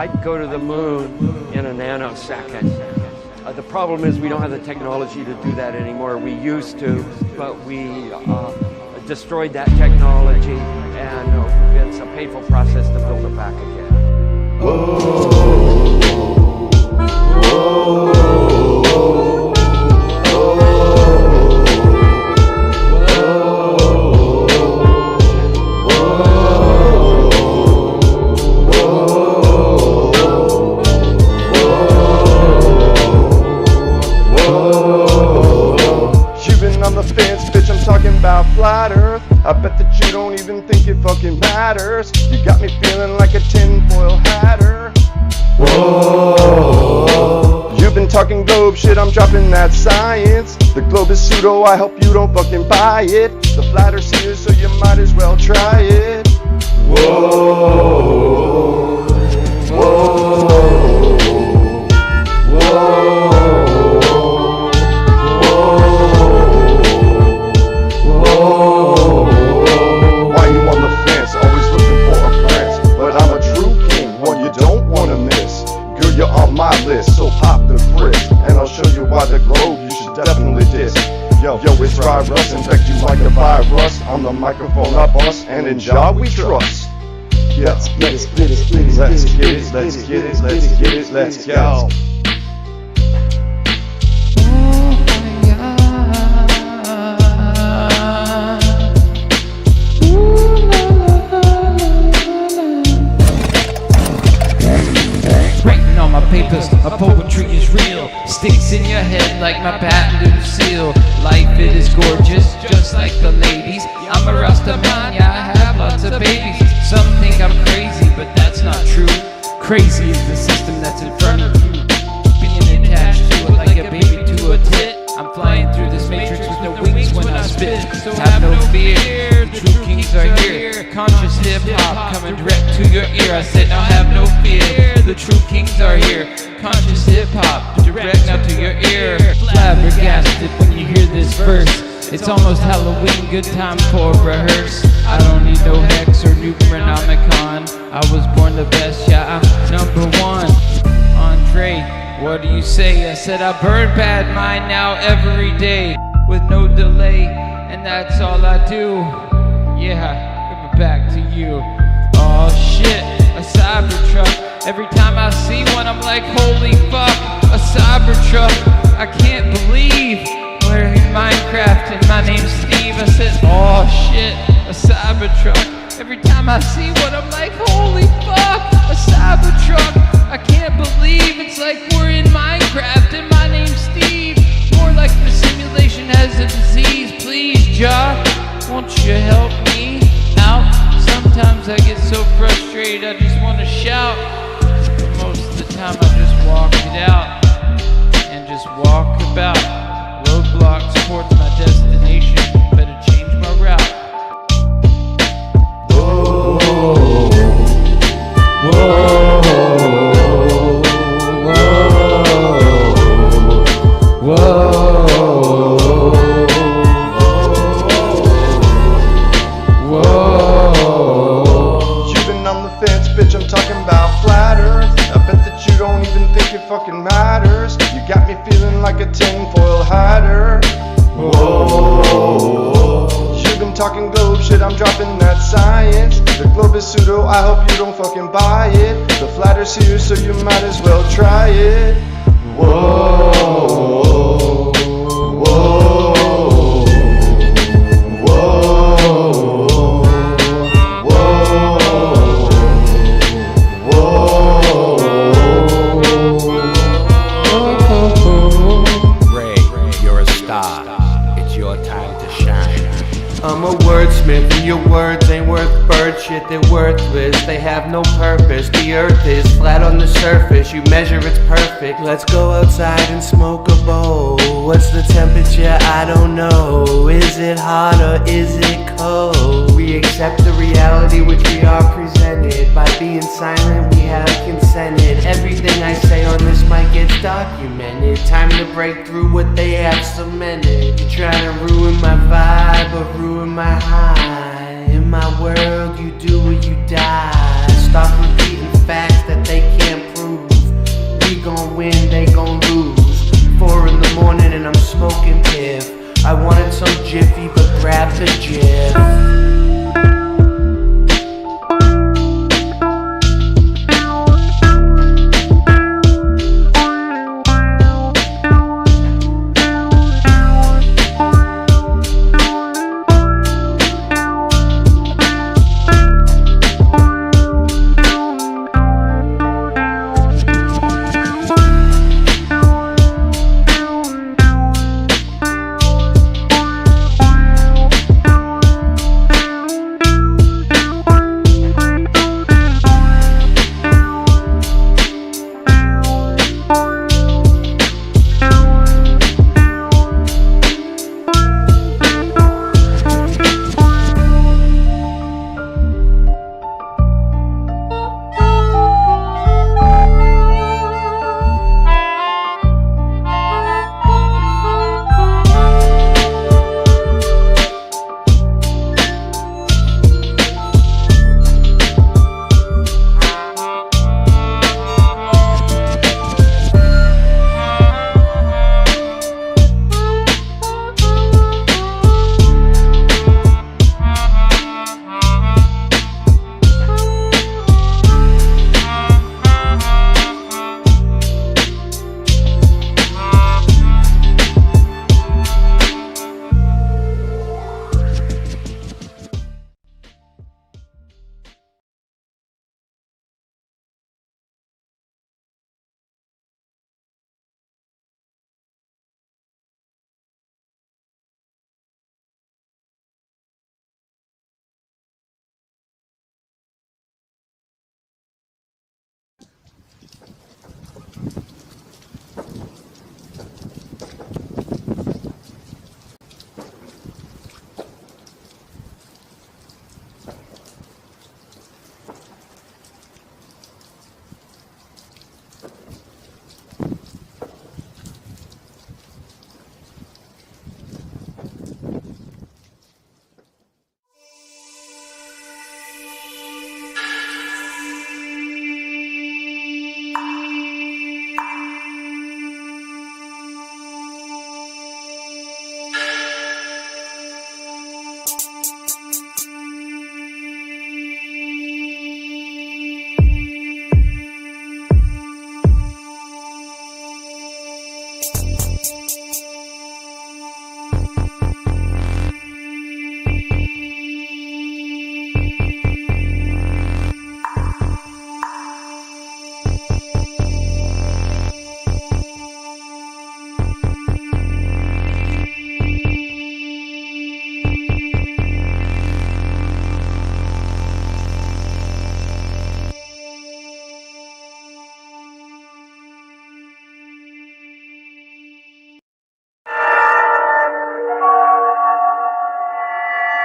I'd go to the moon in a nanosecond. The problem is we don't have the technology to do that anymore. We used to, but we destroyed that technology, and it's a painful process to build it back again. Whoa. Whoa. About flat earth, I bet that you don't even think it fucking matters. You got me feeling like a tinfoil hatter. Whoa. You've been talking globe shit, I'm dropping that science. The globe is pseudo, I hope you don't fucking buy it. The flat earth's here, so you might as well try it. Whoa. Whoa. Whoa. So pop the crisp, and I'll show you why the globe you should definitely diss. Yo, it's virus, infect you like a virus. On the microphone I bust, and in Jah we trust. Yeah, let's get it, let's go. Papers, my poetry is real. Sticks in your head like my patent seal. Life it is gorgeous, just like the ladies. I'm a Rasta man, yeah, I have lots of babies. Some think I'm crazy, but that's not true. Crazy is the system that's in front of you. Being attached to it like a baby to a tit. I'm flying through this matrix with no wings when I spit. So have no fear, the true kings are here. Conscious hip-hop coming direct to your ear. I said now have no fear, the true kings are here. Conscious hip-hop direct now to your ear. Flabbergasted when you hear this verse. It's almost Halloween, good time for rehearse. I don't need no hex or Numeronomicon. I was born the best, yeah, I'm #1. Andre, what do you say? I said I burn bad mind now every day with no delay, and that's all I do. Yeah, give it back to you. Oh shit, a Cybertruck. Every time I see one, I'm like, holy fuck, a Cybertruck. I can't believe we're in Minecraft and my name's Steve. I said, oh shit, a Cybertruck. Every time I see one, I'm like, holy fuck, a Cybertruck. I can't believe it's like we're in Minecraft and my name's Steve. More like the simulation has a disease. Please, Jah, won't you help me out? Sometimes I get so frustrated, I just want to shout. But most of the time I just walk it out and just walk about. Roadblocks towards my destination, better change my route. Whoa, whoa, whoa, whoa, whoa. You've been on the fence, bitch, I'm talking about flat earth. I bet that you don't even think it fucking matters. You got me feeling like a tinfoil hatter. Whoa. You've been talking globe shit, I'm dropping that science. The globe is pseudo, I hope you don't fucking buy it. The flat earth's here, so you might as well try it. Whoa. Whoa. Whoa. I'm a wordsmith and your words ain't worth bird shit, they're worthless, they have no purpose. The earth is flat on the surface, you measure it's perfect. Let's go outside and smoke a bowl. What's the temperature? I don't know. Is it hot or is it cold? We accept the reality which we are presented. By being silent we have consented. Everything I say on this mic gets documented. Time to break through what they have cemented. You're trying to ruin my vibe or ruin my high. In my world you do or you die. Stop repeating facts that they can't We gon' win, they gon' lose. 4 in the morning and I'm smoking piff. I wanted some Jiffy, but grab the Jif.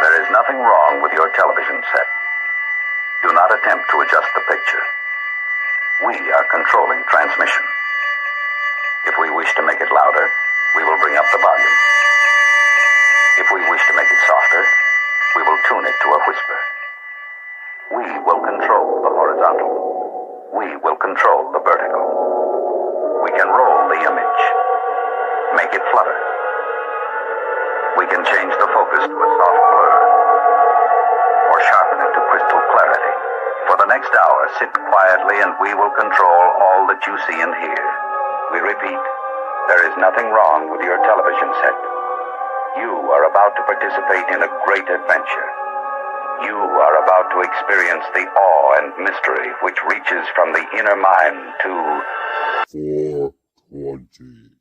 There is nothing wrong with your television set. Do not attempt to adjust the picture. We are controlling transmission. If we wish to make it louder, we will bring up the volume. If we wish to make it softer, we will tune it to a whisper. We will control the horizontal. We will control the vertical. We can roll the image, make it flutter. We can change the focus to a soft blur, or sharpen it to crystal clarity. For the next hour, sit quietly and we will control all that you see and hear. We repeat, there is nothing wrong with your television set. You are about to participate in a great adventure. You are about to experience the awe and mystery which reaches from the inner mind to 420.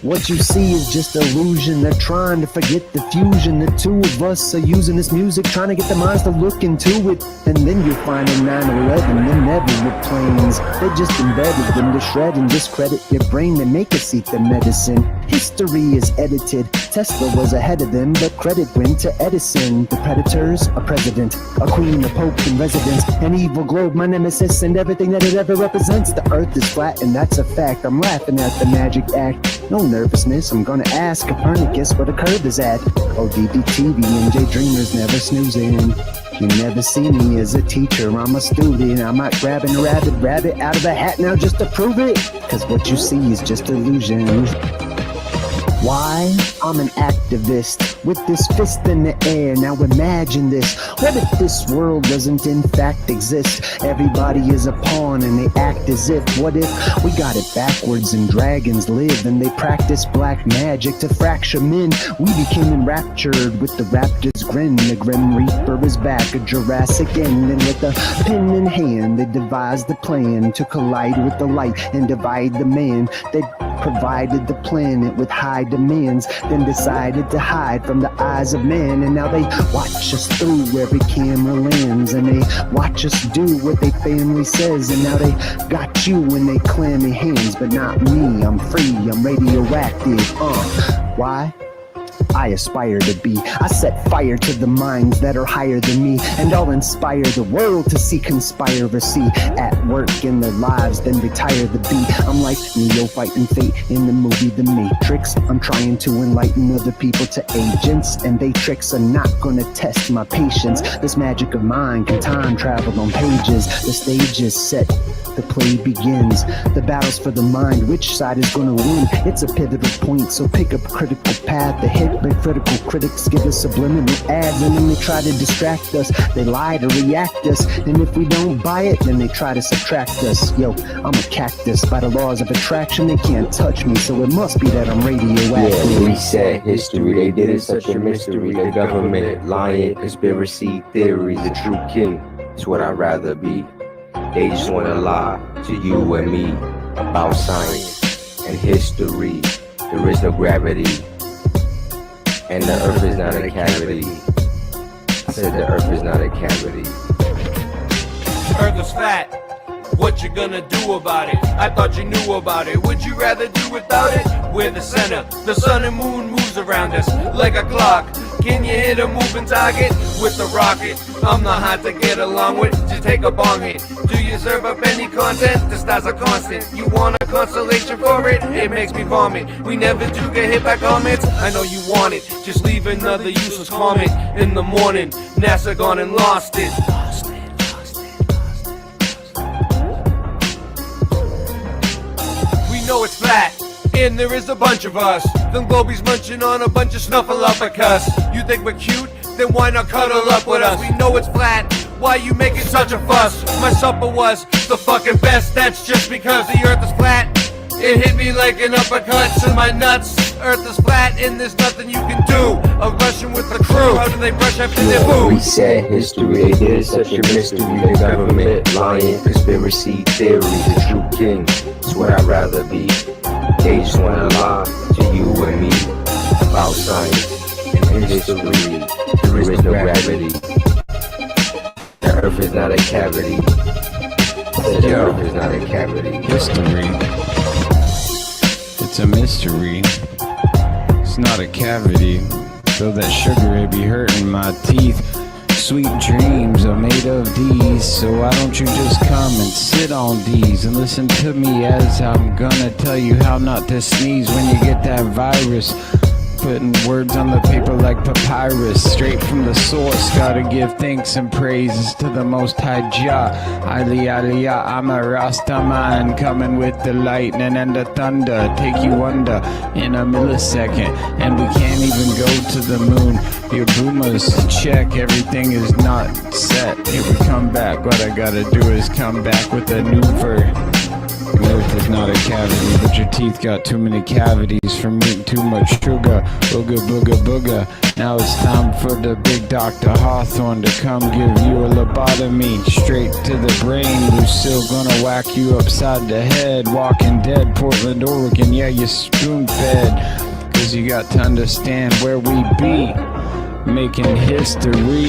What you see is just illusion. They're trying to forget the fusion. The two of us are using this music, trying to get the minds to look into it. And then you'll find in 9/11, them never were planes. They just embedded them to shred and discredit your brain. They make us eat the medicine. History is edited. Tesla was ahead of them, but credit went to Edison. The predators, a president, a queen, a pope in residence, an evil globe, my nemesis, and everything that it ever represents. The earth is flat, and that's a fact. I'm laughing at the magic act. No nervousness, I'm gonna ask Copernicus where the curve is at. Oh, DBTV and J Dreamers never snoozing. You never see me as a teacher, I'm a student. I'm not grabbing a rabbit out of a hat now just to prove it. Cause what you see is just illusion. Why? I'm an activist with this fist in the air. Now imagine this. What if this world doesn't in fact exist? Everybody is a pawn and they act as if. What if we got it backwards and dragons live and they practice black magic to fracture men? We became enraptured with the raptor's grin. The Grim Reaper is back, a Jurassic end. And with a pen in hand they devised the plan to collide with the light and divide the man. They provided the planet with high demands, then decided to hide from the eyes of man. And now they watch us through every camera lens, and they watch us do what they family says. And now they got you in they clammy hands, but not me. I'm free, I'm radioactive. Why? I aspire to be. I set fire to the minds that are higher than me, and I'll inspire the world to see conspiracy at work in their lives, then retire the beat. I'm like Neo fighting fate in the movie The Matrix. I'm trying to enlighten other people to agents, and they tricks are not gonna test my patience. This magic of mine can time travel on pages. The stage is set, the play begins. The battle's for the mind, which side is gonna win? It's a pivotal point, so pick up a critical path to hit. But critical critics give us subliminal ads, and then they try to distract us. They lie to react us, and if we don't buy it, then they try to subtract us. Yo, I'm a cactus. By the laws of attraction, they can't touch me, so it must be that I'm radioactive. Yeah, reset history. They did it such a mystery. The government, lying, conspiracy theories. The true king is what I'd rather be. They just wanna lie to you and me about science and history. There is no gravity, and the earth is not a cavity. I said the earth is not a cavity. Earth is fat. What you gonna do about it? I thought you knew about it. Would you rather do without it? We're the center. The sun and moon moves around us like a clock. Can you hit a moving target with the rocket? I'm not hard to get along with. Just take a bong hit. Do you serve up any content? The stars are constant. You want a constellation for it? It makes me vomit. We never do get hit by comments. I know you want it. Just leave another useless comment in the morning. NASA gone and lost it. We know it's flat, and there is a bunch of us. Them globies munching on a bunch of snuffleupagus. You think we're cute? Then why not cuddle up with us? We know it's flat. Why you making such a fuss? My supper was the fucking best. That's just because the earth is flat. It hit me like an uppercut to my nuts. Earth is flat and there's nothing you can do. A Russian with the crew. How do they brush after their food? Reset history. They did it such a mystery. The government, lying, conspiracy theories. The true king is what I'd rather be. They just wanna lie to you and me about science and history. There is no gravity. The earth is not a cavity. The earth is not a cavity. History. It's a mystery. It's not a cavity. Feel that sugar, it be hurting my teeth. Sweet dreams are made of these, so why don't you just come and sit on these and listen to me as I'm gonna tell you how not to sneeze when you get that virus. Putting words on the paper like papyrus, straight from the source. Gotta give thanks and praises to the Most High Jah. Aliyah, I'm a Rastaman, coming with the lightning and the thunder. Take you under in a millisecond, and we can't even go to the moon. Your boomers check, everything is not set. Here we come back, what I gotta do is come back with a new verse. The earth is not a cavity, but your teeth got too many cavities from eating too much sugar. Booga, booga, booga. Now it's time for the big Dr. Hawthorne to come give you a lobotomy straight to the brain. Lucille gonna whack you upside the head. Walking Dead, Portland, Oregon, yeah, you're spoon-fed. Cause you got to understand where we be, making history.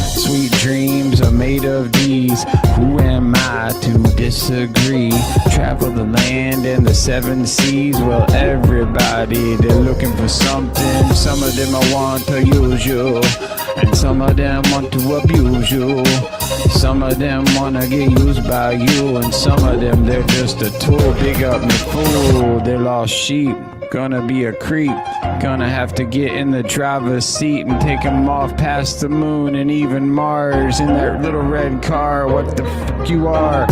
Sweet dreams are made of these. Who am I to disagree? Travel the land and the seven seas. Well, everybody, they're looking for something. Some of them I want to use you, and some of them want to abuse you. Some of them wanna get used by you, and some of them, they're just a tool. Big up me fool, they're lost sheep. Gonna be a creep, gonna have to get in the driver's seat and take him off past the moon and even Mars in that little red car. What the fuck you are?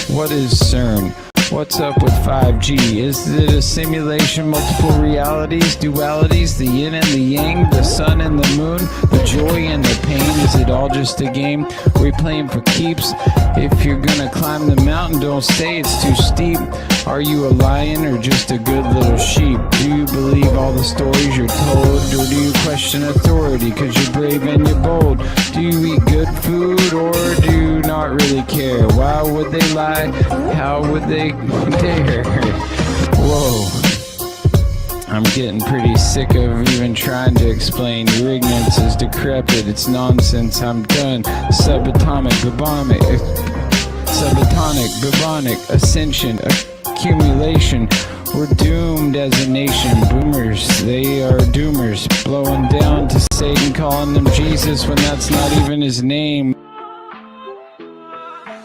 What is CERN? What's up with 5G? Is it a simulation, multiple realities, dualities, the yin and the yang, the sun and the moon, the joy and the pain? Is it all just a game? We're playing for keeps. If you're gonna climb the mountain, don't stay, it's too steep. Are you a lion or just a good little sheep? Do you believe all the stories you're told? Or do you question authority cause you're brave and you're bold? Do you eat good food or do you not really care? Why would they lie? How would they dare? Whoa. I'm getting pretty sick of even trying to explain. Your ignorance is decrepit, it's nonsense, I'm done. Subatomic, bubonic, ascension, accumulation. We're doomed as a nation. Boomers, they are doomers. Blowing down to Satan, calling them Jesus when that's not even his name.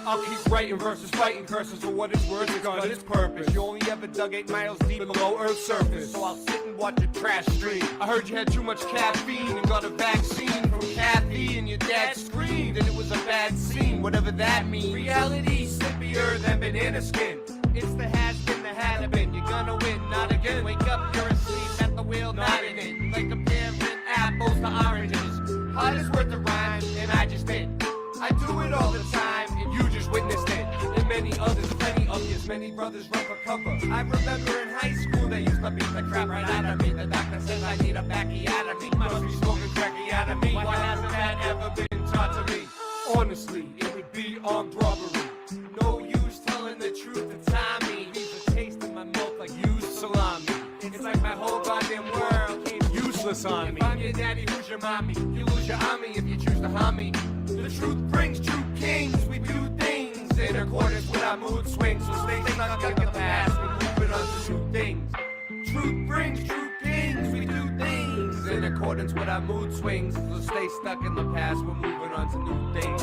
I'll keep writing verses, fighting curses for what it's worth, it's got its purpose. You only ever dug 8 miles deep below Earth's surface, so I'll sit and watch your trash stream. I heard you had too much caffeine and got a vaccine from Kathy, and your dad screamed, and it was a bad scene, whatever that means. Reality slippier than banana skin. It's the has been, the had been. You're gonna win, not again. Wake up, you're asleep at the wheel, nodding it. Like comparing apples to oranges. Hard is worth the rhyme, and I just did. I do it all the time, and you just witnessed it. And many others, plenty obvious, many brothers run for cover. I remember in high school they used to beat the crap right out of me. The doctor says I need a backiotomy. Must be smoking tracheotomy. Why hasn't that ever been taught to me? Honestly, it would be armed robbery. No use telling the truth to Tommy. Leaves a taste in my mouth like used salami. It's like my whole goddamn world came useless on me. If I'm your daddy, who's your mommy? You lose your army if you choose to harm me. The truth brings true kings. We do things in accordance with our mood swings. So stay stuck in the past. We're moving on to new things. Truth brings true kings. We do things in accordance with our mood swings. So stay stuck in the past. We're moving on to new things.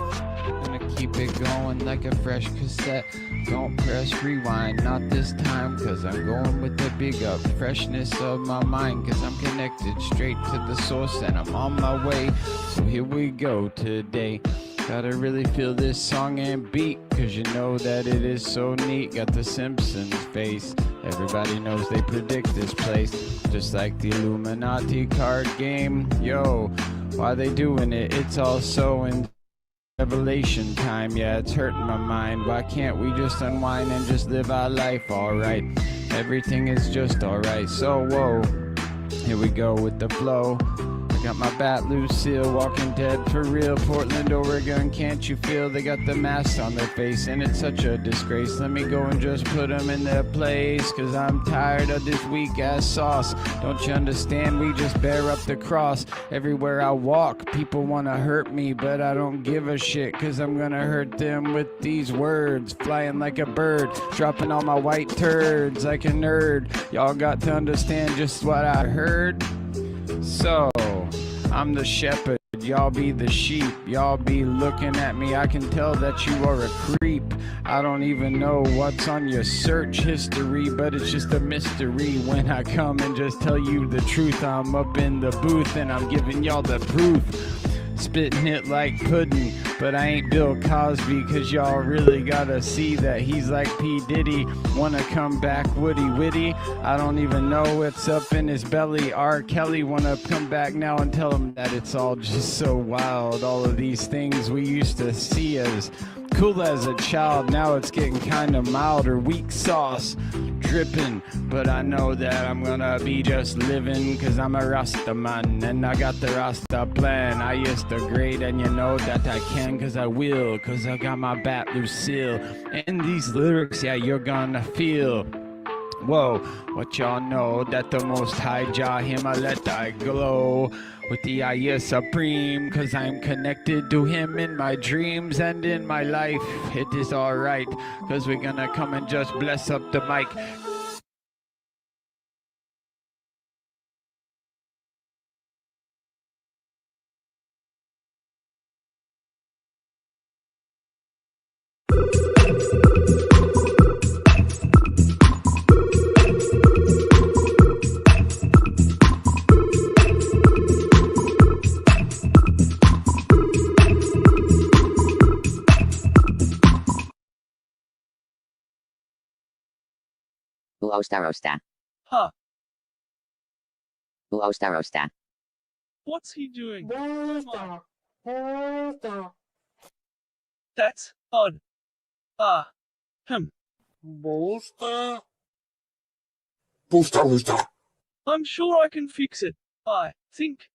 Gonna keep it going like a fresh cassette. Don't press rewind, not this time, cause I'm going with the big up freshness of my mind, cause I'm connected straight to the source and I'm on my way. So here we go today. Gotta really feel this song and beat, cause you know that it is so neat. Got the Simpsons face, everybody knows they predict this place. Just like the Illuminati card game. Yo, why they doing it? It's all so in revelation time, yeah, it's hurting my mind. Why can't we just unwind and just live our life alright? Everything is just alright, so whoa, here we go with the flow. I got my bat Lucille, Walking Dead for real, Portland, Oregon, can't you feel they got the masks on their face and it's such a disgrace. Let me go and just put them in their place, cause I'm tired of this weak ass sauce. Don't you understand, we just bear up the cross. Everywhere I walk, people wanna hurt me, but I don't give a shit, cause I'm gonna hurt them with these words. Flying like a bird, dropping all my white turds like a nerd. Y'all got to understand just what I heard. So, I'm the shepherd, y'all be the sheep. Y'all be looking at me, I can tell that you are a creep. I don't even know what's on your search history, but it's just a mystery when I come and just tell you the truth. I'm up in the booth and I'm giving y'all the proof. Spitting it like pudding, but I ain't Bill Cosby, cause y'all really gotta see that he's like P. Diddy. Wanna come back Woody Witty? I don't even know what's up in his belly. R. Kelly wanna come back now and tell him that it's all just so wild. All of these things we used to see as cool as a child. Now it's getting kinda milder, weak sauce dripping, but I know that I'm gonna be just living, cause I'm a Rasta man and I got the Rasta plan. I used to grade and you know that I can, cause I will, cause I got my bat Lucille. And these lyrics, yeah, you're gonna feel. Whoa, what y'all know, that the most high Jah him I let I glow with the I supreme, cause I'm connected to him in my dreams and in my life. It is alright, cause we're gonna come and just bless up the mic. Rosta. Huh. Rosta. What's he doing? That's odd. I'm sure I can fix it. I think.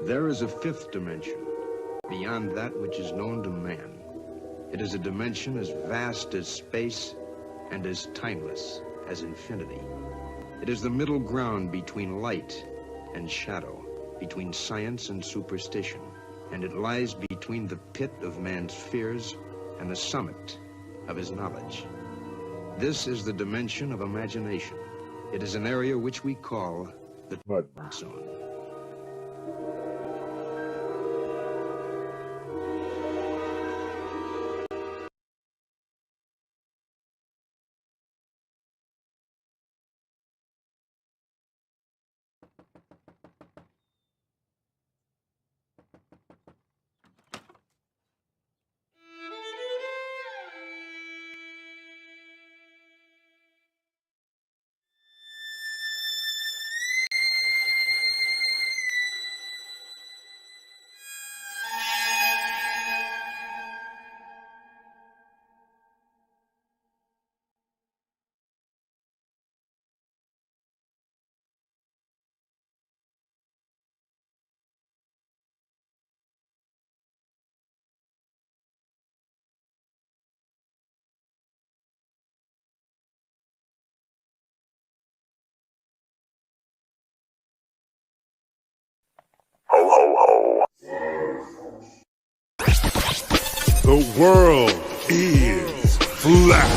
There is a fifth dimension, beyond that which is known to man. It is a dimension as vast as space and as timeless as infinity. It is the middle ground between light and shadow, between science and superstition, and it lies between the pit of man's fears and the summit of his knowledge. This is the dimension of imagination. It is an area which we call the Mud Zone. Ho, ho, ho. The world is flat.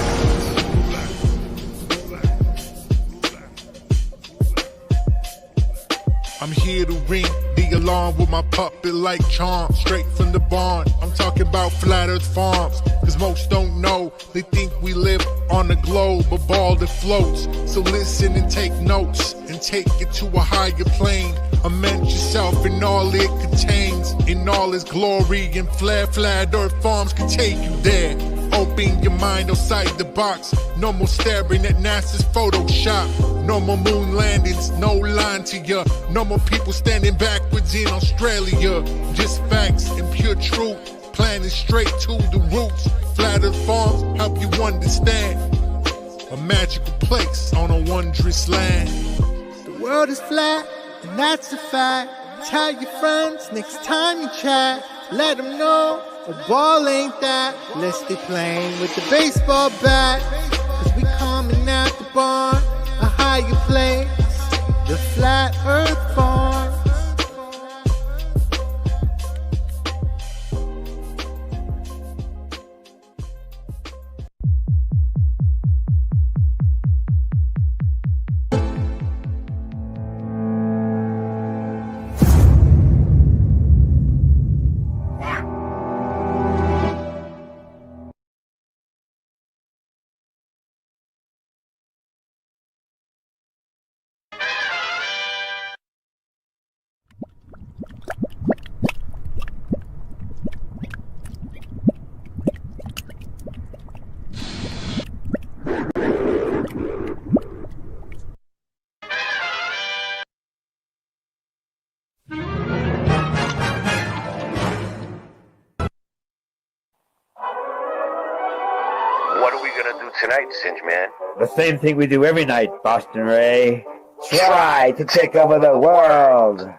I'm here to ring the alarm with my puppet like charm, straight from the barn. I'm talking about Flat Earth Farms, cause most don't know. They think we live on a globe, a ball that floats. So listen and take notes, and take it to a higher plane. Imagine yourself in all it contains, in all its glory, and Flat Earth Farms can take you there. Open your mind outside the box. No more staring at NASA's Photoshop. No more moon landings, no line to ya. No more people standing backwards in Australia. Just facts and pure truth, planning straight to the roots. Flat Earth Farms help you understand. a magical place on a wondrous land. The world is flat, and that's a fact. Tell your friends next time you chat. Let them know a ball ain't that. Let's stay playing with the baseball bat. Cause we coming at the barn, a higher place, the flat earth farm. What are we gonna do tonight, Singe Man? The same thing we do every night, Boston Ray. Try to take over the world.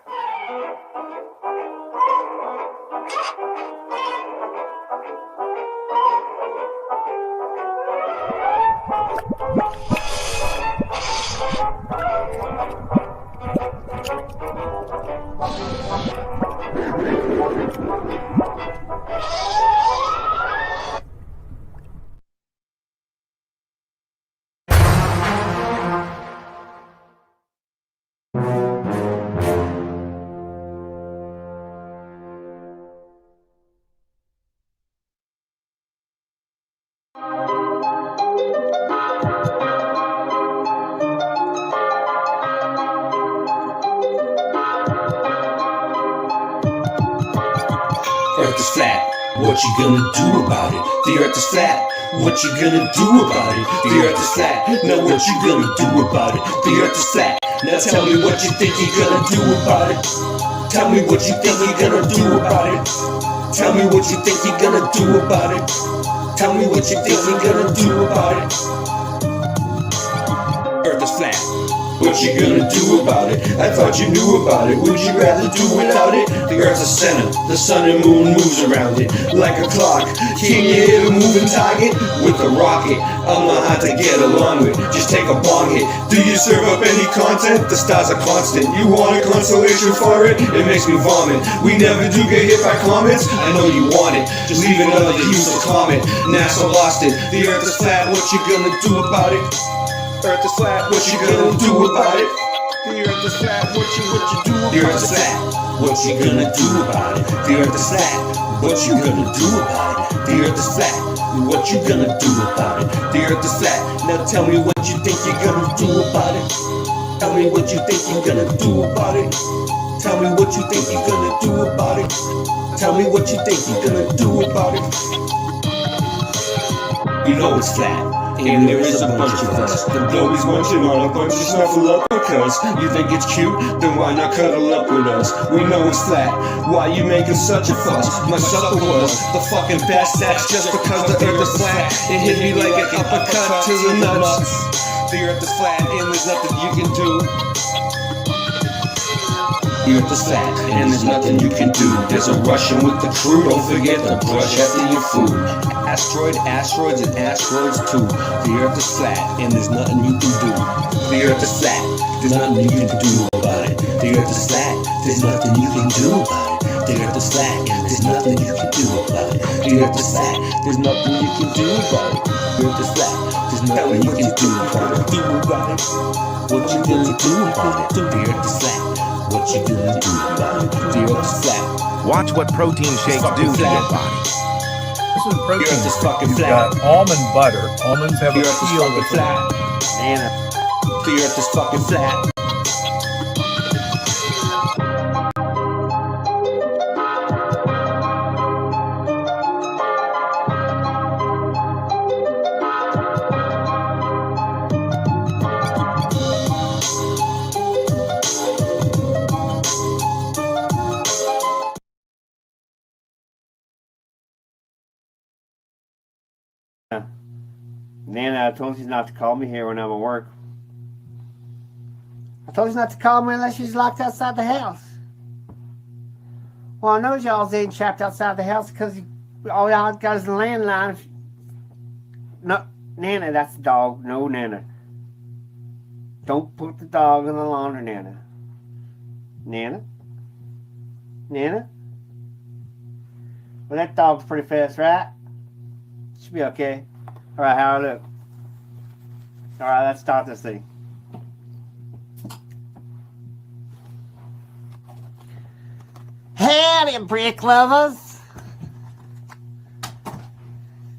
Earth is flat, what you gonna do about it? The earth is flat, what you gonna do about it? The earth is flat, now what you gonna do about it? The earth is flat, now tell me what you think you're gonna do about it. Tell me what you think you're gonna do about it. Tell me what you think you're gonna do about it. Tell me what you think you're gonna do about it. Earth is flat, what you gonna do about it? I thought you knew about it, would you rather do without it? The earth's a center, the sun and moon moves around it like a clock. Can you hit a moving target? With a rocket, I'm not hard to get along with, just take a bong hit. Do you serve up any content? The stars are constant, you want a consolation for it? It makes me vomit, we never do get hit by comets. I know you want it, just leave another useless comment. NASA lost it, the earth is flat, what you gonna do about it? Earth is flat, what you gonna do about it? The earth is flat, what you do about it? The earth is flat, what you gonna do about it? The earth is flat, what you gonna do about it? The earth is flat, what you gonna do about it? The earth is flat, now tell me what you think you're gonna do about it. Tell me what you think you're gonna do about it. Tell me what you think you're gonna do about it. Tell me what you think you're gonna do about it. You know it's flat, and there is a bunch of us. The globies munching on a bunch of snuffleupagus. You think it's cute? Then why not cuddle up with us? We know it's flat, why you making such a fuss? My supper was the fucking best, that's just because the earth is flat. It hit me like an uppercut to the nuts. The earth is flat, and there's nothing you can do. The earth is flat, and there's nothing you can do. There's a Russian with the crew, don't forget to brush after your food. Asteroids, and asteroids too. The earth is flat, and there's nothing you can do. The earth is flat, there's nothing you can do about it. The earth is flat, there's nothing you can do about it. The earth is flat, there's nothing you can do about it. The earth is flat, there's nothing you can do about it. The earth is flat, there's nothing you can do about it. What you gonna do about it? The earth is flat, what you gonna do about it? The earth is flat. Watch what protein shakes do to your body. This is protein. The earth is fucking You've flat. got almond butter. Almonds have The a earth is peel fucking with flat. them. The earth is fucking flat. Nana, I told you not to call me here when I'm at work. I told you not to call me unless she's locked outside the house. Well, I know y'all ain't trapped outside the house because all y'all got is a landline. No, Nana, that's the dog. No, Nana. Don't put the dog in the laundry, Nana. Nana? Nana? Well, that dog's pretty fast, right? Should be okay. Alright, how I look? Alright, let's start this thing. Howdy, brick lovers!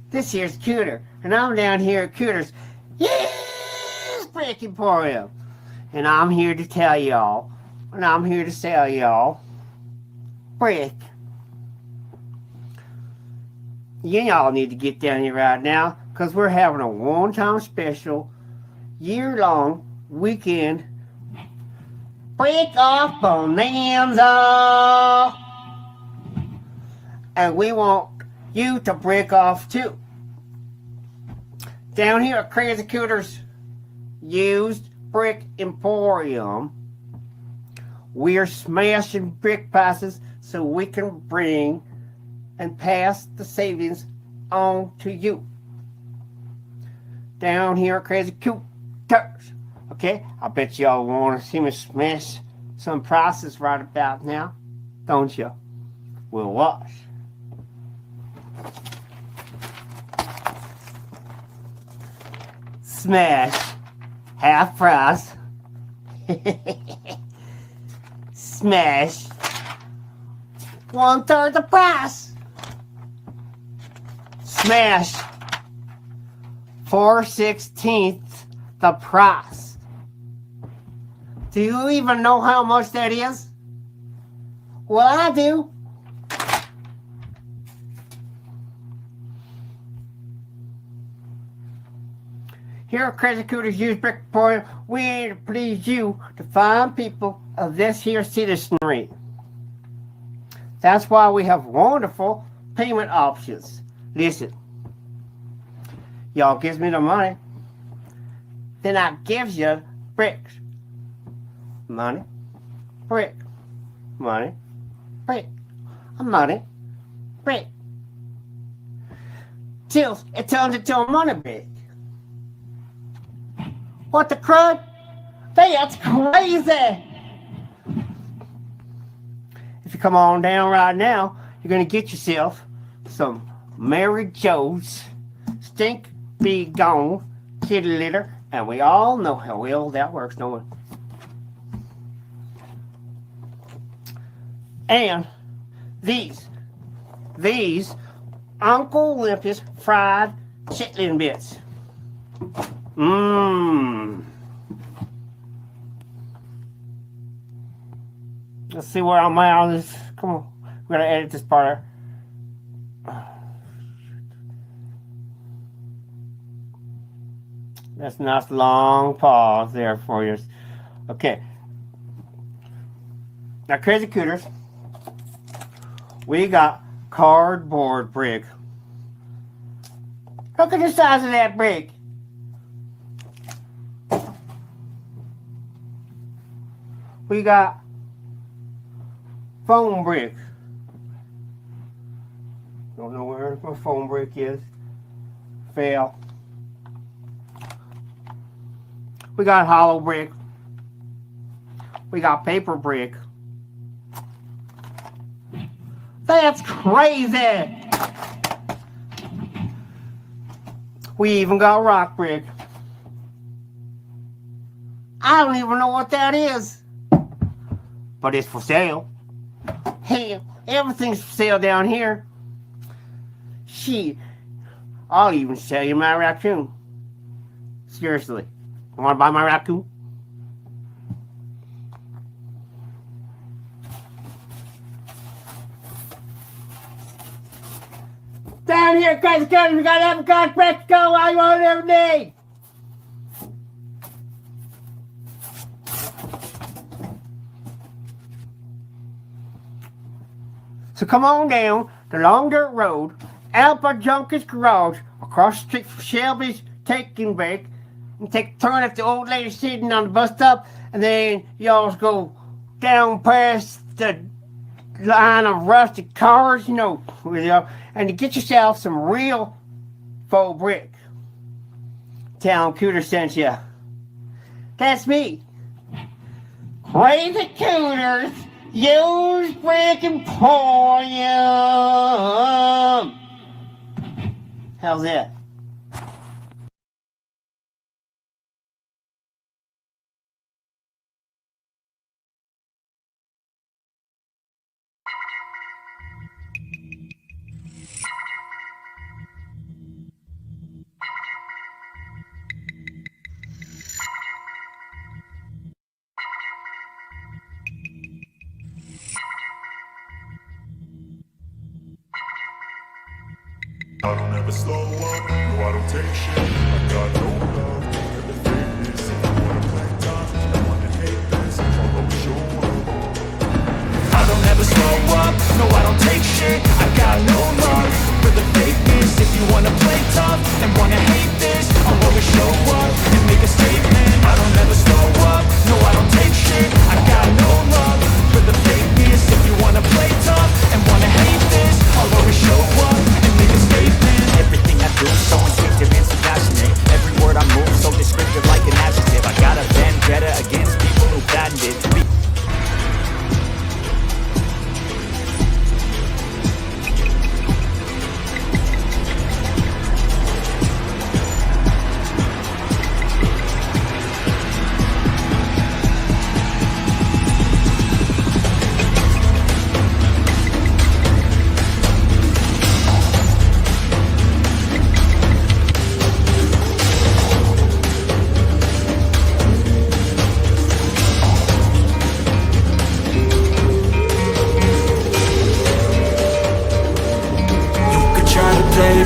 This here's Cooter, and I'm down here at Cooter's Brick Emporium. And I'm here to tell y'all, and I'm here to sell y'all brick. Y'all need to get down here right now, because we're having a one-time special, year-long weekend Brick Off Bonanza. And we want you to brick off too. Down here at Crazy Cooter's Used Brick Emporium, we're smashing brick prices so we can bring and pass the savings on to you. Down here at Crazy Cooters. Okay, I bet y'all want to see me smash some prices right about now, don't you? We'll watch. Smash, half price. Smash, 1/3 the price. Smash, 4/16 the price. Do you even know how much that is? Well, I do. Here at Crazy Cooter's Used Brick Emporium, we aim to please you, to find people of this here citizenry. That's why we have wonderful payment options. Listen, y'all gives me the money, then I gives you bricks. Money, brick, money, brick, money, brick. Till it turns into a money brick. What the crud? That's crazy! If you come on down right now, you're gonna get yourself some Mary Jo's Stink Be Gone kitty litter, and we all know how well that works, don't we? And these Uncle Olympus fried chitlin bits. Let's see where I'm at on this. Come on, we're gonna edit this part. That's a nice long pause there for you. Okay. Now, Crazy Cooters, we got cardboard brick. Look at the size of that brick. We got foam brick. Don't know where my foam brick is. Fail. We got hollow brick. We got paper brick. That's crazy! We even got rock brick. I don't even know what that is. But it's for sale. Hey, everything's for sale down here. Shit, I'll even sell you my raccoon. Seriously, you want to buy my raccoon? Down here, Crazy Cooters, we got apricot brick. Go while you want every day. So come on down the long dirt road, out by Junker's Garage, across the street from Shelby's taking break and take a turn at the old lady sitting on the bus stop, and then y'all go down past the line of rusted cars, and to get yourself some real faux brick. Town Cooter sent ya. That's me. Crazy Cooters, use brick emporium. How's that? I don't ever slow up, no I don't take shit. I got no love for the fakeness. If you wanna play tough, I wanna hate this, I'll always show up. I don't ever slow up, no I don't take shit. I got no love for the fakeness. If you wanna play tough and wanna hate this, I'll always show up and make a statement. I don't ever slow up, no I don't take shit. I got no love for the fakeness. If you wanna play tough and wanna hate this, I'll always show up and make a statement. Everything I do so instinctive and so passionate. Every word I move so descriptive like an adjective. I got a vendetta against people who patented to be.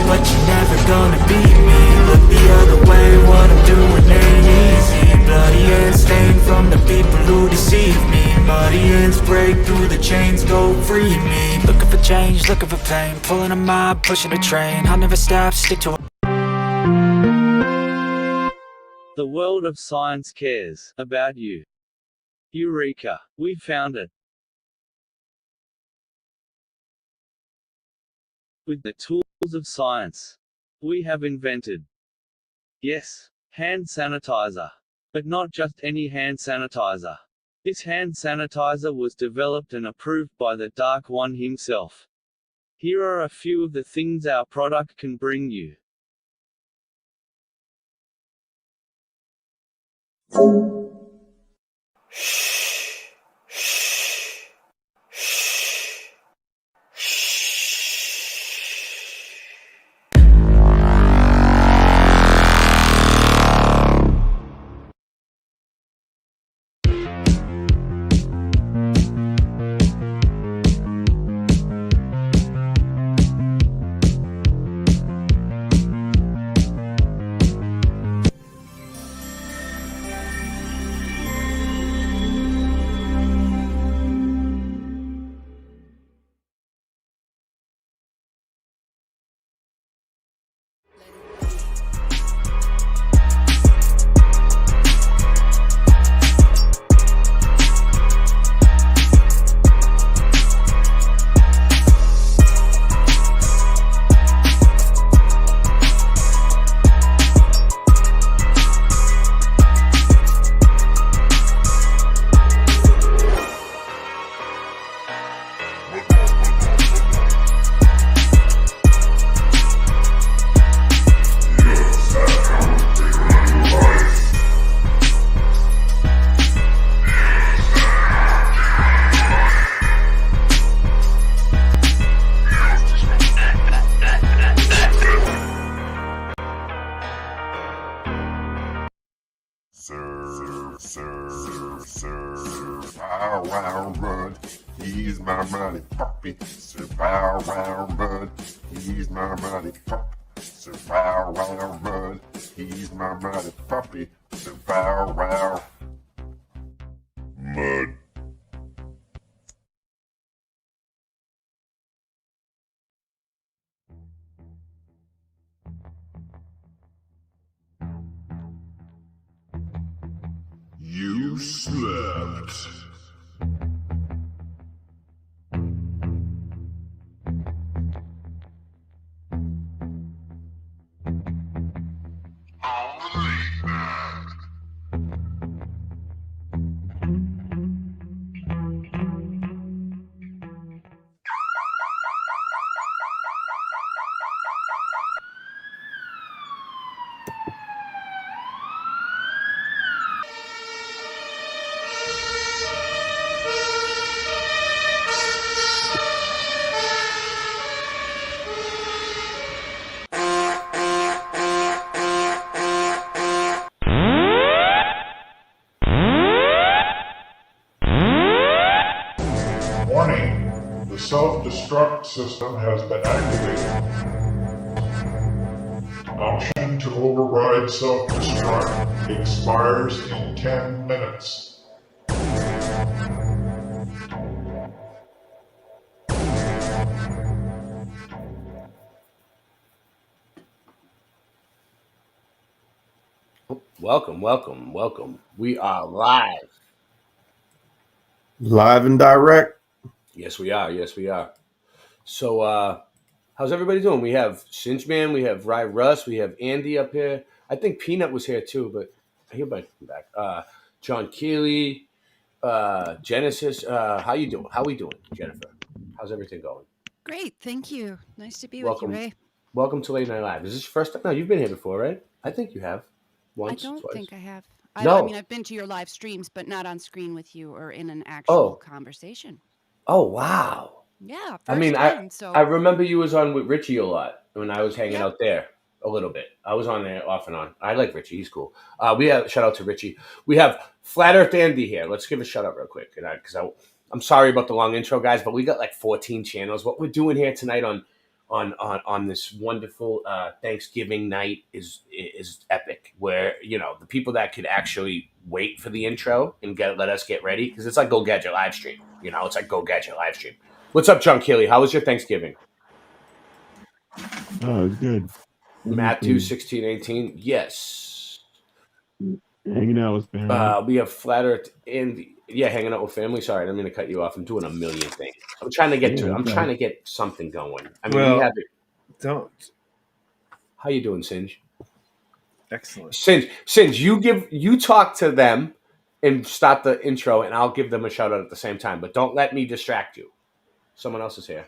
But you're never gonna beat me. Look the other way, what I'm doing ain't easy. Bloody hands stained from the people who deceive me. Muddy hands break through the chains, go free me. Looking for change, looking for pain. Pulling a mob, pushing a train. I'll never stop, stick to it. The world of science cares about you. Eureka! We found it. With the tools of science, we have invented, yes, hand sanitizer. But not just any hand sanitizer. This hand sanitizer was developed and approved by the Dark One himself. Here are a few of the things our product can bring you. Bow wow run, he's my mighty puppy. Sir bow wow run, he's my mighty puppy. Sir bow wow run, he's my mighty puppy. Sir bow wow. Mud. You slept. Warning, the self-destruct system has been activated. Option to override self-destruct expires in 10 minutes. Welcome, welcome, welcome. We are live. Live and direct. Yes, we are. Yes, we are. So, how's everybody doing? We have Cinchman, we have Rye Russ, we have Andy up here. I think Peanut was here too, but he might come back. John Keeley, Genesis. How you doing? How we doing, Jennifer? How's everything going? Great, thank you. Nice to be Welcome. with you, Ray. Welcome to Late Night Live. Is this your first time? No, you've been here before, right? I think you have. Once, I don't twice. think I have. No. I mean, I've been to your live streams, but not on screen with you or in an actual conversation. Oh, wow. Yeah, I mean, I remember you was on with Richie a lot when I was hanging out there a little bit. I was on there off and on. I like Richie. He's cool. We have shout out to Richie. We have Flat Earth Andy here. Let's give a shout out real quick. Because I'm sorry about the long intro, guys, but we got like 14 channels. What we're doing here tonight on this wonderful Thanksgiving night is epic. Where the people that could actually wait for the intro and let us get ready, because it's like Go Gadget live stream. It's like Go Gadget live stream. What's up, John Keeley? How was your Thanksgiving? Oh, it's good. Matthew 16:18. Yes. Hanging out with family. We have Flat Earth and hanging out with family. Sorry, I didn't mean to cut you off. I'm doing a million things. I'm trying to get trying to get something going. I mean, we have it. Don't. How you doing, Singe? Excellent. Singe, you talk to them and start the intro, and I'll give them a shout out at the same time. But don't let me distract you. Someone else is here.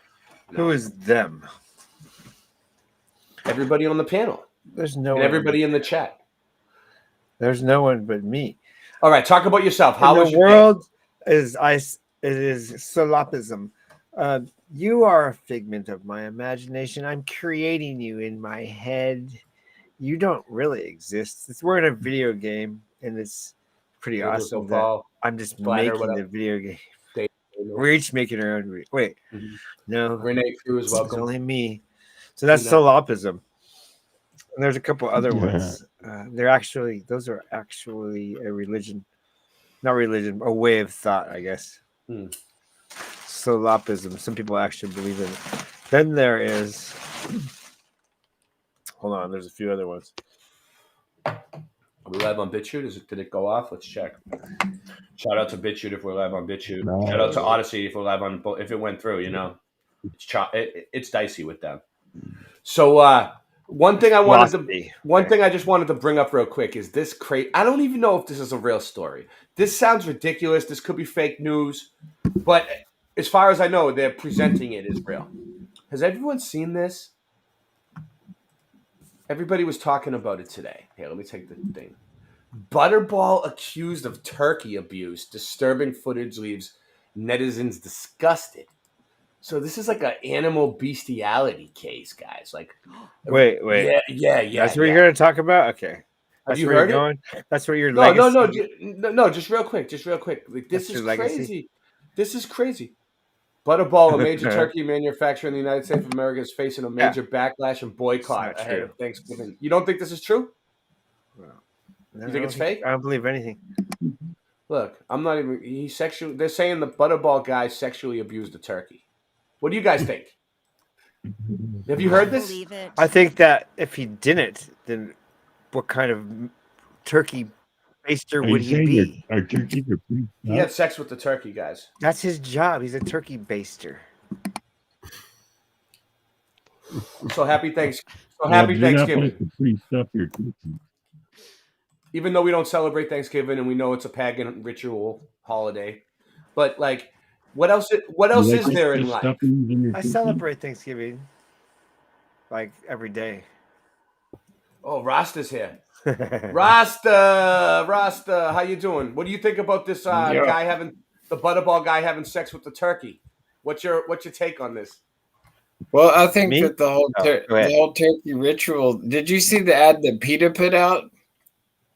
No. Who is them? Everybody on the panel. There's no and one. Everybody in the chat. There's no one but me. All right, talk about yourself. How was your world? It is solapism. You are a figment of my imagination. I'm creating you in my head. You don't really exist. We're in a video game, and it's pretty awesome that I'm just making the video game. We're each making our own. Wait, no. Renee Cruz, welcome. It's only me. So that's solapism. And there's a couple other ones. Those are actually a religion, not religion, a way of thought, I guess. Solapism. Some people actually believe in it. Then there is. Hold on, there's a few other ones. Are we live on BitChute? Did it go off? Let's check. Shout out to BitChute if we're live on BitChute. No. Shout out to Odyssey if we're live on. If it went through, it's dicey with them. So one thing I just wanted to bring up real quick is this crate. I don't even know if this is a real story. This sounds ridiculous. This could be fake news, but as far as I know, they're presenting it as real. Has everyone seen this? Everybody was talking about it today. Here, let me take the thing. Butterball accused of turkey abuse. Disturbing footage leaves netizens disgusted. So this is like an animal bestiality case, guys. Like, wait. Yeah. That's what you're going to talk about? Okay. Have you heard it? That's where you're No, just real quick. Like, this is crazy. This is crazy. Butterball, a major turkey manufacturer in the United States of America, is facing a major backlash and boycott ahead of Thanksgiving. You don't think this is true? You think it's fake? I don't believe anything. Look, I'm not even. They're saying the Butterball guy sexually abused the turkey. What do you guys think? Have you heard this? I think that if he didn't, then what kind of turkey baster Are would you he saying be? our turkeys are pretty He had sex with the turkey, guys. That's his job. He's a turkey baster. So happy thanks. So Yeah, happy but you're not Thanksgiving. supposed to pre-stuff your turkey. Even though we don't celebrate Thanksgiving and we know it's a pagan ritual holiday, but like, what else? What You else like is there in just life? stuffing in your I turkey? celebrate Thanksgiving like every day. Oh, Rasta's here. Rasta, how you doing? What do you think about this Yeah. guy having the butterball guy having sex with the turkey? What's your take on this? Well, I think Me? that the whole Oh, go ahead. the whole turkey ritual. Did you see the ad that PETA put out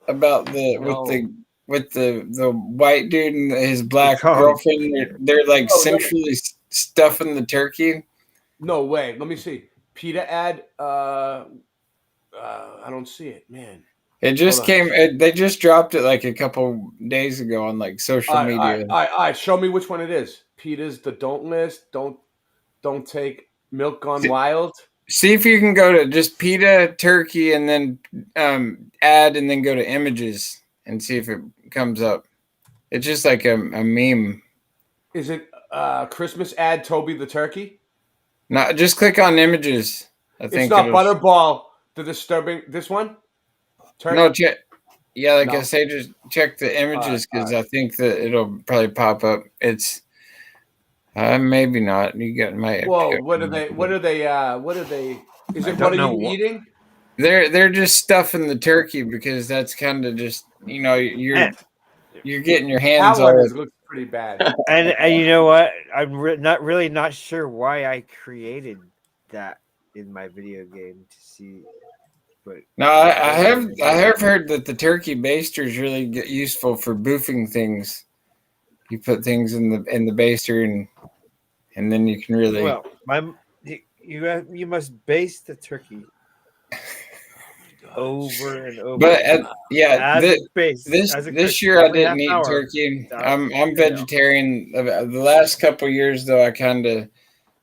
about the No. with the white dude and his black Oh, girlfriend? They're like Oh, no. centrally stuffing the turkey. No way. Let me see. PETA ad. I don't see it, man. It just Hold on. came. They just dropped it like a couple days ago on like social All right, media. all right. Show me which one it is. PETA's the don't list. Don't take milk gone wild. See if you can go to just PETA turkey and then add and then go to images and see if it comes up. It's just like a meme. Is it Christmas ad Toby the turkey? No, just click on images. I think It's not it'll- Butterball. The disturbing this one. Turkey? No, check. Yeah, like No. I say, just check the images all because I think that it'll probably pop up. It's maybe not. You got my. Whoa! What are they? What are they? Is it what are you eating? They're just stuffing the turkey because that's kind of just you're getting your hands all. Howard looks pretty bad. And you know what? I'm not sure why I created that in my video game to see. But No, I have heard that the turkey baster is really useful for boofing things. You put things in the baster and then you can really. Well, you must baste the turkey over and over. But this year I didn't eat hour. turkey. I'm vegetarian. The last couple years though, I kind of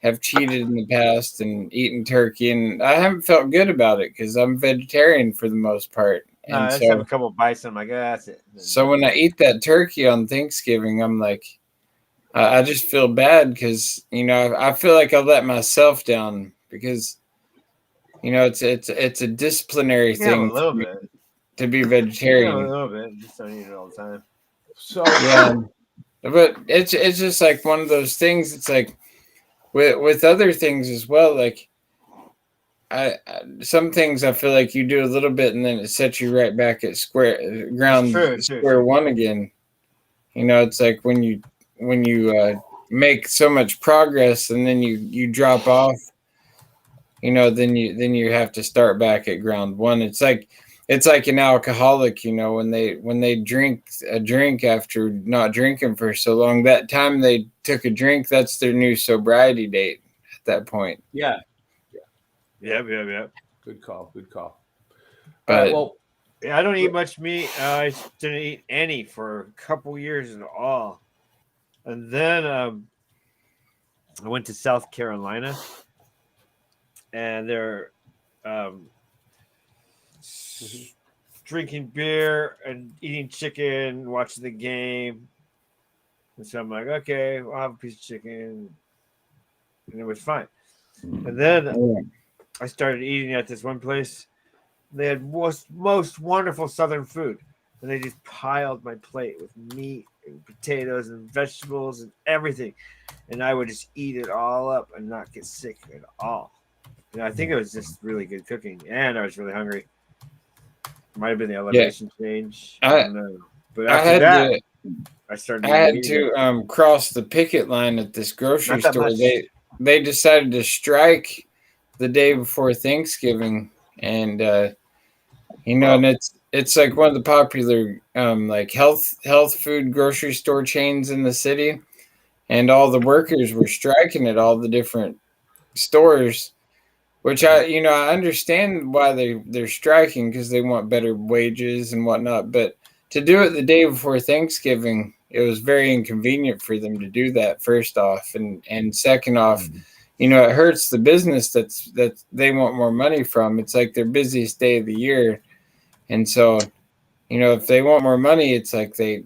have cheated in the past and eaten turkey, and I haven't felt good about it because I'm vegetarian for the most part. And I just have a couple bites and I'm like, that's it. So when I eat that turkey on Thanksgiving, I'm like, I just feel bad because I feel like I let myself down because it's a disciplinary thing a little bit to be vegetarian. a little bit, just don't eat it all the time. So yeah, but it's just like one of those things. It's like with other things as well. Like some things I feel like you do a little bit and then it sets you right back at square one again. It's like when you make so much progress and then you drop off, then you have to start back at ground one. It's like an alcoholic, when they drink a drink after not drinking for so long, that time they took a drink, that's their new sobriety date at that point. Yeah. Yep. Good call. But I don't eat much meat. I didn't eat any for a couple years at all. And then I went to South Carolina, and they're drinking beer and eating chicken, watching the game. And so I'm like, okay, I'll have a piece of chicken. And it was fine. And then I started eating at this one place. They had most wonderful Southern food. And they just piled my plate with meat and potatoes and vegetables and everything. And I would just eat it all up and not get sick at all. I think it was just really good cooking. And I was really hungry. Might have been the elevation change. I don't know. But after that, I had to cross the picket line at this grocery store. They decided to strike the day before Thanksgiving, and and it's like one of the popular like health food grocery store chains in the city, and all the workers were striking at all the different stores, which I understand why they're striking because they want better wages and whatnot, but to do it the day before Thanksgiving, it was very inconvenient for them to do that, first off, and second off, it hurts the business that they want more money from. It's like their busiest day of the year, and so if they want more money, it's like they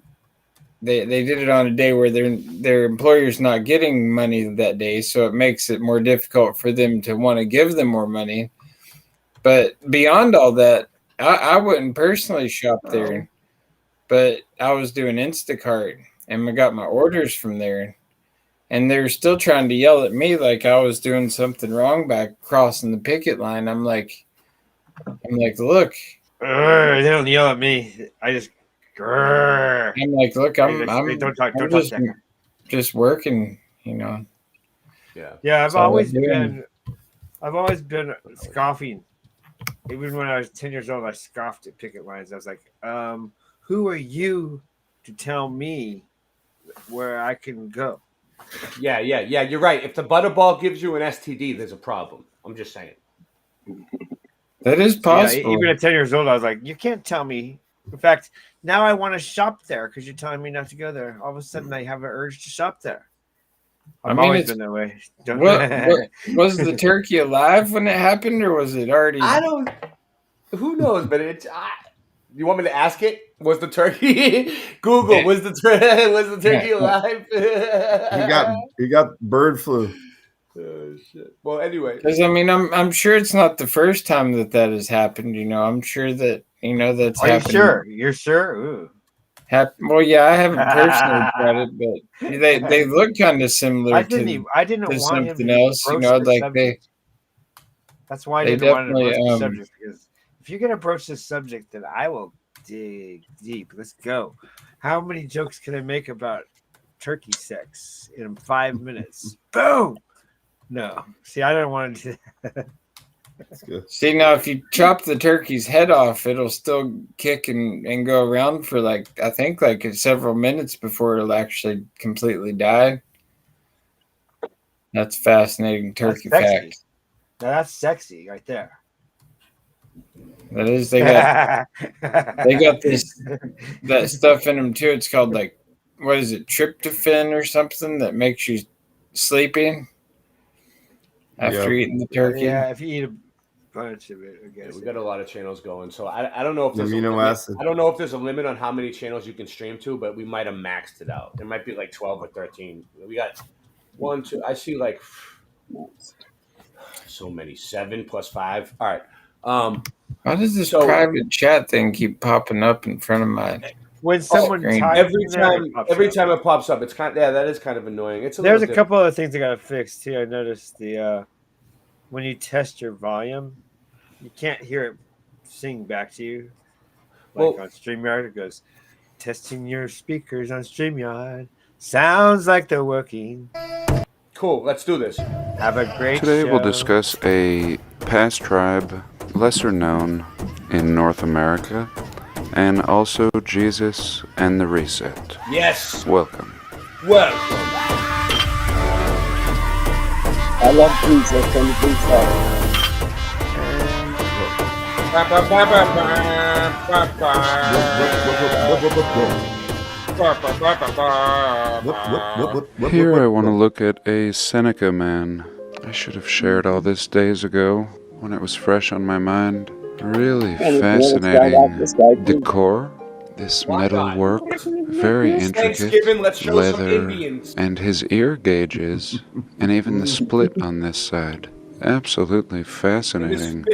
did it on a day where their employer's not getting money that day, so it makes it more difficult for them to want to give them more money. But beyond all that, I wouldn't personally shop there, but I was doing Instacart and I got my orders from there, and they're still trying to yell at me like I was doing something wrong by crossing the picket line. I'm like, look. They don't yell at me. I just. I'm like, look, I'm don't talk just working, Yeah, I've always been scoffing. Even when I was 10 years old, I scoffed at picket lines. I was like, who are you to tell me where I can go? Yeah, you're right. If the butterball gives you an STD, there's a problem. I'm just saying. That is possible. Yeah, even at 10 years old, I was like, you can't tell me. In fact, now I want to shop there because you're telling me not to go there. All of a sudden, I have an urge to shop there. I've always been that way. What, was the turkey alive when it happened, or was it already? I don't. Who knows? But you want me to ask it? Was the turkey? Google. Was the turkey alive? He got bird flu. Oh shit. Well, anyway. Because I'm sure it's not the first time that has happened. I'm sure that that's happened. Are you sure? You're sure? Ooh. Well, yeah, I haven't personally tried it, but they look kind of similar. I didn't want something him else. That's why I didn't want to broach the subject, because if you're gonna broach this subject, then I will dig deep. Let's go. How many jokes can I make about turkey sex in 5 minutes? Boom. No. See, I don't want to do that. See, now if you chop the turkey's head off, it'll still kick and go around for I think several minutes before it'll actually completely die. That's fascinating turkey fact. Now that's sexy right there. That is. They got that stuff in them too. It's called what is it, tryptophan or something that makes you sleepy after eating the turkey. Yeah, if you eat a bunch of it, I guess. We got a lot of channels going, so I don't know if there's I don't know if there's a limit on how many channels you can stream to, but we might have maxed it out. There might be 12 or 13. We got 1, 2. I see so many. 7 plus 5. All right. Why does this private chat thing keep popping up in front of my? When someone every time it pops up, it's that is kind of annoying. There's a couple other things I got to fix too. I noticed when you test your volume, you can't hear it sing back to you. On StreamYard, it goes, testing your speakers on StreamYard. Sounds like they're working. Cool, let's do this. Have a great Today show. we'll discuss a past tribe, lesser known in North America, and also Jesus and the Reset. Yes! Welcome. I love Jesus and the Reset. Here I want to look at a Seneca man. I should have shared all this days ago when it was fresh on my mind. Really fascinating decor. This metal work, very intricate, leather, and his ear gauges, and even the split on this side. Absolutely fascinating.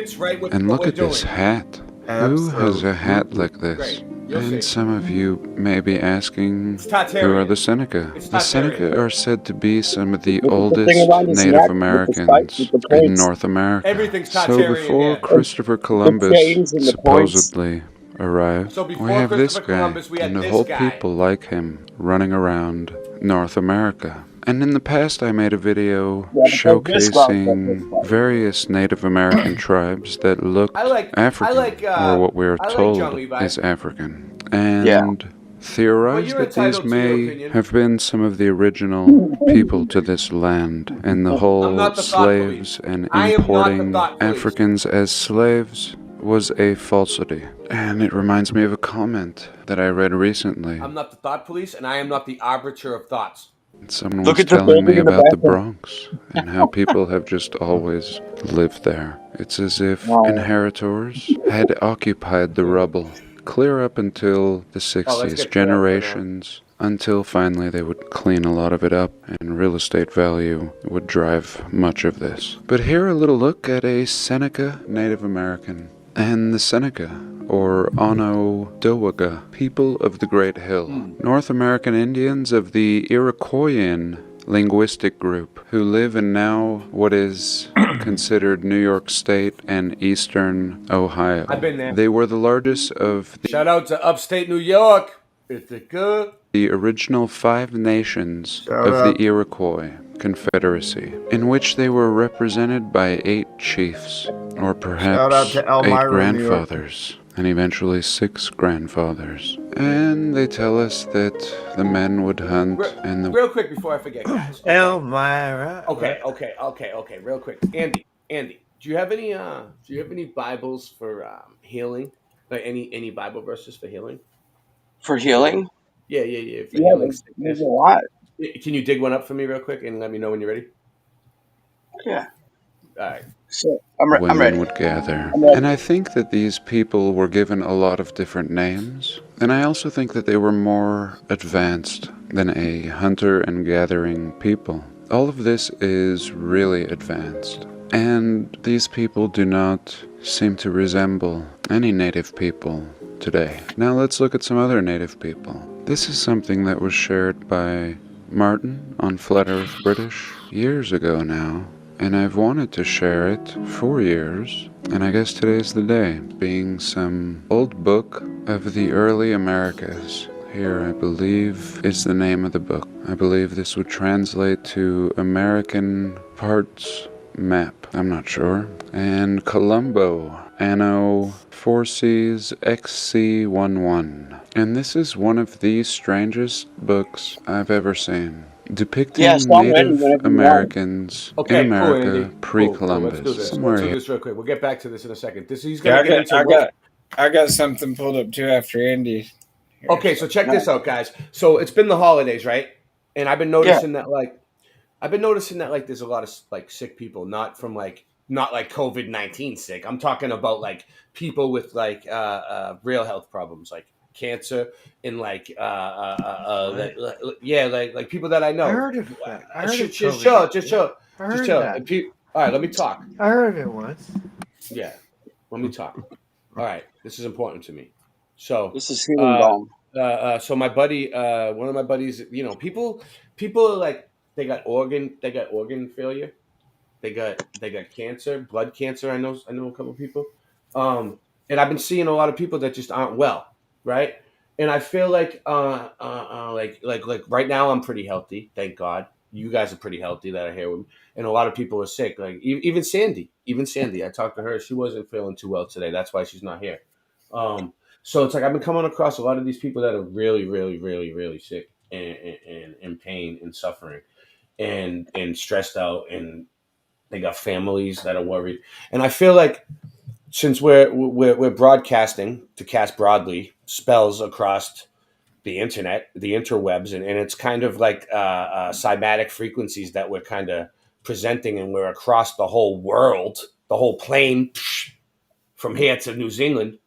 And look at this hat. Who has a hat like this? And some of you may be asking, who are the Seneca? The Seneca are said to be some of the oldest Native Americans in North America. So before Christopher Columbus supposedly arrived, we have this guy and a whole people like him running around North America. And in the past I made a video showcasing various Native American tribes that looked African, or what we are told is African, and theorized that these may have been some of the original people to this land, and the whole slaves and importing Africans as slaves was a falsity. And it reminds me of a comment that I read recently. I'm not the thought police, and I am not the arbiter of thoughts. Someone was telling me about the Bronx and how people have just always lived there. It's as if inheritors had occupied the rubble, clear up until the 60s, generations, until finally they would clean a lot of it up and real estate value would drive much of this. But here a little look at a Seneca Native American. And the Seneca, or Onondaga, people of the Great Hill, North American Indians of the Iroquoian linguistic group who live in now what is considered New York State and eastern Ohio. I've been there. They were the largest of the Shout out to upstate New York. Is it good? The original 5 nations Shout of out. the Iroquois Confederacy, in which they were represented by 8 chiefs, or Shout out perhaps to 8 Elmira, New York. grandfathers, and eventually 6 grandfathers. And they tell us that the men would hunt and the Real quick before I forget, guys. Elmira. Okay. Real quick, Andy, do you have any Bibles for healing? Like any Bible verses for healing? For healing? Yeah. For Yeah, healing there's sickness. a lot. Can you dig one up for me real quick and let me know when you're ready? Yeah. All right. So I'm ready. women would gather. I'm ready. And I think that these people were given a lot of different names. And I also think that they were more advanced than a hunter and gathering people. All of this is really advanced. And these people do not seem to resemble any native people today. Now let's look at some other native people. This is something that was shared by Martin on Flat Earth British years ago now. And I've wanted to share it for years, and I guess today's the day, being some old book of the early Americas. Here, I believe, is the name of the book. I believe this would translate to American Parts Map. I'm not sure. And Colombo, Anno 4Cs XC11. And this is one of the strangest books I've ever seen. Depicting Native Americans in America pre-Columbus. Let's do this. Somewhere Let's do here. this real quick. We'll get back to this in a second. He's Yeah, gonna get into I got something pulled up too after Andy. Okay, so check this out, guys. So it's been the holidays, right? And I've been noticing that there's a lot of like sick people, not like COVID-19 sick. I'm talking about like people with like real health problems, like cancer and like people that I know. I heard of that. Just chill. All right, let me talk. I heard of it once. Yeah, let me talk. All right, this is important to me. So this is healing balm. So my buddy, one of my buddies, people are like they got organ failure, they got cancer, blood cancer. I know a couple of people, and I've been seeing a lot of people that just aren't well, right? And I feel like like right now I'm pretty healthy, thank God. You guys are pretty healthy that are here with me, and a lot of people are sick. Like even Sandy. I talked to her; she wasn't feeling too well today. That's why she's not here. So it's like I've been coming across a lot of these people that are really, really, really, really sick and in pain and suffering and stressed out, and they got families that are worried. And I feel like since we're broadcasting to cast broadly spells across the internet, the interwebs, and it's kind of like cymatic frequencies that we're kind of presenting, and we're across the whole world, the whole plane, from here to New Zealand.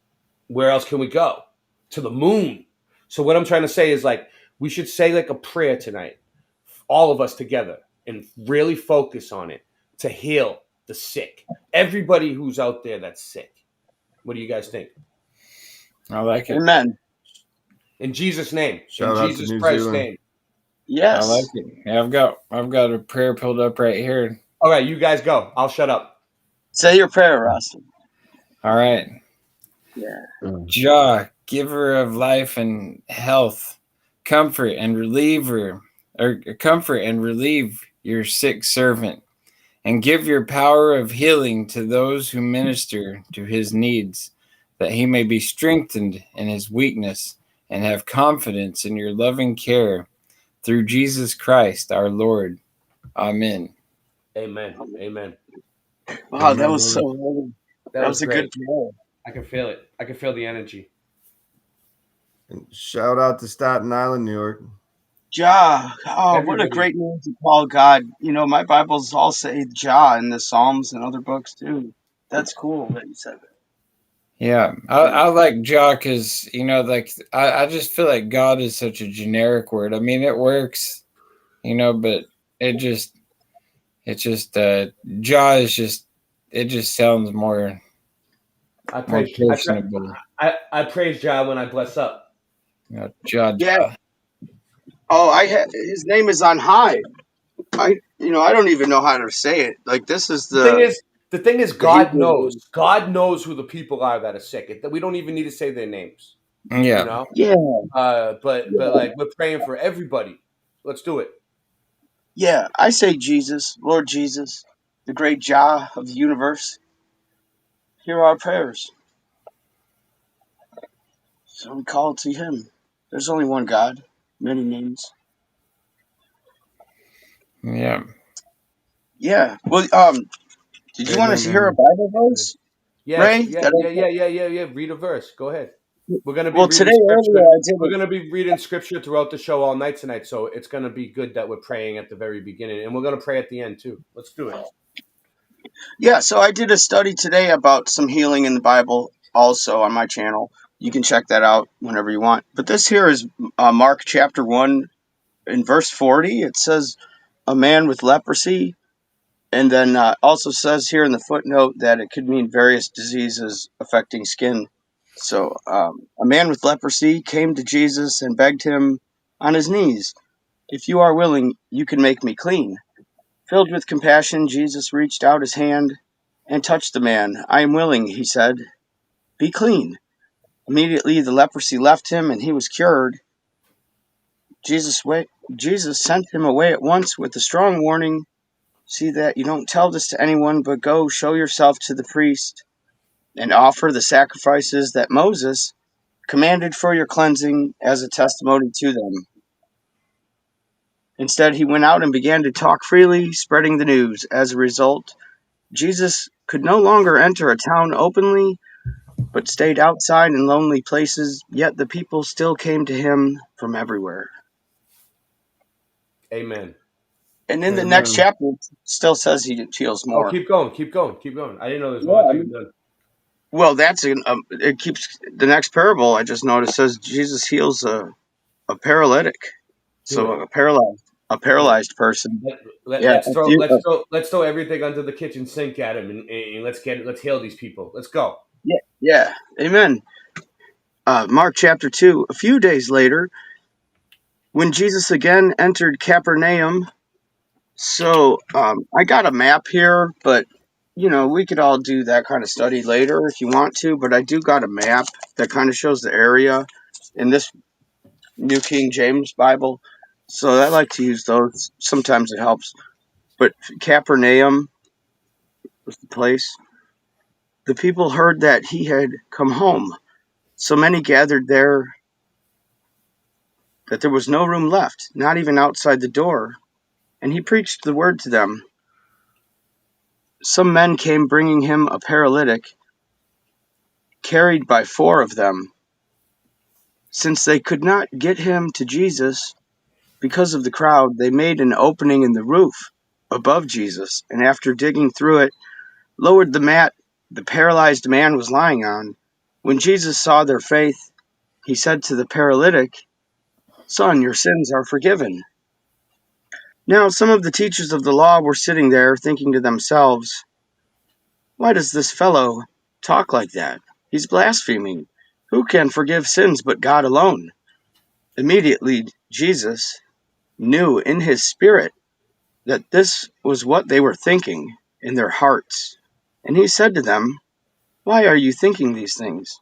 Where else can we go? To the moon. So what I'm trying to say is like we should say like a prayer tonight, all of us together, and really focus on it to heal the sick. Everybody who's out there that's sick. What do you guys think? I like it. Amen. In Jesus' name. Shout in out Jesus to New Christ's Zealand. name. Yes. I like it. Yeah, I've got a prayer pulled up right here. All right, you guys go. I'll shut up. Say your prayer, Rustin. All right. Yeah. Jah, giver of life and health, comfort and relieve your sick servant, and give your power of healing to those who minister to his needs, that he may be strengthened in his weakness and have confidence in your loving care, through Jesus Christ our Lord. Amen. Amen. Amen. Wow, that was so good. That was a great. good prayer. I can feel it. I can feel the energy. And shout out to Staten Island, New York. Jah. Oh, what a great name to call God. My Bibles all say Jah in the Psalms and other books too. That's cool that you said that. Yeah, I like Jah because like I just feel like God is such a generic word. I mean, it works, but it just Jah is just it just sounds more personable. I praise Jah when I bless up. Jah. Yeah. Oh, his name is on high. I don't even know how to say it. Like this is The thing is, the God Hebrew knows. word. God knows who the people are that are sick. We don't even need to say their names. Yeah. Yeah. But like we're praying for everybody. Let's do it. Yeah, I say Jesus, Lord Jesus, the great Jah of the universe. Hear our prayers. So we call to him. There's only one God, many names. Yeah. Yeah. Well, did you want to hear a Amen. Bible verse, Yes. Ray? Yeah. Read a verse. Go ahead. We're gonna be Well, today reading earlier scripture. I did We're it. gonna be reading scripture throughout the show all night tonight. So it's gonna be good that we're praying at the very beginning, and we're gonna pray at the end too. Let's do it. Yeah, so I did a study today about some healing in the Bible also on my channel. You can check that out whenever you want. But this here is Mark chapter 1 in verse 40. It says, a man with leprosy. And then also says here in the footnote that it could mean various diseases affecting skin. So a man with leprosy came to Jesus and begged him on his knees, if you are willing, you can make me clean. Filled with compassion, Jesus reached out his hand and touched the man. I am willing, he said. Be clean. Immediately the leprosy left him and he was cured. Jesus sent him away at once with a strong warning. See that you don't tell this to anyone, but go show yourself to the priest and offer the sacrifices that Moses commanded for your cleansing as a testimony to them. Instead, he went out and began to talk freely, spreading the news. As a result, Jesus could no longer enter a town openly, but stayed outside in lonely places, yet the people still came to him from everywhere. Amen. And in the next Amen. chapter, it still says he heals Oh, more. keep going. I didn't know there's Yeah, more until you're done. well, it keeps the next parable. I just noticed says Jesus heals a paralytic, Do so it. a Do it. paralyzed person. Yeah, Let's throw everything under the kitchen sink at him, and let's heal these people. Let's go. yeah, amen. Mark chapter 2. A few days later, when Jesus again entered Capernaum, so I got a map here, but we could all do that kind of study later if you want to. But I do got a map that kind of shows the area in this New King James Bible. So I like to use those. Sometimes it helps. But Capernaum was the place. The people heard that he had come home. So many gathered there that there was no room left, not even outside the door. And he preached the word to them. Some men came bringing him a paralytic, carried by four of them. Since they could not get him to Jesus because of the crowd, they made an opening in the roof above Jesus, and after digging through it, lowered the mat the paralyzed man was lying on. When Jesus saw their faith, he said to the paralytic, Son, your sins are forgiven. Now some of the teachers of the law were sitting there, thinking to themselves, why does this fellow talk like that? He's blaspheming. Who can forgive sins but God alone? Immediately Jesus knew in his spirit that this was what they were thinking in their hearts. And he said to them, why are you thinking these things?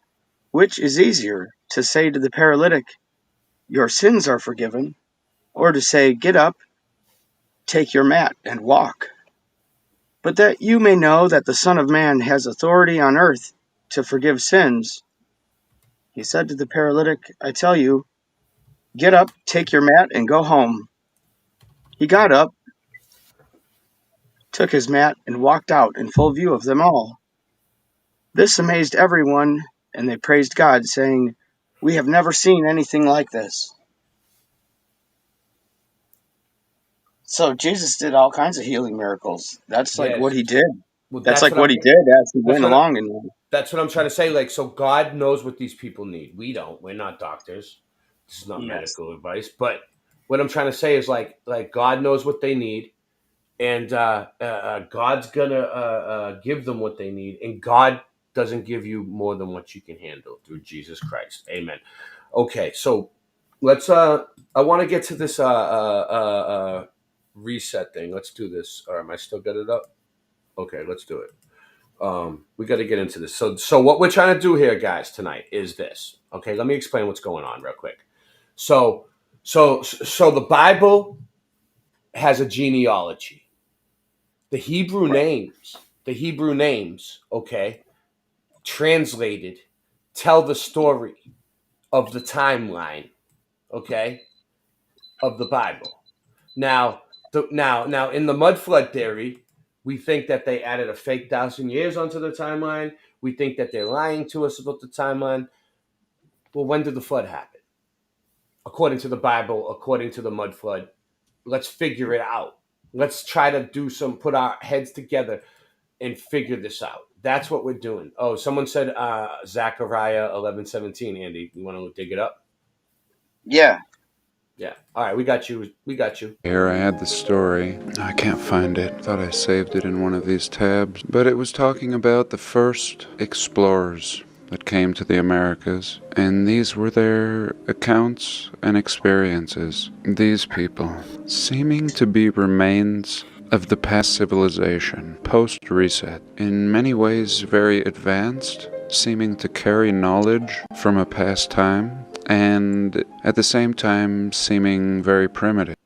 Which is easier, to say to the paralytic, your sins are forgiven, or to say, get up, take your mat, and walk? But that you may know that the Son of Man has authority on earth to forgive sins, he said to the paralytic, I tell you, get up, take your mat, and go home. He got up, took his mat, and walked out in full view of them all. This amazed everyone, and they praised God, saying, we have never seen anything like this. So Jesus did all kinds of healing miracles. That's like Yes. what he did. Well, That's like what he did as he went along. That's what I'm trying to say. Like, so God knows what these people need. We don't. We're not doctors. This is not medical advice. But what I'm trying to say is like God knows what they need, and God's gonna give them what they need, and God doesn't give you more than what you can handle through Jesus Christ. Amen. Okay, so let's. I want to get to this reset thing. Let's do this. Or am I still got it up? Okay, let's do it. We got to get into this. So what we're trying to do here, guys, tonight is this. Okay, let me explain what's going on real quick. So the Bible has a genealogy. The Hebrew names, okay, translated, tell the story of the timeline, okay, of the Bible. Now in the mud flood theory, we think that they added a fake 1,000 years onto the timeline. We think that they're lying to us about the timeline. Well, when did the flood happen? According to the Bible, according to the mud flood, let's figure it out. Let's try to put our heads together and figure this out. That's what we're doing. Oh, someone said Zechariah 11:17. Andy, you want to dig it up? Yeah. Yeah. All right, we got you. Here I had the story. I can't find it. Thought I saved it in one of these tabs. But it was talking about the first explorers that came to the Americas. And these were their accounts and experiences. These people, seeming to be remains of the past civilization, post-reset, in many ways very advanced, seeming to carry knowledge from a past time, and at the same time seeming very primitive.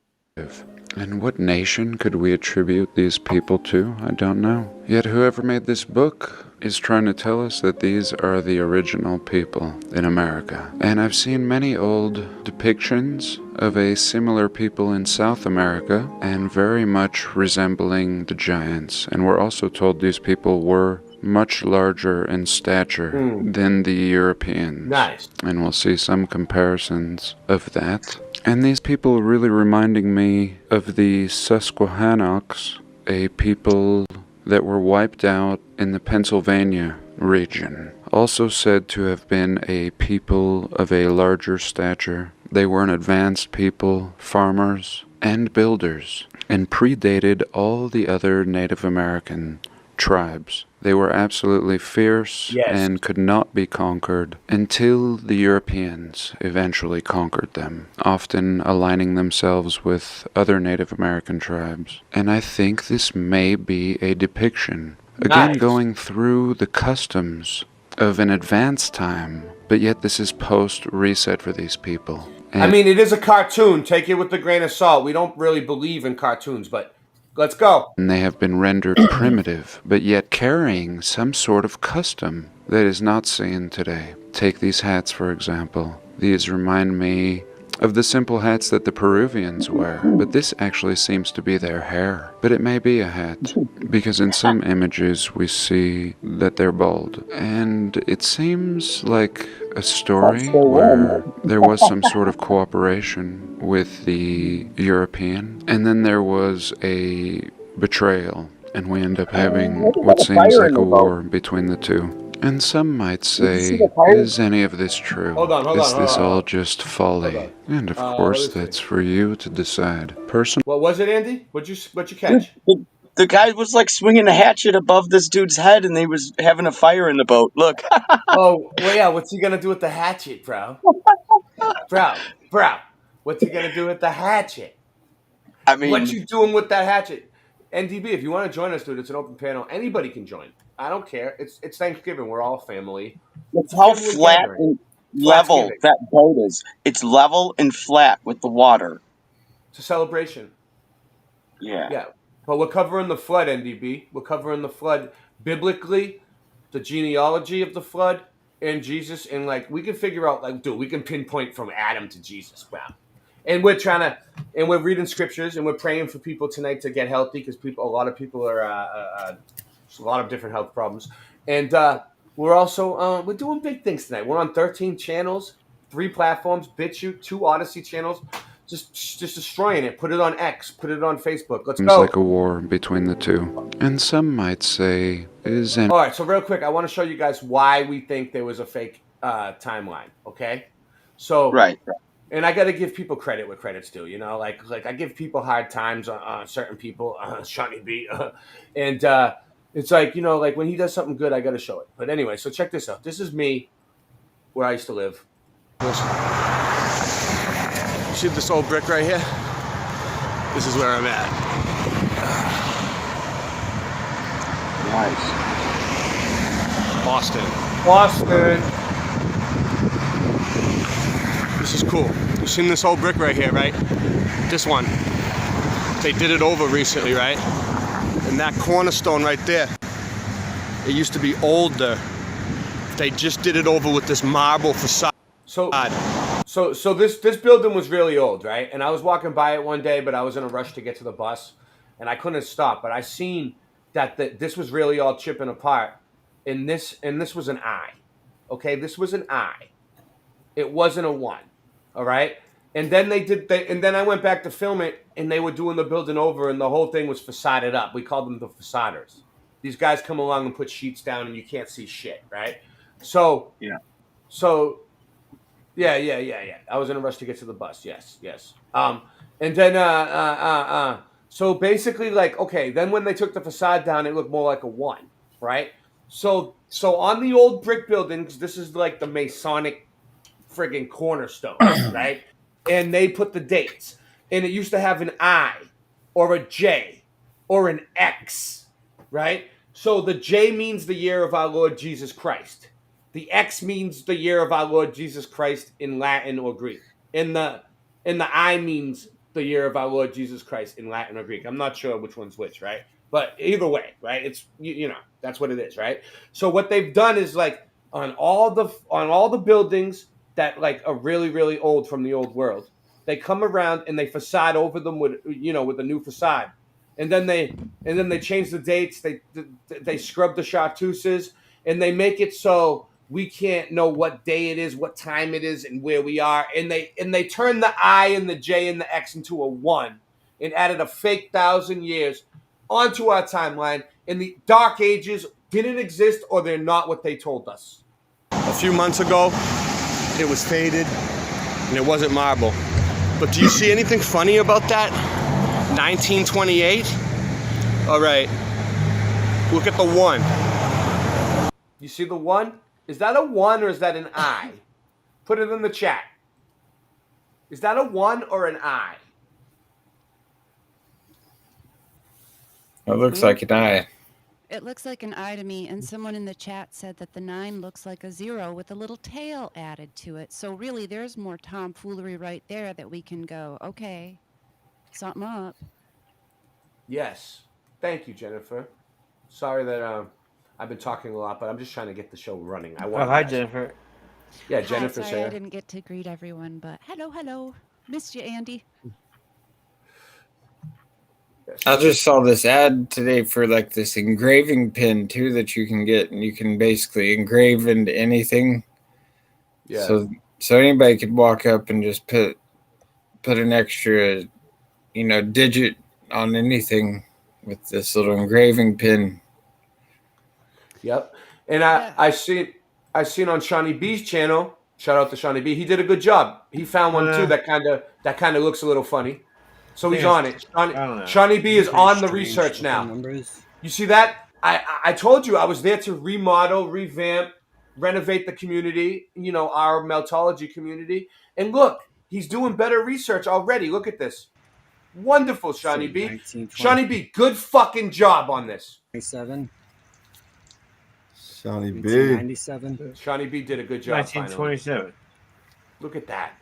And what nation could we attribute these people to? I don't know. Yet whoever made this book is trying to tell us that these are the original people in America. And I've seen many old depictions of a similar people in South America, and very much resembling the giants. And we're also told these people were much larger in stature than the Europeans. Nice. And we'll see some comparisons of that. And these people really reminding me of the Susquehannocks, a people that were wiped out in the Pennsylvania region. Also said to have been a people of a larger stature. They were an advanced people, farmers and builders, and predated all the other Native American tribes. They were absolutely fierce and could not be conquered until the Europeans eventually conquered them, often aligning themselves with other Native American tribes. And I think this may be a depiction, again going through the customs of an advanced time, but yet this is post-reset for these people. And I mean, it is a cartoon. Take it with a grain of salt. We don't really believe in cartoons, but let's go. And they have been rendered primitive, but yet carrying some sort of custom that is not seen today. Take these hats, for example. These remind me of the simple hats that the Peruvians wear, but this actually seems to be their hair. But it may be a hat, because in some images we see that they're bald. And it seems like a story where there was some sort of cooperation with the European, and then there was a betrayal, and we end up having what seems like a war between the two. And some might say, is any of this true? Is this all just folly? And of course, that's for you to decide. What was it, Andy? What'd you catch? The guy was like swinging a hatchet above this dude's head, and they was having a fire in the boat. Look. Oh, well, yeah. What's he gonna do with the hatchet, bro? bro. What's he gonna do with the hatchet? I mean, what you doing with that hatchet? NDB, if you want to join us, dude, it's an open panel. Anybody can join. I don't care. It's Thanksgiving. We're all family. It's how flat and level that boat is. It's level and flat with the water. It's a celebration. Yeah. Yeah. But we're covering the flood, NDB. We're covering the flood biblically, the genealogy of the flood, and Jesus. And, like, we can figure out, like, dude, we can pinpoint from Adam to Jesus. Wow. And we're reading scriptures, and we're praying for people tonight to get healthy, because a lot of people are a lot of different health problems. And we're also we're doing big things tonight. We're on 13 channels, 3 platforms, BitChute, 2 Odyssey channels. just destroying it. Put it on X. Put it on Facebook. Let's Seems go. like a war between the two. And some might say, is All right, so real quick, I want to show you guys why we think there was a fake timeline. Okay, so Right. and I got to give people credit where credit's due. You know, like I give people hard times on certain people, Shawnee B, and it's like, you know, like when he does something good, I got to show it. But anyway, so check this out. This is me, where I used to live. See this old brick right here? This is where I'm at. Nice. Boston. This is cool. You've seen this old brick right here, right? This one. They did it over recently, right? And that cornerstone right there, it used to be older. They just did it over with this marble facade. So this building was really old, right? And I was walking by it one day, but I was in a rush to get to the bus, and I couldn't stop. But I seen that this was really all chipping apart, and this was an eye. Okay, this was an eye. It wasn't a one. All right. And then and then I went back to film it, and they were doing the building over, and the whole thing was facaded up. We called them the facaders. These guys come along and put sheets down, and you can't see shit, right? So yeah. So yeah. I was in a rush to get to the bus. Yes. And then so basically, like, okay, then when they took the facade down, it looked more like a one, right? So on the old brick buildings, this is like the Masonic friggin' cornerstone, right? And they put the dates, and it used to have an I or a J or an X, right? So the J means the year of our Lord Jesus Christ. The X means the year of our Lord Jesus Christ in Latin or Greek. And the I means the year of our Lord Jesus Christ in Latin or Greek. I'm not sure which one's which, right? But either way, right? It's you know, that's what it is, right? So what they've done is, like, on all the buildings that, like, are really, really old from the old world, they come around and they facade over them with a new facade, and then they change the dates. They scrub the chartreuses, and they make it so we can't know what day it is, what time it is, and where we are. And they turn the I and the J and the X into a one, and added a fake 1,000 years onto our timeline. And the Dark Ages didn't exist, or they're not what they told us. A few months ago, it was faded, and it wasn't marble. But do you see anything funny about that? 1928? All right. Look at the one. You see the one? Is that a one or is that an I? Put it in the chat. Is that a one or an I? It looks like an eye. It looks like an eye to me, and someone in the chat said that the 9 looks like a 0 with a little tail added to it. So really, there's more tomfoolery right there that we can go, okay, something up. Yes. Thank you, Jennifer. Sorry that I've been talking a lot, but I'm just trying to get the show running. Hi, Jennifer. Yeah, Hi, Jennifer's sorry, here. I didn't get to greet everyone, but hello. Missed you, Andy. I just saw this ad today for, like, this engraving pin too that you can get, and you can basically engrave into anything. Yeah. So anybody could walk up and just put an extra, digit on anything with this little engraving pin. Yep. And I seen on Shawnee B's channel. Shout out to Shawnee B. He did a good job. He found one too that kind of looks a little funny. So he's on it. Shawnee B is on the research now. You see that? I told you I was there to remodel, revamp, renovate the community, our Meltology community. And look, he's doing better research already. Look at this. Wonderful, Shawnee B. Shawnee B, good fucking job on this. 27. Shawnee B. 1997. Shawnee B did a good job. 1927. Finally. Look at that.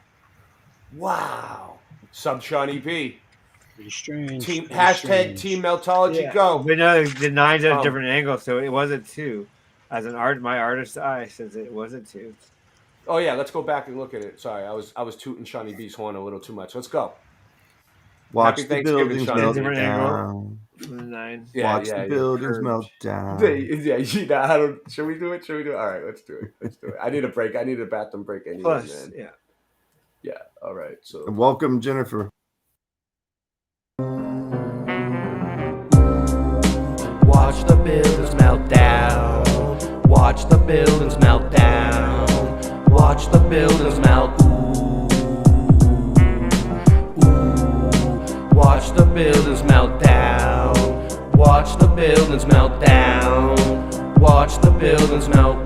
Wow. Sub Shawnee B. Pretty strange. Hashtag Team Meltology go. But no, the 9's at a different angle, so it wasn't 2. As my artist's eye says it wasn't 2. Oh yeah, let's go back and look at it. Sorry, I was tooting Shawnee B's horn a little too much. Let's go. Watch Happy the buildings melt down. Watch the buildings melt down. Yeah, should we do it? All right, let's do it. I need a break. I need a bathroom break anyway, man. Yeah. Yeah. All right. So welcome, Jennifer. Watch the buildings melt down. Watch the buildings melt down. Watch the buildings melt. Watch the buildings melt down. Watch the buildings melt down. Watch the buildings melt.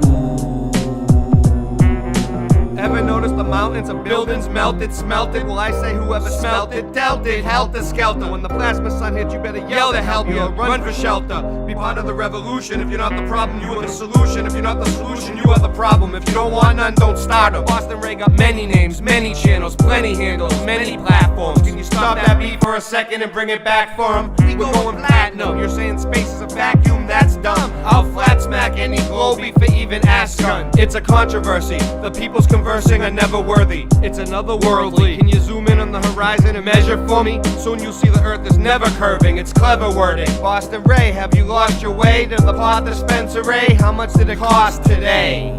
Ever notice the mountains of buildings melted, smelted? Well, I say whoever smelt it, dealt it, helter skelter. When the plasma sun hits, you better yell to help you or run for shelter. Be part of the revolution. If you're not the problem, you are the solution. If you're not the solution, you are the problem. If you don't want none, don't start them. Boston Ray got many names, many channels, plenty handles, many platforms. Can you stop that beat for a second and bring it back for him? We're going platinum. You're saying space is a vacuum? That's dumb. I'll flat smack any globey for even ass gun. It's a controversy. The people's conversing are never worthy. It's another worldly. Can you zoom in on the horizon and measure for me? Soon you'll see the earth is never curving. It's clever wording. Boston Ray, have you lost your way to the pot dispensary? How much did it cost today?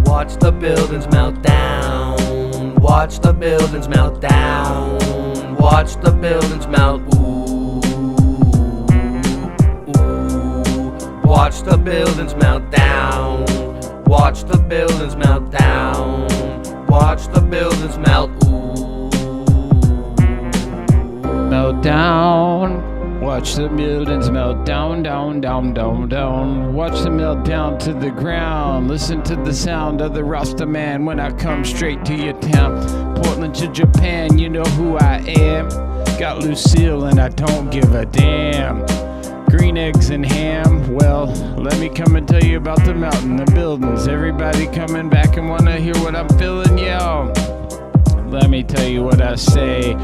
Watch the buildings melt down. Watch the buildings melt down. Watch the buildings melt. Watch the buildings melt down. Watch the buildings melt down. Watch the buildings melt. Melt down. Watch the buildings melt down, down, down, down, down. Watch them melt down to the ground. Listen to the sound of the Rasta man when I come straight to your town. Portland to Japan, you know who I am. Got Lucille and I don't give a damn. Green eggs and ham, well, let me come and tell you about the mountain, the buildings. Everybody coming back and wanna hear what I'm feeling, yo. Let me tell you what I say.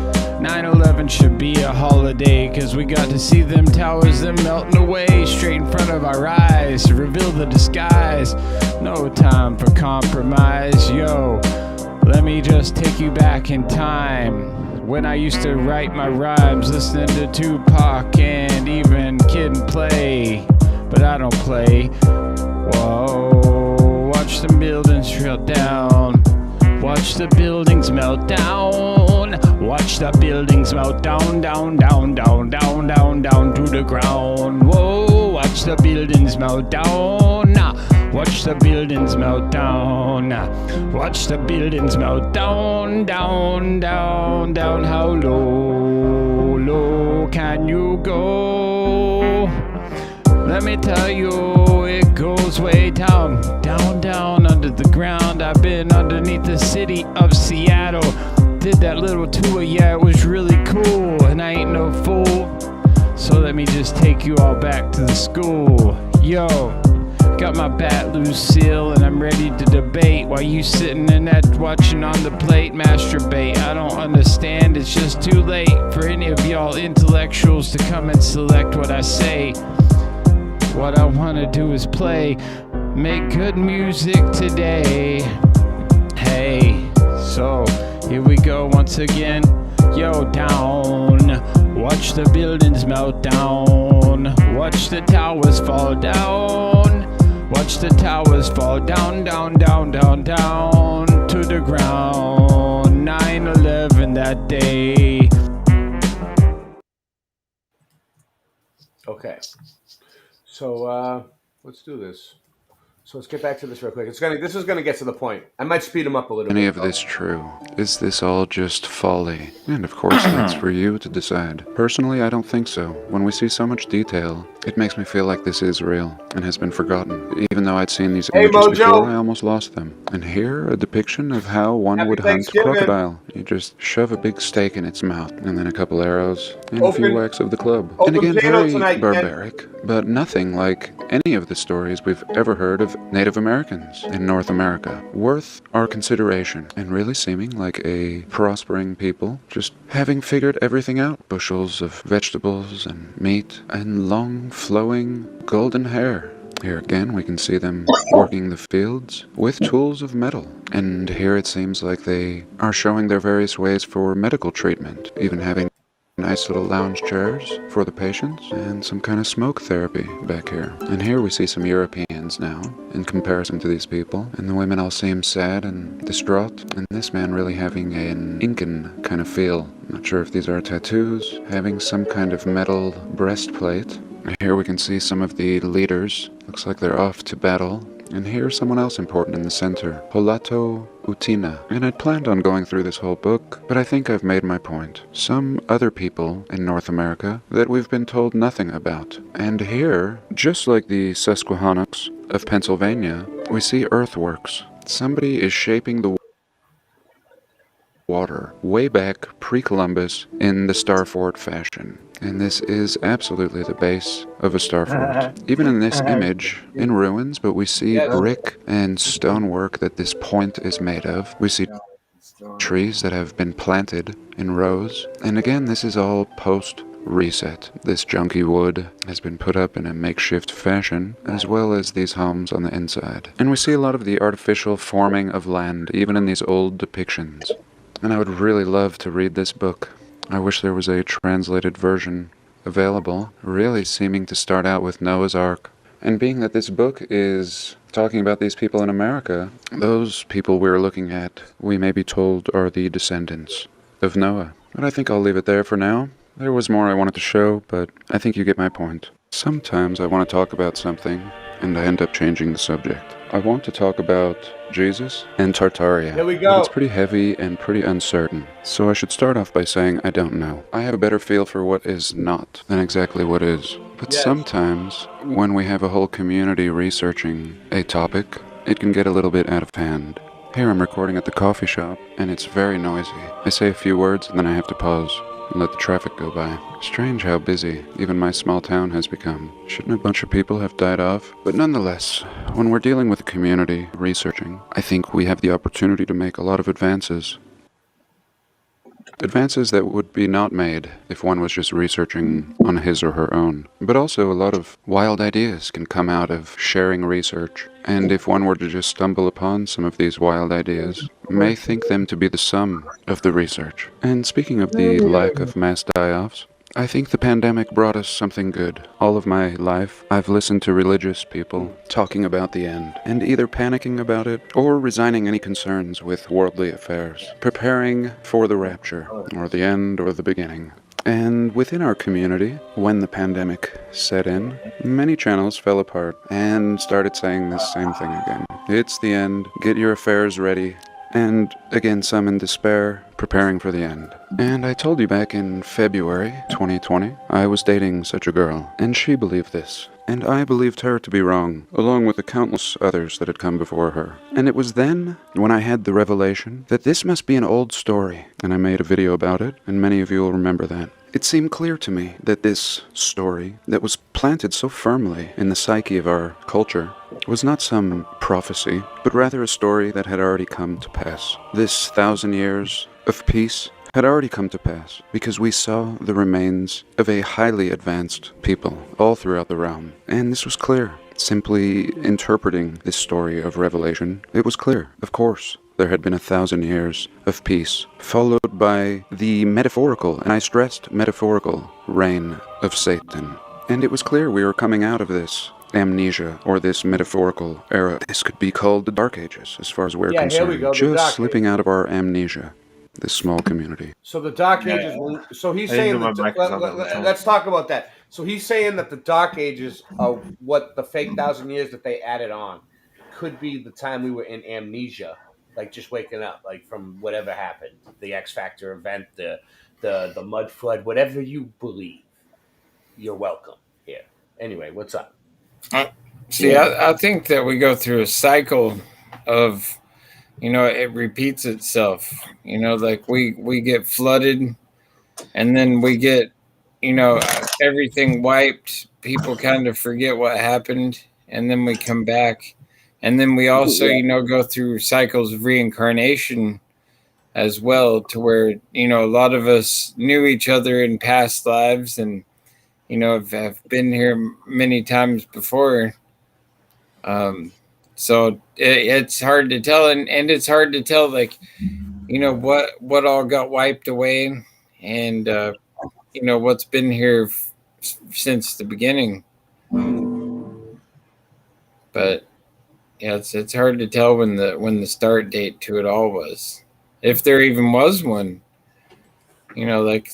9/11 should be a holiday, cause we got to see them towers, them melting away straight in front of our eyes, reveal the disguise. No time for compromise, yo. Let me just take you back in time, when I used to write my rhymes, listening to Tupac and even Kid and Play, but I don't play. Whoa, watch the buildings drill down. Watch the buildings melt down. Watch the buildings melt down, down, down, down, down, down, down to the ground. Whoa, watch the buildings melt down. Watch the buildings melt down. Watch the buildings melt down, down, down, down. How low, low can you go? Let me tell you, it goes way down, down, down under the ground. I've been underneath the city of Seattle. Did that little tour, yeah, it was really cool. And I ain't no fool, so let me just take you all back to the school. Yo, got my bat, Lucille, and I'm ready to debate while you sitting in that watching on the plate masturbate. I don't understand, it's just too late for any of y'all intellectuals to come and select what I say. What I wanna do is play, make good music today. Hey, so here we go once again. Yo, down. Watch the buildings melt down. Watch the towers fall down. Watch the towers fall down, down, down, down, down to the ground. 9/11 that day. Okay. So let's do this. So let's get back to this real quick. This is gonna get to the point. I might speed them up a little bit. Any of this true? Is this all just folly? And of course that's for you to decide. Personally, I don't think so. When we see so much detail, it makes me feel like this is real and has been forgotten. Even though I'd seen these images before, I almost lost them. And here, a depiction of how one would hunt crocodile. You just shove a big steak in its mouth, and then a couple arrows, and a few whacks of the club. And again, very barbaric, but nothing like any of the stories we've ever heard of Native Americans in North America. Worth our consideration, and really seeming like a prospering people, just having figured everything out. Bushels of vegetables and meat, and long flowing golden hair. Here again we can see them working the fields with tools of metal. And here it seems like they are showing their various ways for medical treatment, even having nice little lounge chairs for the patients, and some kind of smoke therapy back here. And here we see some Europeans Americans now in comparison to these people, and the women all seem sad and distraught, and this man really having an Incan kind of feel. I'm not sure if these are tattoos, having some kind of metal breastplate. Here we can see some of the leaders. Looks like they're off to battle. And here's someone else important in the center, Holato Utina. And I'd planned on going through this whole book, but I think I've made my point. Some other people in North America that we've been told nothing about. And here, just like the Susquehannocks of Pennsylvania, we see earthworks. Somebody is shaping the water way back pre-Columbus in the star fort fashion. And this is absolutely the base of a star fort. Even in this image, in ruins, but we see brick and stonework that this point is made of. We see trees that have been planted in rows. And again, this is all post-reset. This junky wood has been put up in a makeshift fashion, as well as these homes on the inside. And we see a lot of the artificial forming of land, even in these old depictions. And I would really love to read this book. I wish there was a translated version available, really seeming to start out with Noah's Ark. And being that this book is talking about these people in America, those people we're looking at, we may be told, are the descendants of Noah. But I think I'll leave it there for now. There was more I wanted to show, but I think you get my point. Sometimes I want to talk about something, and I end up changing the subject. I want to talk about Jesus and Tartaria. Here we go. But it's pretty heavy and pretty uncertain. So I should start off by saying I don't know. I have a better feel for what is not than exactly what is. But sometimes, when we have a whole community researching a topic, it can get a little bit out of hand. Here I'm recording at the coffee shop, and it's very noisy. I say a few words, and then I have to pause and let the traffic go by. Strange how busy even my small town has become. Shouldn't a bunch of people have died off? But nonetheless, when we're dealing with a community researching, I think we have the opportunity to make a lot of advances. Advances that would be not made if one was just researching on his or her own. But also a lot of wild ideas can come out of sharing research. And if one were to just stumble upon some of these wild ideas, may think them to be the sum of the research. And speaking of the lack of mass die-offs, I think the pandemic brought us something good. All of my life, I've listened to religious people talking about the end, and either panicking about it or resigning any concerns with worldly affairs, preparing for the rapture, or the end, or the beginning. And within our community, when the pandemic set in, many channels fell apart and started saying this same thing again. It's the end, get your affairs ready. And again, some in despair, preparing for the end. And I told you back in February 2020, I was dating such a girl, and she believed this. And I believed her to be wrong, along with the countless others that had come before her. And it was then, when I had the revelation, that this must be an old story. And I made a video about it, and many of you will remember that. It seemed clear to me that this story, that was planted so firmly in the psyche of our culture, was not some prophecy, but rather a story that had already come to pass. This 1,000 years of peace had already come to pass, because we saw the remains of a highly advanced people all throughout the realm. And this was clear. Simply interpreting this story of Revelation, it was clear, of course. There had been 1,000 years of peace, followed by the metaphorical, and I stressed metaphorical, reign of Satan. And it was clear we were coming out of this amnesia, or this metaphorical era. This could be called the Dark Ages, as far as we're concerned. Here we go, Just slipping out of our amnesia, this small community. So the Dark Ages. So he's saying that. Let's talk about that. So he's saying that the Dark Ages are what the fake 1,000 years that they added on could be the time we were in amnesia, like just waking up, like from whatever happened, the X Factor event, the mud flood, whatever you believe. You're welcome here. Anyway, what's up? I think that we go through a cycle of, it repeats itself. Like we get flooded, and then we get, everything wiped. People kind of forget what happened, and then we come back. And then we also, go through cycles of reincarnation as well, to where, a lot of us knew each other in past lives and, have been here many times before. So it's hard to tell. And it's hard to tell, like, what all got wiped away and, what's been here since the beginning. But yeah, it's hard to tell when the start date to it all was, if there even was one. Like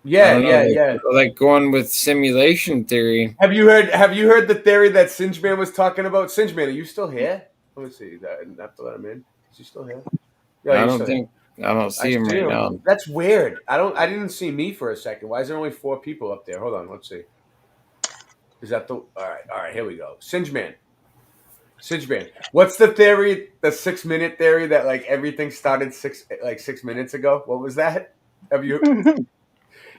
I don't know, like going with simulation theory. Have you heard the theory that Singeman was talking about? Singeman, are you still here? Let me see. I have to let him in. Is he still here? Yeah, I he's don't still here. think I don't see him right now. That's weird. I didn't see me for a second. Why is there only 4 people up there? Hold on, let's see. Is that the all right, here we go. Singeman. What's the theory? The 6-minute theory that like everything started 6 minutes ago? What was that? Have you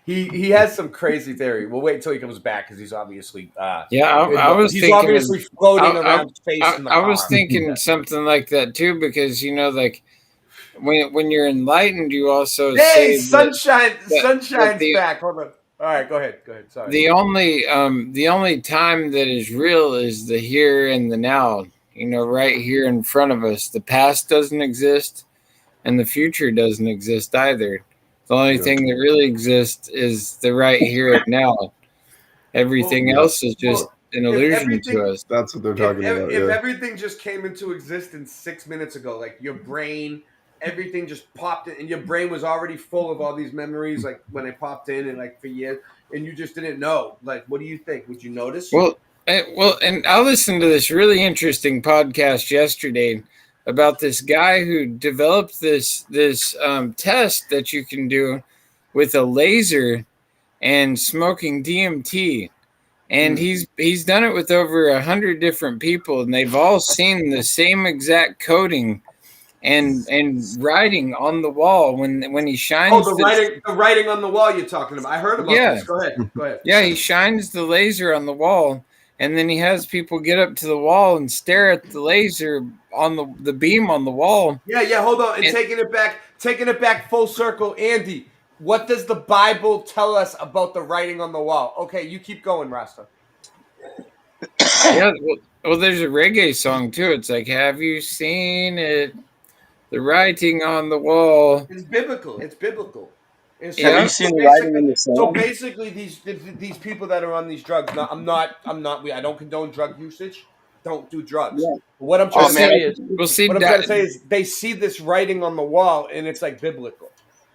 He has some crazy theory. We'll wait until he comes back because he's obviously I was he's thinking obviously floating around space in the I car. was thinking something like that too, because like when you're enlightened, you also Hey, say Sunshine's back. Hold on. All right, go ahead. Sorry. the only time that is real is the here and the now. Right here in front of us. The past doesn't exist, and the future doesn't exist either. The only thing that really exists is the right here and now. Everything else is just an illusion to us. That's what they're talking about. If Yeah. everything just came into existence 6 minutes ago, like your brain, everything just popped in, and your brain was already full of all these memories, like when it popped in, and like for years, and you just didn't know. Like, what do you think? Would you notice? And I listened to this really interesting podcast yesterday about this guy who developed this test that you can do with a laser and smoking DMT. And he's done it with over 100 different people, and they've all seen the same exact coding and writing on the wall when he shines. The writing on the wall you're talking about. I heard about this. Go ahead. Yeah, he shines the laser on the wall, and then he has people get up to the wall and stare at the laser on the beam on the wall. Yeah. Hold on. And taking it back full circle, Andy. What does the Bible tell us about the writing on the wall? Okay, you keep going, Rasta. Yeah, well, there's a reggae song too. It's like, have you seen it? The writing on the wall. It's biblical. Have you seen the writing in the sand? So basically, these people that are on these drugs. Now, I don't condone drug usage. Don't do drugs. Yeah. What I'm trying to say see, is they see this writing on the wall, and it's like biblical.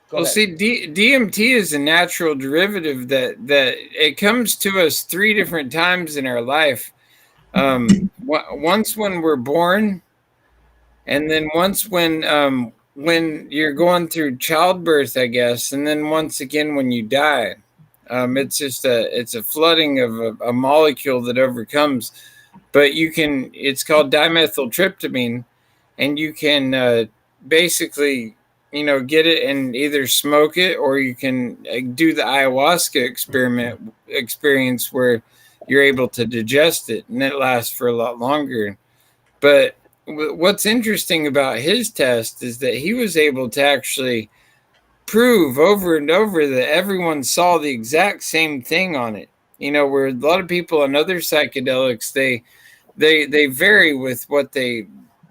Go ahead. See, DMT is a natural derivative that it comes to us 3 different times in our life. Once when we're born, and then once when you're going through childbirth, I guess, and then once again when you die. It's just a flooding of a molecule that overcomes, but it's called dimethyltryptamine, and you can basically get it and either smoke it, or you can do the ayahuasca experience where you're able to digest it, and it lasts for a lot longer. But what's interesting about his test is that he was able to actually prove over and over that everyone saw the exact same thing on it. Where a lot of people on other psychedelics, they vary with what they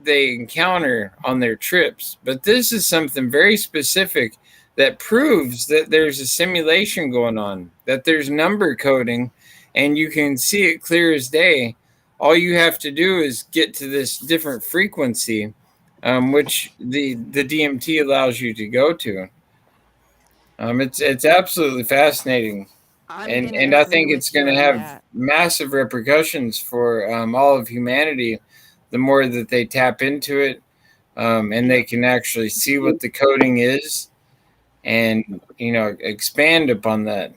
encounter on their trips. But this is something very specific that proves that there's a simulation going on, that there's number coding, and you can see it clear as day. All you have to do is get to this different frequency, which the DMT allows you to go to. It's absolutely fascinating, and I think it's going to have massive repercussions for all of humanity. The more that they tap into it, and they can actually see what the coding is, and expand upon that.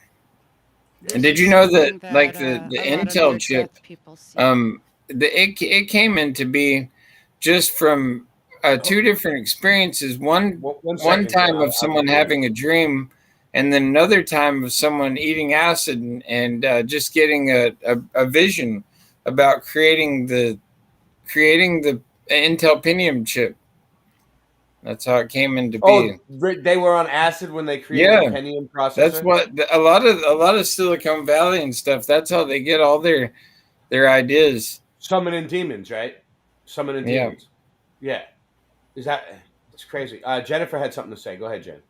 And did you know that, like the Intel chip, it came into being just from 2 different experiences. One time of someone having a dream, and then another time of someone eating acid and just getting a vision about creating the Intel Pentium chip. That's how it came into being. They were on acid when they created the Pentium processor. That's what a lot of Silicon Valley and stuff. That's how they get all their ideas. Summoning demons, right? Summoning demons. Yeah. It's crazy. Jennifer had something to say. Go ahead, Jen.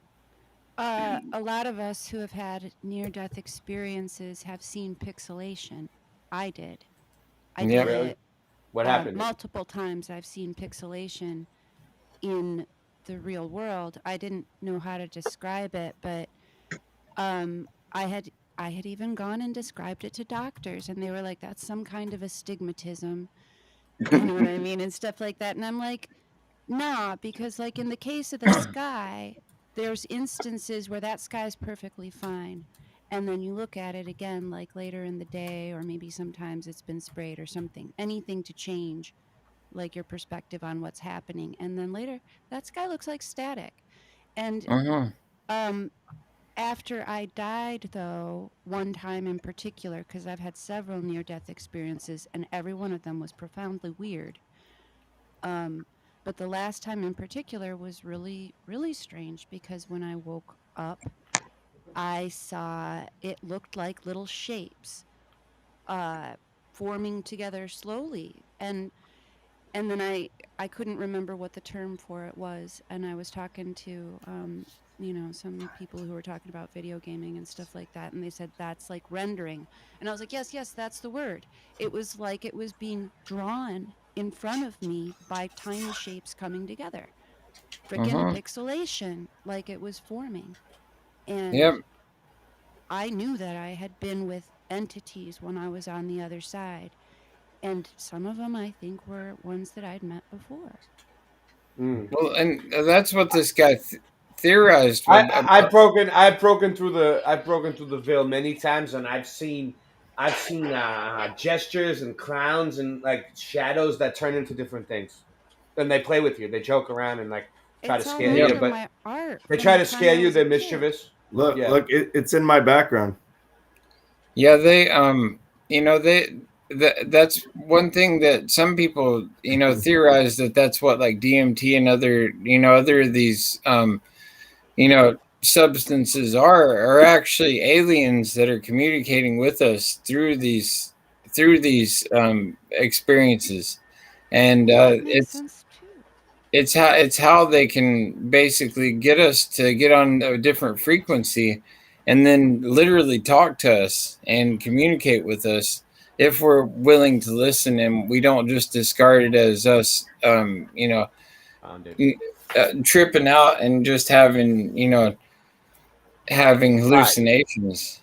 A lot of us who have had near-death experiences have seen pixelation. I did it What happened? Multiple times I've seen pixelation in the real world. I didn't know how to describe it, but I had even gone and described it to doctors, and they were like, "That's some kind of astigmatism," you know what I mean, and stuff like that. And I'm like, "Nah," because like in the case of the sky, there's instances where that sky is perfectly fine, and then you look at it again, like later in the day, or maybe sometimes it's been sprayed or something, anything to change like your perspective on what's happening, and then later that sky looks like static. And after I died, though, one time in particular, because I've had several near-death experiences, and every one of them was profoundly weird. But the last time in particular was really, really strange, because when I woke up, I saw it looked like little shapes forming together slowly, and then I couldn't remember what the term for it was, and I was talking to some people who were talking about video gaming and stuff like that, and they said that's like rendering, and I was like, yes, that's the word. It was like it was being drawn in front of me by tiny shapes coming together, freaking pixelation, like it was forming. And I knew that I had been with entities when I was on the other side, and some of them I think were ones that I'd met before. Well, and that's what this guy theorized. I've broken through the veil many times, and I've seen gestures and clowns and like shadows that turn into different things. And they play with you. They joke around and like try to scare you, but they try to scare you. They're mischievous. Look, it's in my background. Yeah, they that's one thing that some people theorize that's what like DMT and other of these substances are actually aliens that are communicating with us through these experiences, and it's how they can basically get us to get on a different frequency and then literally talk to us and communicate with us if we're willing to listen, and we don't just discard it as us tripping out and just having hallucinations.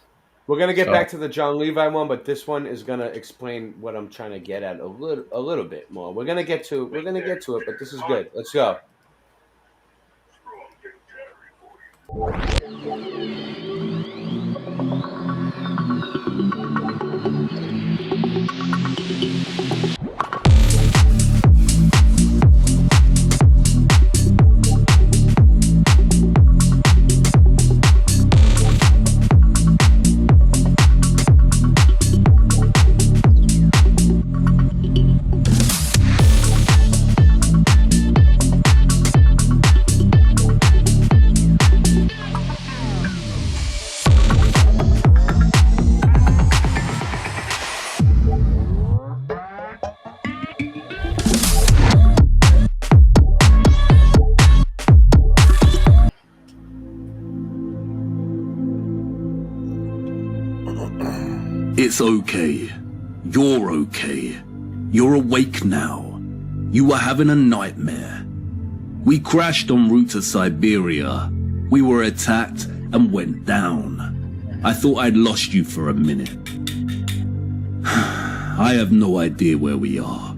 We're gonna get back to the John Levi one, but this one is gonna explain what I'm trying to get at a little bit more. We're gonna get to it, but this is good. Let's go. It's okay. You're okay. You're awake now. You were having a nightmare. We crashed en route to Siberia. We were attacked and went down. I thought I'd lost you for a minute. I have no idea where we are.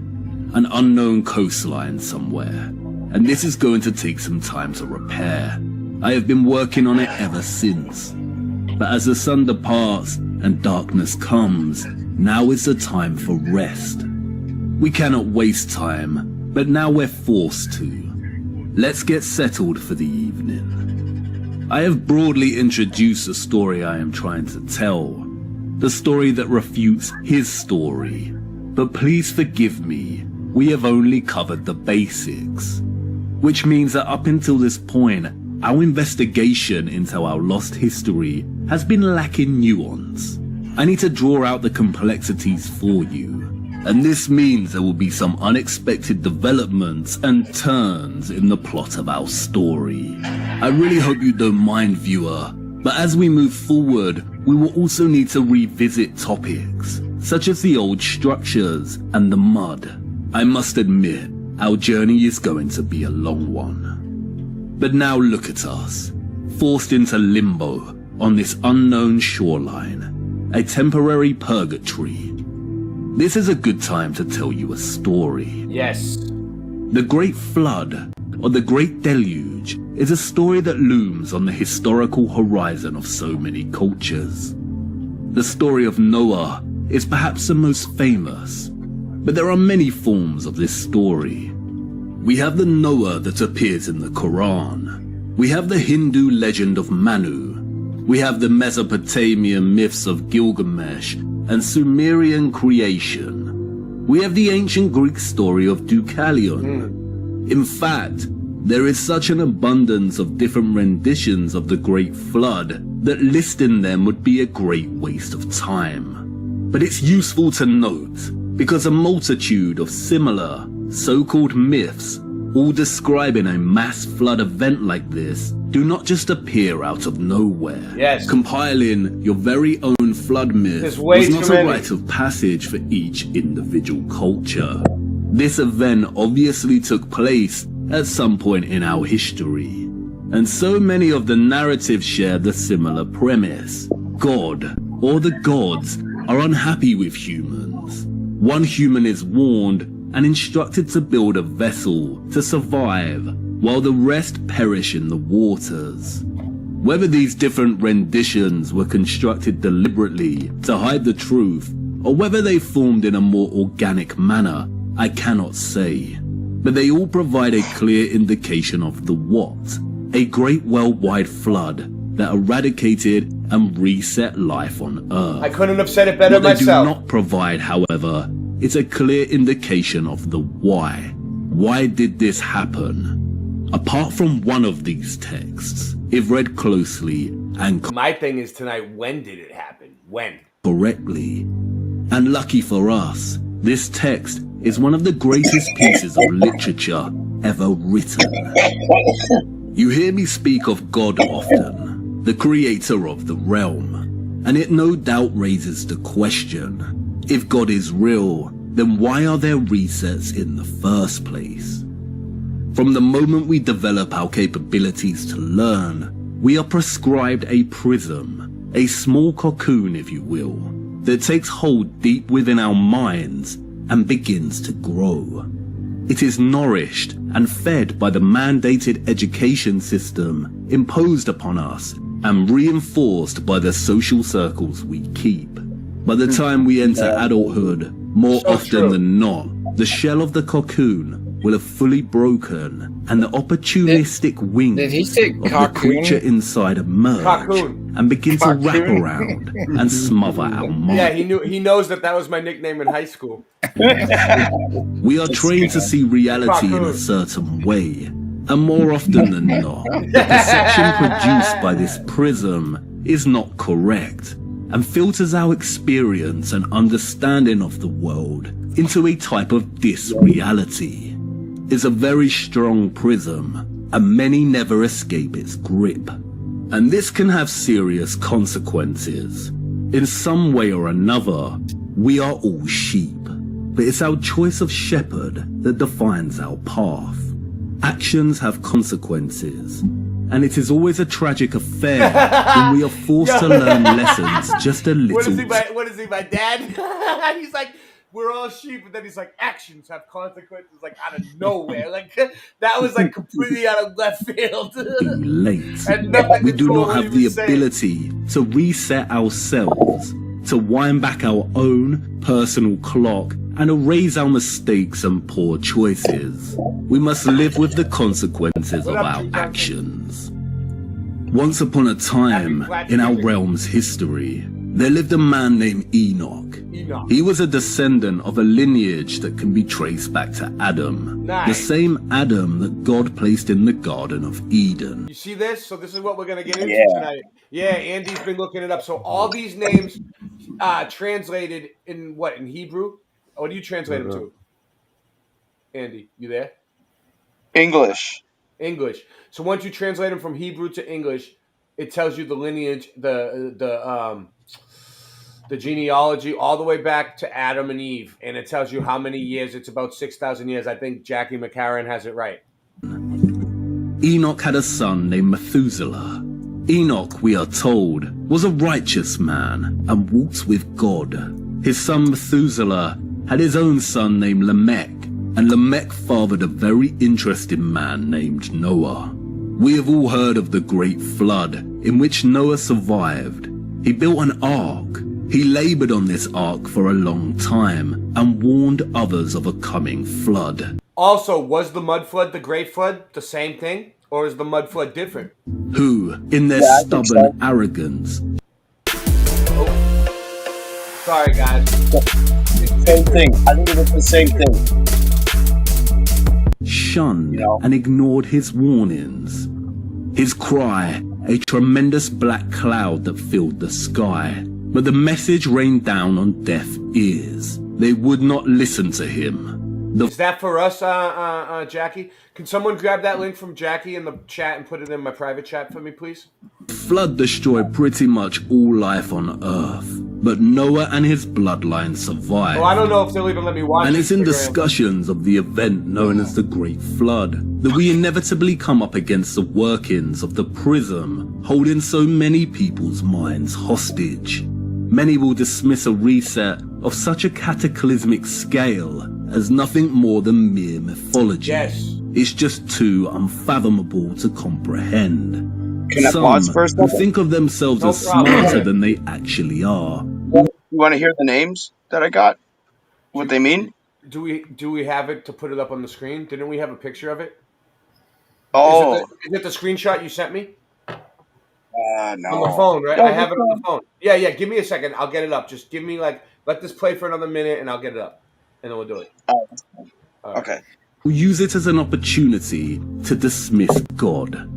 An unknown coastline somewhere. And this is going to take some time to repair. I have been working on it ever since. But as the sun departs and darkness comes, now is the time for rest. We cannot waste time, but now we're forced to. Let's get settled for the evening. I have broadly introduced the story I am trying to tell, the story that refutes his story. But please forgive me, we have only covered the basics. Which means that up until this point, our investigation into our lost history has been lacking nuance. I need to draw out the complexities for you, and this means there will be some unexpected developments and turns in the plot of our story. I really hope you don't mind, viewer, but as we move forward, we will also need to revisit topics, such as the old structures and the mud. I must admit, our journey is going to be a long one. But now look at us, forced into limbo on this unknown shoreline, a temporary purgatory. This is a good time to tell you a story. Yes. The Great Flood, or the Great Deluge, is a story that looms on the historical horizon of so many cultures. The story of Noah is perhaps the most famous, but there are many forms of this story. We have the Noah that appears in the Quran. We have the Hindu legend of Manu. We have the Mesopotamian myths of Gilgamesh and Sumerian creation. We have the ancient Greek story of Deucalion. In fact, there is such an abundance of different renditions of the Great Flood that listing them would be a great waste of time. But it's useful to note, because a multitude of similar, so-called myths, all describing a mass flood event like this, do not just appear out of nowhere. Yes. Compiling your very own flood myth was not a rite of passage for each individual culture. This event obviously took place at some point in our history, and so many of the narratives share the similar premise. God, or the gods, are unhappy with humans. One human is warned and instructed to build a vessel to survive, while the rest perish in the waters. Whether these different renditions were constructed deliberately to hide the truth, or whether they formed in a more organic manner, I cannot say. But they all provide a clear indication of the what, a great worldwide flood that eradicated and reset life on Earth. I couldn't have said it better what myself. What they do not provide, however, is a clear indication of the why. Why did this happen? Apart from one of these texts, if read closely and my thing is tonight, when did it happen? When? Correctly. And lucky for us, this text is one of the greatest pieces of literature ever written. You hear me speak of God often, the creator of the realm, and it no doubt raises the question, if God is real, then why are there resets in the first place? From the moment we develop our capabilities to learn, we are prescribed a prism, a small cocoon if you will, that takes hold deep within our minds and begins to grow. It is nourished and fed by the mandated education system imposed upon us and reinforced by the social circles we keep. By the time we enter adulthood, more often than not, the shell of the cocoon will have fully broken and the opportunistic wings of the creature inside emerge and begin to wrap around and smother our mind. Yeah, he knows that was my nickname in high school. We are trained to see reality in a certain way, and more often than not, the perception produced by this prism is not correct and filters our experience and understanding of the world into a type of disreality. It's a very strong prism, and many never escape its grip. And this can have serious consequences. In some way or another, we are all sheep, but it's our choice of shepherd that defines our path. Actions have consequences, and it is always a tragic affair when we are forced to learn lessons just a little. What is he, my dad? He's like, we're all sheep, but then he's like, actions have consequences, like out of nowhere. Like that was like completely out of left field. Too late. We do not have the ability to reset ourselves, to wind back our own personal clock and erase our mistakes and poor choices. We must live with the consequences of our actions. Once upon a time, in our realm's history, there lived a man named Enoch. He was a descendant of a lineage that can be traced back to Adam, the same Adam that God placed in the Garden of Eden. You see this? So this is what we're going to get into tonight. Yeah, Andy's been looking it up. So all these names translated in what? In Hebrew? What do you translate them to? Andy, you there? English. So once you translate them from Hebrew to English, it tells you the lineage, the the genealogy all the way back to Adam and Eve, and it tells you how many years. It's about 6,000 years. I think Jackie McCarran has it right. Enoch had a son named Methuselah. Enoch, we are told, was a righteous man and walked with God. His son Methuselah had his own son named Lamech, and Lamech fathered a very interesting man named Noah. We have all heard of the great flood in which Noah survived. He built an ark. He labored on this ark for a long time and warned others of a coming flood. Also, was the mud flood, the great flood, the same thing? Or is the mud flood different? Who, in their stubborn arrogance... Sorry, guys. Same thing. I think it was the same thing. Shunned and ignored his warnings. His cry, a tremendous black cloud that filled the sky. But the message rained down on deaf ears. They would not listen to him. Is that for us, Jackie? Can someone grab that link from Jackie in the chat and put it in my private chat for me, please? The flood destroyed pretty much all life on Earth, but Noah and his bloodline survived. Well, I don't know if they'll even let me watch. And it's in discussions of the event known as the Great Flood that we inevitably come up against the workings of the prism holding so many people's minds hostage. Many will dismiss a reset of such a cataclysmic scale as nothing more than mere mythology. Yes. It's just too unfathomable to comprehend. Can I pause for a Some who second? think of themselves as smarter than they actually are. You want to hear the names that I got? What they mean? Do we have it to put it up on the screen? Didn't we have a picture of it? Oh. Is it the screenshot you sent me? No. On the phone, right? No, I have it on the phone. Yeah. Give me a second. I'll get it up. Just give me let this play for another minute, and I'll get it up, and then we'll do it. Okay. Who use it as an opportunity to dismiss God.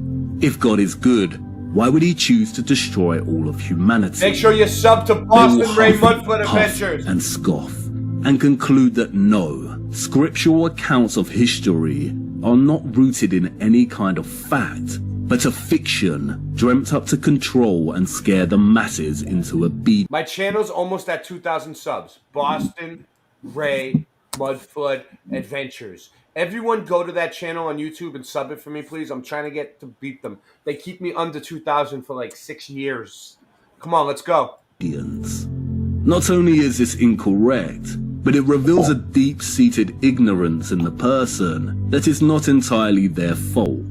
If God is good, why would he choose to destroy all of humanity? Make sure you sub to They will Boston Ray huff, Mudfoot puff, Adventures. and scoff, and conclude that no, scriptural accounts of history are not rooted in any kind of fact, but a fiction dreamt up to control and scare the masses into obedience. My channel's almost at 2,000 subs. Boston Ray Mudfoot Adventures. Everyone go to that channel on YouTube and sub it for me, please. I'm trying to get to beat them. They keep me under 2,000 for 6 years. Come on, let's go. Not only is this incorrect, but it reveals a deep-seated ignorance in the person that is not entirely their fault.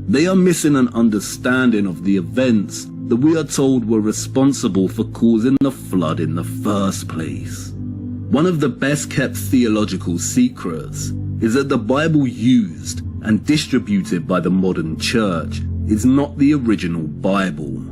They are missing an understanding of the events that we are told were responsible for causing the flood in the first place. One of the best-kept theological secrets is that the Bible used and distributed by the modern church is not the original Bible.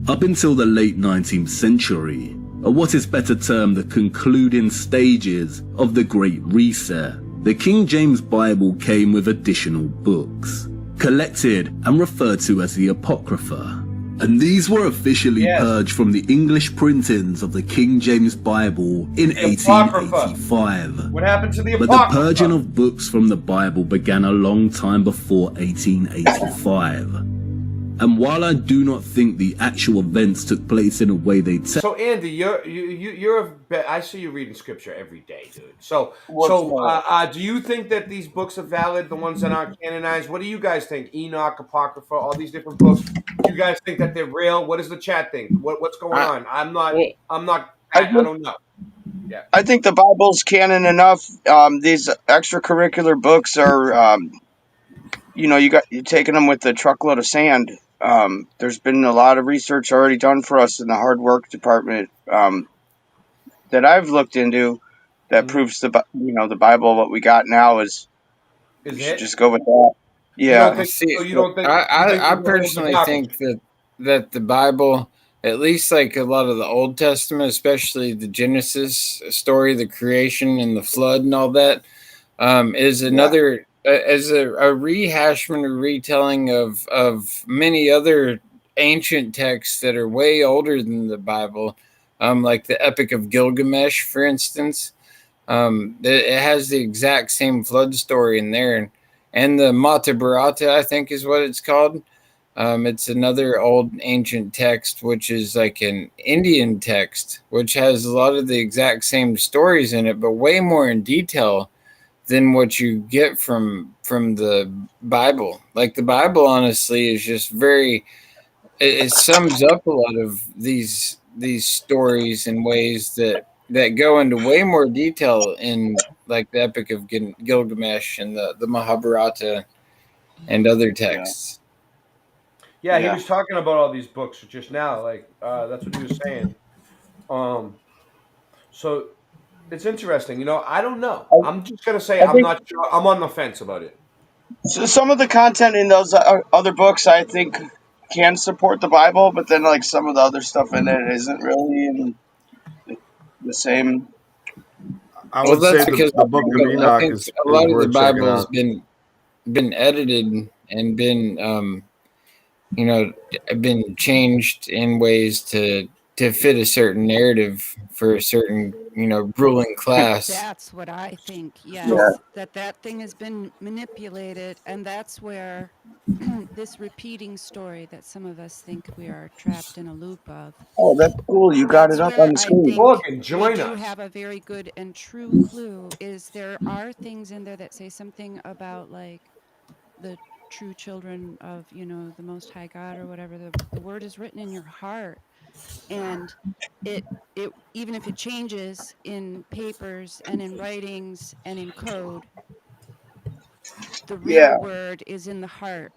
Up until the late 19th century, or what is better termed the concluding stages of the Great Reset, the King James Bible came with additional books, collected and referred to as the Apocrypha. And these were officially purged from the English printings of the King James Bible in 1885. What happened to the But Apocrypha? the purging of books from the Bible began a long time before 1885. And while I do not think the actual events took place in a way they tell, So Andy, I see you reading scripture every day, dude. So do you think that these books are valid? The ones that aren't canonized. What do you guys think? Enoch, Apocrypha, all these different books. Do you guys think that they're real? What does the chat think? What's going on? I don't know. Yeah. I think the Bible's canon enough. These extracurricular books are, you're taking them with a truckload of sand. There's been a lot of research already done for us in the hard work department that I've looked into that proves the Bible. What we got now is we should just go with that. Yeah. I personally think that the Bible, at least a lot of the Old Testament, especially the Genesis story, the creation and the flood and all that, is another as a rehashment or retelling of many other ancient texts that are way older than the Bible, like the Epic of Gilgamesh, for instance. It has the exact same flood story in there, and the Mata Bharata, I think, is what it's called. It's another old ancient text, which is like an Indian text, which has a lot of the exact same stories in it, but way more in detail than what you get from the Bible. Like the Bible, honestly, is just very. It sums up a lot of these stories in ways that go into way more detail in like the Epic of Gilgamesh and the Mahabharata and other texts. Yeah, he was talking about all these books just now. Like that's what he was saying. So it's interesting. I don't know. I'm just gonna say I I'm think not sure. I'm on the fence about it. some of the content in those other books, I think, can support the Bible, but then like some of the other stuff in it isn't really in the same. I Well, would say that's because the Book of I Enoch think a is lot of the worth checking Bible has out. been edited and been been changed in ways to fit a certain narrative for a certain ruling class. That's what I think. Yeah. Yes, that thing has been manipulated, and that's where this repeating story that some of us think we are trapped in a loop of. Oh, that's cool. You got it That's up on where the I screen. think Look and we join do us. have a very good and true clue. Is there are things in there that say something about like the true children of the Most High God or whatever. The word is written in your heart, and it even if it changes in papers and in writings and in code, the Yeah. real word is in the heart,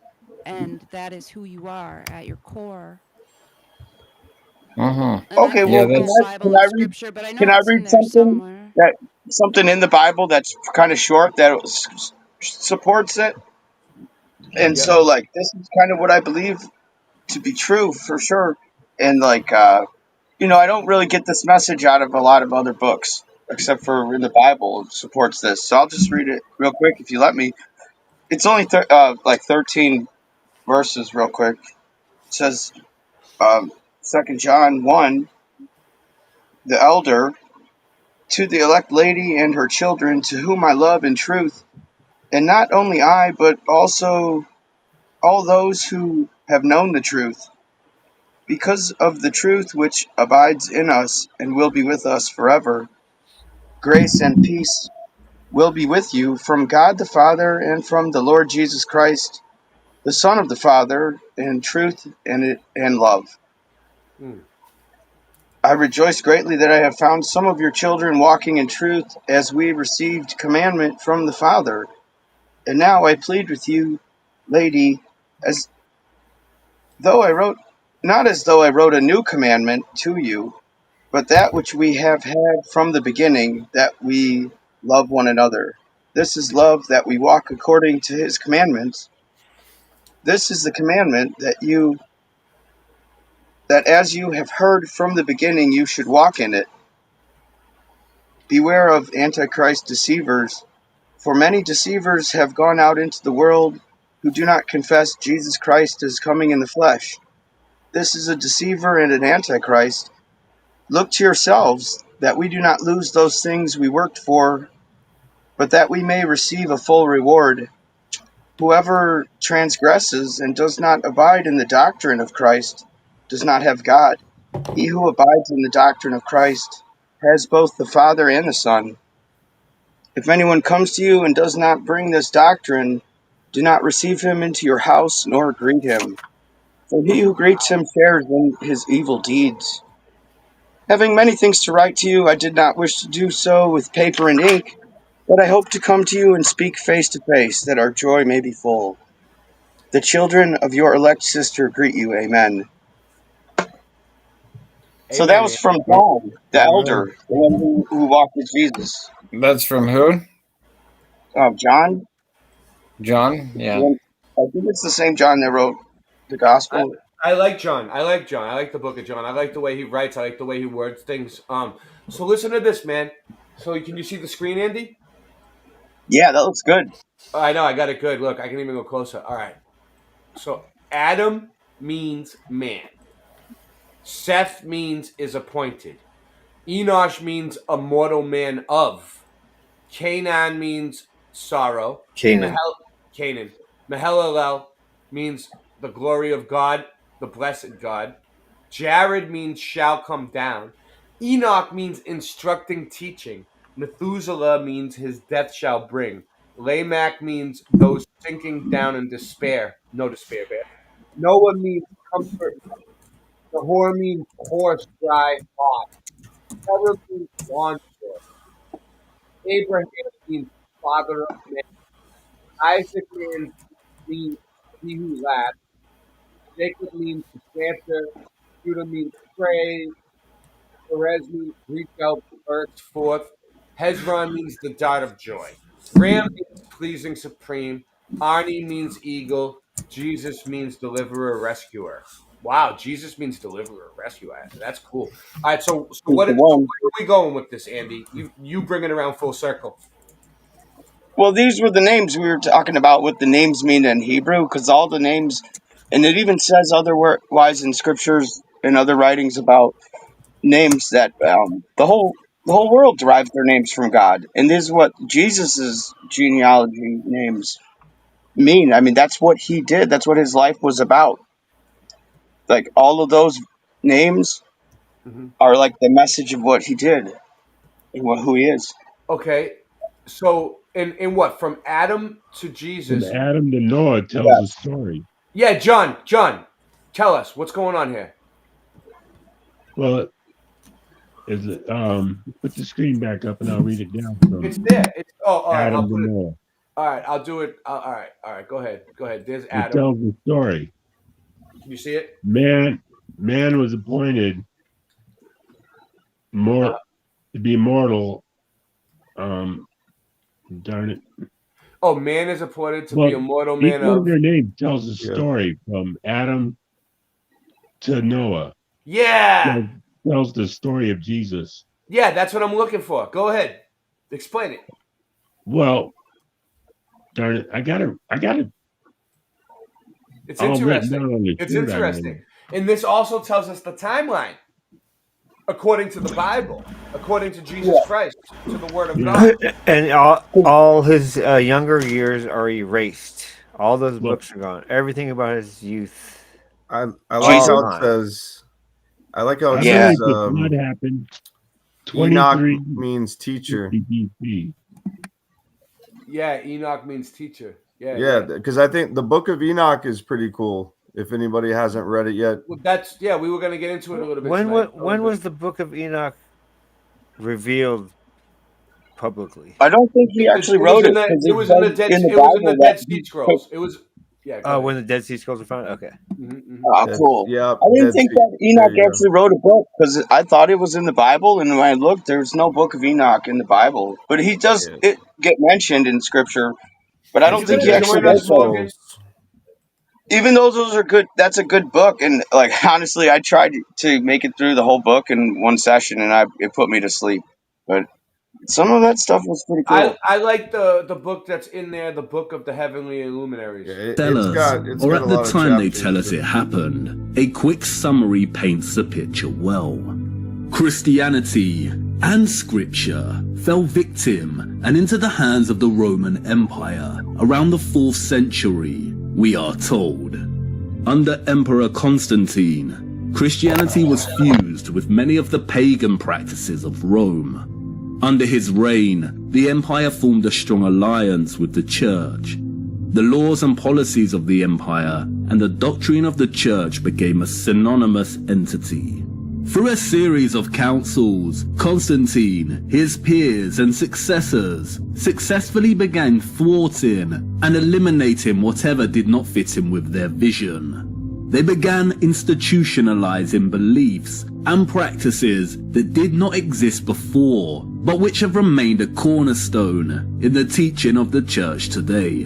and that is who you are at your core. And I Okay. can't Well, Yeah, quote that's can Bible I and read? scripture, but I Can know I it's in read there something somewhere. something in the Bible that's kind of short that supports it? And Yep. so, like, this is kind of what I believe to be true for sure. And like, I don't really get this message out of a lot of other books, except for in the Bible it supports this. So I'll just read it real quick if you let me. It's only like 13 verses, real quick. It says, 2 John 1, the elder, to the elect lady and her children, to whom I love in truth, and not only I, but also all those who have known the truth, because of the truth which abides in us and will be with us forever. Grace and peace will be with you from God the Father and from the Lord Jesus Christ, the Son of the Father, in truth and love. Mm. I rejoice greatly that I have found some of your children walking in truth, as we received commandment from the Father. And now I plead with you, lady, as though I wrote, not as though I wrote a new commandment to you, but that which we have had from the beginning, that we love one another. This is love, that we walk according to his commandments. This is the commandment, that as you have heard from the beginning, you should walk in it. Beware of antichrist deceivers, for many deceivers have gone out into the world, who do not confess Jesus Christ as coming in the flesh. This is a deceiver and an antichrist. Look to yourselves, that we do not lose those things we worked for, but that we may receive a full reward. Whoever transgresses and does not abide in the doctrine of Christ does not have God. He who abides in the doctrine of Christ has both the Father and the Son. If anyone comes to you and does not bring this doctrine, do not receive him into your house nor greet him. For he who greets him shares in his evil deeds. Having many things to write to you, I did not wish to do so with paper and ink, but I hope to come to you and speak face to face, that our joy may be full. The children of your elect sister greet you. Amen. So that Amen. was Andy. from John, the Amen. elder, the one who walked with Jesus. That's from who? John? John? Yeah. I think it's the same John that wrote the I, gospel. I like John. I like John. I like the book of John. I like the way he writes. I like the way he words things. So listen to this, man. So can you see the screen, Andy? Yeah, that looks good. I know. I got it good. Look, I can even go closer. All right. So Adam means man. Seth means is appointed. Enosh means a mortal man of. Canaan means sorrow. Canaan. Canaan. Mahalalel means the glory of God, the blessed God. Jared means shall come down. Enoch means instructing, teaching. Methuselah means his death shall bring. Lamech means those sinking down in despair. No despair there. Noah means comfort. Nahor means horse, dry, hot. Terah means lawn short. Abraham means father of men. Isaac means he who laughs. Jacob means the planter. Judah means praise. Perez means reach out, burst forth. Hezron means the dart of joy. Ram means pleasing supreme. Arni means eagle. Jesus means deliverer, rescuer. Wow, Jesus means deliverer, rescuer. That's cool. All right, so He's the where one. are we going with this, Andy? You bring it around full circle. Well, these were the names we were talking about. What the names mean in Hebrew, because all the names, and it even says otherwise in scriptures and other writings about names that the whole world derives their names from God, and this is what Jesus's genealogy names mean. I mean, that's what he did. That's what his life was about. Like all of those names are like the message of what he did and who he is. Okay, so in what from Adam to From Jesus? Adam to Noah tells a story. Yeah, John, tell us what's going on here. Well, is it put the screen back up and I'll read it down from It's there. It's all right. I'll Adam to put it. Noah. All right, I'll do it. All right. Go ahead. There's It Adam. tells the story. You see it? Man was appointed to be mortal. Darn it. Oh, man is appointed to be a mortal each man one of. of their names tells a story from Adam to Noah. Yeah. Tells the story of Jesus. Yeah, that's what I'm looking for. Go ahead. Explain it. Well, darn it. I got it. It's interesting. It's interesting. And this also tells us the timeline. According to the Bible, according to Jesus Christ, to the Word of God. And all his younger years are erased. All those books are gone. Everything about his youth. I like how it says. I like how it says. What happened? Enoch means teacher. Yeah, Enoch means teacher. Yeah, because I think the Book of Enoch is pretty cool. If anybody hasn't read it yet, well, we were going to get into it a little bit. When was the Book of Enoch revealed publicly? I don't think he actually wrote it. It was in the Dead Sea Scrolls. It was. Yeah. Oh, when the Dead Sea Scrolls were found. Okay. Oh, cool. Yeah. I didn't think that Enoch actually wrote a book because I thought it was in the Bible, and when I looked, there's no Book of Enoch in the Bible. But he does it get mentioned in Scripture. But I don't think he actually wrote it. Even though those are good, that's a good book. And like honestly, I tried to make it through the whole book in one session, and it put me to sleep. But some of that stuff was pretty cool. I like the book that's in there, the Book of the Heavenly Luminaries. Tell us, or at the time they tell us it happened, a quick summary paints the picture well. Christianity and Scripture fell victim and into the hands of the Roman Empire around the 4th century, we are told. Under Emperor Constantine, Christianity was fused with many of the pagan practices of Rome. Under his reign, the empire formed a strong alliance with the church. The laws and policies of the empire and the doctrine of the church became a synonymous entity. Through a series of councils, Constantine, his peers and successors successfully began thwarting and eliminating whatever did not fit in with their vision. They began institutionalizing beliefs and practices that did not exist before, but which have remained a cornerstone in the teaching of the church today.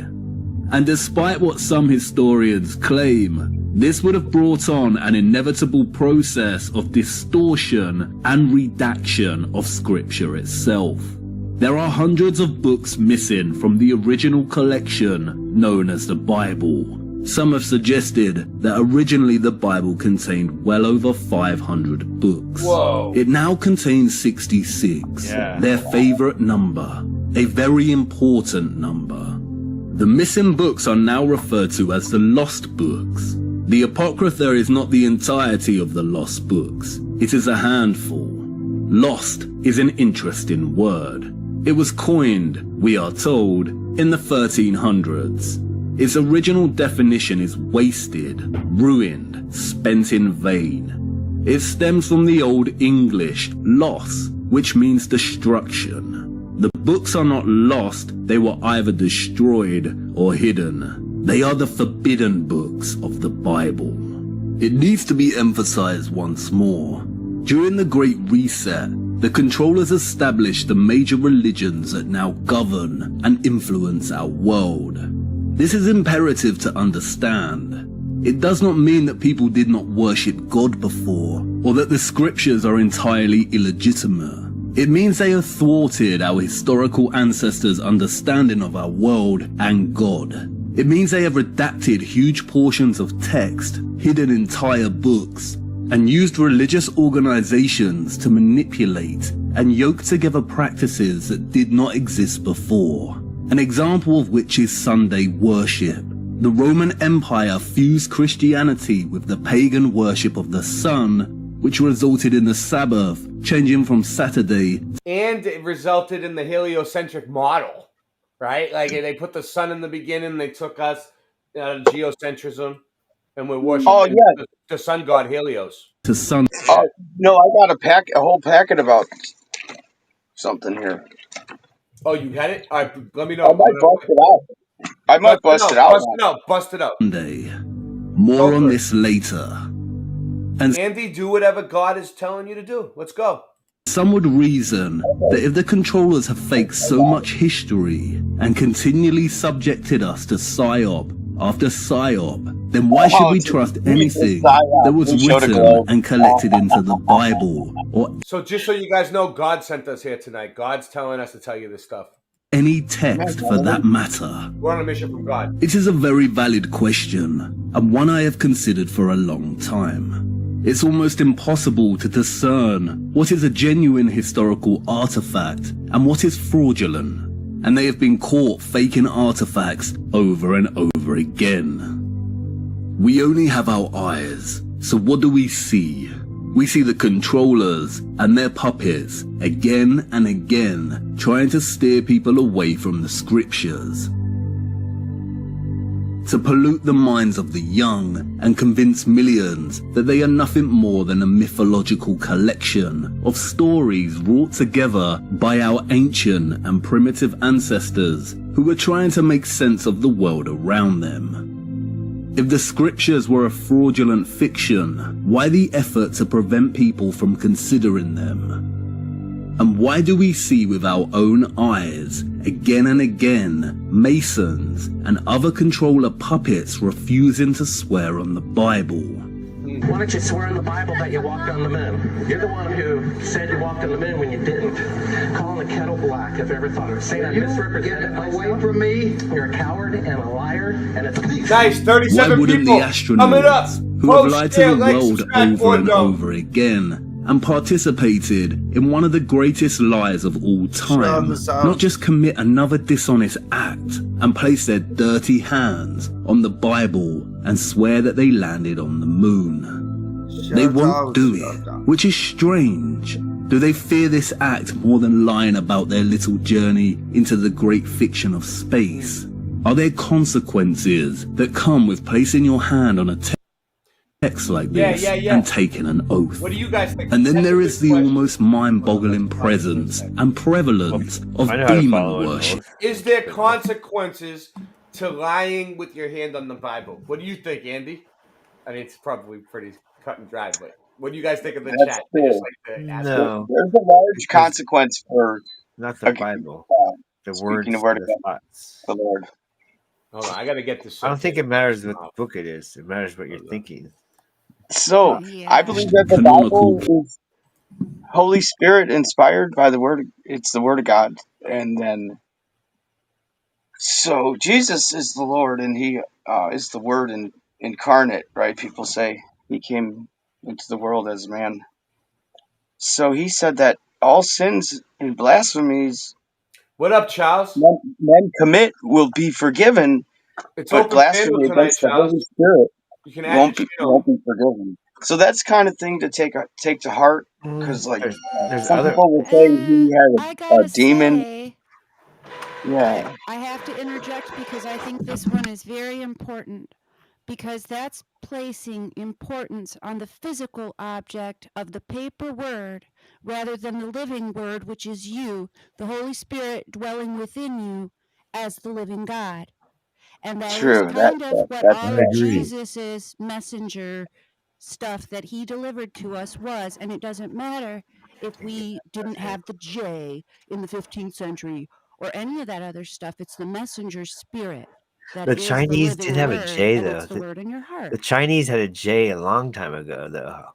And despite what some historians claim, this would have brought on an inevitable process of distortion and redaction of Scripture itself. There are hundreds of books missing from the original collection known as the Bible. Some have suggested that originally the Bible contained well over 500 books. Whoa. It now contains 66, their favorite number, a very important number. The missing books are now referred to as the lost books. The Apocrypha is not the entirety of the lost books. It is a handful. Lost is an interesting word. It was coined, we are told, in the 1300s. Its original definition is wasted, ruined, spent in vain. It stems from the Old English los, which means destruction. The books are not lost, they were either destroyed or hidden. They are the forbidden books of the Bible. It needs to be emphasized once more. During the Great Reset, the controllers established the major religions that now govern and influence our world. This is imperative to understand. It does not mean that people did not worship God before, or that the scriptures are entirely illegitimate. It means they have thwarted our historical ancestors' understanding of our world and God. It means they have redacted huge portions of text, hidden entire books, and used religious organizations to manipulate and yoke together practices that did not exist before. An example of which is Sunday worship. The Roman Empire fused Christianity with the pagan worship of the sun, which resulted in the Sabbath changing from Saturday. And it resulted in the heliocentric model, right? Like they put the sun in the beginning, they took us out of geocentrism, and we're worshiping the sun god Helios. To sun. Oh no, I got a whole packet about something here. Oh, you had it? All right, let me know. I might bust it out. I might bust it out. Bust it out. Sunday. More on this later. And Andy, do whatever God is telling you to do. Let's go. some would reason that if the controllers have faked so much history and continually subjected us to psyop after psyop, then why should we trust anything that was written and collected into the Bible or So just so you guys know, God sent us here tonight. God's telling us to tell you this stuff. any text for that matter? We're on a mission from God. It is a very valid question, and one I have considered for a long time. It's almost impossible to discern what is a genuine historical artifact and what is fraudulent, and they have been caught faking artifacts over and over again. We only have our eyes, so what do we see? We see the controllers and their puppets again and again trying to steer people away from the scriptures, to pollute the minds of the young and convince millions that they are nothing more than a mythological collection of stories wrought together by our ancient and primitive ancestors who were trying to make sense of the world around them. If the scriptures were a fraudulent fiction, why the effort to prevent people from considering them? And why do we see with our own eyes, again and again, Masons and other controller puppets refusing to swear on the Bible? Why don't you swear in the Bible that you walked on the moon? You're the one who said you walked on the moon when you didn't. Calling the kettle black, if you ever thought of it. Saying I misrepresented myself. Away from me. You're a coward and a liar and a thief. Guys, 37 Why wouldn't people the astronauts who have lied to the world over and over again and participated in one of the greatest lies of all time, not just commit another dishonest act and place their dirty hands on the Bible and swear that they landed on the moon? They won't do it, which is strange. Do they fear this act more than lying about their little journey into the great fiction of space? Are there consequences that come with placing your hand on a text like this and taking an oath? What do you guys think? And then there is the almost mind-boggling presence and prevalence of demon worship. Is there consequences to lying with your hand on the Bible? What do you think, Andy? I mean, it's probably pretty cut and dry, but what do you guys think of the chat? I just like to ask No. There's a large consequence for not the Bible. The words the word of the God, the Lord. Hold on, I gotta get this. I don't think it matters what book it is. It matters what you're thinking. So I believe that the Bible is Holy Spirit inspired by the word. It's the word of God, and then so Jesus is the Lord, and He is the Word incarnate. Right? People say He came into the world as man. So He said that all sins and blasphemies. What up, Charles? Men commit will be forgiven, It's but open blasphemy table tonight, against the Charles. Holy Spirit You can add won't be forgiven. So that's kind of thing to take to heart, because like some people will say he I had a gotta demon. say, Yeah, I have to interject because I think this one is very important, because that's placing importance on the physical object of the paper word rather than the living word, which is you, the Holy Spirit dwelling within you as the living God. And that is true. kind of what That's all I of agree. Jesus's messenger stuff that he delivered to us was. And it doesn't matter if we didn't have the J in the 15th century or any of that other stuff. It's the messenger spirit that The is the Chinese did living have a word, J and though. it's the word in your heart. The Chinese had a J a long time ago though.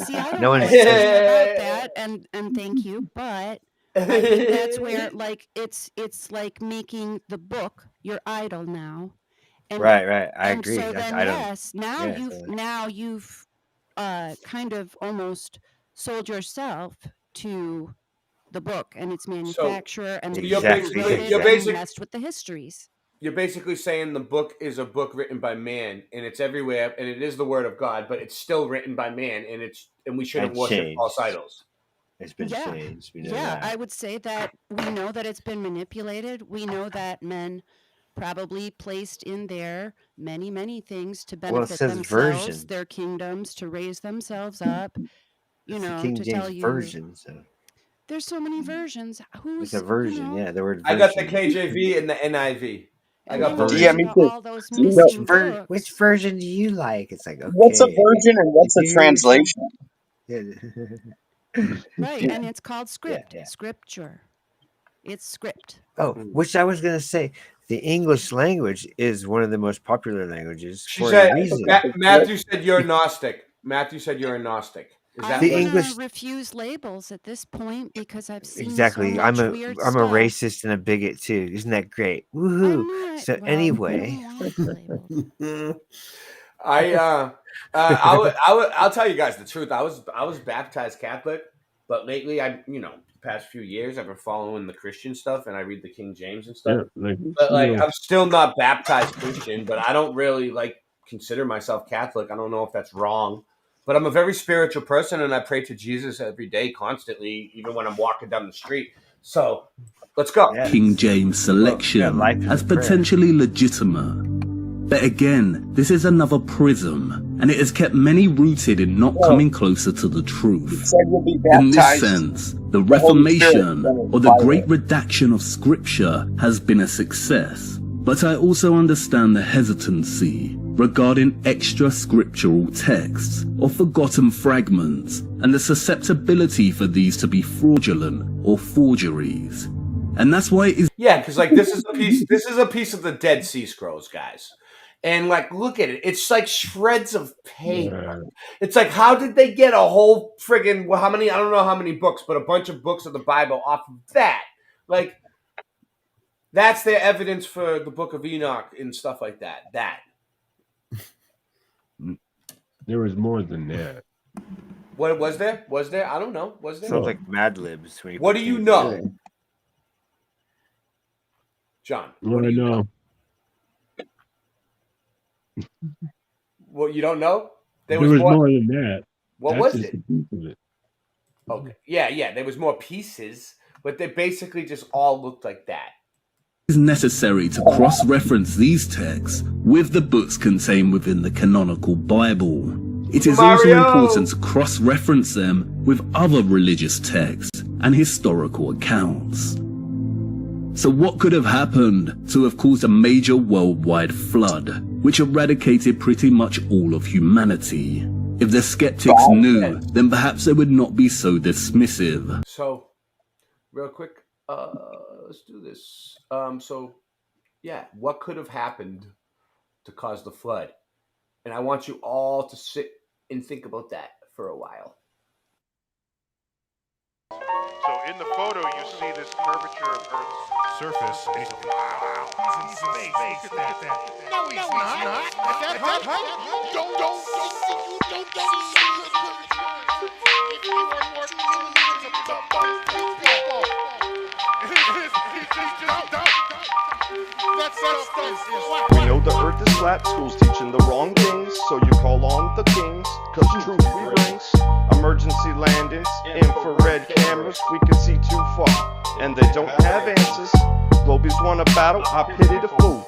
See, I don't No know one's anything about that, and thank you, but I think that's where like it's like making the book your idol now. And right. I and agree. so then I don't. yes, now Yeah. you've kind of almost sold yourself to the book and its manufacturer and the people who wrote it and messed with the histories. You're basically saying the book is a book written by man, and it's everywhere, and it is the word of God, but it's still written by man, and we shouldn't worship false idols. It's been changed. We know Yeah, that. I would say that we know that it's been manipulated. We know that men probably placed in there many things to Well, it benefit says themselves, version. their kingdoms, to raise themselves up, It's the to King tell James you version. So there's so many versions. it's a version. Yeah, the word I version. got the KJV and the NIV. And then you get into all those missing books. Which version do you like? It's like, okay. What's a version and what's a translation? Right, and it's called script, scripture. It's script. Oh, which I was going to say, the English language is one of the most popular languages She for said, a reason. Matthew said you're a Gnostic. Matthew said you're a Gnostic. Is that I'm the English? refuse labels at this point because I've seen Exactly. so much weird I'm stuff. a racist and a bigot too. Isn't that great? Woohoo! I'm not. So Well, anyway, I'll tell you guys the truth. I was baptized Catholic, but lately past few years I've been following the Christian stuff and I read the King James and stuff. Yeah, but I'm still not baptized Christian, but I don't really consider myself Catholic. I don't know if that's wrong, but I'm a very spiritual person and I pray to Jesus every day, constantly, even when I'm walking down the street. So let's go. King James selection as potentially legitimate. But again, this is another prism, and it has kept many rooted in not coming closer to the truth. In this sense, the Reformation, or the great redaction of Scripture, has been a success. But I also understand the hesitancy regarding extra scriptural texts or forgotten fragments, and the susceptibility for these to be fraudulent or forgeries. And that's why it is... Yeah, because this is a piece of the Dead Sea Scrolls, guys. And look at it. It's like shreds of paper. It's like, how did they get a whole friggin' I don't know how many books, but a bunch of books of the Bible off of that? That's their evidence for the Book of Enoch and stuff like that. There was more than that. What was there? Was there? I don't know. Was there? Sounds like Mad Libs. What do you know? John, what do you know? Well, you don't know? There was more than that. What was it? Okay. Yeah. There was more pieces, but they basically just all looked like that. It is necessary to cross-reference these texts with the books contained within the canonical Bible. It is also important to cross-reference them with other religious texts and historical accounts. So what could have happened to have caused a major worldwide flood, which eradicated pretty much all of humanity? If the skeptics knew, then perhaps they would not be so dismissive. So, real quick, let's do this. What could have happened to cause the flood? And I want you all to sit and think about that for a while. So in the photo, you see this curvature of Earth's surface. And wow, he's in space. Look at that. No, he's not. At that height, don't if you were more millimeters above people. He's just dumb. That's We know the earth is flat, school's teaching the wrong things, so you call on the kings, cause truth we brings. Emergency landings, infrared cameras, we can see too far, and they don't have answers. Globies won a battle, I pity the fool.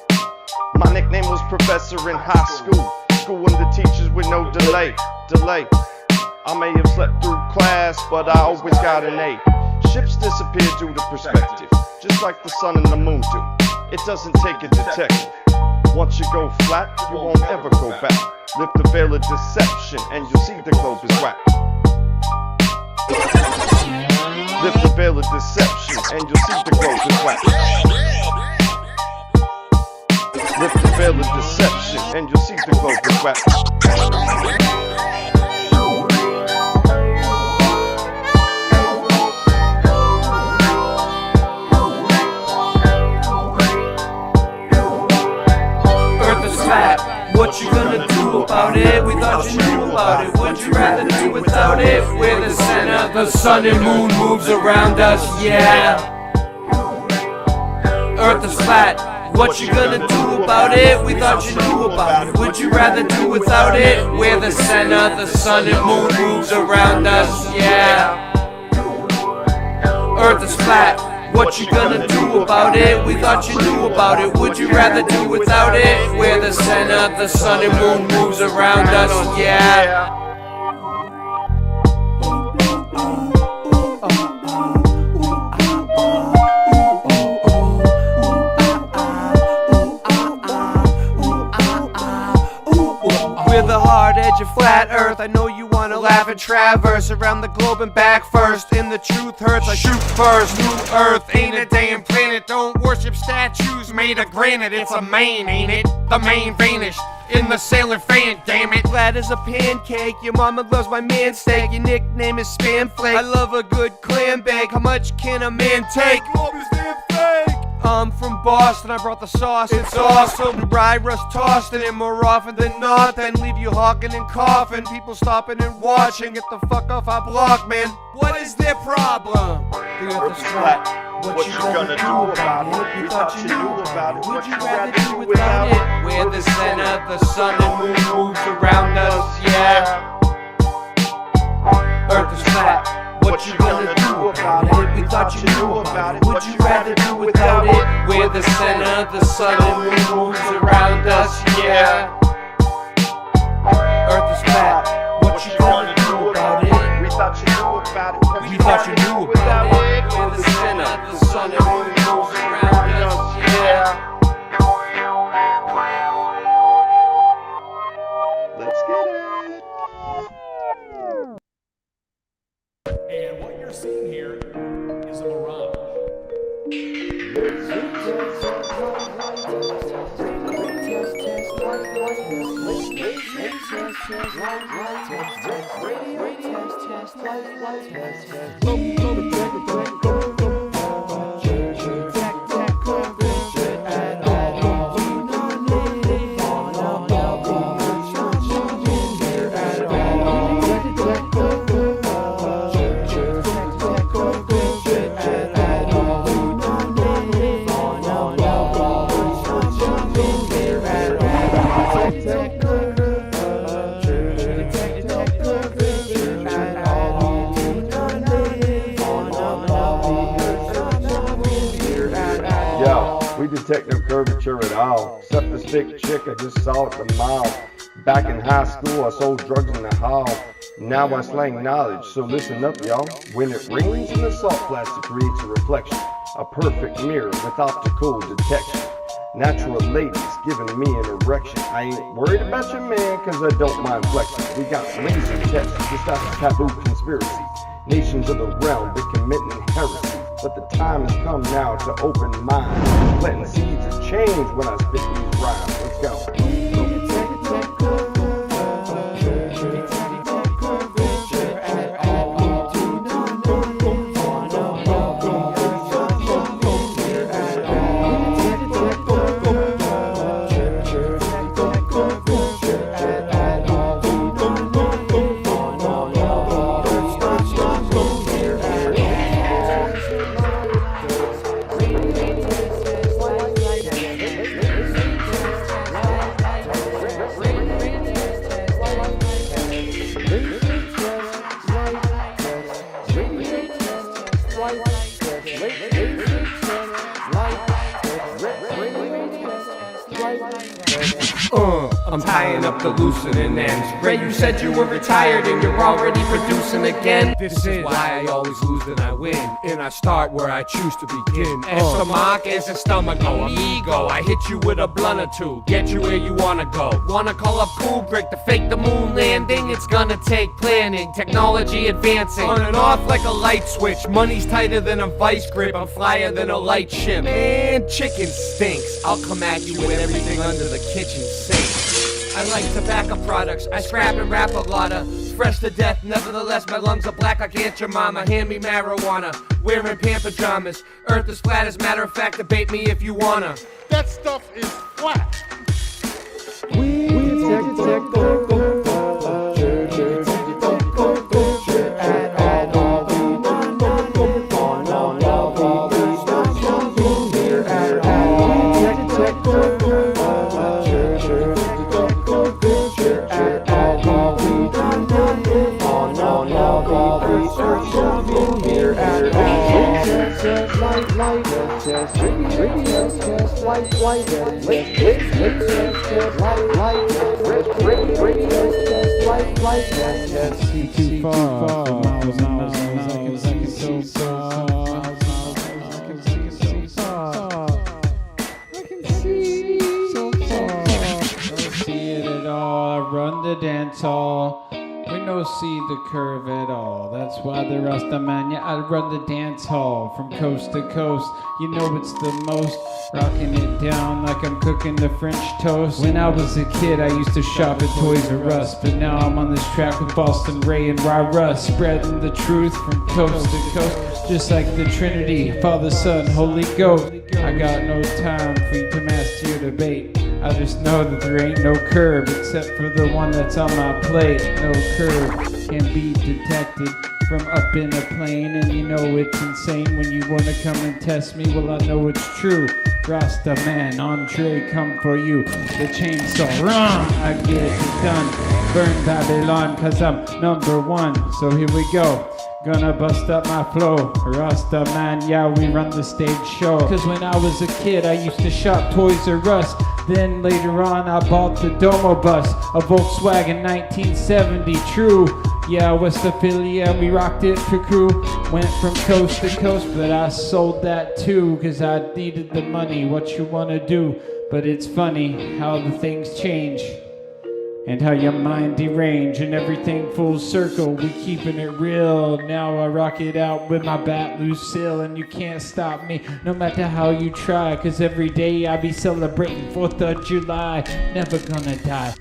My nickname was professor in high school, schooling the teachers with no delay. I may have slept through class, but I always got an A. Ships disappear due to perspective, just like the sun and the moon do. It doesn't take a detective. Once you go flat, you won't ever go back. Lift the veil of deception and you'll see the globe is whack. Lift the veil of deception and you'll see the globe is whack. Lift the veil of deception and you'll see the globe is whack. What you gonna do about it? We thought you knew about it. Would you rather do without it? We're the center, the sun and moon moves around us, yeah. Earth is flat. What you gonna do about it? We thought you knew about it. Would you rather do without it? We're the center, the sun and moon moves around us, yeah. Earth is flat. What you gonna do about it? We thought you knew about it. Would you rather do without it? We're the center, the sun and moon moves around us, yeah. We're the hard edge of flat earth. I know you wanna laugh and traverse around the globe and back first. And the truth hurts, I shoot first. New earth ain't a damn planet. Don't worship statues made of granite. It's a main, ain't it? The main vanished in the sailing fan, damn it. Flat as a pancake. Your mama loves my man steak. Your nickname is Spam Flake. I love a good clam bake. How much can a man take? I'm from Boston, I brought the sauce, it's awesome. Rye rust tossed in it more often than not, then leave you hawking and coughing. People stopping and watching, get the fuck off our block, man. What is their problem? The earth is flat. What you gonna do about it? We thought you knew about it. Would you rather do without it? We're the center, the sun and moon moves around us, yeah. Earth is flat. What you gonna do about it? We thought you knew about it. Would you rather do without it? We're the center, the sun and moon moves around us, yeah. Earth is flat. What you gonna do about it? We thought you knew about it. We thought you knew about it. We're the center, the sun and moon moves around us, yeah. Let's get it. And what you're seeing here is a mirage. Detect no curvature at all, except the sick chick I just saw at the mall. Back in high school, I sold drugs in the hall. Now I slang knowledge, so listen up, y'all. When it rains in the salt plastic creates a reflection, a perfect mirror with optical detection. Natural ladies giving me an erection. I ain't worried about your man, cause I don't mind flexing. We got laser tests, just out of taboo conspiracy. Nations of the realm, they're committing heresy. But the time has come now to open minds. Planting seeds of change when I spit these rhymes. Let's go. I'm tying up the loosening ends. Ray, you said you were retired and you're already producing again. This is why I always lose and I win, and I start where I choose to begin. As the mark, as a stomach, amigo. I hit you with a blunt or two, get you where you wanna go. Wanna call up cool break to fake the moon landing? It's gonna take planning, technology advancing, on and off like a light switch. Money's tighter than a vice grip, I'm flyer than a light ship. Man, chicken stinks. I'll come at you with everything under the kitchen sink. I like tobacco products, I scrap and rap a lotta. Fresh to death, nevertheless my lungs are black like Aunt your mama. Hand me marijuana, wearing pant pajamas. Earth is flat, as a matter of fact, debate me if you wanna. That stuff is flat. Too far for miles and miles. I can see so far. I can see so far. I can see so far. Don't see it at all. I run the dance hall. We no see the curve at all. That's why the Rasta man, yeah, I run the dance hall from coast to coast. You know it's the most, rocking it down like I'm cooking the French toast. When I was a kid, I used to shop at Toys R Us, but now I'm on this track with Boston Ray and Russ, spreading the truth from coast to coast, just like the Trinity, Father, Son, Holy Ghost. I got no time for you to master your debate. I just know that there ain't no curve except for the one that's on my plate. No curve can be detected from up in a plane, and you know it's insane when you wanna come and test me. Well, I know it's true. Rasta man, Andre, come for you. The chainsaw, wrong. I get it done. Burn Babylon, cause I'm number one. So here we go. Gonna bust up my flow. Rasta man, yeah, we run the stage show. Cause when I was a kid, I used to shop Toys R Us. Then later on, I bought the Domo bus, a Volkswagen 1970, true. Yeah, West Philly, yeah, we rocked it for crew. Went from coast to coast, but I sold that too, cause I needed the money, what you wanna do. But it's funny how the things change, and how your mind derange, and everything full circle, we keeping it real. Now I rock it out with my bat Lucille, and you can't stop me, no matter how you try. Cause every day I be celebrating 4th of July, never gonna die.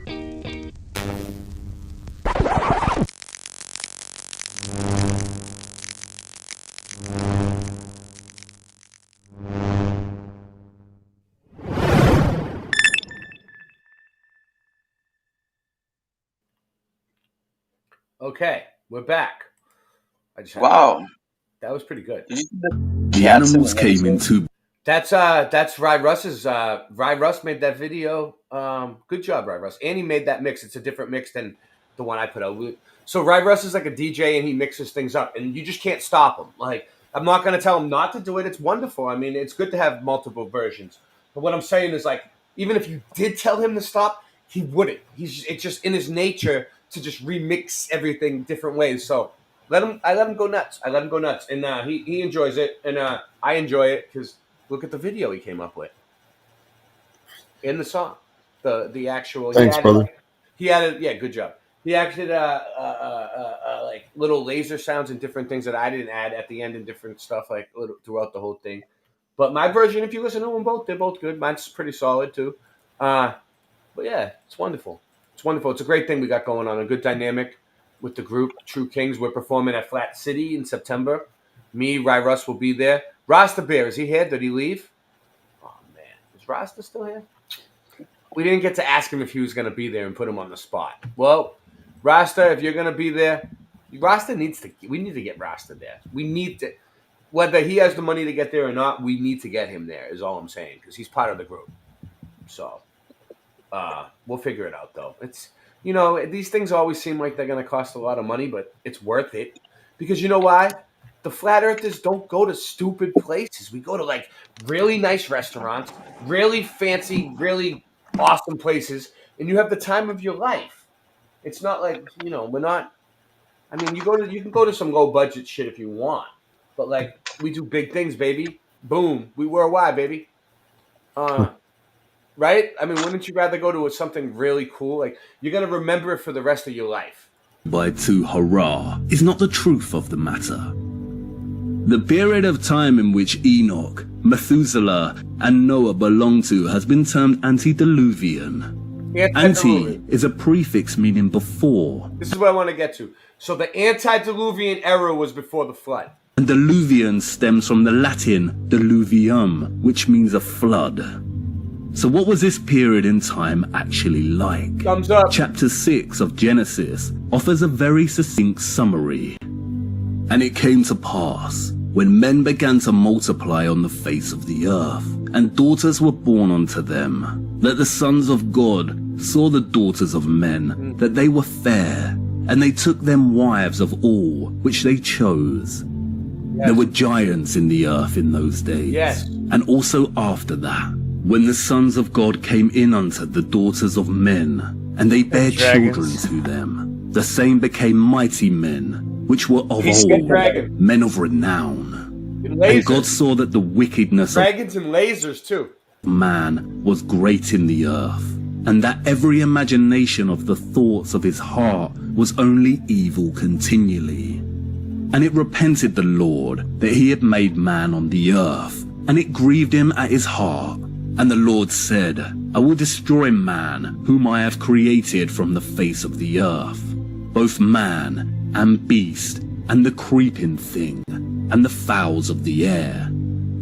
Okay, we're back. I just Wow. That was pretty good. The animals came into. That's Rye Russ's. Rye Russ made that video. Good job, Rye Russ. And he made that mix. It's a different mix than the one I put out. So Rye Russ is like a DJ, and he mixes things up, and you just can't stop him. Like, I'm not going to tell him not to do it. It's wonderful. I mean, it's good to have multiple versions. But what I'm saying is, like, even if you did tell him to stop, he wouldn't. It's just in his nature to just remix everything different ways. So I let him go nuts. And he enjoys it, and I enjoy it because look at the video he came up with in the song, the actual. Thanks, brother. He added, yeah, good job. He added like little laser sounds and different things that I didn't add at the end and different stuff like throughout the whole thing. But my version, if you listen to them both, they're both good. Mine's pretty solid too. But yeah, it's wonderful. It's wonderful. It's a great thing we got going on. A good dynamic with the group, True Kings. We're performing at Flat City in September. Me, Rye Russ will be there. Rasta Bear, is he here? Did he leave? Oh, man. Is Rasta still here? We didn't get to ask him if he was going to be there and put him on the spot. Well, Rasta, if you're going to be there, we need to get Rasta there. We need to, whether he has the money to get there or not, we need to get him there is all I'm saying, because he's part of the group. So we'll figure it out, though. It's, these things always seem like they're going to cost a lot of money, but it's worth it. Because you know why? The flat earthers don't go to stupid places. We go to, like, really nice restaurants, really fancy, really awesome places, and you have the time of your life. It's not like, we're not. I mean, you can go to some low budget shit if you want, but like we do big things, baby. Boom, we worldwide, baby. Right? I mean, wouldn't you rather go to something really cool? Like you're gonna remember it for the rest of your life. By two hurrah is not the truth of the matter. The period of time in which Enoch, Methuselah, and Noah belong to has been termed antediluvian. Anti is a prefix meaning before. This is what I want to get to. So the antediluvian era was before the flood. And diluvian stems from the Latin diluvium, which means a flood. So what was this period in time actually like? Thumbs up. Chapter 6 of Genesis offers a very succinct summary. And it came to pass, when men began to multiply on the face of the earth, and daughters were born unto them, that the sons of God saw the daughters of men, that they were fair, and they took them wives of all which they chose. Yes. There were giants in the earth in those days, yes. And also after that, when the sons of God came in unto the daughters of men, and they bare children to them, the same became mighty men, which were of old, men of renown. And God saw that the wickedness dragons and lasers too. Of man was great in the earth, and that every imagination of the thoughts of his heart was only evil continually. And it repented the Lord that he had made man on the earth, and it grieved him at his heart. And the Lord said, I will destroy man, whom I have created from the face of the earth, both man and beast, and the creeping thing, and the fowls of the air.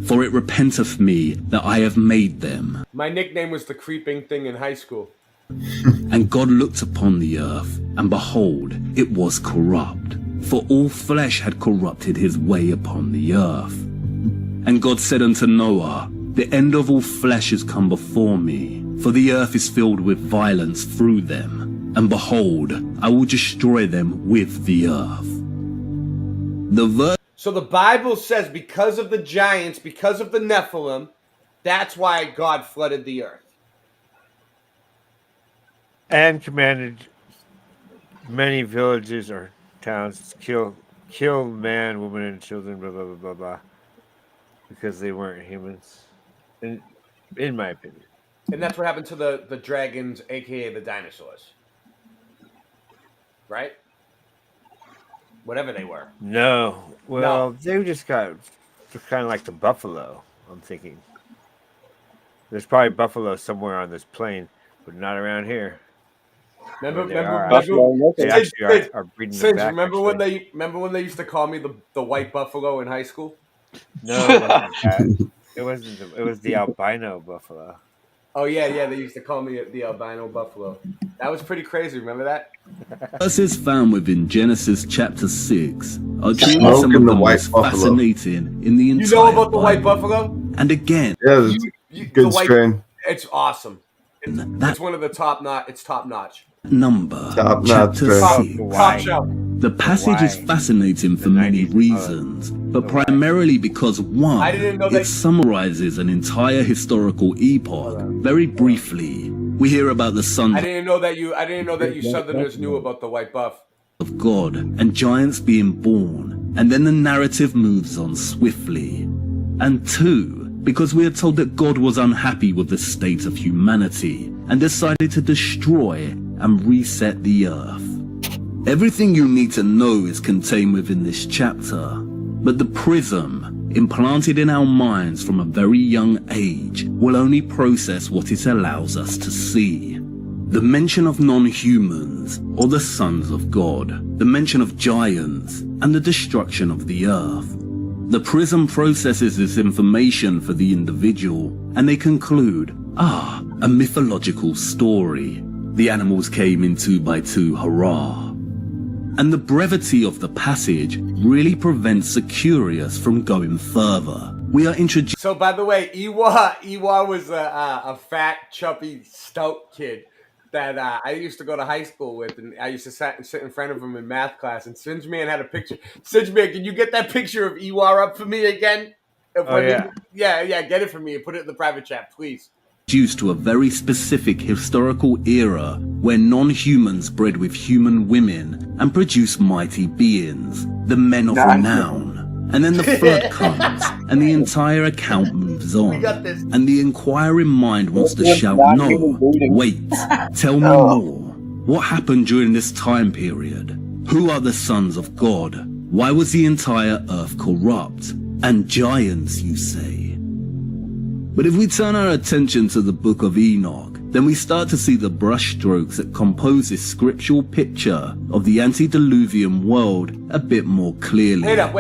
For it repenteth me that I have made them. My nickname was the creeping thing in high school. And God looked upon the earth, and behold, it was corrupt, for all flesh had corrupted his way upon the earth. And God said unto Noah, the end of all flesh is come before me, for the earth is filled with violence through them. And behold, I will destroy them with the earth. So the Bible says because of the giants, because of the Nephilim, that's why God flooded the earth. And commanded many villages or towns to kill man, woman, and children, blah, blah, blah, blah, blah, because they weren't humans, in my opinion. And that's what happened to the dragons, a.k.a. the dinosaurs. Right? Whatever they were. No. Well, they just got kind of like the buffalo, I'm thinking. There's probably buffalo somewhere on this plain, but not around here. Remember when they used to call me the white buffalo in high school? No, it wasn't that. It wasn't. It was the albino buffalo. Oh yeah, they used to call me the albino buffalo. That was pretty crazy. Remember that? Verses found within Genesis chapter 6 are truly some of the most fascinating in the entire You know about the Bible. white buffalo? And again, yeah, good strain. It's awesome. It's one of the top notch. It's top notch. Number top chapter notch. 6. Top shelf. The passage is fascinating for many reasons, but primarily because one, it summarizes an entire historical epoch. Very briefly, we hear about the sons I didn't know that you Southerners knew about the white buff. Of God and giants being born, and then the narrative moves on swiftly. And two, because we are told that God was unhappy with the state of humanity and decided to destroy and reset the earth. Everything you need to know is contained within this chapter, but the prism, implanted in our minds from a very young age, will only process what it allows us to see. The mention of non-humans, or the sons of God, the mention of giants, and the destruction of the earth. The prism processes this information for the individual, and they conclude, a mythological story. The animals came in 2 by 2, hurrah. And the brevity of the passage really prevents the curious from going further. We are introduced. So, by the way, Iwa was a fat, chubby, stout kid that I used to go to high school with, and I used to sit in front of him in math class. And Singeman had a picture. Singeman, can you get that picture of Iwa up for me again? Oh, yeah. Yeah, get it for me and put it in the private chat, please. reduced to a very specific historical era where non-humans bred with human women and produce mighty beings, the men of renown. And then the flood comes, and the entire account moves on. And the inquiring mind wants to shout, no, wait, tell me more. What happened during this time period? Who are the sons of God? Why was the entire earth corrupt? And giants, you say? But if we turn our attention to the book of Enoch, then we start to see the brushstrokes that compose this scriptural picture of the antediluvian world a bit more clearly. Wait up.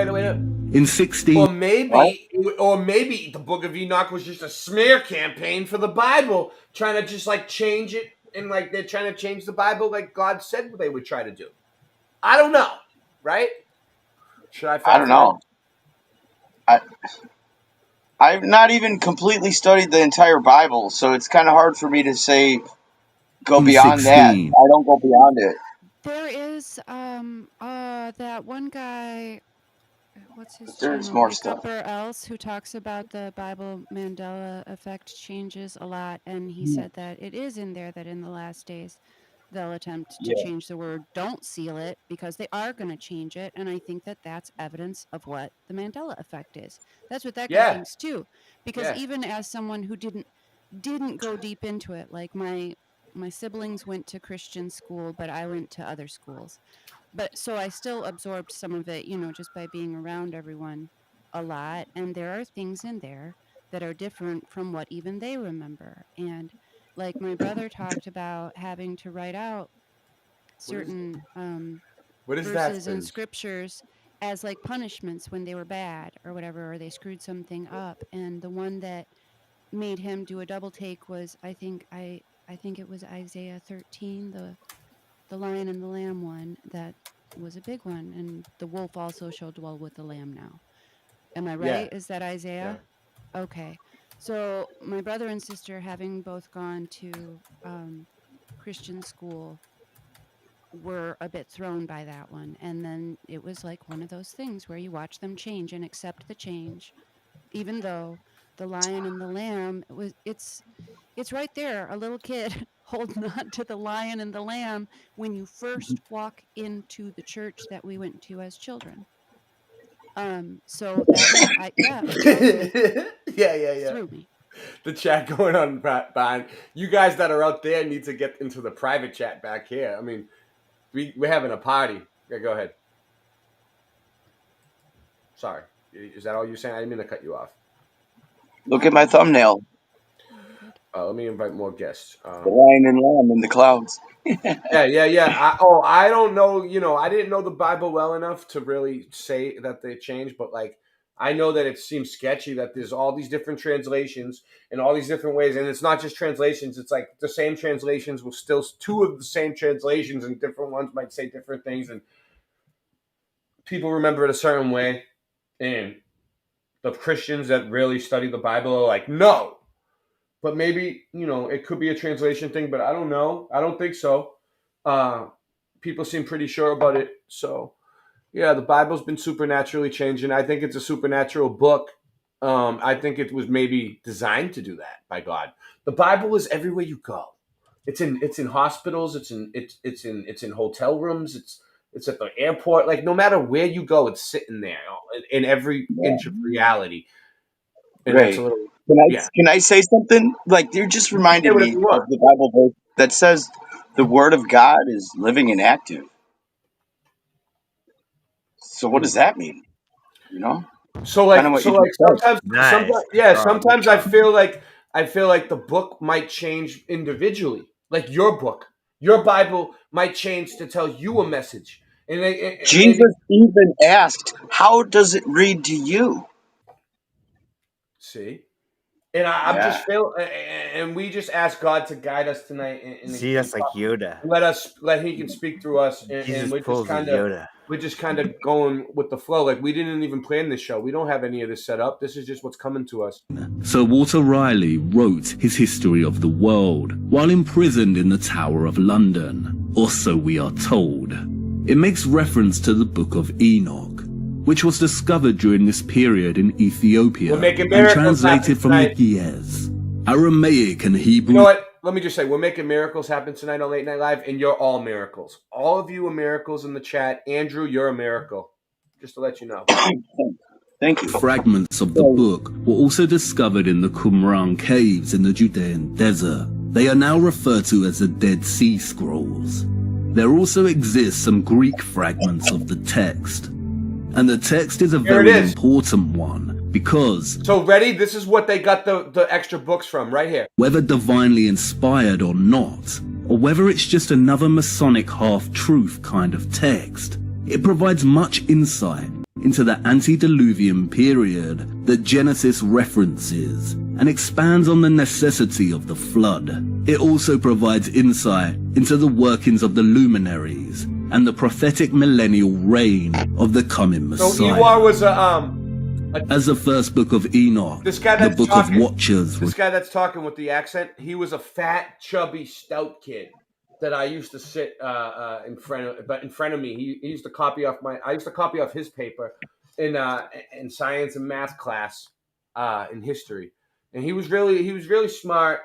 In 16... Or maybe the Book of Enoch was just a smear campaign for the Bible, trying to just like change it, and like they're trying to change the Bible like God said they would try to do. I don't know, right? Should I? I don't know. I've not even completely studied the entire Bible, so it's kind of hard for me to say go beyond that. I don't go beyond it. There is that one guy, what's his There's channel? more Wake stuff. Up or Else, who talks about the Bible Mandela effect changes a lot, and he said that it is in there that in the last days they'll attempt to change the word, don't seal it, because they are going to change it, and I think that that's evidence of what the Mandela effect is. That's what that guy thinks too, because even as someone who didn't go deep into it, like my siblings went to Christian school, but I went to other schools. But so I still absorbed some of it, just by being around everyone a lot. And there are things in there that are different from what even they remember. And like my brother talked about having to write out certain verses and scriptures as like punishments when they were bad or whatever, or they screwed something up. And the one that made him do a double take was, I think it was Isaiah 13, the lion and the lamb one. That was a big one. And the wolf also shall dwell with the lamb now. Am I right? Is that Isaiah? Yeah. Okay. So my brother and sister, having both gone to Christian school, were a bit thrown by that one. And then it was like one of those things where you watch them change and accept the change, even though the lion and the lamb it's right there, a little kid holding on to the lion and the lamb when you first walk into the church that we went to as children. So that one, yeah. Threw me. The chat going on behind. You guys that are out there need to get into the private chat back here. I mean, we're having a party. Yeah, go ahead. Sorry. Is that all you're saying? I didn't mean to cut you off. Look at my thumbnail. Let me invite more guests. The lion and lamb in the clouds. Yeah. I don't know. I didn't know the Bible well enough to really say that they changed, but like, I know that it seems sketchy that there's all these different translations and all these different ways. And it's not just translations. It's like the same translations will still, two of the same translations, and different ones might say different things. And people remember it a certain way. And the Christians that really study the Bible are like, no. But maybe, it could be a translation thing, but I don't know. I don't think so. People seem pretty sure about it. So, yeah, the Bible's been supernaturally changing. I think it's a supernatural book. I think it was maybe designed to do that by God. The Bible is everywhere you go. It's in hospitals. It's in hotel rooms. It's at the airport. Like, no matter where you go, it's sitting there in every inch of reality. And Right. that's a little. Can I say something? Like, you just reminded me of the Bible verse that says the Word of God is living and active. So what does that mean? So sometimes I feel like the book might change individually. Like your book, your Bible might change to tell you a message. And Jesus even asked, "How does it read to you?" See. And I'm just feel, and we just ask God to guide us tonight. See, that's like Yoda. Let He can speak through us, and we're just kind of going with the flow. Like, we didn't even plan this show. We don't have any of this set up. This is just what's coming to us. Sir Walter Raleigh wrote his history of the world while imprisoned in the Tower of London, or so we are told. It makes reference to the Book of Enoch, which was discovered during this period in Ethiopia and translated from the Ge'ez. Aramaic and Hebrew. You know what? Let me just say, we're making miracles happen tonight on Late Night Live, and you're all miracles. All of you are miracles in the chat. Andrew, you're a miracle. Just to let you know. Thank you. Fragments of the book were also discovered in the Qumran caves in the Judean desert. They are now referred to as the Dead Sea Scrolls. There also exist some Greek fragments of the text. And the text is a very important one because... So ready? This is what they got the extra books from right here. Whether divinely inspired or not, or whether it's just another Masonic half-truth kind of text, it provides much insight into the antediluvian period that Genesis references and expands on the necessity of the flood. It also provides insight into the workings of the luminaries and the prophetic millennial reign of the coming Messiah. So Ewar was as the first book of Enoch, this guy the that's book talking, of Watchers. This guy that's talking with the accent, he was a fat, chubby, stout kid that I used to sit in front of me. He used to copy off I used to copy off his paper in science and math class in history, and he was really smart.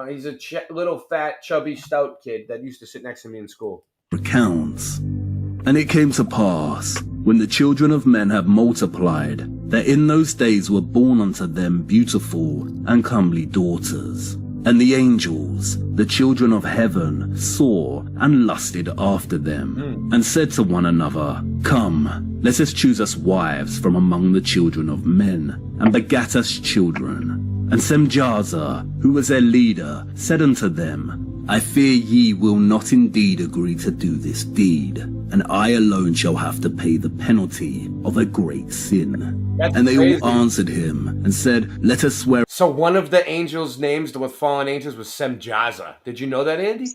He's a little fat, chubby, stout kid that used to sit next to me in school. Recounts. And it came to pass, when the children of men had multiplied, that in those days were born unto them beautiful and comely daughters. And the angels, the children of heaven, saw and lusted after them, and said to one another, Come, let us choose us wives from among the children of men, and begat us children. And Semjaza, who was their leader, said unto them, I fear ye will not indeed agree to do this deed, and I alone shall have to pay the penalty of a great sin. And they all answered him and said, Let us swear. So one of the angels' names, the fallen angels, was Semjaza. Did you know that, Andy?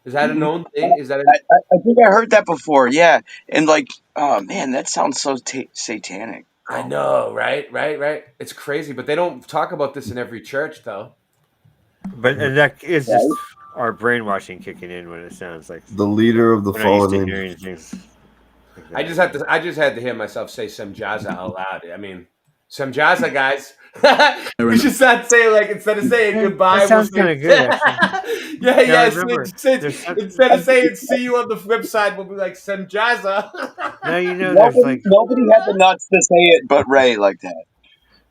Is that a known thing? Is that? I think I heard that before. Yeah, and oh man, that sounds so satanic. I know, right? It's crazy, but they don't talk about this in every church, though. But and that is just our brainwashing kicking in when it sounds like the leader of the fallen angels. I just had to hear myself say Semjaza out loud. I mean, Semjaza, guys. We should start saying instead of saying goodbye. That sounds kind of good, actually. Instead of saying see you on the flip side, we'll be like Semjaza. Now you know nobody had the nuts to say it but Ray like that.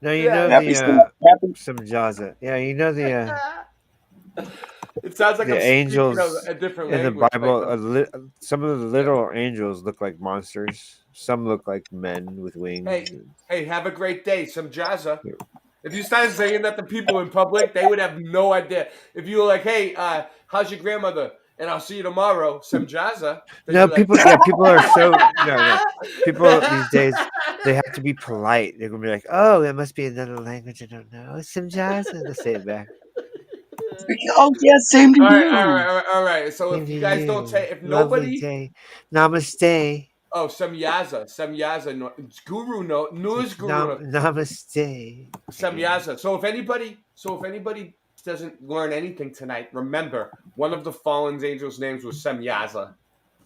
Now you know Semjaza. Yeah, you know the. It sounds like the angels a different in language. the Bible. Some of the literal angels look like monsters. Some look like men with wings. Hey, have a great day, Semjaza. If you started saying that to people in public, they would have no idea. If you were like, "Hey, how's your grandmother?" and I'll see you tomorrow, Semjaza. No, people. People are so people these days. They have to be polite. They're gonna be like, "Oh, that must be another language I don't know." Semjaza. They say it back. Oh yeah, same to you. All right. So if you guys don't say, if nobody, day. Namaste. Oh, Semjaza, Guru no, News Guru. Namaste. Semjaza. So if anybody doesn't learn anything tonight, remember one of the fallen angels' names was Semjaza.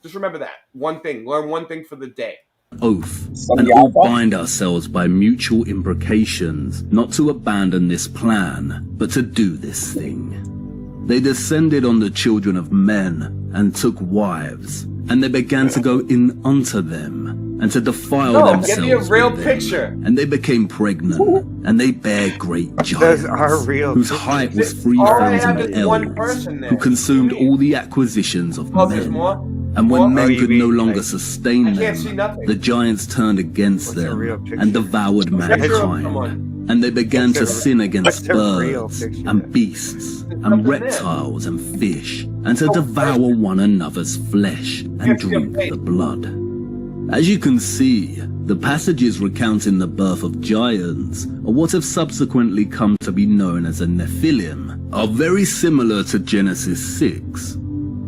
Just remember that one thing. Learn one thing for the day. Oath, and all bind ourselves by mutual imprecations, not to abandon this plan, but to do this thing. They descended on the children of men, and took wives, and they began to go in unto them, and to defile themselves give me a real with them. picture. And they became pregnant, and they bare great giants, whose height was 3,000 ells, who consumed all the acquisitions of men. And when men could no longer sustain them, the giants turned against them and devoured mankind. And they began to sin against birds and beasts and reptiles and fish, and to devour one another's flesh and drink the blood. As you can see, the passages recounting the birth of giants, or what have subsequently come to be known as a Nephilim, are very similar to Genesis 6.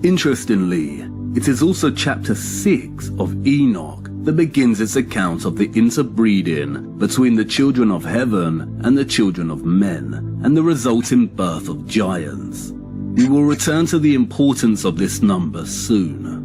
Interestingly, it is also chapter 6 of Enoch that begins its account of the interbreeding between the children of heaven and the children of men, and the resulting birth of giants. We will return to the importance of this number soon.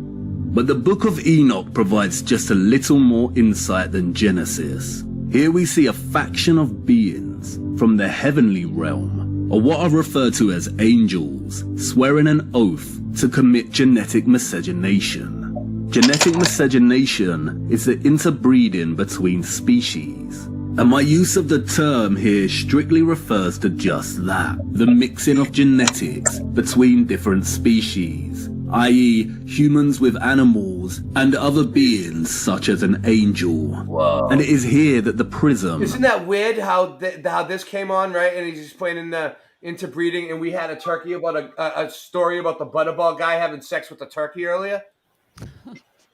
But the book of Enoch provides just a little more insight than Genesis. Here we see a faction of beings from the heavenly realm or what are referred to as angels, swearing an oath to commit genetic miscegenation. Genetic miscegenation is the interbreeding between species. And my use of the term here strictly refers to just that, the mixing of genetics between different species, i.e. humans with animals and other beings such as an angel. Whoa. And it is here that the prism... Isn't that weird how how this came on, right? And he's explaining the interbreeding, and we had a turkey about a story about the butterball guy having sex with the turkey earlier.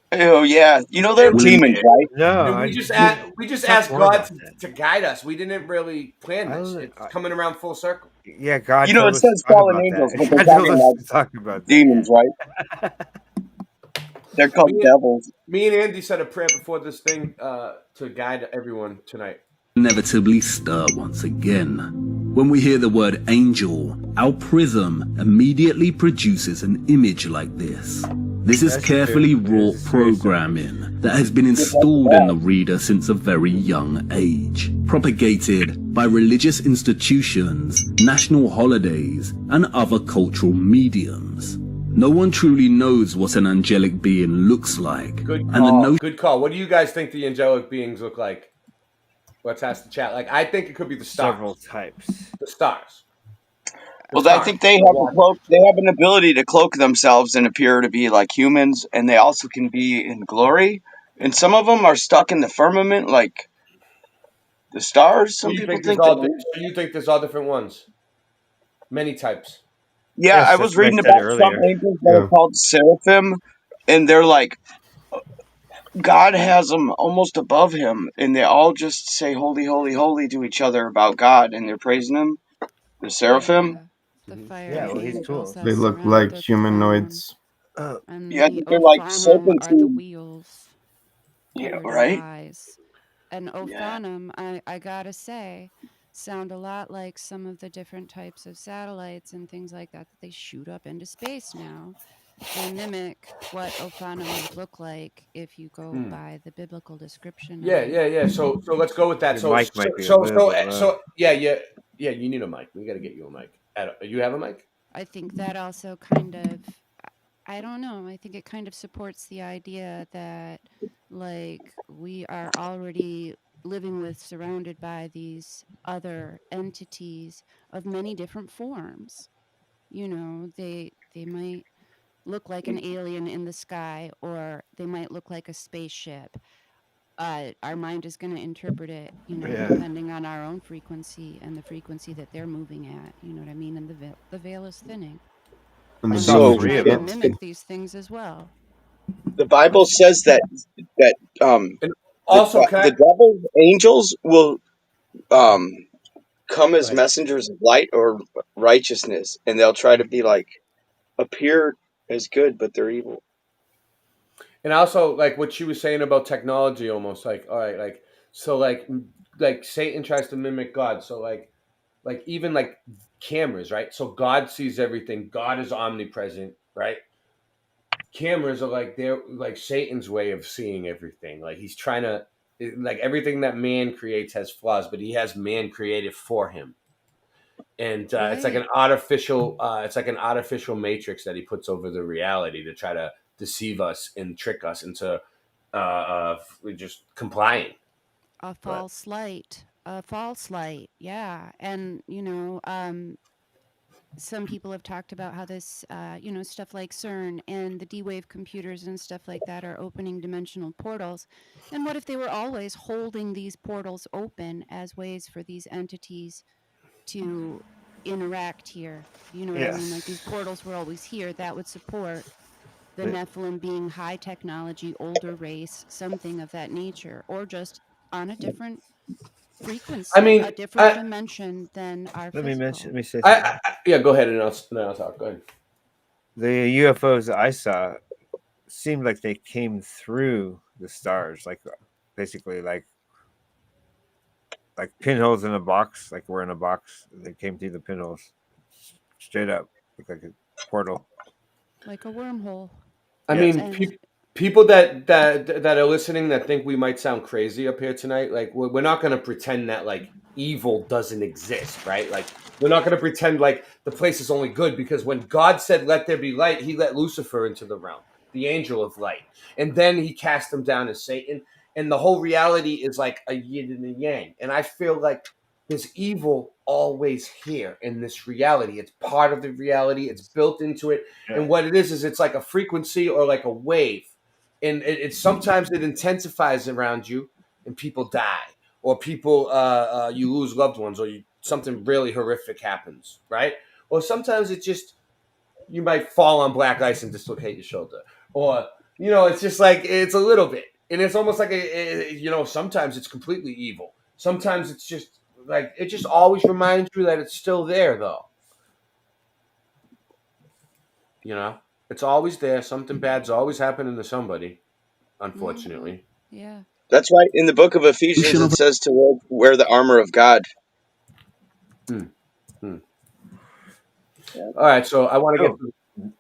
Oh yeah, you know they're demons, right? No, And we just asked God to guide us. We didn't really plan this. It's coming around full circle. Yeah, God You know, told it us to says talk fallen about angels, that. but they're God told talking us about to talk about that. demons, right? They're called devils. Me and Andy said a prayer before this thing to guide everyone tonight. Inevitably stir once again. When we hear the word angel, our prism immediately produces an image like this. This is carefully wrought programming that has been installed in the reader since a very young age, propagated by religious institutions, national holidays, and other cultural mediums. No one truly knows what an angelic being looks like. Good call. Good call. What do you guys think the angelic beings look like? Let's ask the chat. Like, I think it could be the stars. Several types. The stars. Well, I think they have a cloak. They have an ability to cloak themselves and appear to be like humans, and they also can be in glory. And some of them are stuck in the firmament, like the stars. Some people think so that. you think there's all different ones? Many types. Yeah, Yes, I that's was what I reading said about some earlier. angels that are called seraphim, and they're like God has them almost above him, and they all just say "Holy, holy, holy" to each other about God, and they're praising him. The seraphim. The fire Yeah, well, he's angels cool. that They look surround like the humanoids. and Yeah, the they're like Ophanim serpents are the who. wheels that Yeah, are their right. eyes. And Yeah. Ophanim, I gotta say, sound a lot like some of the different types of satellites and things like that they shoot up into space now. They mimic what Ophanim would look like if you go by the biblical description of it. Yeah. So let's go with that. Your So mic might be a little bit low. yeah. You need a mic. We got to get you a mic. You have a mic? I think that also kind of, I don't know, I think it kind of supports the idea that, like, we are already living with, surrounded by these other entities of many different forms. You know, they might look like an alien in the sky, or they might look like a spaceship. Our mind is going to interpret it, depending on our own frequency and the frequency that they're moving at. You know what I mean? And the veil is thinning. And And So we're trying to mimic these things as well. the Bible says that And also, the devil's angels will come as messengers of light or righteousness, and they'll try to be like appear as good, but they're evil. And also, like what she was saying about technology, almost like, all right, like so, like Satan tries to mimic God. So like even like cameras, right? So God sees everything. God is omnipresent, right? Cameras are like they're like Satan's way of seeing everything. Like he's trying to, like everything that man creates has flaws, but he has man created for him. And it's like an artificial matrix that he puts over the reality to try to deceive us and trick us into just complying. A false light. Yeah. And some people have talked about how this stuff like CERN and the D-Wave computers and stuff like that are opening dimensional portals. And what if they were always holding these portals open as ways for these entities to interact here? You know what I mean? Like these portals were always here. That would support the Nephilim being high technology, older race, something of that nature, or just on a different frequency, a different dimension than our physical. Let me say something. Yeah, go ahead and I'll talk. Go ahead. The UFOs that I saw seemed like they came through the stars, like basically like pinholes in a box, like we're in a box. They came through the pinholes, straight up, like a portal, like a wormhole. I mean, people that are listening that think we might sound crazy up here tonight, like we're not going to pretend that like evil doesn't exist, right? Like, we're not going to pretend like the place is only good, because when God said, "Let there be light," he let Lucifer into the realm, the angel of light. And then he cast him down as Satan. And the whole reality is like a yin and a yang. And I feel like there's evil always here in this reality. It's part of the reality. It's built into it. Yeah. And what it is it's like a frequency or like a wave. And it sometimes it intensifies around you and people die. Or people, you lose loved ones, or something really horrific happens, right? Or sometimes it just, you might fall on black ice and dislocate your shoulder. Or, it's just like, it's a little bit. And it's almost like, sometimes it's completely evil. Sometimes it's just, like, it just always reminds you that it's still there, though. It's always there. Something bad's always happening to somebody, unfortunately. Yeah. That's why in the book of Ephesians it says to wear the armor of God. All right, so I want to get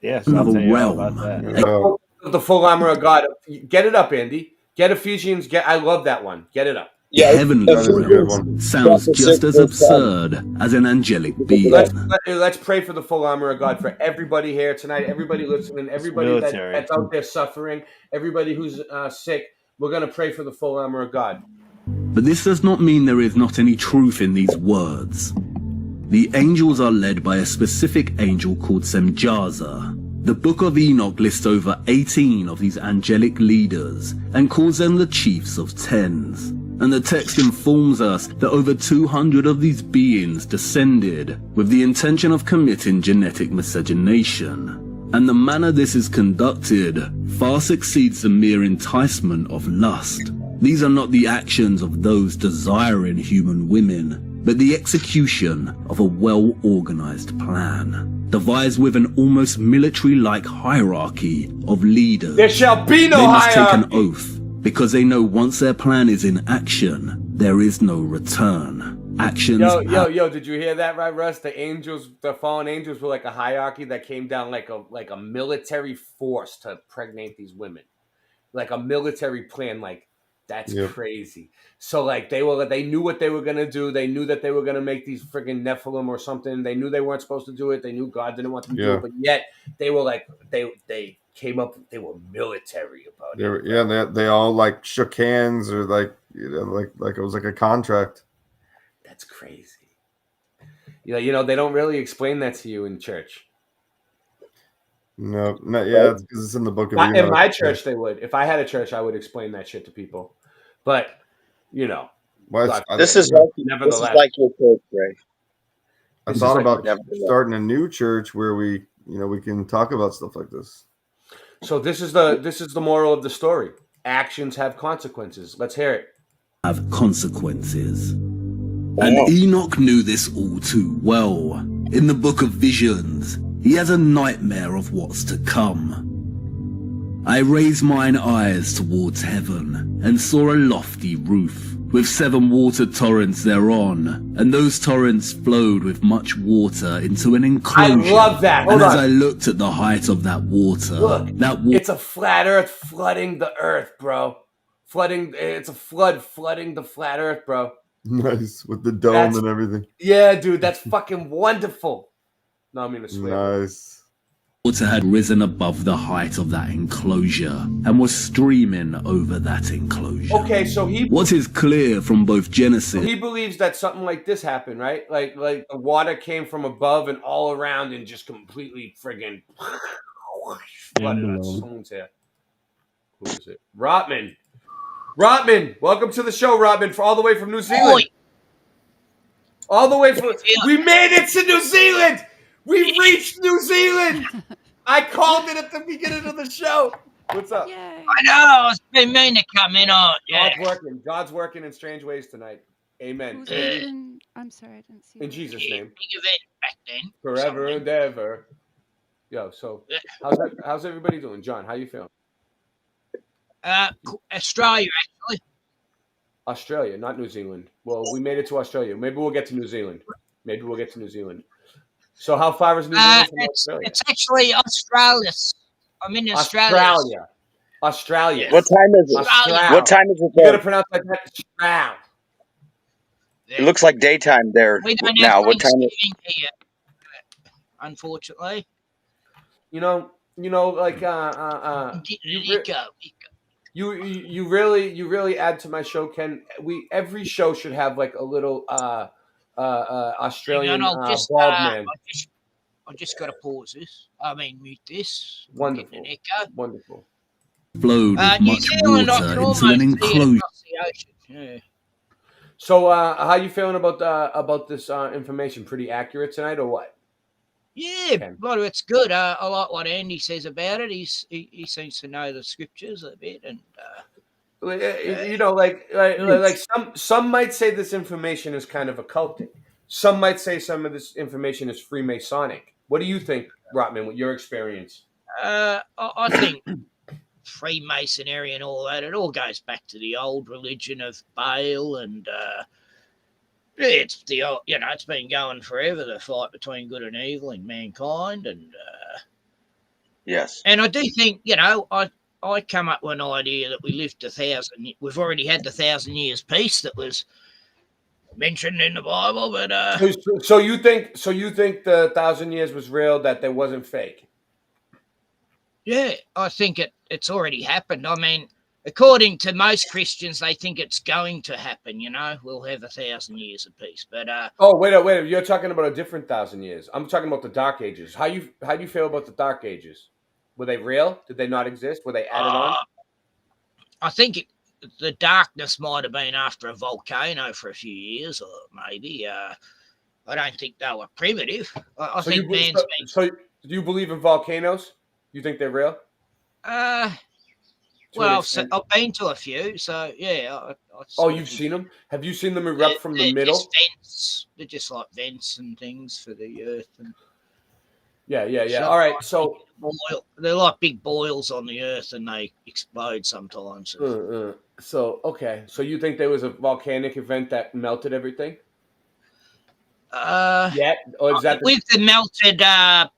Yes, I'll tell you all about that. the full armor of God. Get it up, Andy. Get Ephesians. I love that one. Get it up. Yeah, Heavenly realm sounds just as absurd as an angelic being. Let's pray for the full armor of God for everybody here tonight, everybody listening, everybody that's out there suffering, everybody who's sick. We're going to pray for the full armor of God. But this does not mean there is not any truth in these words. The angels are led by a specific angel called Semjaza. The Book of Enoch lists over 18 of these angelic leaders and calls them the chiefs of tens. And the text informs us that over 200 of these beings descended with the intention of committing genetic miscegenation. And the manner this is conducted far exceeds the mere enticement of lust. These are not the actions of those desiring human women, but the execution of a well-organized plan, devised with an almost military-like hierarchy of leaders. There shall be no They must hierarchy. take an oath, because they know once their plan is in action, there is no return. Actions. Yo! Did you hear that, right, Russ? The fallen angels were like a hierarchy that came down like a military force to pregnate these women, like a military plan. Like, that's crazy. So like they knew what they were gonna do. They knew that they were gonna make these friggin' Nephilim or something. They knew they weren't supposed to do it. They knew God didn't want them to do it, but yet they were like they came up. They were military about it. They all like shook hands or like like it was like a contract. That's crazy. They don't really explain that to you in church. No, because it's in the book of Enoch. In my church, they would. If I had a church, I would explain that shit to people. But this is like your church, Ray. I thought about starting a new church where we can talk about stuff like this. So this is the moral of the story. Actions have consequences. Let's hear it. Have consequences. And Enoch knew this all too well. In the book of Visions, he has a nightmare of what's to come. I raised mine eyes towards heaven, and saw a lofty roof, with 7 water torrents thereon, and those torrents flowed with much water into an enclosure. I love that. And as I looked at the height of that water, it's a flat earth flooding the earth, bro. It's a flood flooding the flat earth, bro. Nice, with the dome and everything. Yeah, dude, that's fucking wonderful. No, I mean a swear. Nice. Water had risen above the height of that enclosure and was streaming over that enclosure. Okay, so what is clear from both Genesis. He believes that something like this happened, right? Like the water came from above and all around and just completely friggin' flooded us. Someone's here. Who is it? Rotman, welcome to the show, Rotman, all the way from New Zealand. All the way from... We made it to New Zealand! We reached New Zealand! I called it at the beginning of the show. What's up? I know, it's been meaning to come in on. Yeah. God's working in strange ways tonight. Amen. I'm sorry, I didn't see in Jesus' name. Big event back then. Forever and ever. Yo, so how's everybody doing? John, how you feeling? Australia, actually. Australia, not New Zealand. Well, we made it to Australia. Maybe we'll get to New Zealand. So how far is New Zealand from Australia? It's actually Australia. I'm in Australia. Australia. What time is it? Australia. What time is it? You gotta pronounce like that. Australia. It looks like daytime there We don't have now. What time? Thanksgiving here, unfortunately. You know, like you really add to my show, Ken. Every show should have like a little Hang on, Australian bald I man. just got to pause this. I mean, mute this. I'm Wonderful, getting an echo. wonderful. Flowed with New much Zealand, I water can into an almost see it enclosure. across the ocean. Yeah. So, how you feeling about this information? Pretty accurate tonight, or what? Yeah, well, it's good. I like what Andy says about it. He seems to know the scriptures a bit, and You know, like some might say this information is kind of occultic. Some might say some of this information is Freemasonic. What do you think, Rotman, with your experience? I think Freemasonry and all that, it all goes back to the old religion of Baal, and it's the old, it's been going forever, the fight between good and evil in mankind, and yes, and I do think, I come up with an idea that we lived 1,000. We've already had the 1,000 years peace that was mentioned in the Bible, but so you think the 1,000 years was real, that there wasn't fake? Yeah, I think it's already happened. I mean, according to most Christians, they think it's going to happen. We'll have 1,000 years of peace. But wait! You're talking about a different 1,000 years. I'm talking about the Dark Ages. How do you feel about the Dark Ages? Were they real? Did they not exist? Were they added on? I think the darkness might have been after a volcano for a few years, or maybe. I don't think they were primitive. I think man's been. So, do you believe in volcanoes? You think they're real? Well, I've been to a few, so yeah. You've seen them? Have you seen them erupt from the middle? Just vents. They're just like vents and things for the earth. And yeah. All right, so they're like big boils on the earth, and they explode sometimes. So okay, so you think there was a volcanic event that melted everything? Yeah, or is that with the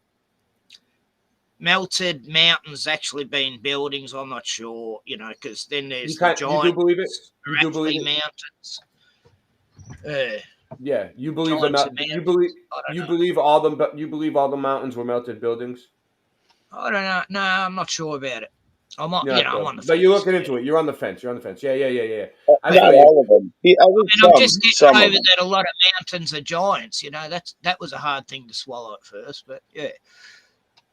melted mountains actually being buildings? I'm not sure, because then there's the giant. You do believe it? You do believe it? Mountains. Yeah, you believe you believe all the mountains were melted buildings? I don't know. No, I'm not sure about it. I'm on the fence. But you're looking into it. You're on the fence. Yeah. Not all of them. I'm just getting over that a lot of mountains are giants. That was a hard thing to swallow at first, but yeah.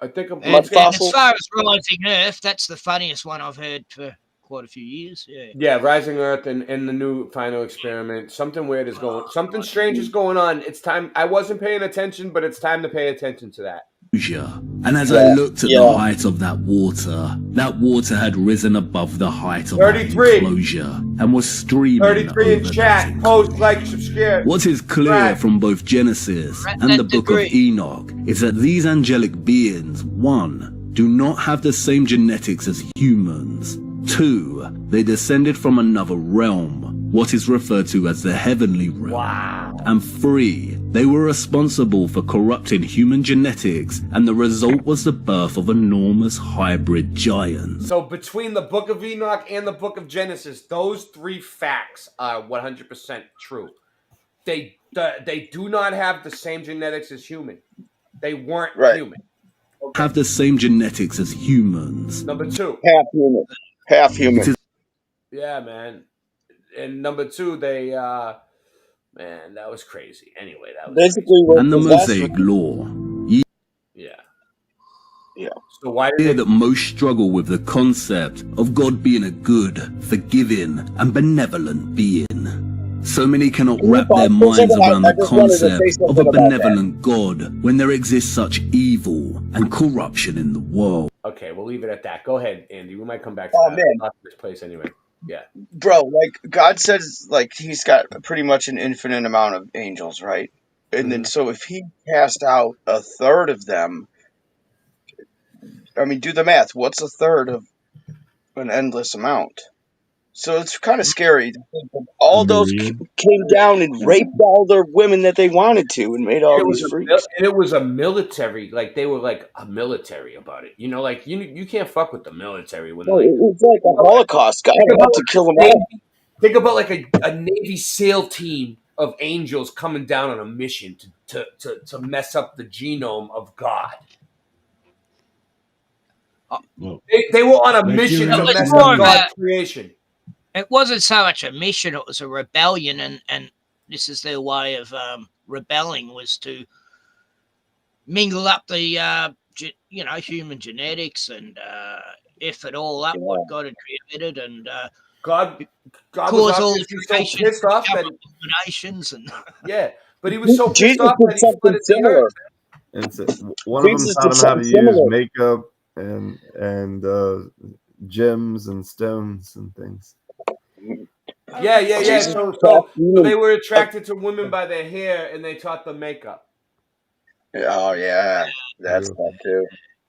I think and as far as Rising Earth, that's the funniest one I've heard for quite a few years. Yeah, Rising Earth and the new final experiment. Something weird is going. Something strange is going on. It's time. I wasn't paying attention, but it's time to pay attention to that. And as I looked at the height of that water had risen above the height of that enclosure and was streaming 33 in chat. Post, like, subscribe. What is clear from both Genesis and the book of Enoch is that these angelic beings, 1, do not have the same genetics as humans. 2, they descended from another realm, what is referred to as the heavenly realm. Wow. And 3, they were responsible for corrupting human genetics, and the result was the birth of enormous hybrid giants. So between the book of Enoch and the book of Genesis, those 3 facts are 100% true. They do not have the same genetics as human. They weren't human. Okay. Have the same genetics as humans. Number 2. Half human. Yeah, man. And number 2, they man, that was crazy. Anyway, that was basically crazy. And the Mosaic law. Yeah. So why did that most struggle with the concept of God being a good, forgiving, and benevolent being? So many cannot wrap their minds around the concept of a benevolent God when there exists such evil and corruption in the world. Okay, we'll leave it at that. Go ahead, Andy. We might come back to that. Man. Not this place anyway. Yeah. Bro, like, God says, like, he's got pretty much an infinite amount of angels, right? And then, so if he cast out a third of them, I mean, do the math. What's a third of an endless amount? So it's kind of scary to think that all those came down and raped all their women that they wanted to and made all these freaks. And it was a military, like, they were like a military about it. Like, you can't fuck with the military when it was like a Holocaust. God had to kill them all. Think about like a Navy SEAL team of angels coming down on a mission to mess up the genome of God. They were on a mission to mess up God's creation. It wasn't so much a mission; it was a rebellion, and this is their way of rebelling, was to mingle up the human genetics and F it all up what God had created, and God was cause all the obviously so creation pissed to off become that abominations and yeah, but he was so pissed off that he flooded the earth. And so one of them taught him how to use makeup and gems and stones and things. Yeah. So they were attracted to women by their hair, and they taught them makeup. Oh yeah, that's that too.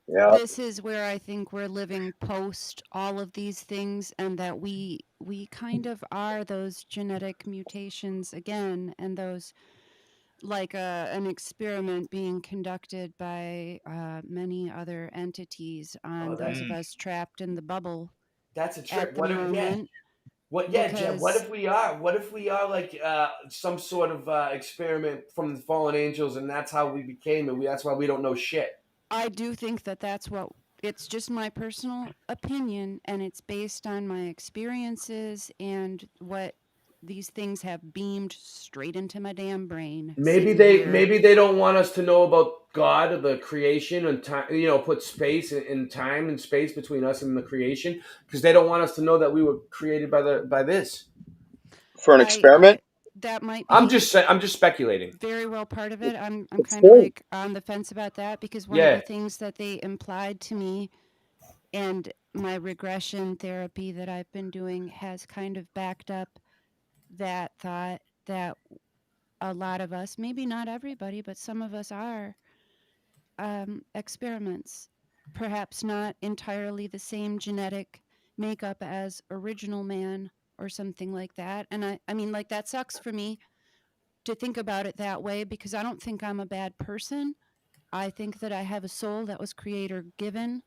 Yeah. This is where I think we're living post all of these things, and that we kind of are those genetic mutations again, and those like an experiment being conducted by many other entities on those of us trapped in the bubble. That's a trick. At the moment. Jen, what if we are like some sort of experiment from the fallen angels, and that's how we became, and that's why we don't know shit. I do think that that's what it's just my personal opinion, and it's based on my experiences and what these things have beamed straight into my damn brain. Maybe they don't want us to know about God or the creation and time. Put space and time and space between us and the creation, because they don't want us to know that we were created by this. For an experiment. That might be. I'm just speculating. Very well part of it. I'm kind of like on the fence about that, because one of the things that they implied to me, and my regression therapy that I've been doing has kind of backed up that thought that a lot of us, maybe not everybody, but some of us are experiments. Perhaps not entirely the same genetic makeup as original man or something like that. And I mean, like, that sucks for me to think about it that way, because I don't think I'm a bad person. I think that I have a soul that was creator given,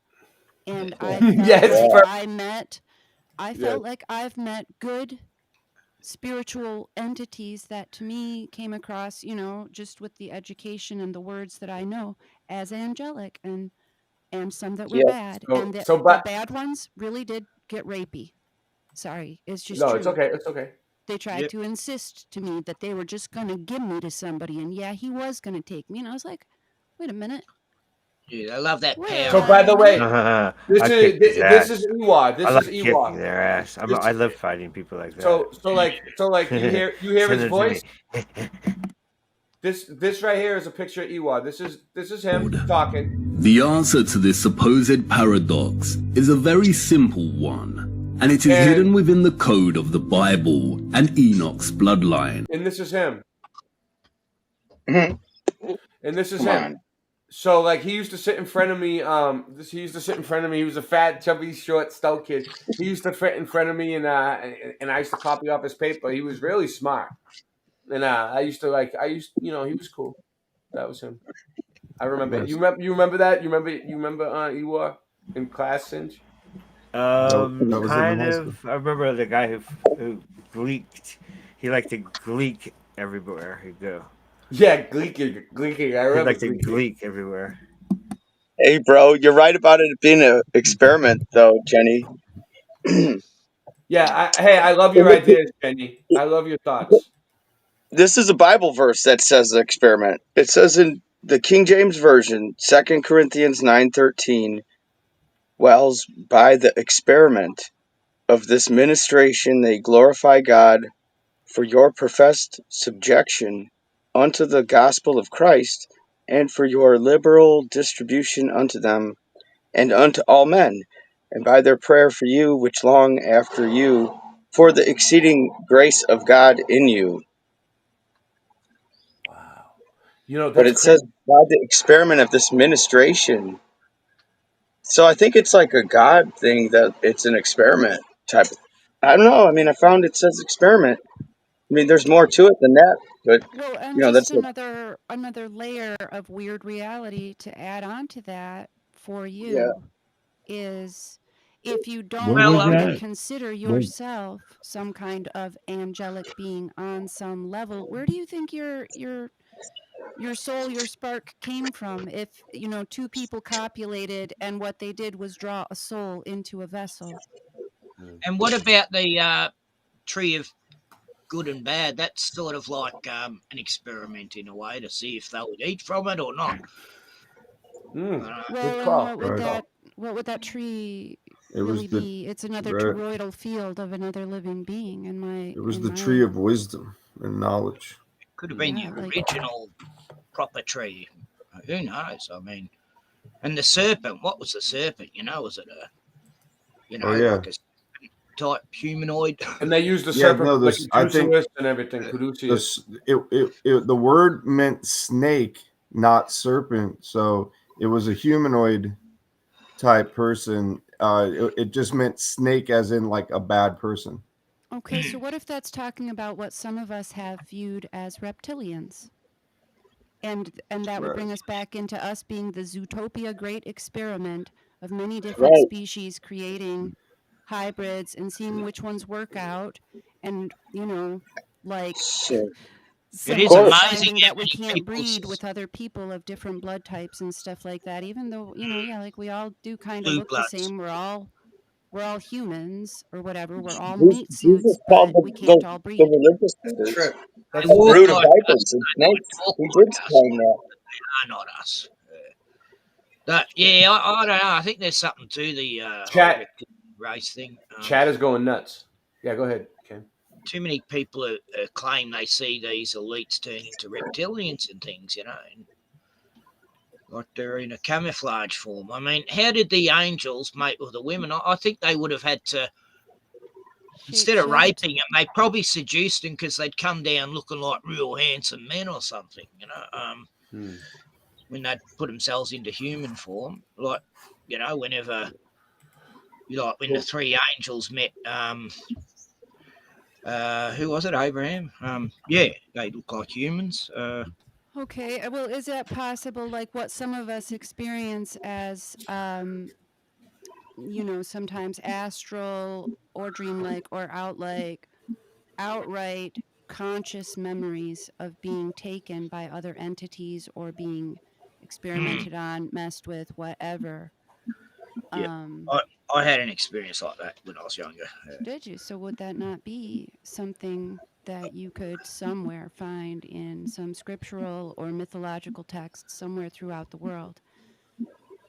and I felt like I've met good spiritual entities that to me came across, just with the education and the words that I know, as angelic, and some that were bad, and the bad ones really did get rapey. Sorry, it's just true. It's okay. They tried to insist to me that they were just going to give me to somebody, and he was going to take me, and I was like, wait a minute. Dude, I love that power. So, by the way, this is Iwa. I like kicking their ass. I love fighting people like that. So like you hear his voice. This right here is a picture of Iwa. This is him talking. The answer to this supposed paradox is a very simple one, and it is hidden within the code of the Bible and Enoch's bloodline. And this is him. And this is him. So, like, he used to sit in front of me. He used to sit in front of me. He was a fat, chubby, short, stout kid. He used to sit in front of me, and I used to copy off his paper. He was really smart, and he was cool. That was him. I remember. You remember that? You remember Iwa in class, Cinch? Kind of. I remember the guy who gleeked. He liked to gleek everywhere he'd go. Yeah, gleeking. I remember. He liked to gleek everywhere. Hey, bro, you're right about it being an experiment, though, Jenny. I love your ideas, Jenny. I love your thoughts. This is a Bible verse that says experiment. It says in the King James Version, 2 Corinthians 9:13, "Whiles by the experiment of this ministration they glorify God for your professed subjection unto the gospel of Christ, and for your liberal distribution unto them, and unto all men, and by their prayer for you which long after you, for the exceeding grace of God in you." Wow. But it says by the experiment of this ministration. So I think it's like a God thing, that it's an experiment type of. I don't know. I mean, I found it says experiment. I mean, there's more to it than that, but well, and that's another layer of weird reality to add on to that for you is if you What don't was really that? consider What? yourself some kind of angelic being on some level, where do you think your soul, your spark came from? If two people copulated and what they did was draw a soul into a vessel. And what about the tree of good and bad? That's sort of like an experiment in a way to see if they would eat from it or not. Well, and what would that tree It was really the be? It's another right. toroidal field of another living being. It was the tree of wisdom and knowledge. Could have been Yeah, the like original proper tree. Who knows? I mean, and the serpent. What was the serpent? Was it Oh yeah. like a type humanoid? And they used the Yeah, serpent no, like this I think Caduceus and everything. Caduceus. the word meant snake, not serpent. So it was a humanoid type person. It just meant snake as in like a bad person. Okay, so what if that's talking about what some of us have viewed as reptilians? And that would Right. bring us back into us being the Zootopia great experiment of many different species creating hybrids and seeing which ones work out, and like It some is of us amazing finding how that we many can't people. breed with other people of different blood types and stuff like that, even though like we all do kind of Blue look the bloods. same. We're all humans or whatever. We're all Jesus meat suits, called but we can't all the breed. religious That's leaders true. They a walk brood of like us. vipers and They might snakes. talk He like did us. claim that. They are not us. I don't know. I think there's something to the Chat. whole race thing. Chat is going nuts. Yeah, go ahead, Ken. Too many people claim they see these elites turn into reptilians and things, and like they're in a camouflage form. I mean, how did the angels mate with the women? I think they would have had to, instead of raping them, they probably seduced them because they'd come down looking like real handsome men or something, when they'd put themselves into human form. Like, whenever, when the three angels met, who was it? Abraham. Yeah, they look like humans. Okay, well, is that possible? Like what some of us experience as, sometimes astral or dreamlike or outright conscious memories of being taken by other entities or being experimented on, messed with, whatever. Yeah, I had an experience like that when I was younger. Did you? So would that not be something that you could somewhere find in some scriptural or mythological text somewhere throughout the world?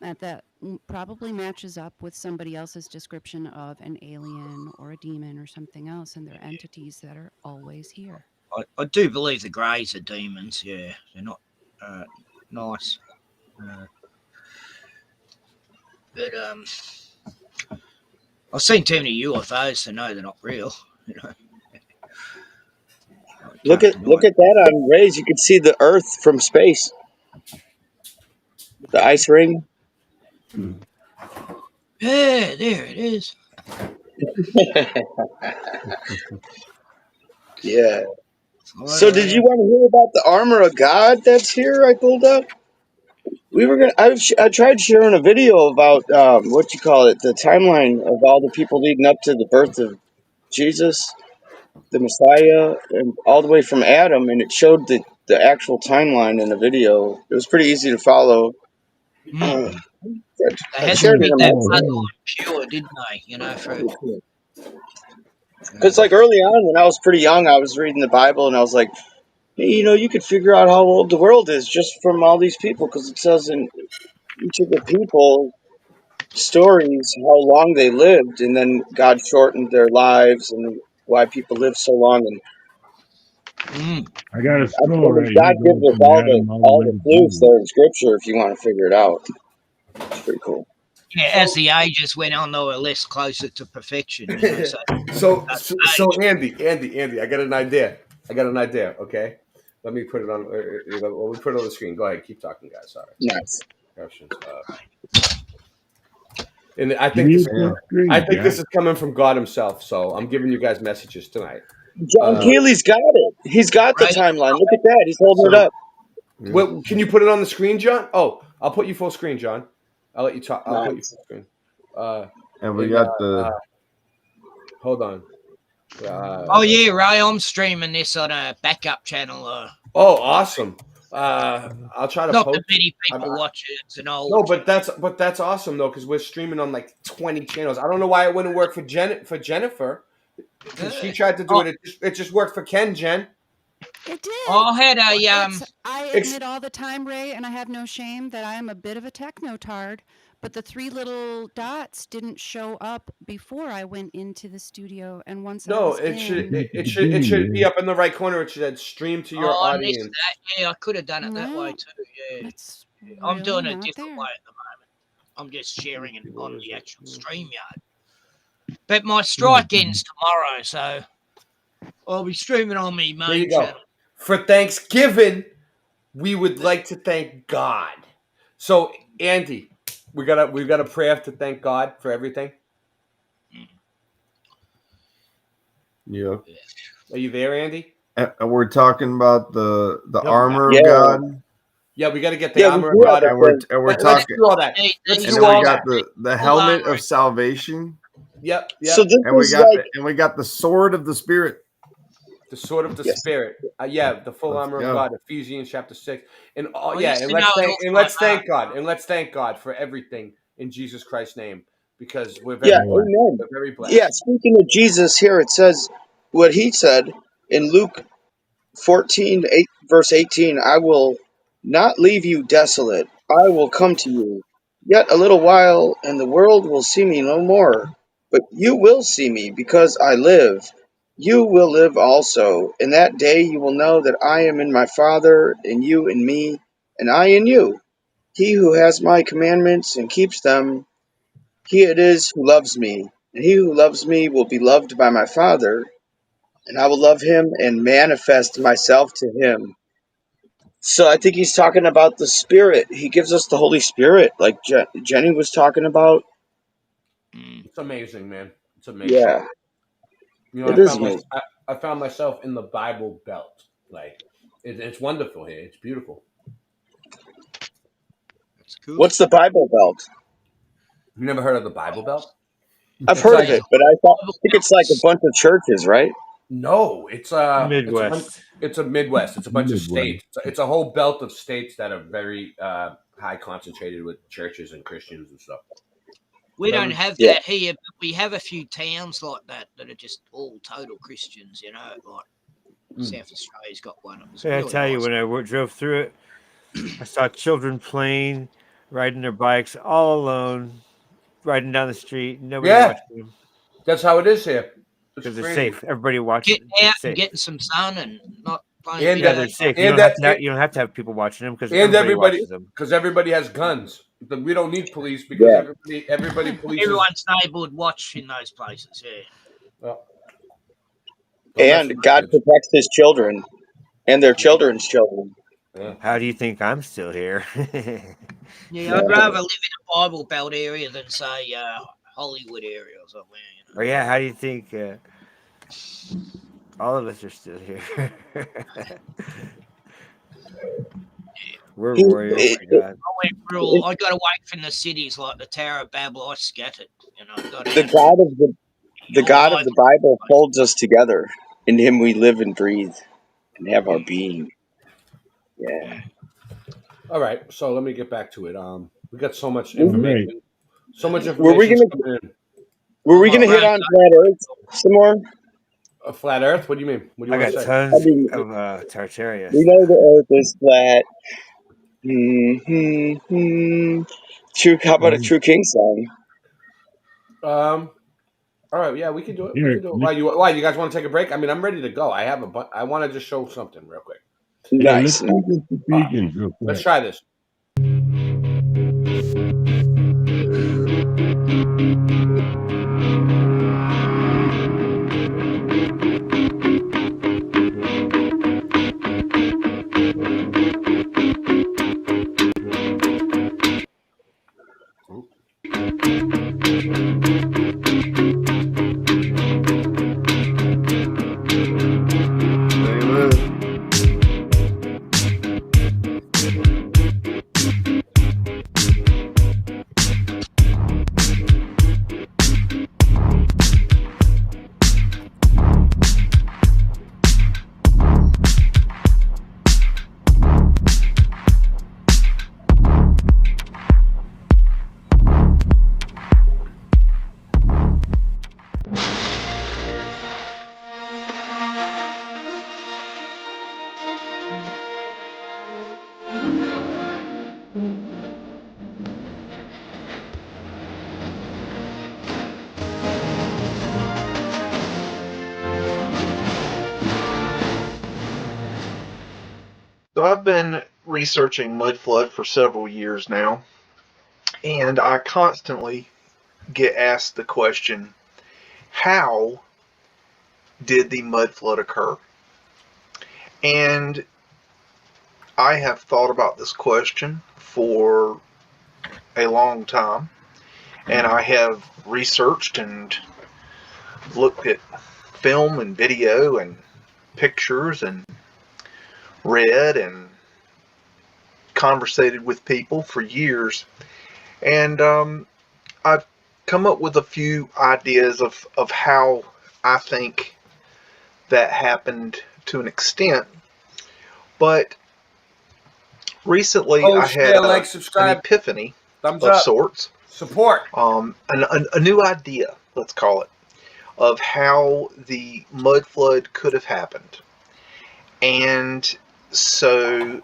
That probably matches up with somebody else's description of an alien or a demon or something else, and they're entities that are always here. I do believe the Greys are demons. Yeah, they're not nice. But I've seen too many UFOs to know they're not real. Look at that on rays. You can see the Earth from space. The ice ring. Yeah, there it is. Yeah. So did you want to hear about the armor of God that's here? I pulled up. We were gonna. I tried sharing a video about what you call it, the timeline of all the people leading up to the birth of Jesus, the Messiah, and all the way from Adam, and it showed the actual timeline in the video. It was pretty easy to follow. They I had to shared it keep in that my. bloodline pure, didn't they? For Because like early on, when I was pretty young, I was reading the Bible, and I was like, hey, you could figure out how old the world is just from all these people, because it says in each of the people stories how long they lived, and then God shortened their lives and why people live so long. And I got a I scroll mean, right God here gives going us from Adam all the all way the to clues Jesus. there in Scripture if you want to figure it out. It's pretty cool. yeah, as the ages went on, they were less closer to perfection. So Andy, I got an idea. Okay, let me put it on. We put it on the screen. Go ahead, keep talking, guys. Sorry. Nice. Questions. And I Give think me this. a full screen, I think this Jack. is coming from God Himself. So I'm giving you guys messages tonight. John Keely's got it. He's got the timeline. Look at that. He's holding it up. Well, can you put it on the screen, John? Oh, I'll put you full screen, John. I'll let you talk. I'll put you Nice. full screen. And we got the. Hold on. Oh yeah, Ray, I'm streaming this on a backup channel. Oh, awesome. I'll try to Not post. that many people watch it. It's an old. No, but that's awesome though, because we're streaming on like 20 channels. I don't know why it wouldn't work for Jennifer, because she tried to do it. It just worked for Ken, Jen. It did. I had a I admit all the time, Ray, and I have no shame that I am a bit of a technotard. But the 3 little dots didn't show up before I went into the studio, and once I was it should be up in the right corner. It should stream to your I missed audience. that. Yeah, I could have done it that way too. Yeah, I'm doing it a different way at the moment. I'm just sharing it on the actual StreamYard. But my strike ends tomorrow, so I'll be streaming on my There you main go. channel. For Thanksgiving, we would like to thank God. So, Andy, we've got a prayer to thank God for everything. Yeah. Are you there, Andy? And we're talking about the armor of God. Yeah, we got to get the armor of God. And we're talking. Let's do all that. Let's do all that. The helmet of salvation. Yep. So this and we is got like and we got the sword of the spirit. The sword of the spirit. The full armor of God. Ephesians chapter 6. And let's thank God. And let's thank God for everything in Jesus Christ's name, because we're very blessed. amen. We're very blessed. Yeah, speaking of Jesus here, it says what he said in Luke 14, verse 18, I will not leave you desolate. I will come to you. Yet a little while, and the world will see me no more. But you will see me, because I live. You will live also. In that day you will know that I am in my Father, and you in me, and I in you. He who has my commandments and keeps them, he it is who loves me. And he who loves me will be loved by my Father, and I will love him and manifest myself to him. So I think he's talking about the Spirit. He gives us the Holy Spirit, like Jenny was talking about. It's amazing, man. It's amazing. Yeah, You know, it is amazing. I found myself in the Bible Belt. Like, it's wonderful here. It's beautiful. What's the Bible Belt? You never heard of the Bible Belt? I've heard of it, but I think it's like a bunch of churches, right? No, it's Midwest. It's a Midwest. It's a bunch of states. It's a whole belt of states that are very high concentrated with churches and Christians and stuff. We don't have that here, but we have a few towns like that are just all total Christians, you know, like South Australia's got one. It was I really tell you, nice. when I drove through it, I saw children playing, riding their bikes all alone, riding down the street. Nobody watching them. That's how it is here. Because they're safe. Everybody watching. Getting out and getting some sun and not playing. And they're safe. You don't have to have people watching them, because everybody watches them. Because everybody has guns. We don't need police because everybody polices. Everyone's neighborhood watch in those places. Yeah. And God protects his children and their children's children. Yeah. How do you think I'm still here? Yeah, I'd rather live in a Bible Belt area than say Hollywood area or somewhere. You know? Or yeah, how do you think all of us are still here? We're warriors for God. I got away from the cities like the Tower of Babel. I scattered. You know, the God of the Bible holds us together. In him we live and breathe and have our being. Yeah. All right, so let me get back to it. We got so much information. So much information. Were we gonna hit on flat Earth some more? A flat Earth? What do you mean? What do you I want got to say? tons of Tartaria. We know the Earth is flat. True. How about a True King song? All right, yeah, we can do it. We can do it. Why? You guys want to take a break? I mean, I'm ready to go. I want to just show something real quick. Nice. Let's try this. So I've been researching mud flood for several years now, and I constantly get asked the question, how did the mud flood occur? And I have thought about this question for a long time, and I have researched and looked at film and video and pictures and read and conversated with people for years. And I've come up with a few ideas of how I think that happened to an extent. But recently I had like, an subscribe, epiphany thumbs of up, sorts. support. A new idea, let's call it, of how the mud flood could have happened. And so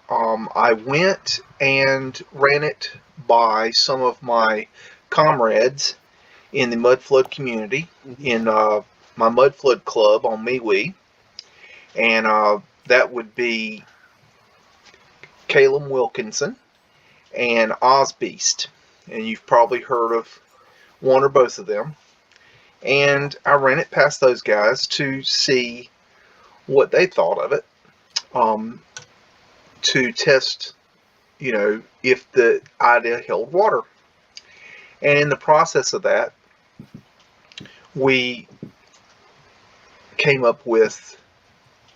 I went and ran it by some of my comrades in the mud flood community, in my mud flood club on MeWe, and that would be Caleb Wilkinson and Ozbeast, and you've probably heard of one or both of them. And I ran it past those guys to see what they thought of it, to test, if the idea held water. And in the process of that, we came up with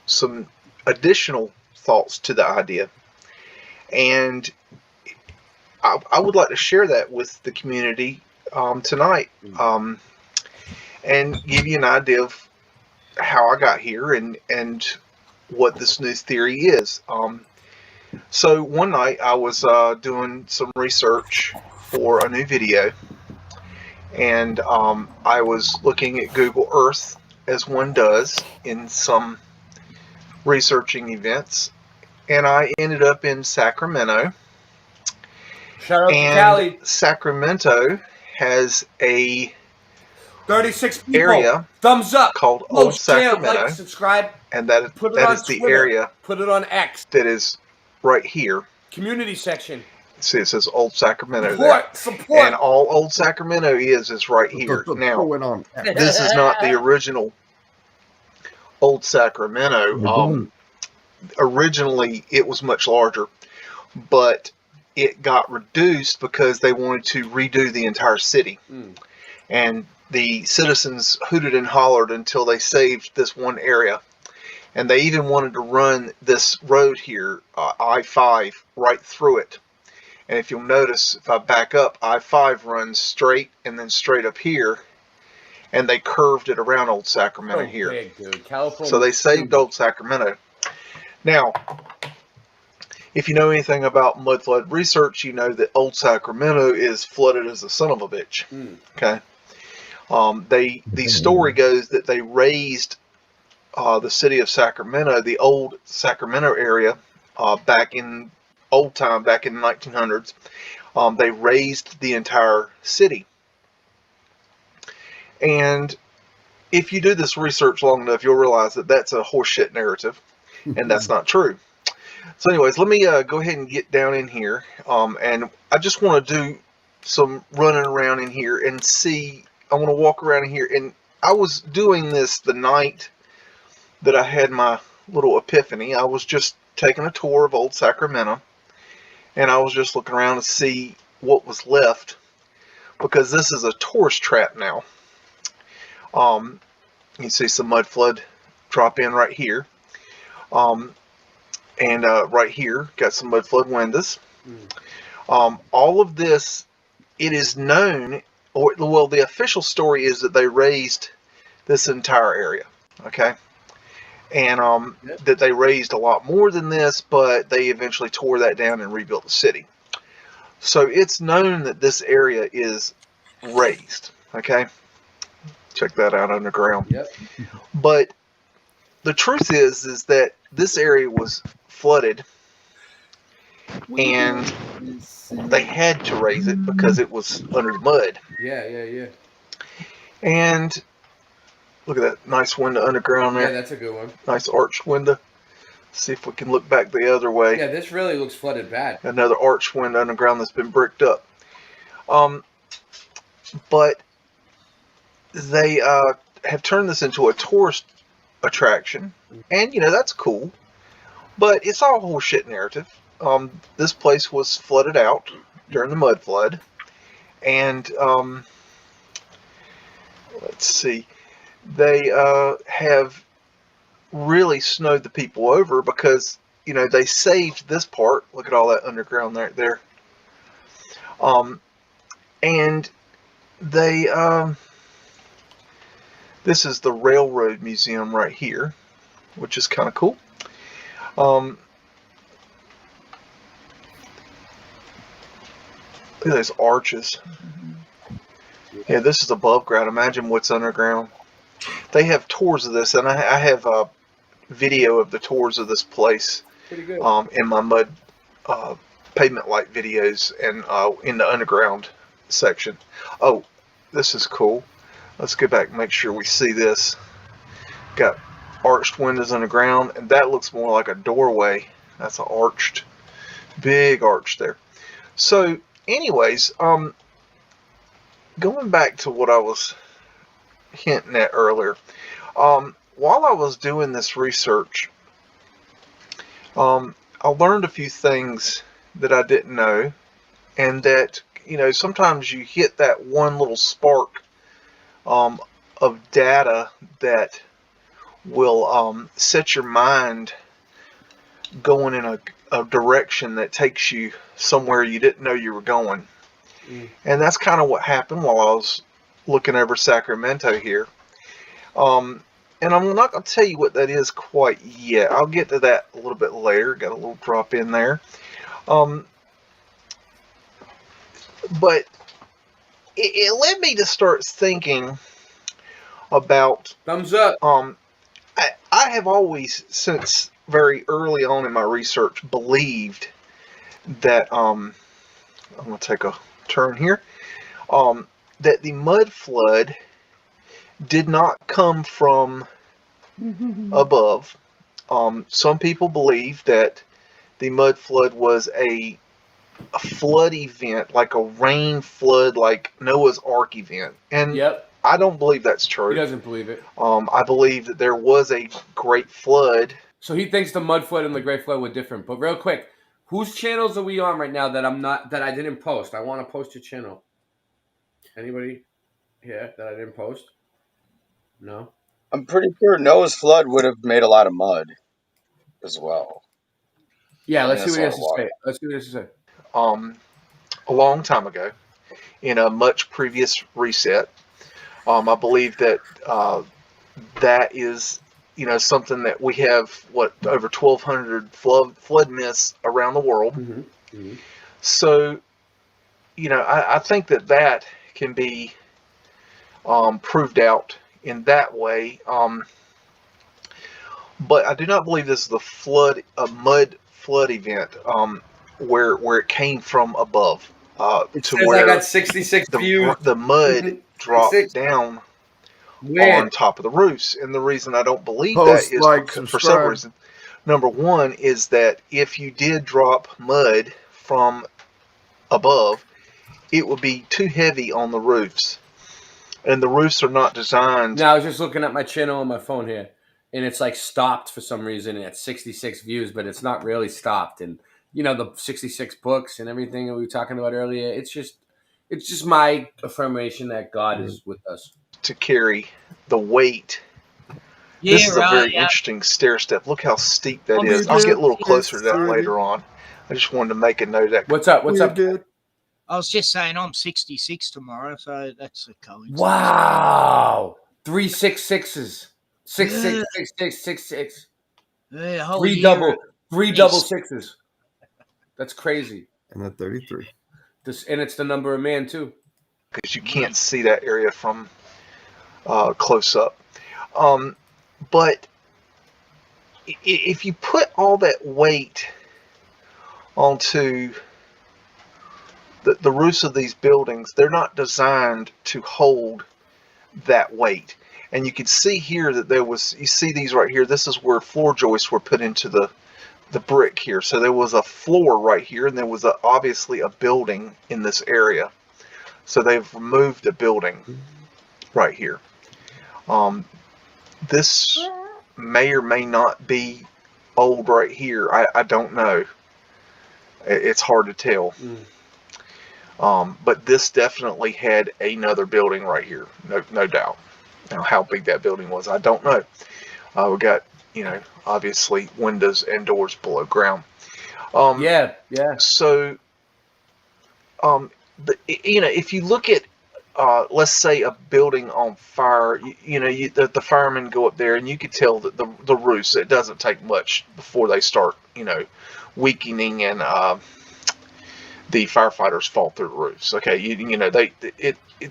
some additional thoughts to the idea. And I would like to share that with the community tonight, and give you an idea of how I got here and what this new theory is. So one night I was doing some research for a new video, and I was looking at Google Earth, as one does in some researching events, and I ended up in Sacramento. Shout out to And Cali. Sacramento has a 36 people. area Thumbs up. called Oh, Old Sacramento, like, subscribe, and that put it on is the Twitter, area put it on X, that is right here. community section. See, it says Old Sacramento Support, there. support. And all Old Sacramento is right here. Now, this is not the original Old Sacramento. Originally, it was much larger, but it got reduced because they wanted to redo the entire city. And the citizens hooted and hollered until they saved this one area. And they even wanted to run this road here, I-5, right through it. And if you'll notice, if I back up, I-5 runs straight and then straight up here. And they curved it around Old Sacramento here. Big, dude. California. So they saved Old Sacramento. Now, if you know anything about mud flood research, you know that Old Sacramento is flooded as a son of a bitch. Okay. The story goes that they raised the city of Sacramento, the old Sacramento area, back in old time, back in the 1900s. They raised the entire city. And if you do this research long enough, you'll realize that that's a horseshit narrative, and that's not true. So anyways, let me go ahead and get down in here, and I just want to do some running around in here and see. I want to walk around in here, and I was doing this the night that I had my little epiphany. I was just taking a tour of Old Sacramento, and I was just looking around to see what was left, because this is a tourist trap now. You can see some mud flood drop in right here. And right here, got some mud flood windows. All of this, it is known, or well, the official story is that they raised this entire area, okay? And that they raised a lot more than this, but they eventually tore that down and rebuilt the city. So it's known that this area is raised, okay? Check that out underground. Yep. But the truth is that this area was flooded, and they had to raise it because it was under the mud. Yeah. And look at that nice window underground there. Yeah, that's a good one. Nice arched window. See if we can look back the other way. Yeah, this really looks flooded bad. Another arch window underground that's been bricked up. But they have turned this into a tourist attraction, and that's cool. But it's all horseshit narrative. This place was flooded out during the mud flood, and let's see, they have really snowed the people over because they saved this part. Look at all that underground right there. And they this is the Railroad Museum right here, which is kind of cool. Look at those arches. Yeah, this is above ground. Imagine what's underground. They have tours of this, and I have a video of the tours of this place in my mud pavement light videos and in the underground section. Oh, this is cool. Let's go back and make sure we see this. Got arched windows underground, and that looks more like a doorway. That's an arched, big arch there. So, anyways, going back to what I was hinting at earlier, while I was doing this research, I learned a few things that I didn't know, and that sometimes you hit that one little spark of data that will set your mind going in a direction that takes you somewhere you didn't know you were going. And that's kind of what happened while I was looking over Sacramento here. And I'm not going to tell you what that is quite yet. I'll get to that a little bit later. Got a little drop in there. But it led me to start thinking about... Thumbs up. I have always, since very early on in my research, believed that... I'm going to take a turn here. That the mud flood did not come from above. Some people believe that the mud flood was a flood event, like a rain flood, like Noah's Ark event. And I don't believe that's true. He doesn't believe it. I believe that there was a great flood. So he thinks the mud flood and the great flood were different. But real quick, whose channels are we on right now that I didn't post? I want to post your channel. Anybody here that I didn't post? No. I'm pretty sure Noah's flood would have made a lot of mud as well. Yeah, let's see what he has to say. Let's see what he has to say. A long time ago, in a much previous reset, I believe that that is, something that we have, over 1,200 flood myths around the world. So, I think that can be proved out in that way. But I do not believe this is a mud flood event where it came from above. It says I got 66 views. The mud dropped down on top of the roofs. And the reason I don't believe that is for several reasons. Number one is that if you did drop mud from above, it would be too heavy on the roofs. And the roofs are not designed... Now, I was just looking at my channel on my phone here, and it's like stopped for some reason at 66 views, but it's not really stopped. And, the 66 books and everything that we were talking about earlier, it's just my affirmation that God is with us. To carry the weight. Yeah, this is a very interesting stair step. Look how steep that is. I'll get a little closer to that later on. I just wanted to make a note of that. What's up? What's up? I was just saying I'm 66 tomorrow, so that's a coincidence. Wow. 3 6-6s. 6 6 6 6 6 6. Yeah, three double sixes. That's crazy. And a 33. And it's the number of man too. Because you can't see that area from close up. But if you put all that weight onto the roofs of these buildings, they're not designed to hold that weight. And you can see here that you see these right here. This is where floor joists were put into the the brick here. So there was a floor right here, and there was obviously a building in this area. So they've removed a building right here. This may or may not be old right here. I don't know. It's hard to tell. But this definitely had another building right here, no doubt. Now, how big that building was, I don't know. We got, obviously windows and doors below ground. Yeah. So, if you look at, let's say a building on fire, the firemen go up there, and you could tell that the roofs. It doesn't take much before they start, weakening, and the firefighters fall through the roofs. Okay,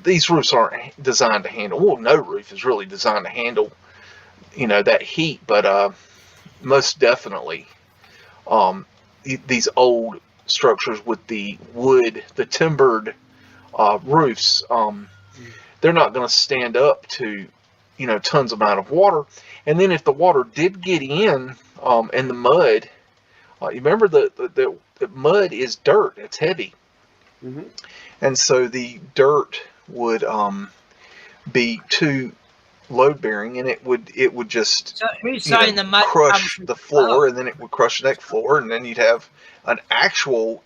these roofs aren't designed to handle. Well, no roof is really designed to handle, that heat, but most definitely, these old structures with the wood, the timbered roofs, they're not going to stand up to, tons amount of water. And then if the water did get in, and the mud, you remember the mud is dirt. It's heavy. Mm-hmm. And so the dirt would be too load bearing, and it would just So who's saying the mud crush comes the from floor, above? and then it would crush the next floor, and then you'd have an actual,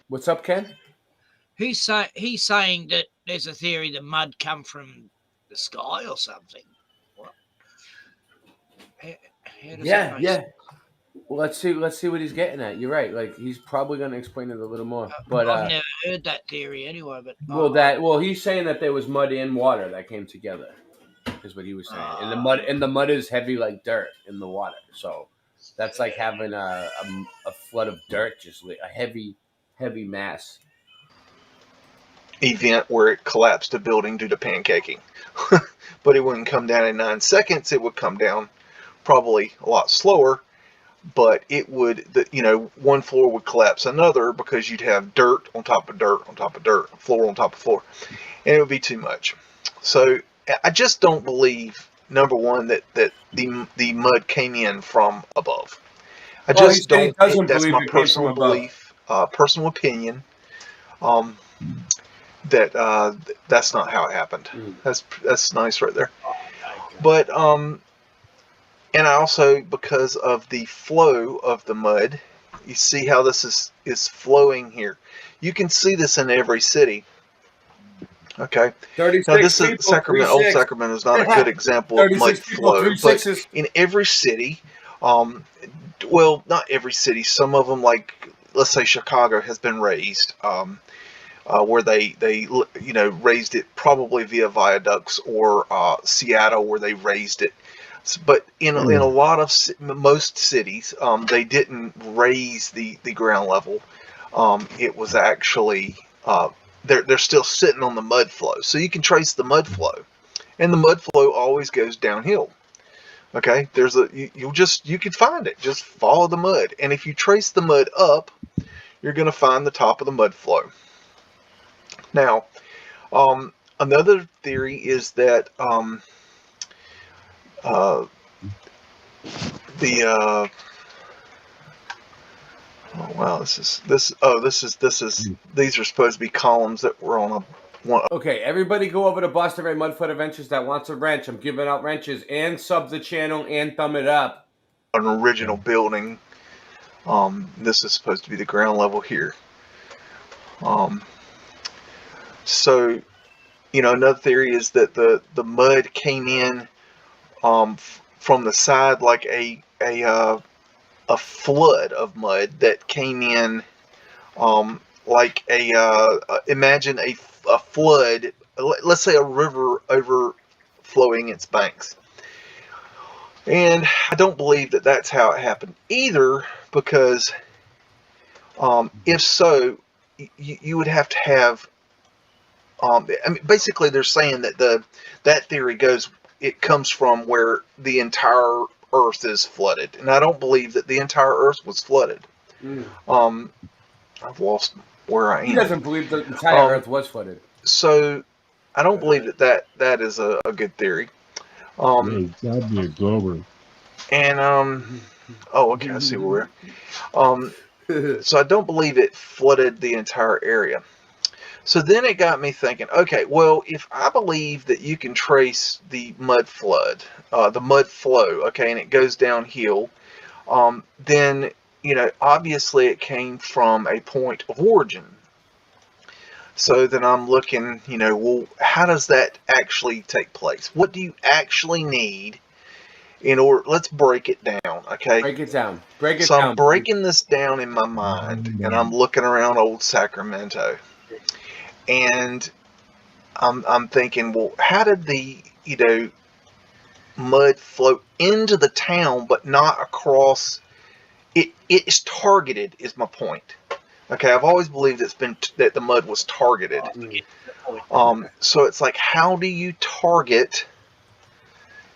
What's up, Ken? He's saying that there's a theory that mud come from the sky or something. What? How does that make sense? Well, let's see what he's getting at. You're right. Like, he's probably going to explain it a little more. But I've never heard that theory anyway. But he's saying that there was mud and water that came together, is what he was saying. And the mud is heavy like dirt in the water. So that's like having a flood of dirt, just like a heavy mass. event where it collapsed a building due to pancaking. But it wouldn't come down in 9 seconds. It would come down probably a lot slower, but it would, one floor would collapse another, because you'd have dirt on top of dirt on top of dirt, floor on top of floor, and it would be too much. So I just don't believe, number one, that the mud came in from above. I just don't. That's my personal belief, personal opinion. That's not how it happened. That's nice right there. But and I also, because of the flow of the mud, you see how this is flowing here. You can see this in every city. Okay. Now this is Sacramento. Old Sacramento is not a good example of mud flow, but in every city, well, not every city. Some of them, like let's say Chicago, has been raised. Where they raised it probably via viaducts, or Seattle, where they raised it. But in a lot of most cities, they didn't raise the ground level. It was actually they're still sitting on the mud flow, so you can trace the mud flow, and the mud flow always goes downhill. Okay, there's you can find it. Just follow the mud, and if you trace the mud up, you're going to find the top of the mud flow. Now, another theory is that these are supposed to be columns that were on one. Okay, everybody go over to Boston Red Mudfoot Adventures that wants a wrench. I'm giving out wrenches, and sub the channel and thumb it up. An original building. This is supposed to be the ground level here. So, another theory is that the mud came in from the side, like a flood of mud that came in, like imagine a flood. Let's say a river overflowing its banks. And I don't believe that that's how it happened either, because if so, you would have to have. Basically, they're saying that that theory goes. It comes from where the entire Earth is flooded, and I don't believe that the entire Earth was flooded. I've lost where I am. He doesn't believe the entire Earth was flooded. So I don't believe that is a good theory. That'd be a gober. And Oh, okay, I see where we're. So I don't believe it flooded the entire area. So then it got me thinking, okay, well, if I believe that you can trace the mud flood, the mud flow, okay, and it goes downhill, then, obviously it came from a point of origin. So then I'm looking, well, how does that actually take place? What do you actually need in order? Let's break it down, okay? Break it down. Break it So down. I'm breaking this down in my mind, and I'm looking around old Sacramento, and I'm thinking, well, how did the mud flow into the town, but not across? It's targeted, is my point. Okay, I've always believed that the mud was targeted. So it's like, how do you target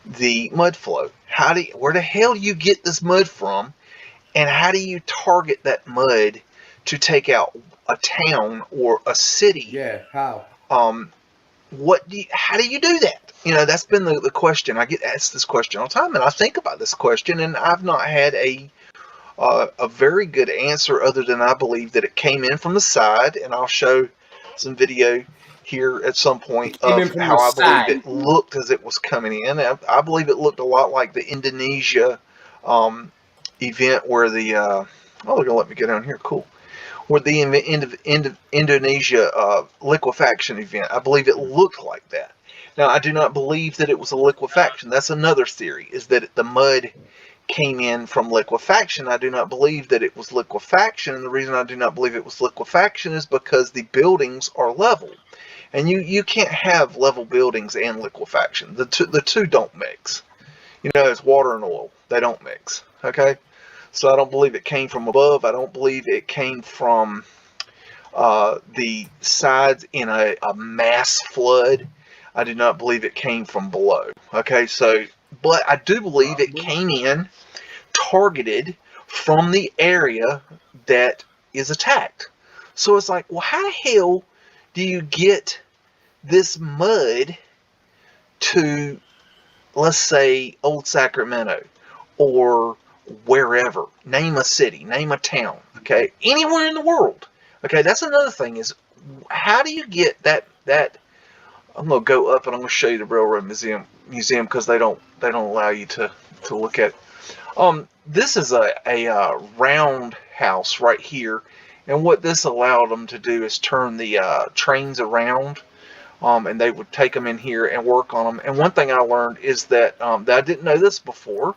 the mud flow? Where the hell do you get this mud from? And how do you target that mud to take out a town or a city? Yeah, how? How do you do that? That's been the question. I get asked this question all the time, and I think about this question, and I've not had a very good answer other than I believe that it came in from the side, and I'll show some video here at some point of how I believe it looked as it was coming in. I believe it looked a lot like the Indonesia event where the they're gonna let me get down here. Cool. Where the Indonesia liquefaction event. I believe it looked like that. Now, I do not believe that it was a liquefaction. That's another theory, is that the mud came in from liquefaction. I do not believe that it was liquefaction, and the reason I do not believe it was liquefaction is because the buildings are level, and you can't have level buildings and liquefaction. The two don't mix. It's water and oil. They don't mix. Okay, so I don't believe it came from above. I don't believe it came from the sides in a mass flood. I do not believe it came from below. Okay, but I do believe it came in targeted from the area that is attacked. So it's like, well, how the hell do you get this mud to, let's say, Old Sacramento or wherever? Name a city, name a town, okay? Anywhere in the world. Okay, that's another thing is, how do you get that I'm gonna go up and I'm gonna show you the Railroad Museum because they don't allow you to look at it. This is a round house right here, and what this allowed them to do is turn the trains around, and they would take them in here and work on them. And one thing I learned is that that I didn't know this before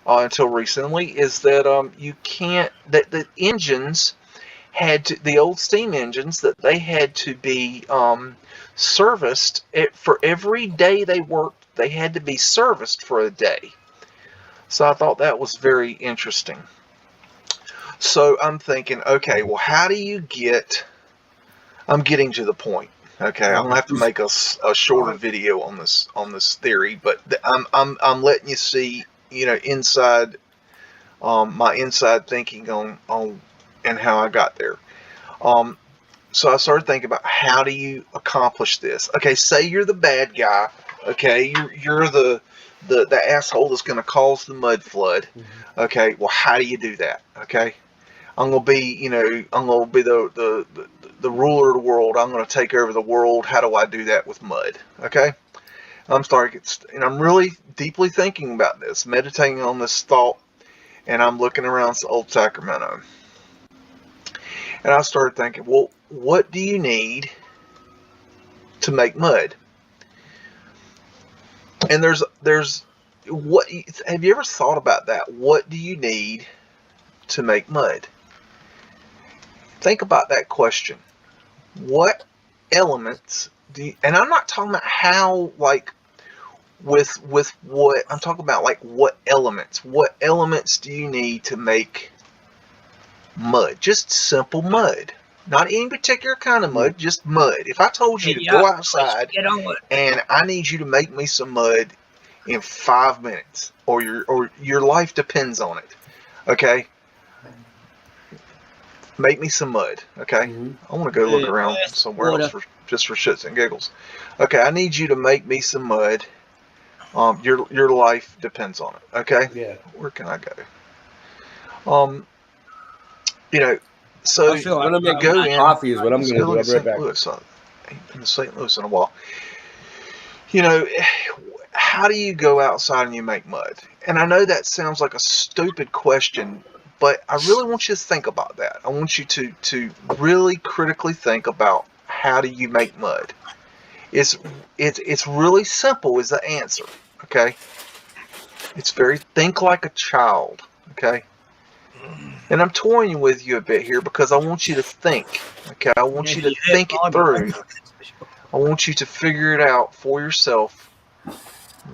until recently, is that you can't, that the engines the old steam engines, that they had to be serviced for every day they worked. They had to be serviced for a day. So I thought that was very interesting. So I'm thinking, okay, well, how do you get? I'm getting to the point. Okay, I'm gonna have to make a shorter video on this theory, but I'm letting you see, inside my inside thinking on and how I got there. So I started thinking about, how do you accomplish this? Okay, say you're the bad guy. Okay, you're the asshole that's going to cause the mud flood. Okay, well, how do you do that? Okay, I'm gonna be the ruler of the world. I'm gonna take over the world. How do I do that with mud? Okay, and I'm really deeply thinking about this, meditating on this thought, and I'm looking around Old Sacramento. And I started thinking, well, what do you need to make mud? And what have you ever thought about that? What do you need to make mud? Think about that question. What elements do you, and I'm not talking about how, like, with what I'm talking about, like, what elements do you need to make mud? Just simple mud. Not any particular kind of mud, just mud. If I told you to go outside and I need you to make me some mud in 5 minutes, or your life depends on it, okay? Make me some mud, okay? I want to go look around somewhere else just for shits and giggles. Okay, I need you to make me some mud. Your life depends on it, okay? Yeah. Where can I go? You know, so I'm gonna make go in. coffee is what I'm Let's gonna go do. look I'll at be right St. back. Louis. I ain't been to St. Louis in a while. You know, how do you go outside and you make mud? And I know that sounds like a stupid question, but I really want you to think about that. I want you to really critically think about how do you make mud. It's really simple is the answer. Okay. It's very think like a child. Okay. And I'm toying with you a bit here because I want you to think. Okay. I want you to think it through. I want you to figure it out for yourself.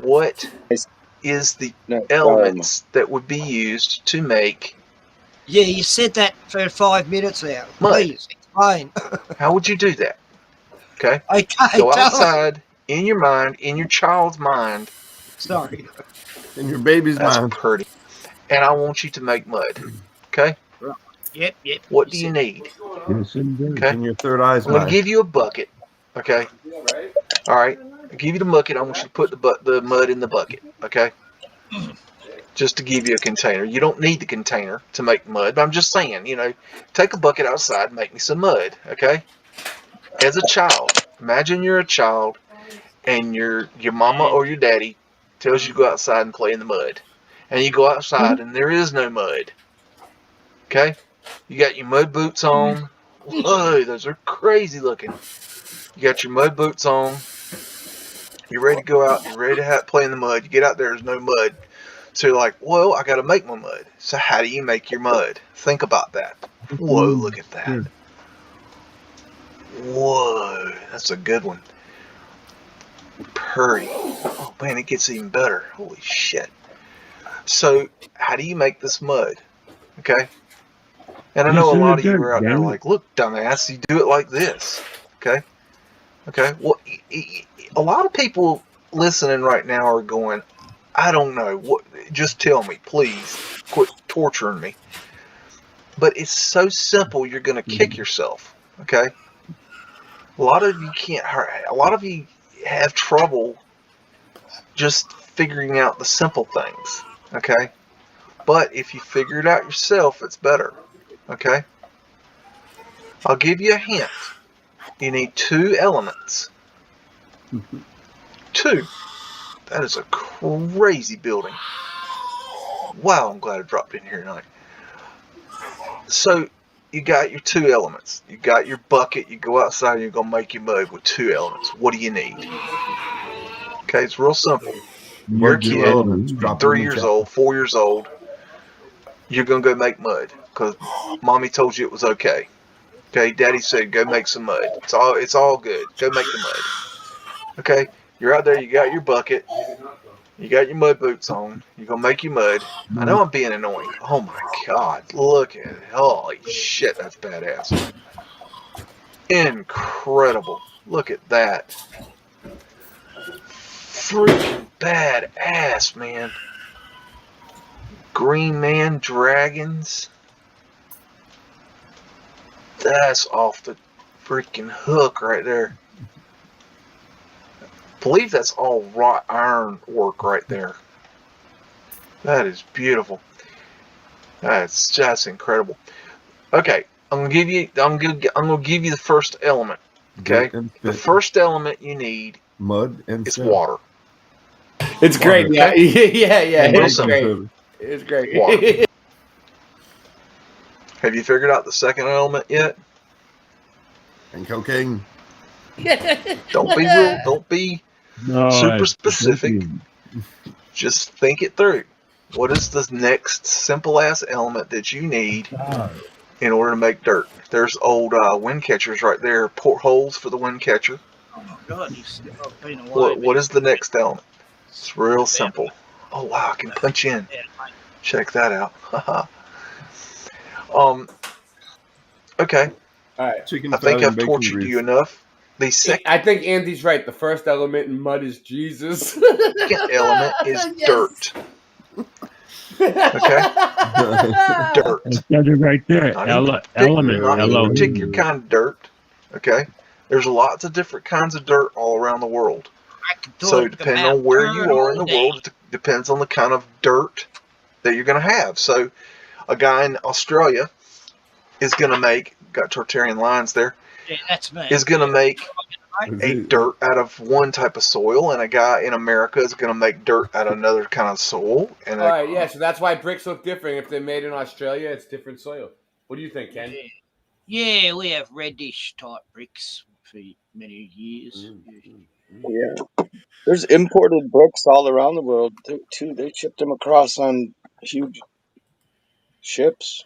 What is the elements that would be used to make Yeah, you said that for 5 minutes now. mud? Please explain. How would you do that? Okay. Okay, Go tell me. outside in your mind, in your child's mind. Sorry. In your baby's That's mind. pretty. And I want you to make mud. Okay. Right. Yep. What do you need? Yes, indeed. Okay. In your third eye's I'm going to mind. give you a bucket. Okay. All right. I'll give you the bucket. I want you to put the mud in the bucket. Okay. Just to give you a container. You don't need the container to make mud, but I'm just saying, take a bucket outside and make me some mud. Okay. As a child, imagine you're a child and your mama or your daddy tells you to go outside and play in the mud. And you go outside and there is no mud. Okay? You got your mud boots on. Whoa, those are crazy looking. You got your mud boots on. You're ready to go out. You're ready to play in the mud. You get out there, there's no mud. So you're like, well, I got to make my mud. So how do you make your mud? Think about that. Whoa, look at that. Whoa, that's a good one. Purdy. Oh man, it gets even better. Holy shit. So how do you make this mud? Okay. And I know a lot of you are out there like, look, dumbass, you do it like this. Okay. Okay. Well, a lot of people listening right now are going, I don't know. What? Just tell me, please. Quit torturing me. But it's so simple. You're going to kick yourself. Okay. A lot of you can't. A lot of you have trouble just figuring out the simple things. Okay. But if you figure it out yourself, it's better. Okay. I'll give you a hint. You need 2 elements. 2. That is a crazy building. Wow, I'm glad I dropped in here tonight. So, you got your 2 elements. You got your bucket. You go outside and you're going to make your mud with 2 elements. What do you need? Okay, it's real simple. You're a kid, 3 years old, 4 years old. You're going to go make mud because mommy told you it was okay. Okay, daddy said go make some mud. It's all good. Go make the mud. Okay, you're out there, you got your bucket, you got your mud boots on, you're gonna make your mud. I know I'm being annoying. Oh my god, look at it. Holy shit, that's badass. Incredible. Look at that. Freaking badass, man. Green Man dragons. That's off the freaking hook right there. I believe that's all wrought iron work right there. That is beautiful. That's just incredible. Okay, I'm gonna give you the first element. Okay, the first element you need mud and is water. It's great. Yeah, yeah. It's great. It's great. Water. Have you figured out the second element yet? And cocaine. Don't be super specific. Just think it through. What is the next simple ass element that you need in order to make dirt? There's old wind catchers right there, portholes for the wind catcher. Oh my god, I've been away. What is the next element? It's real simple. Oh wow, I can punch in. Check that out. Okay. All right. I think I've tortured you enough. I think Andy's right. The first element in mud is Jesus. Second element is dirt. Okay? Dirt. That's it right there. Not any particular kind of dirt. Okay? There's lots of different kinds of dirt all around the world. So depending on where you are in the world, it depends on the kind of dirt that you're going to have. So a guy in Australia is going to make, got Tartarian lines there, Yeah, that's me. is going to make Is a it- dirt out of one type of soil, and a guy in America is going to make dirt out of another kind of soil. And All right, yeah, so that's why bricks look different. If they're made in Australia, it's different soil. What do you think, Ken? Yeah, we have reddish type bricks for many years. Yeah. There's imported bricks all around the world too. They shipped them across on huge ships.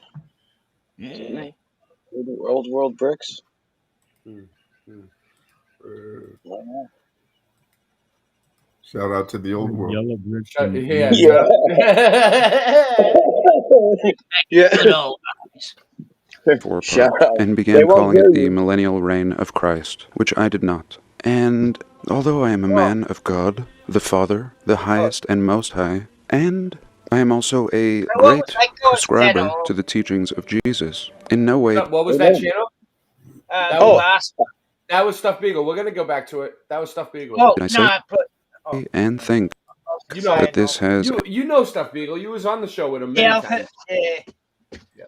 Yeah. Old world bricks. Shout out to the old world. Yellow bricks Yeah. Yeah. Good old days. Four Shout part, out. and They began won't calling hear it the you. millennial reign of Christ, which I did not. And although I am a man of God, the Father, the highest and most high, and I am also a great prescriber to the teachings of Jesus, in no way. What was that channel? That Oh. was last. That was Stuffed Beagle. We're gonna go back to it. That was Stuffed Beagle. Oh, Can I no, say I put. and think You know that this has you know Stuffed Beagle. You was on the show with him many Yeah, I've times. heard, yeah.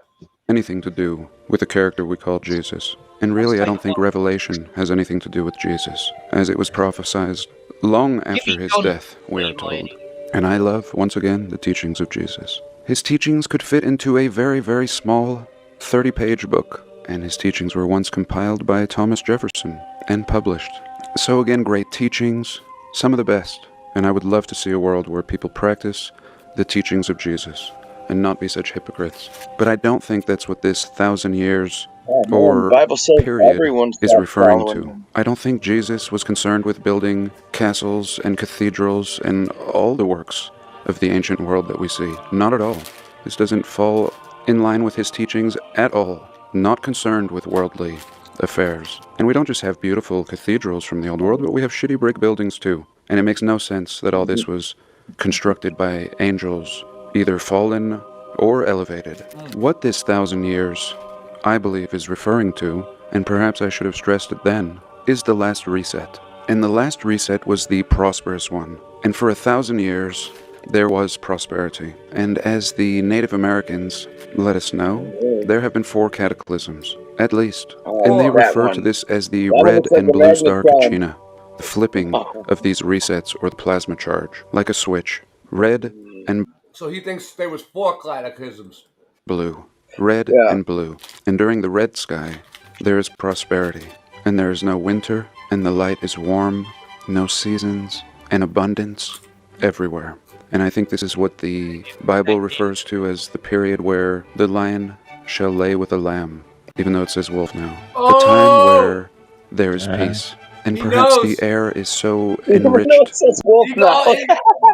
anything to do with the character we call Jesus. And really, I don't think Revelation has anything to do with Jesus, as it was prophesied long after his death, we are told. And I love, once again, the teachings of Jesus. His teachings could fit into a very, very small 30-page book, and his teachings were once compiled by Thomas Jefferson and published. So again, great teachings, some of the best, and I would love to see a world where people practice the teachings of Jesus and not be such hypocrites. But I don't think that's what this 1,000 years or the Bible says period everyone is stopped referring following to. him. I don't think Jesus was concerned with building castles and cathedrals and all the works of the ancient world that we see. Not at all. This doesn't fall in line with his teachings at all. Not concerned with worldly affairs. And we don't just have beautiful cathedrals from the old world, but we have shitty brick buildings too. And it makes no sense that all this was constructed by angels, either fallen or elevated. What this 1,000 years, I believe, is referring to, and perhaps I should have stressed it then, is the last reset. And the last reset was the prosperous one. And for 1,000 years, there was prosperity. And as the Native Americans let us know, there have been 4 cataclysms, at least. And they refer to this as the red and blue star Kachina, the flipping of these resets or the plasma charge, like a switch. Red and So he thinks there was 4 cataclysms. blue. Red and blue. And during the red sky, there is prosperity. And there is no winter, and the light is warm, no seasons, and abundance everywhere. And I think this is what the Bible refers to as the period where the lion shall lay with the lamb, even though it says wolf now. The time where there is peace. And He perhaps knows. the air is so enriched.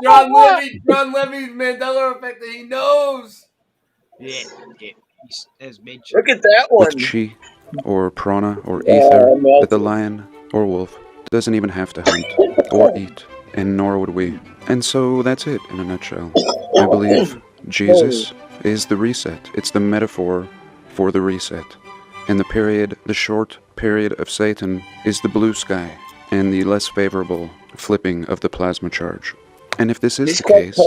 John Levy's Mandela effect. He knows. Yeah, yeah. As mentioned. Look at that With one. chi, or prana, or ether, that the lion or wolf doesn't even have to hunt or eat, and nor would we. And so that's it in a nutshell. I believe Jesus is the reset. It's the metaphor for the reset. And the period, the short period of Satan, is the blue sky, and the less favorable flipping of the plasma charge. And if this is the case,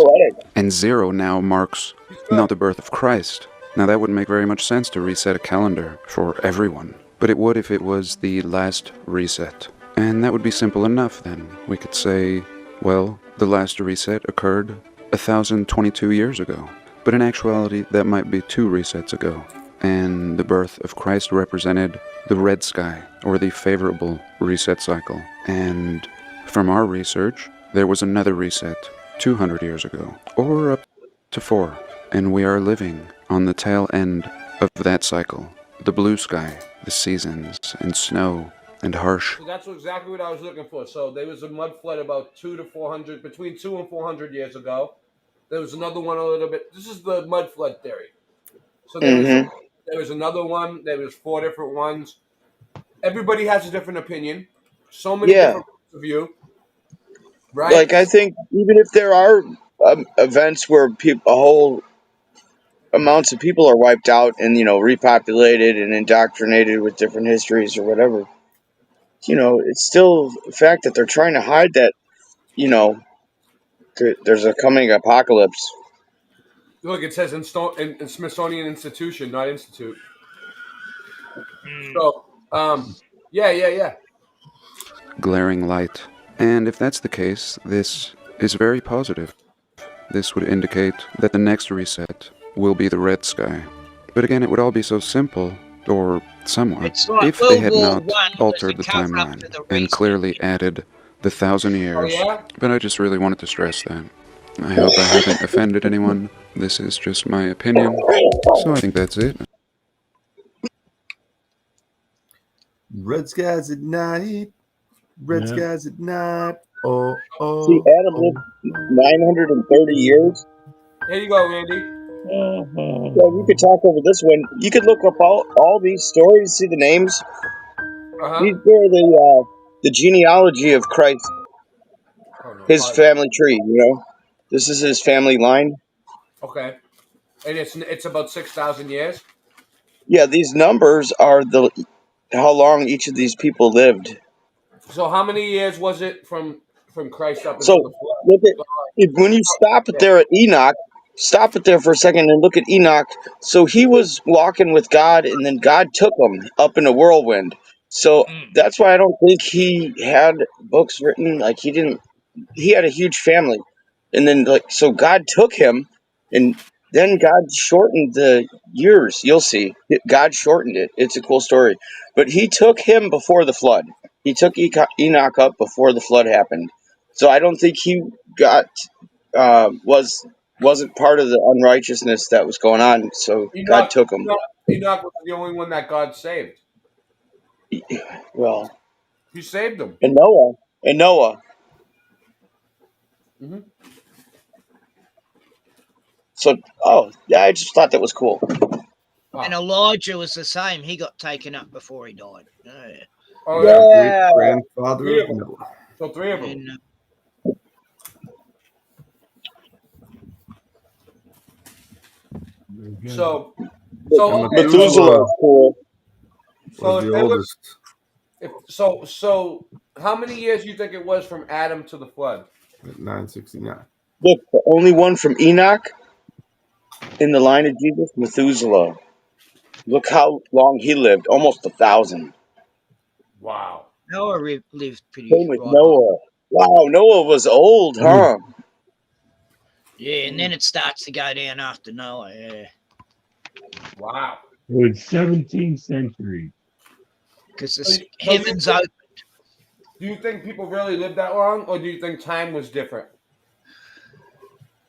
and 0 now marks not the birth of Christ, now that wouldn't make very much sense to reset a calendar for everyone. But it would if it was the last reset. And that would be simple enough then. We could say, well, the last reset occurred 1,022 years ago. But in actuality, that might be 2 resets ago. And the birth of Christ represented the red sky, or the favorable reset cycle. And from our research, there was another reset 200 years ago, or up to 4. And we are living on the tail end of that cycle. The blue sky, the seasons, and snow, and harsh. So that's exactly what I was looking for. So there was a mud flood about 2 to 400, between 2 and 400 years ago. There was another one a little bit. This is the mud flood theory. So there was another one. There was 4 different ones. Everybody has a different opinion. So many different points of view. Right? Like, I think even if there are events where a whole amounts of people are wiped out and, repopulated and indoctrinated with different histories or whatever, it's still the fact that they're trying to hide that, there's a coming apocalypse. Look, it says in Smithsonian Institution, not Institute. Mm. So, yeah. Glaring light. And if that's the case, this is very positive. This would indicate that the next reset will be the red sky. But again, it would all be so simple, or somewhat, It's like if they World had War not One was altered a the cover up timeline for the and reset. clearly added the 1,000 years. yeah? But I just really wanted to stress that. I hope I haven't offended anyone. This is just my opinion. So I think that's it. Red skies at night. Red Yeah. skies at night. Oh, See, oh. Adam lived 930 years. Here you go, Andy. Yeah, you could talk over this one. You could look up all these stories, see the names. These are the genealogy of Christ, his family tree. You know, this is his family line. Okay. And it's about 6,000 years. Yeah, these numbers are how long each of these people lived. So how many years was it from Christ up So until the flood? look at when you stop it there at Enoch. Stop it there for a second and look at Enoch. So he was walking with God, and then God took him up in a whirlwind. So that's why I don't think he had books written. Like he didn't. He had a huge family, and then so God took him, and then God shortened the years. You'll see, God shortened it. It's a cool story, but He took him before the flood. He took Enoch up before the flood happened. So I don't think he got wasn't part of the unrighteousness that was going on. So God took him. Enoch was the only one that God saved. Well, He saved him. and Noah. Mm-hmm. So yeah, I just thought that was cool. And Elijah was the same. He got taken up before he died. Oh, yeah. Oh yeah. Great grandfather Three of of them. Noah. So 3 of them. And, So And okay. Methuselah is cool. So was if the they look, oldest so how many years do you think it was from Adam to the flood? at 969. Look, the only one from Enoch in the line of Jesus, Methuselah. Look how long he lived, almost 1,000. Wow. Noah lived pretty Same with right. Noah. Wow, Noah was old, huh? Yeah, and then it starts to go down after Noah. Yeah. Wow. It was 17th century. Because the heavens opened. Do you think people really lived that long, or do you think time was different?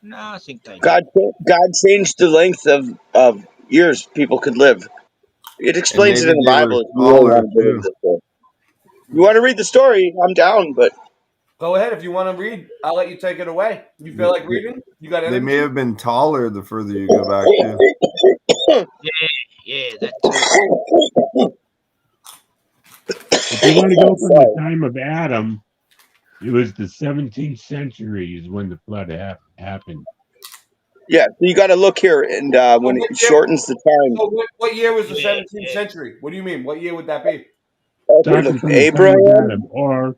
No, I think they God changed the length of years people could live. It And explains it maybe in the they were Bible if you really taller want to get too. into it. You want to read the story, I'm down, but Go ahead if you want to read. I'll let you take it away. You feel like reading? You got energy? They may have been taller the further you go back too. Yeah, that too. If you want to go from the time of Adam, it was the 17th century is when the flood happened. yeah, so you got to look here, and when it shortens the time. So what year was the 17th century? What do you mean? What year would that be? Okay, Starting look, from the time of Adam, or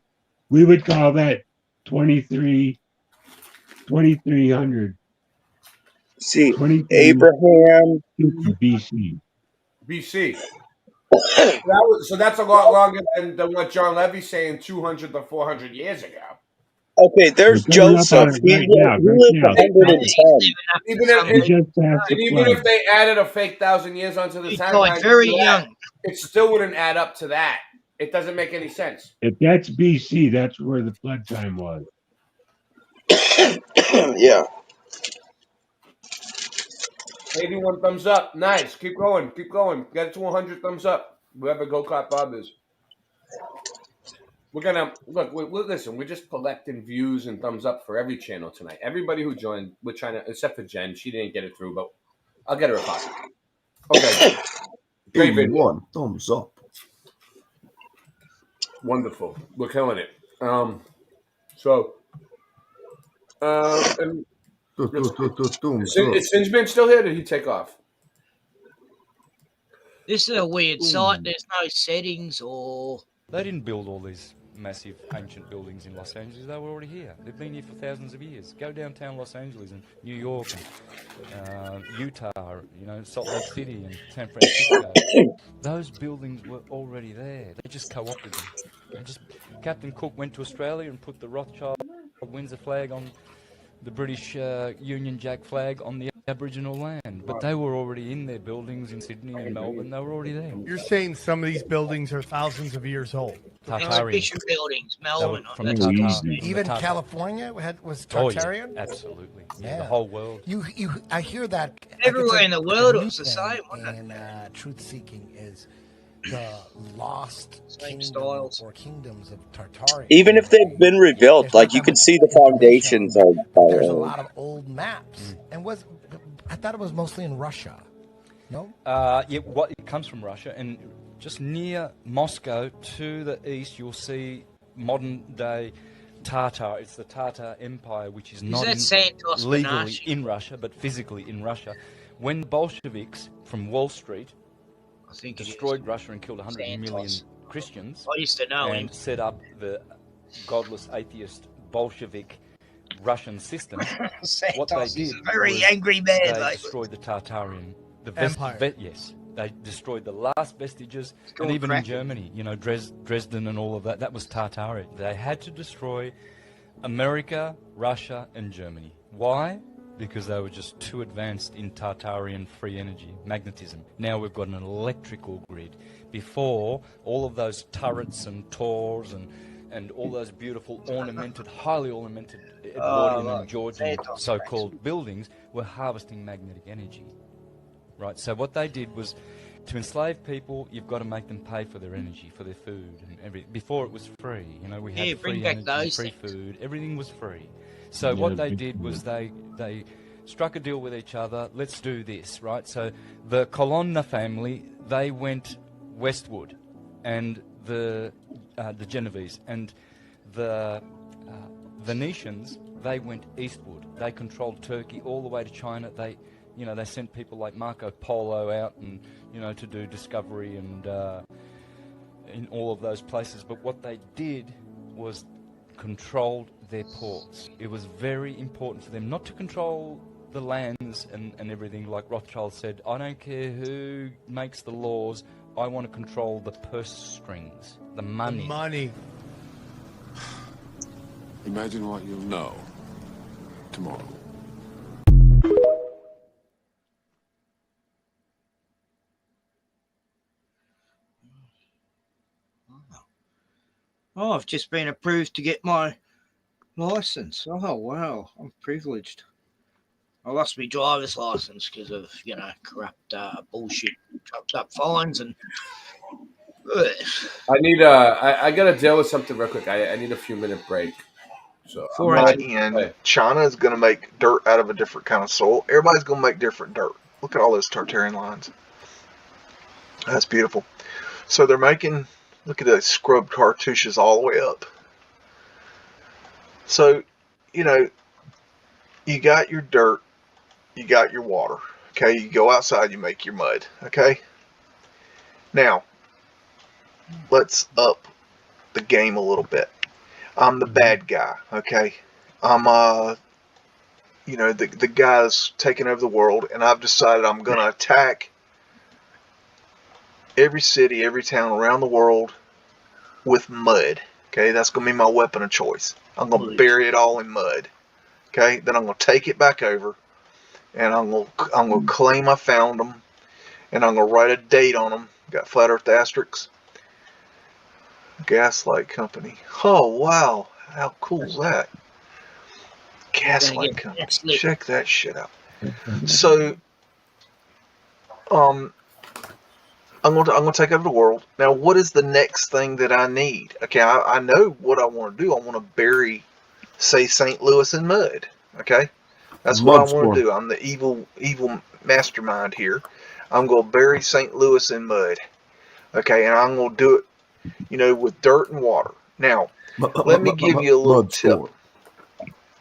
we would call that 2300. See, 23 Abraham. BC. BC. So that's a lot longer than what John Levy's saying 200 to 400 years ago. Okay, there's We're coming up on Joseph. it right now. He lived 110. Even if they added a fake 1,000 years onto the timeline, very young. It still wouldn't add up to that. It doesn't make any sense. If that's BC, that's where the flood time was. Yeah. 81 thumbs up. Nice. Keep going. Keep going. Get it to 100 thumbs up. Whoever Go Kart Bob is. We're gonna look. Listen. We're just collecting views and thumbs up for every channel tonight. Everybody who joined, we're trying to, except for Jen. She didn't get it through, but I'll get her a copy. Okay. Great video. 81 thumbs up. Wonderful. We're killing it. And is Singeman still here? Or did he take off? This is a weird site. There's no settings or. They didn't build all these massive ancient buildings in Los Angeles, they were already here. They've been here for thousands of years. Go downtown Los Angeles and New York and Utah, Salt Lake City and San Francisco. Those buildings were already there. They just co-opted them. Captain Cook went to Australia and put the Rothschild Windsor flag on the British Union Jack flag on the Aboriginal land. But they were already in their buildings in Sydney and Melbourne. They were already there. You're saying some of these buildings are thousands of years old? Exhibition buildings, Melbourne. From the Tatar. Even Tatar. California was Oh, yeah, Tartarian? absolutely. Yeah, the whole world. I hear that Everywhere in the world it was the thing same, wasn't in truth seeking is the lost Same kingdom styles. or kingdoms of Tartaria. Even if they've been rebuilt, like you can see the foundations are. There's a lot of old maps, and I thought it was mostly in Russia. No. It comes from Russia, and just near Moscow to the east, you'll see modern day Tatar. It's the Tatar Empire, which is not legally in Russia, but physically in Russia. When the Bolsheviks from Wall Street destroyed Russia and killed 100 million Christians, I used to know and set up the godless atheist Bolshevik Russian system, what they did is a very was angry man, they mate. destroyed the Tartarian Empire. Yes, they destroyed the last vestiges, and going even cracking. in Germany, Dresden and all of that. That was Tartarian. They had to destroy America, Russia, and Germany. Why? Because they were just too advanced in Tartarian free energy, magnetism. Now we've got an electrical grid. Before, all of those turrets and tors and all those beautiful highly ornamented Edwardian and Georgian so-called buildings were harvesting magnetic energy. Right, so what they did was, to enslave people, you've got to make them pay for their energy, for their food, and everything. Before it was free, we had free energy, free food, everything was free. So what they did was they struck a deal with each other. Let's do this, right? So the Colonna family, they went westward, and the Genovese and the Venetians, they went eastward. They controlled Turkey all the way to China. They sent people like Marco Polo out and, to do discovery and in all of those places. But what they did was controlled their ports. It was very important for them not to control the lands and everything. Like Rothschild said, I don't care who makes the laws, I want to control the purse strings, the money. The money. Imagine what you'll know tomorrow. Oh, I've just been approved to get my license. Oh, wow. I'm privileged. I lost my driver's license because of, corrupt bullshit, trucked up fines and... I need I gotta deal with something real quick. I need a few minute break. So China is going to make dirt out of a different kind of soil. Everybody's going to make different dirt. Look at all those Tartarian lines. That's beautiful. So they're making, look at those scrubbed cartouches all the way up. So, you got your dirt, you got your water. Okay, you go outside, you make your mud. Okay. Now, let's up the game a little bit. I'm the bad guy, okay? I'm, the guy that's taking over the world, and I've decided I'm going to attack every city, every town around the world with mud, okay? That's going to be my weapon of choice. I'm going to bury it all in mud, okay? Then I'm going to take it back over, and I'm going to claim I found them, and I'm going to write a date on them. Got flat earth asterisks. Gaslight Company. Oh, wow. How cool is that? Gaslight Company. Check that shit out. So, I'm going to take over the world. Now, what is the next thing that I need? Okay, I know what I want to do. I want to bury, say, St. Louis in mud. Okay? That's what I want to do. I'm the evil mastermind here. I'm going to bury St. Louis in mud. Okay, and I'm going to do it, with dirt and water. Now, let me give you a little tip.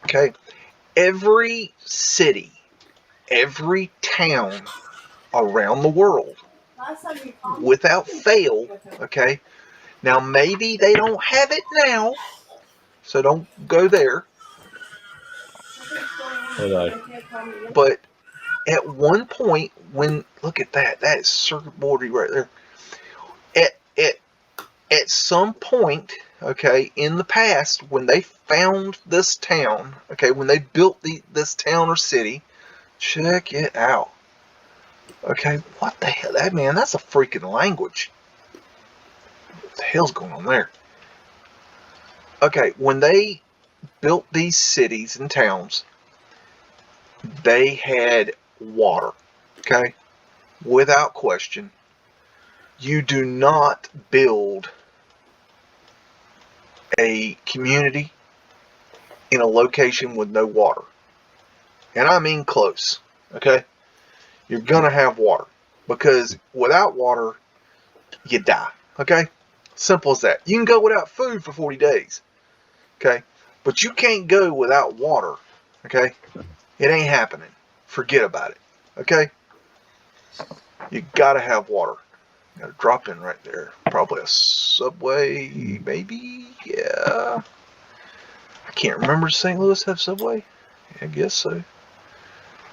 Okay, every city, every town around the world, without fail, okay, Now, maybe they don't have it now, so don't go there. But at one point, look at that is circuit boardy right there. At some point, okay, in the past, when they found this town, okay, when they built this town or city, check it out. Okay, what the hell? That's a freaking language. What the hell's going on there? Okay, when they built these cities and towns, they had water. Okay, without question. You do not build a community in a location with no water. And I mean close. Okay? You're going to have water. Because without water, you die. Okay? Simple as that. You can go without food for 40 days. Okay? But you can't go without water. Okay? It ain't happening. Forget about it. Okay? You got to have water. Got a drop in right there. Probably a Subway, maybe? Yeah. I can't remember. Does St. Louis have Subway? I guess so.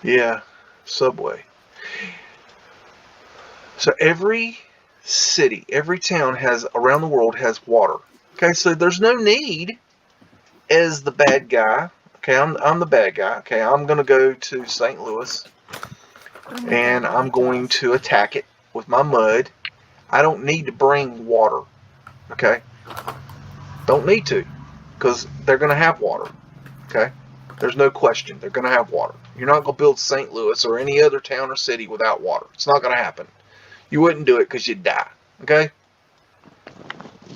Yeah, Subway. So every city, every town around the world has water. Okay, so there's no need as the bad guy. Okay, I'm the bad guy. Okay, I'm going to go to St. Louis and I'm going to attack it with my mud. I don't need to bring water. Okay? Don't need to. Because they're going to have water. Okay? There's no question. They're going to have water. You're not going to build St. Louis or any other town or city without water. It's not going to happen. You wouldn't do it because you'd die. Okay?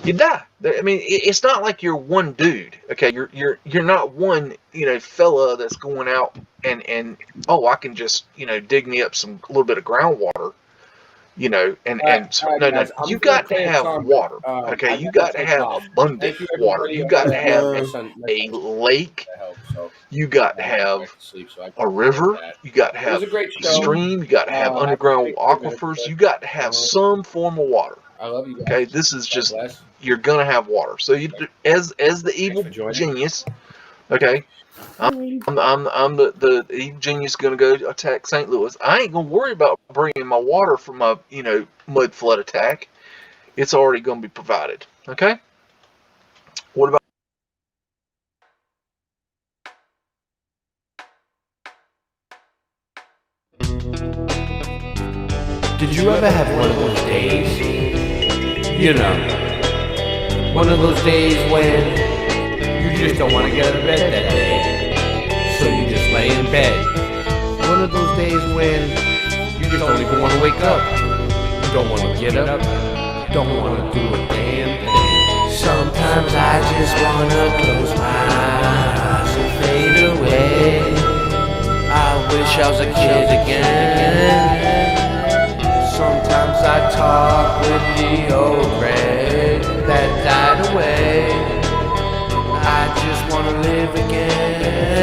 You'd die. I mean, it's not like you're one dude. Okay? You're not one, fella that's going out and I can just, dig me up a little bit of groundwater. No. Guys, You got to have water. Okay, you got to have abundant water. You got to have a lake. You got to have a river. You got to have a stream. You got to have underground aquifers. You got to have some form of water. I love you guys. Okay, this is just you're gonna have water. So as the evil genius, okay. I'm the evil genius gonna go attack St. Louis. I ain't gonna worry about bringing my water from my mud flood attack. It's already gonna be provided. Okay. What about? Did you ever have one of those days? One of those days when you just don't want to get out of bed that day, so you just lay in bed. One of those days when you just don't even want to wake up. You don't want to get up. Don't want to do a damn thing. Sometimes I just want to close my eyes and fade away. I wish I was a kid again. Sometimes I talk with the old Greg that died away. I just want to live again.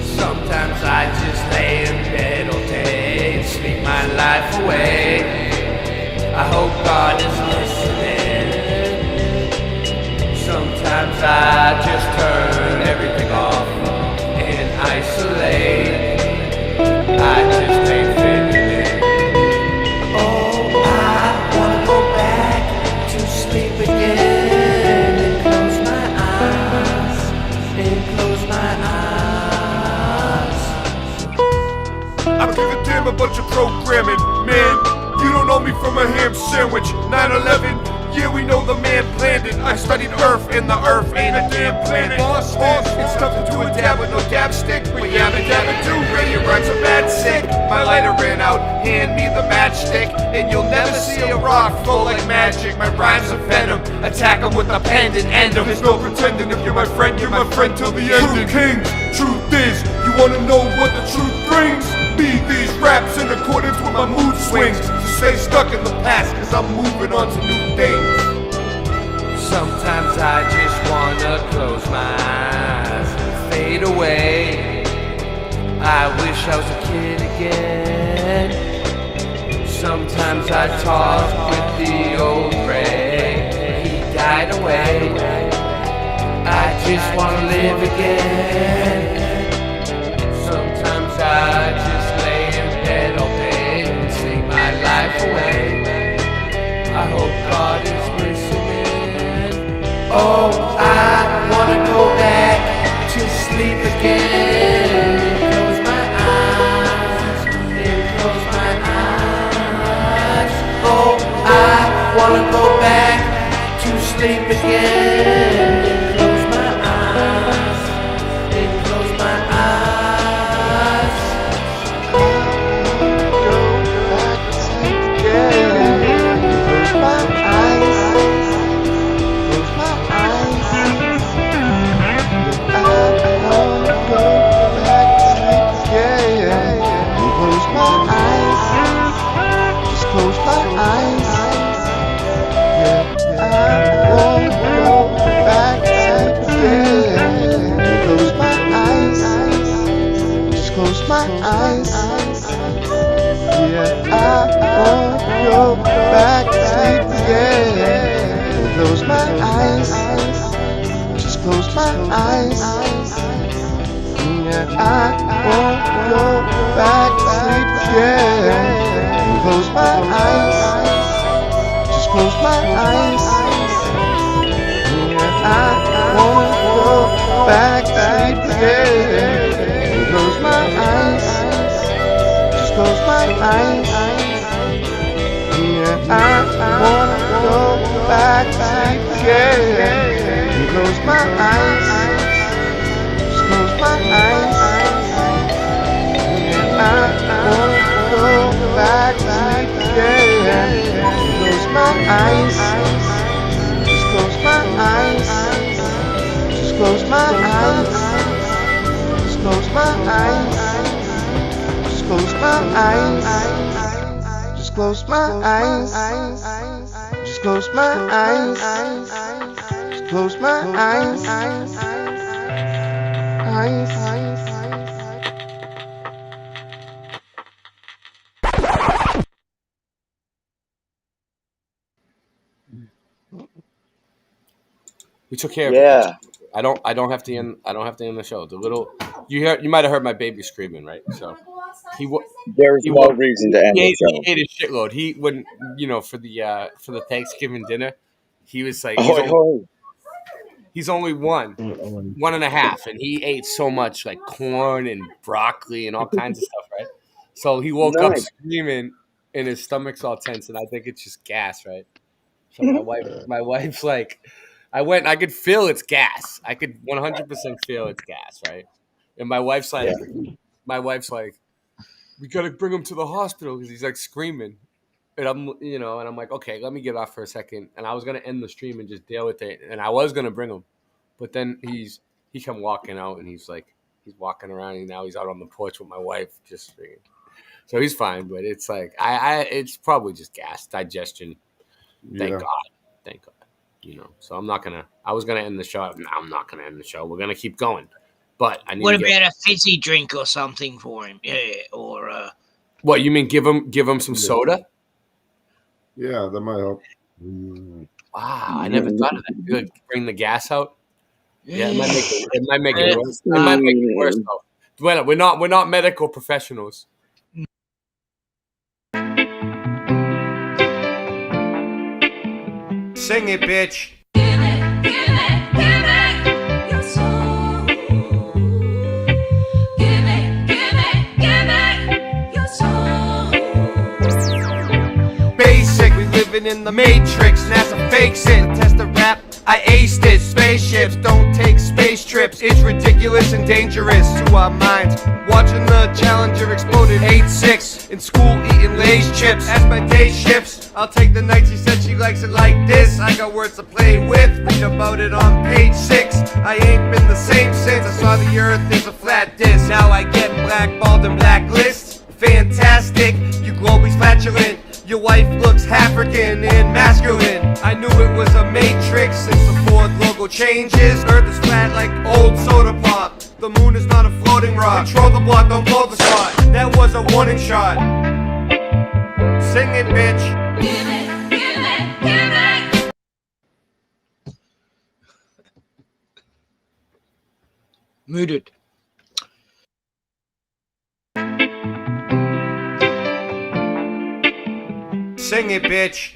Sometimes I just lay in bed all day and sleep my life away. I hope God is listening. Sometimes I just turn everything off and isolate. I just ain't fitting in. Oh, I wanna go back to sleep again and close my eyes, and close my eyes. I don't give a damn about your programming, man. You don't know me from a ham sandwich. 9/11, yeah, we know the man planned it. I studied Earth, and the Earth ain't a damn planet. Boss, it's nothing to a dab with no dab stick. But yeah, I'm a dabbing too, radio rhymes are bad sick. My lighter ran out, hand me the matchstick, and you'll never see a rock flow like magic. My rhymes are venom, attack 'em with a pen and end 'em. There's no pretending, if you're my friend till the end. True kings, truth is, you wanna know what the truth brings? Be these raps in accordance with my mood swings. So stay stuck in the past, cause I'm moving on to new things. Sometimes I just wanna close my eyes and fade away. I wish I was a kid again. Sometimes I talk with the old Greg right away. I just wanna live again. Sometimes I just lay in bed all day and sing my life away. I hope God is listening. Oh, I wanna go back to sleep again. Close my eyes, and close my eyes. Oh, I wanna go back to sleep again. Close my eyes, and close my eyes. Close my eyes. Close my eyes. I wanna go back to sleep again. Close my eyes. Just close my eyes. Yeah, I wanna go back to sleep again. Close my eyes. Just close my eyes. Yeah, I wanna go back to sleep again. Close my eyes. Just close my eyes. Yeah, I wanna go back to sleep again. Close my eyes. Just close my eyes. Yeah, I wanna go back to sleep again. Close my eyes. Just close my eyes. Yeah, I wanna go back to sleep again. Close my eyes. Just close my eyes. Yeah, I wanna go back to sleep again. Close my eyes. Just close my eyes. Just close my eyes. Just close my eyes. Just close my eyes. Just close my eyes. Just close my eyes. Just close my eyes. Eyes. We took care of Yeah. it. I don't have to end. I don't have to end the show. The little you might have heard my baby screaming, right? So There's he no wa- reason to end the he show. ate a shitload. He when for the Thanksgiving dinner, he was like he's only one and a half, and he ate so much like corn and broccoli and all kinds of stuff, right? So he woke up Nice. screaming, and his stomach's all tense, and I think it's just gas, right? So my wife's like, I could feel it's gas. I could 100% feel it's gas, right? And Yeah. my wife's like, we gotta bring him to the hospital because he's like screaming. And I'm like, okay, let me get off for a second. And I was gonna end the stream and just deal with it. And I was gonna bring him, but then he come walking out and he's walking around and now he's out on the porch with my wife just freaking. So he's fine, but it's like it's probably just gas digestion. Thank Yeah. God. Thank God. So I was gonna end the show. No, I'm not gonna end the show. We're gonna keep going. But I need What to get about a fizzy drink or something for him? Yeah, or what you mean? Give him some soda? Yeah, that might help. Wow, I never thought of that. You like bring the gas out. Yeah, it might make it worse. It might make it worse though. Well, we're not medical professionals. Sing it, bitch. Basic, we living in the matrix. NASA fakes it. Test the rap, I aced it. Spaceships don't take space trips. It's ridiculous and dangerous to our minds. Watching the Challenger explode at 8-6. In school eating Lay's chips. As my day shifts, I'll take the night. She said she likes it like this. I got words to play with. Read about it on page 6. I ain't been the same since I saw the earth is a flat disc. Now I get blackballed and blacklists. Fantastic, you globies flatulent. Your wife looks African and masculine. I knew it was a matrix since the Ford logo changes. Earth is flat like old soda pop. The moon is not a floating rock. Control the block, don't blow the spot. That was a warning shot. Sing it, bitch. Muted. Sing it, bitch.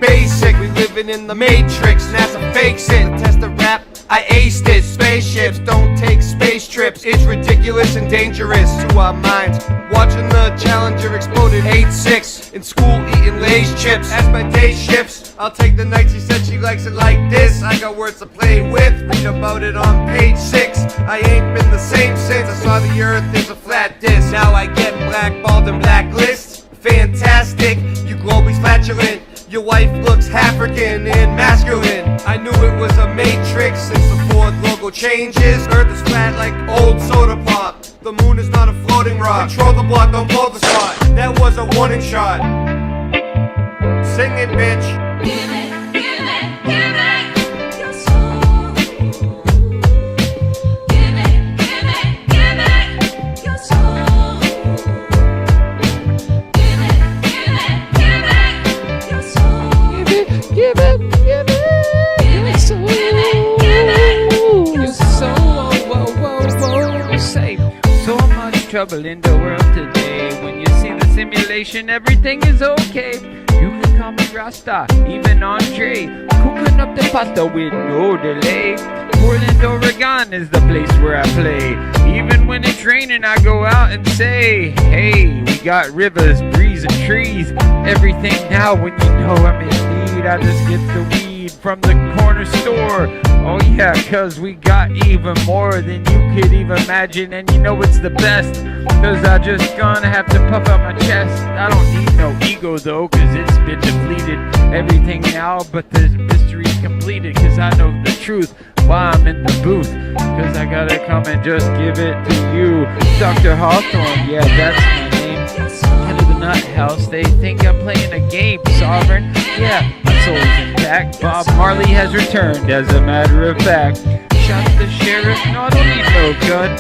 Basic, we living in the matrix. NASA fakes it. The test of rap, I aced it. Spaceships don't take space trips. It's ridiculous and dangerous to our minds. Watching the Challenger exploded 8-6. In school eating Lay's chips. As my day shifts, I'll take the nights. She said she likes it like this. I got words to play with. Read about it on page 6. I ain't been the same since I saw the earth is a flat disc. Now I get blackballed and blacklists. Fantastic, you globies flatulent. Your wife looks African and masculine. I knew it was a matrix since the Ford logo changes. Earth is flat like old soda pop. The moon is not a floating rock. Control the block, don't blow the spot. That was a warning shot. Sing it, bitch. Give it, give it, give it your soul. Give it, give it, give it your soul. Give it, give it, give it your soul. Give it, give it your soul. Your soul. Whoa, whoa, whoa. Say, so much trouble in the world today. When you see the simulation, everything is okay. You can call me Rasta, even Andre. Cooking up the pasta with no delay. Portland, Oregon is the place where I play. Even when it's raining, I go out and say, hey, we got rivers, breeze, and trees. Everything now when you know I'm in need. I just get the weed from the corner store. Oh yeah, cause we got even more than you could even imagine. And you know it's the best, cause I just gonna have to puff out my chest. I don't need no ego though, cause it's been depleted. Everything now but the mystery's completed. Cause I know the truth while I'm in the booth. Cause I gotta come and just give it to you. Dr. Hawthorne, yeah, that's my name. Head of the nut house, they think I'm playing a game. Sovereign, yeah, my soul's intact. Bob Marley has returned, as a matter of fact. Shot the sheriff, no, I don't need no gun.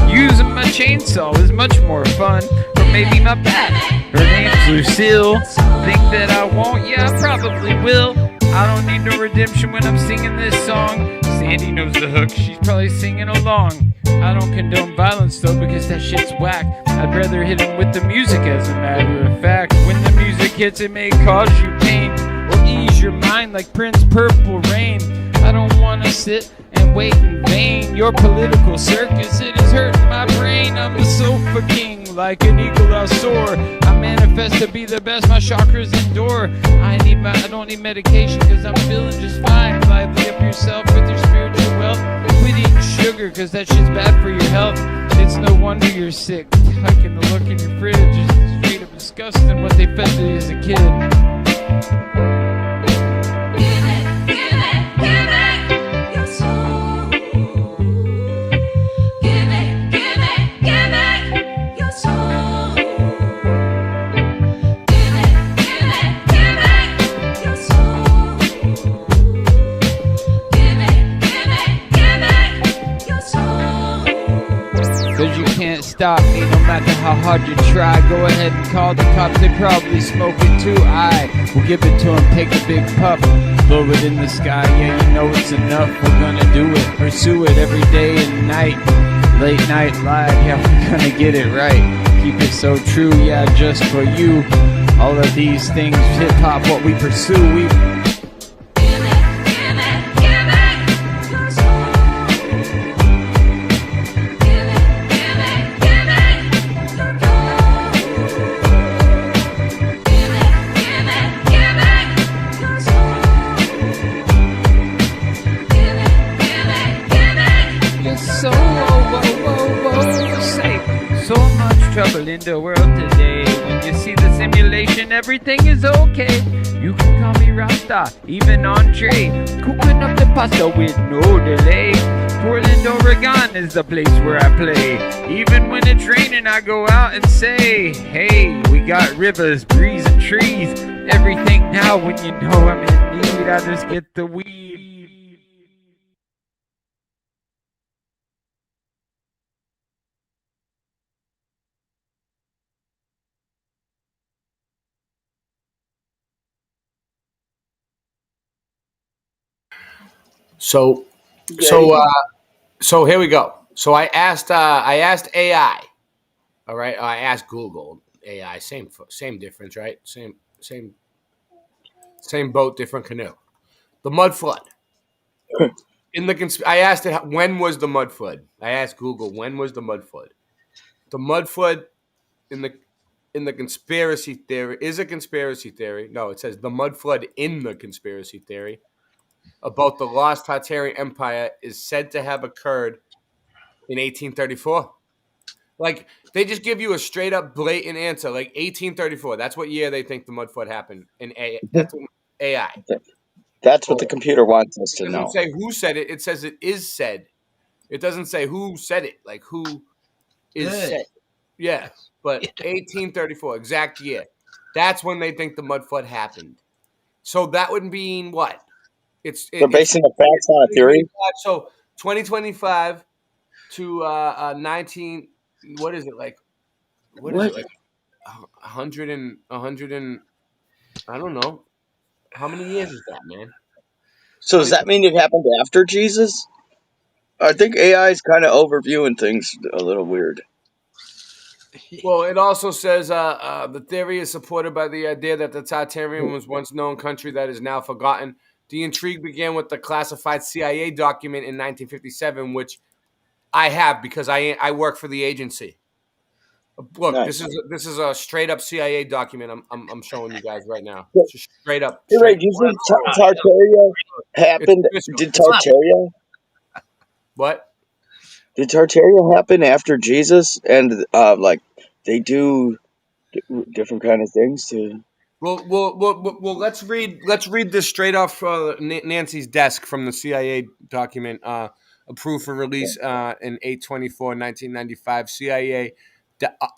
Using my chainsaw is much more fun. Or maybe my bat, her name's Lucille. Think that I won't? Yeah, I probably will. I don't need no redemption when I'm singing this song. Sandy knows the hook, she's probably singing along. I don't condone violence though, because that shit's whack. I'd rather hit him with the music, as a matter of fact. When the music hits, it may cause you pain, or ease your mind like Prince Purple Rain. I don't wanna sit and wait in vain. Your political circus, it is hurting my brain. I'm the sofa king, like an eagle I'll soar. I manifest to be the best, my chakras endure. I don't need medication, cause I'm feeling just fine. Lively up yourself with your spiritual wealth. Quit eating sugar, cause that shit's bad for your health. It's no wonder you're sick. I can look in your fridge, it's straight up disgusting what they fed to you as a kid. Cause you can't stop me no matter how hard you try. Go ahead and call the cops, they probably smoke it too. I will give it to them, take a big puff, blow it in the sky, yeah you know it's enough. We're gonna do it, pursue it every day and night. Late night live, yeah we're gonna get it right. Keep it so true, yeah just for you. All of these things, hip hop, what we pursue, we trouble in the world today. When you see the simulation, everything is okay. You can call me Rasta, even Andre. Cooking up the pasta with no delay. Portland, Oregon is the place where I play. Even when it's raining, I go out and say, hey, we got rivers, breeze, and trees. Everything now when you know I'm in need, I just get the weed. So so uh, so here we go. So I asked AI. All right, I asked Google AI. Same difference, right? Same boat, different canoe. The mud flood. I asked it when was the mud flood. I asked Google when was the mud flood. The mud flood in the conspiracy theory is a conspiracy theory. No, it says the mud flood in the conspiracy theory about the lost Tartarian Empire is said to have occurred in 1834. Like they just give you a straight up blatant answer, like 1834. That's what year they think the mud flood happened. That's what AI. That's what the Or computer wants us it to doesn't know. say who said it. It says it is said. It doesn't say who said it, like who is Yeah. said. Yeah, but 1834, exact year. That's when they think the mud flood happened. So that would mean what? They're It's basing the facts on a theory. 2025. So 2025 to 19. What is it like? What is What? it like? 100 and I don't know. How many years is that, man? So does 20. that mean it happened after Jesus? I think AI is kind of overviewing things a little weird. Well, it also says the theory is supported by the idea that the Tartarian was once known country that is now forgotten. The intrigue began with the classified CIA document in 1957, which I have because I work for the agency. Look, Nice. this is a straight up CIA document. I'm showing you guys right now. Hey, Just straight up, Ray, straight. do you Well, think that's true. Tartaria It's happened? official. Did It's official. Tartaria? What? Did Tartaria happen after Jesus? And like they do different kind of things to. Well. Let's read this straight off Nancy's desk from the CIA document, approved for release in 8/24/1995. CIA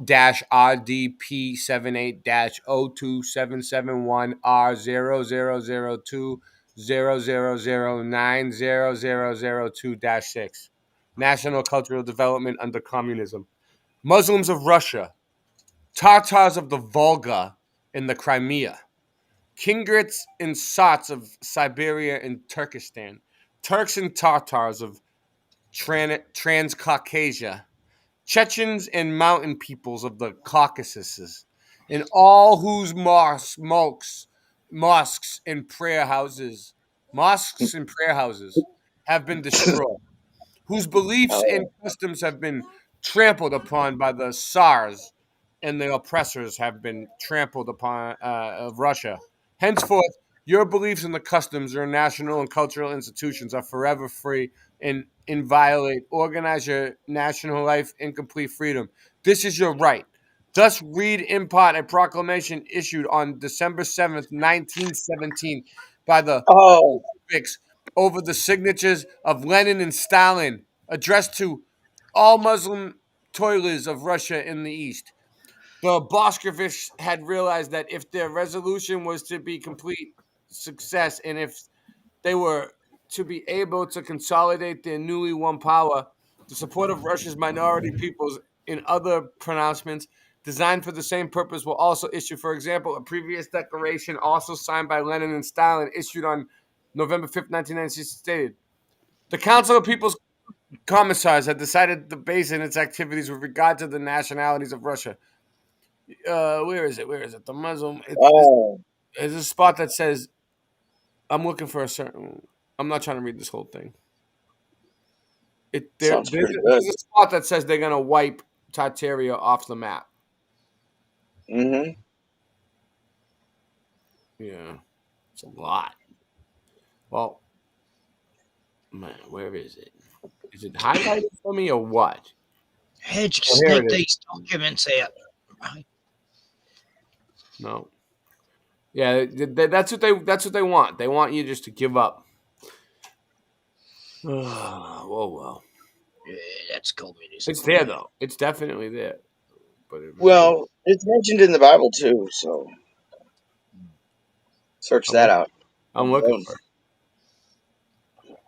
dash RDP 78 dash 02771 R 0002 0009 dash 6. National Cultural Development under Communism. Muslims of Russia. Tatars of the Volga in the Crimea, Kingrits and Sots of Siberia and Turkestan, Turks and Tatars of Transcaucasia, Chechens and mountain peoples of the Caucasus, and all whose mosques and prayer houses have been destroyed, whose beliefs and customs have been trampled upon by the Tsars and the oppressors have been trampled upon of Russia. Henceforth, your beliefs and the customs of your national and cultural institutions are forever free and inviolate. Organize your national life in complete freedom. This is your right. Thus, read in part a proclamation issued on December 7th, 1917, by the Oh, Bolsheviks over the signatures of Lenin and Stalin, addressed to all Muslim toilers of Russia in the East. The Bolsheviks had realized that if their resolution was to be complete success and if they were to be able to consolidate their newly won power, the support of Russia's minority peoples in other pronouncements designed for the same purpose will also issue. For example, a previous declaration also signed by Lenin and Stalin issued on November 5th, 1996 stated, the Council of People's Commissars had decided to base in its activities with regard to the nationalities of Russia. Where is it? Where is it? The Muslim. oh, There's a spot that says, I'm looking for a certain. I'm not trying to read this whole thing. sounds pretty good. There's a spot that says they're gonna wipe Tartaria off the map. Mm-hmm. Yeah, it's a lot. Well, man, where is it? Is it highlighted for me or what? Hedge Oh, here sneak it is. these documents out. Right? No. Yeah, that's what they want. They want you just to give up. Oh well. Yeah, that's communism. It's there though. It's definitely there. But Well, it's mentioned in the Bible too, so search I'm that looking, out. On I'm your looking own, for it.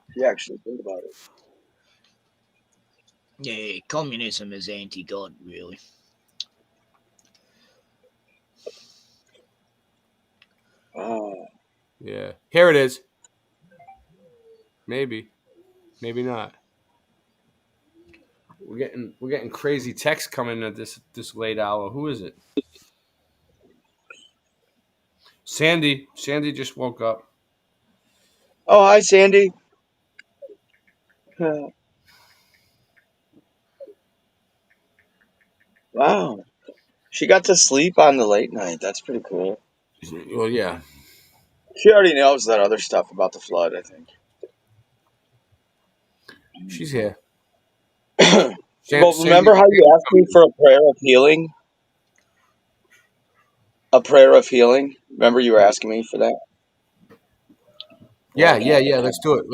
if you actually think about it. Yeah, communism is anti-God, really. Oh, Yeah, here it is. Maybe, maybe not. We're getting crazy texts coming at this late hour. Who is it? Sandy. Sandy just woke up. Oh, hi, Sandy. Uh, wow. She got to sleep on the late night. That's pretty cool. Well, yeah. She already knows that other stuff about the flood, I think. She's here. Well, Sandy, remember how you asked me for a prayer of healing? A prayer of healing? Remember you were asking me for that? yeah, Well, yeah, yeah. Let's do it.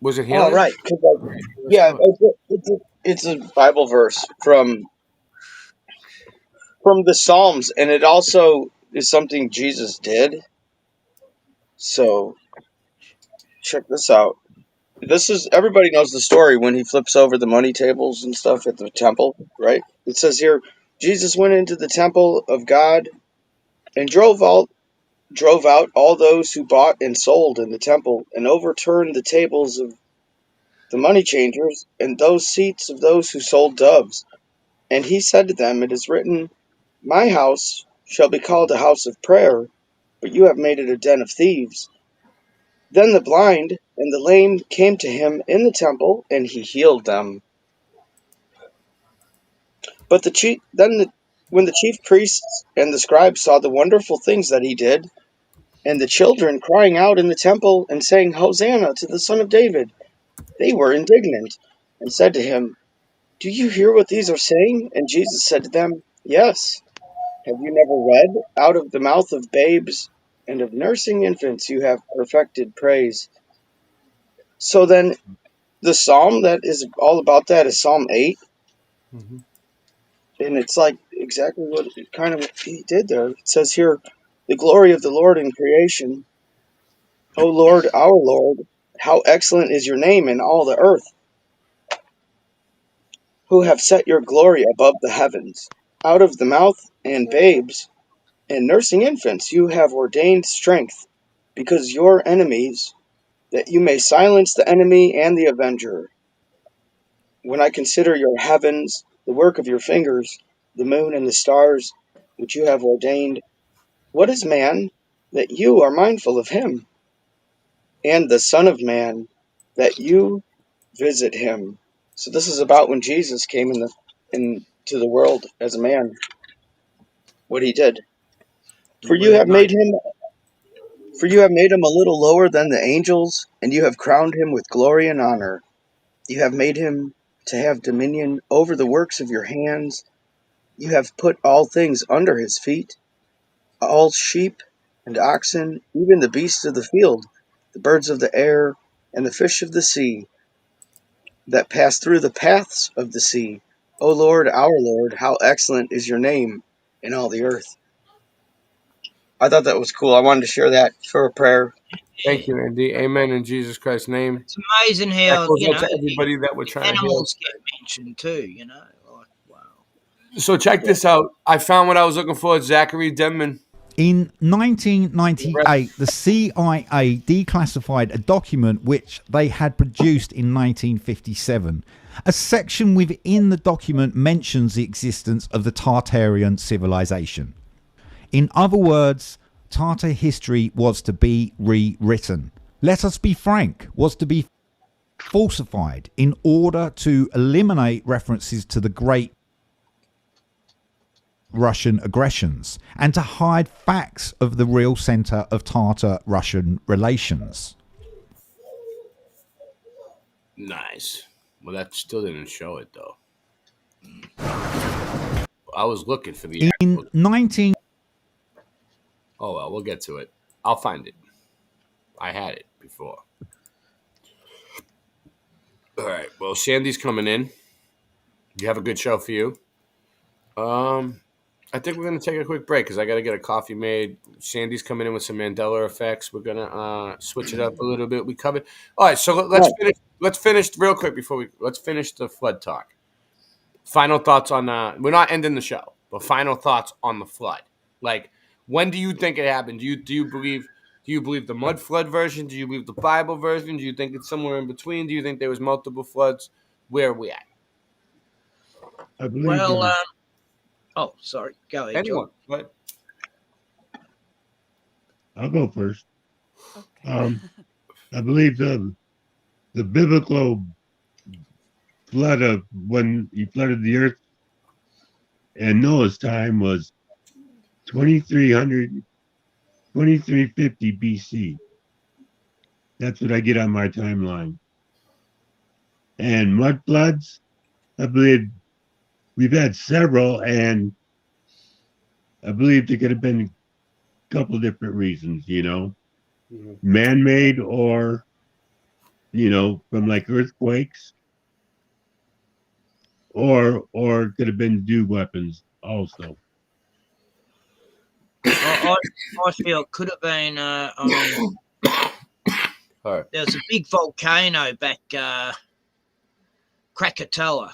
Was it all healing? right. 'Cause, Let's yeah, do it. it's a Bible verse from the Psalms, and it also is something Jesus did. So check this out. This is everybody knows the story when he flips over the money tables and stuff at the temple, right? It says here, Jesus went into the temple of God and drove out all those who bought and sold in the temple, and overturned the tables of the money changers and those seats of those who sold doves. And he said to them, it is written, my house shall be called a house of prayer, but you have made it a den of thieves. Then the blind and the lame came to him in the temple, and he healed them. But when the chief priests and the scribes saw the wonderful things that he did, and the children crying out in the temple and saying, Hosanna to the Son of David, they were indignant, and said to him, do you hear what these are saying? And Jesus said to them, yes. Have you never read, out of the mouth of babes and of nursing infants you have perfected praise? So then, the psalm that is all about that is Psalm 8, Mm-hmm. and it's like exactly what what he did there. It says here, the glory of the Lord in creation. O Lord, our Lord, how excellent is your name in all the earth, who have set your glory above the heavens. Out of the mouth and babes and nursing infants you have ordained strength, because your enemies, that you may silence the enemy and the avenger. When I consider your heavens, the work of your fingers, the moon and the stars, which you have ordained, what is man, that you are mindful of him, and the Son of Man, that you visit him? So this is about when Jesus came into the world as a man, what he did. For you have made him for you have made him a little lower than the angels, and you have crowned him with glory and honor. You have made him to have dominion over the works of your hands. You have put all things under his feet, all sheep and oxen, even the beasts of the field, the birds of the air, and the fish of the sea, that pass through the paths of the sea. O Lord, our Lord, how excellent is your name in all the earth. I thought that was cool. I wanted to share that for a prayer. Thank you, Andy. Amen in Jesus Christ's name. It's amazing That how, goes out to everybody that we're the trying to heal. animals get mentioned too, like, wow. So check this out. I found what I was looking for. Zachary Denman. In 1998, the CIA declassified a document which they had produced in 1957. A section within the document mentions the existence of the Tartarian civilization. In other words, Tartar history was to be rewritten. Let us be frank, was to be falsified in order to eliminate references to the Great Russian aggressions and to hide facts of the real center of Tartar-Russian relations. Nice. Well, that still didn't show it though. I was looking for the In actual. 19 Oh well, we'll get to it. I'll find it. I had it before. All right. Well, Sandy's coming in. You have a good show for you. I think we're gonna take a quick break because I gotta get a coffee made. Sandy's coming in with some Mandela effects. We're gonna switch it up a little bit. We covered. All right. So let's Right. finish. Let's finish real quick before we. Let's finish the flood talk. Final thoughts on. We're not ending the show, but final thoughts on the flood. Like, when do you think it happened? Do you believe? Do you believe the mud flood version? Do you believe the Bible version? Do you think it's somewhere in between? Do you think there was multiple floods? Where are we at? I believe Well, there. oh, sorry. Go ahead, Anyone? John. What? I'll go first. Okay. I believe the biblical flood of when he flooded the earth in Noah's time was 2300, 2350 BC. That's what I get on my timeline. And mud floods, I believe we've had several, and I believe there could have been a couple different reasons, man-made or, from like earthquakes, or it could have been dew weapons also. I feel it could have been. I mean, there was a big volcano back Krakatoa,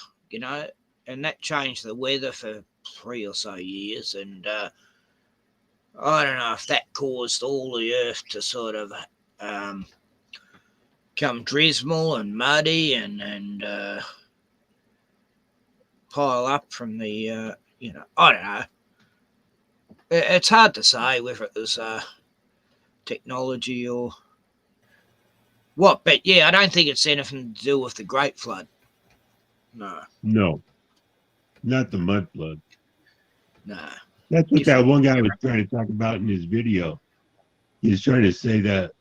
and that changed the weather for 3 or so years. And I don't know if that caused all the earth to sort of come dismal and muddy and pile up from the, I don't know. It's hard to say whether it was technology or what, but yeah, I don't think it's anything to do with the Great Flood. No, not the mud flood. Nah. That's what that one guy was trying to talk about in his video. He was trying to say that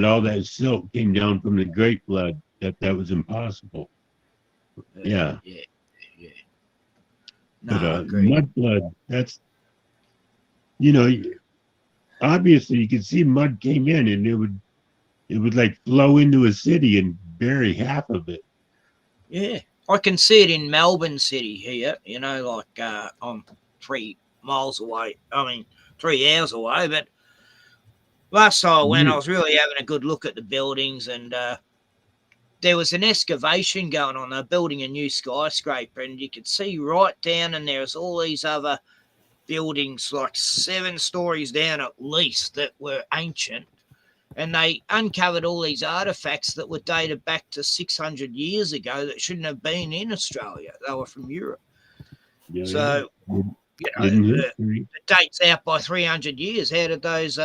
all that silt came down from the Great Flood, that was impossible. Yeah. Yeah. But I agree. mud flood, that's, obviously you could see mud came in and it would like flow into a city and bury half of it. Yeah. I can see it in Melbourne City here, like I'm 3 miles away. 3 hours away. But last time I went, I was really having a good look at the buildings, and there was an excavation going on. They're building a new skyscraper, and you could see right down, and there's all these other buildings, like 7 stories down at least, that were ancient. And they uncovered all these artifacts that were dated back to 600 years ago that shouldn't have been in Australia. They were from Europe. So, it dates out by 300 years. How did those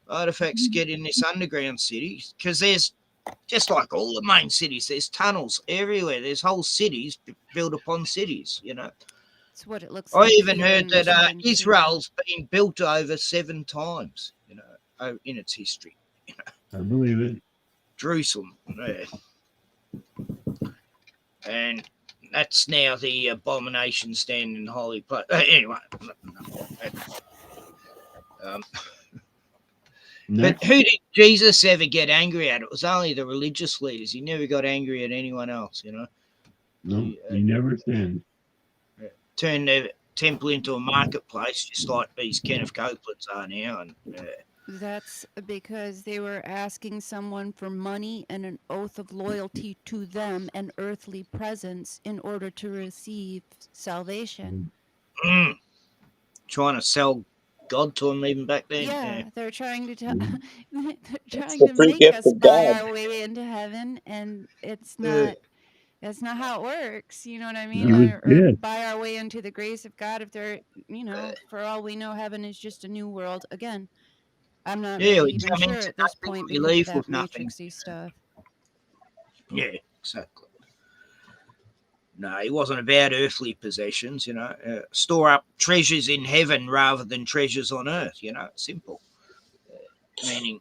artifacts get in this underground city? Because there's, just like all the main cities, there's tunnels everywhere. There's whole cities built upon cities, It's what it looks I like. even heard that Israel's been built over 7 times, in its history. I believe it. Jerusalem, yeah. And that's now the abomination stand in the holy place. Anyway, but who did Jesus ever get angry at? It was only the religious leaders. He never got angry at anyone else, No, he never sinned. Turned the temple into a marketplace, just like these Kenneth Copelands are now. And that's because they were asking someone for money and an oath of loyalty to them and earthly presence in order to receive salvation. Trying to sell God to them even back then. Yeah. They're trying to they're trying to make us buy our way into heaven, and it's not. That's not how it works. You know what I mean? Or buy our way into the grace of God. If they're, for all we know, heaven is just a new world. Again, I'm not really even sure at this point because of that matrixy stuff. Yeah, exactly. No, it wasn't about earthly possessions, store up treasures in heaven rather than treasures on earth, simple. Meaning,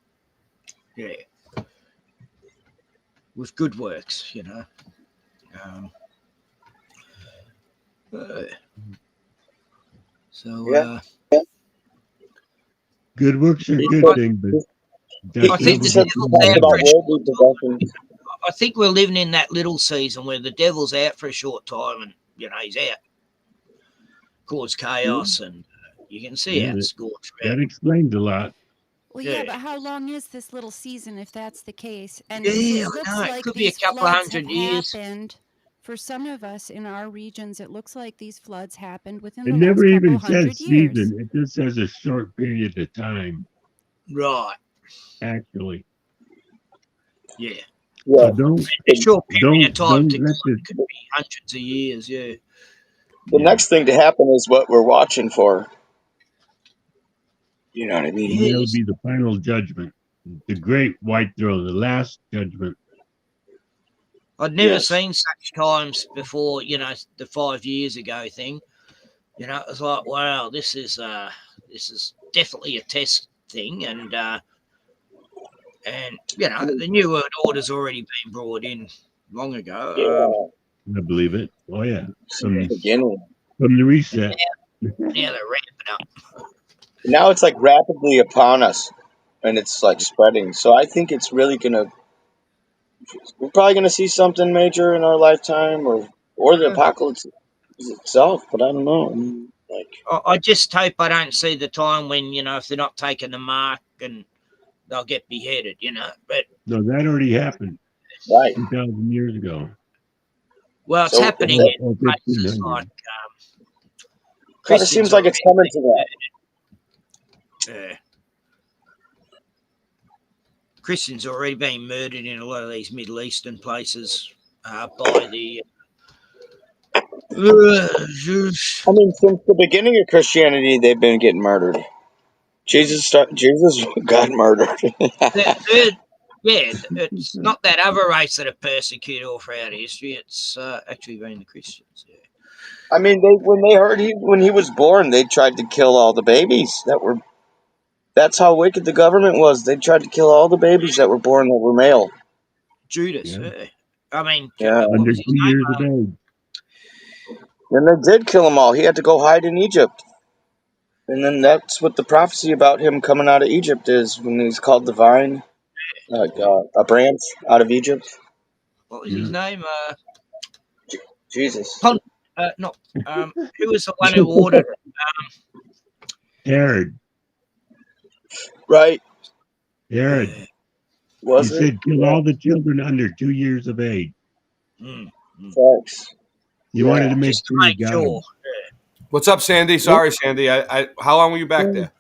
with good works, good works are a good thing, but I think I think we're living in that little season where the devil's out for a short time, and he's out, cause chaos, and you can see how it's going. That explains a lot. Well, yeah, but how long is this little season if that's the case? And it looks like like could be a these couple of floods hundred have years. happened for some of us in our regions. It looks like these floods happened within It the never last even couple hundred says years. season. It just says a short period of time. Right. Actually. Yeah. So Yeah. A short period of time don't to let God this. could be hundreds of years. Yeah. The Yeah. next thing to happen is what we're watching for. You know what I mean? And that'll be the final judgment, the great white throne, the last judgment. I'd never Yes. seen such times before. You know, the 5 years ago thing. You know, it was like, wow, this is definitely a test thing, and you know, the new world order's already been brought in long ago. Yeah. I believe it. Oh yeah, Since the beginning. from the reset. Now they're ramping up. Now it's like rapidly upon us, and it's like spreading. So I think it's really gonna. We're probably gonna see something major in our lifetime, or the apocalypse itself. But I don't know. I mean, like, I just hope I don't see the time when, you know, if they're not taking the mark and they'll get beheaded, you know. But No, that already happened. right. 2,000 years ago. well, it's So happening Or, in or places 1,500. like kind of Christians seems like already it's coming to that. Christians already being murdered in a lot of these Middle Eastern places by the. I mean, since the beginning of Christianity, they've been getting murdered. Jesus got murdered. Yeah, it's not that other race that are persecuted all throughout history. It's actually been the Christians. Yeah. I mean, when they heard when he was born, they tried to kill all the babies that were. That's how wicked the government was. They tried to kill all the babies that were born that were male. Judas. Yeah. Yeah. I mean, Yeah. what Under was his 2 years of name? age. And they did kill them all. He had to go hide in Egypt. And then that's what the prophecy about him coming out of Egypt is when he's called the vine, a branch out of Egypt. What was his name? Jesus. Not. Who was the one who ordered it? Herod. Right. Herod. Was He it? said kill Yeah. all the children under 2 years of age. Facts. He wanted to make Just to sure he make got sure. him. What's up, Sandy? Sorry, Sandy. How long were you back there?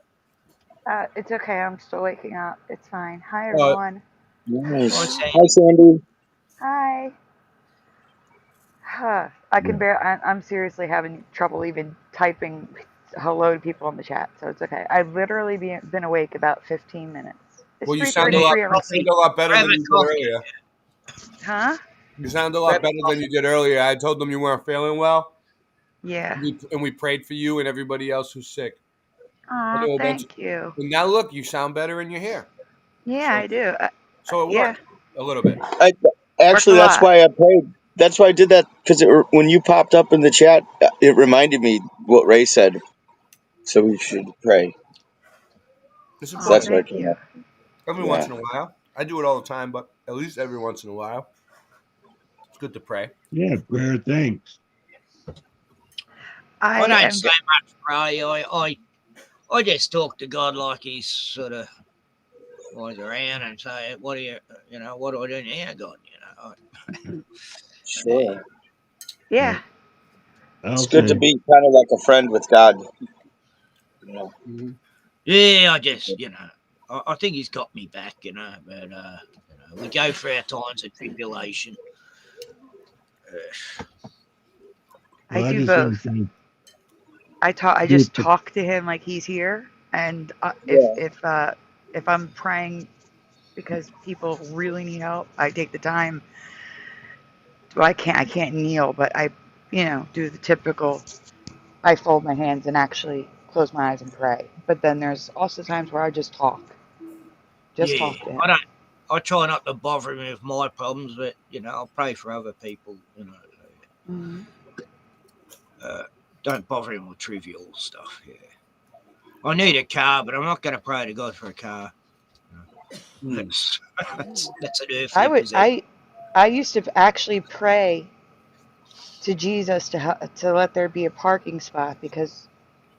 It's okay. I'm still waking up. It's fine. Hi, Uh, everyone. Nice. Hi, Sandy. Hi. I can bear. I'm seriously having trouble even typing hello to people in the chat, so it's okay. I've literally been awake about 15 minutes. It's well, you sound a 3:33. lot better than Grab a you did coffee. earlier. Huh? You sound a lot better than you did earlier. I told them you weren't feeling well. Yeah. And we prayed for you and everybody else who's sick. I Aw, know a bunch. thank you. And now look, you sound better in your hair. Yeah, I do. So it Yeah. worked a little bit. Actually, that's why I prayed. That's why I did that, because when you popped up in the chat, it reminded me what Ray said. So we should pray. It's So important. that's why I came up. Every once in a while. I do it all the time, but at least every once in a while. It's good to pray. Yeah, prayer thanks. I don't say much pray. I just talk to God like he's sort of always around and say, "What do what do I do now, God?" Sure. Yeah. It's good to be kind of like a friend with God. You know. Yeah, I just I think he's got me back, but we go through our times of tribulation. I do both. I just talk to him like he's here, and if I'm praying because people really need help, I take the time. Well, I can't kneel, but I do the typical. I fold my hands and actually close my eyes and pray. But then there's also times where I just talk. Just talk to him. I try not to bother him with my problems, but I'll pray for other people. Don't bother him with trivial stuff. Yeah, I need a car, but I'm not going to pray to God for a car. That's an earthly possession. I used to actually pray to Jesus to let there be a parking spot, because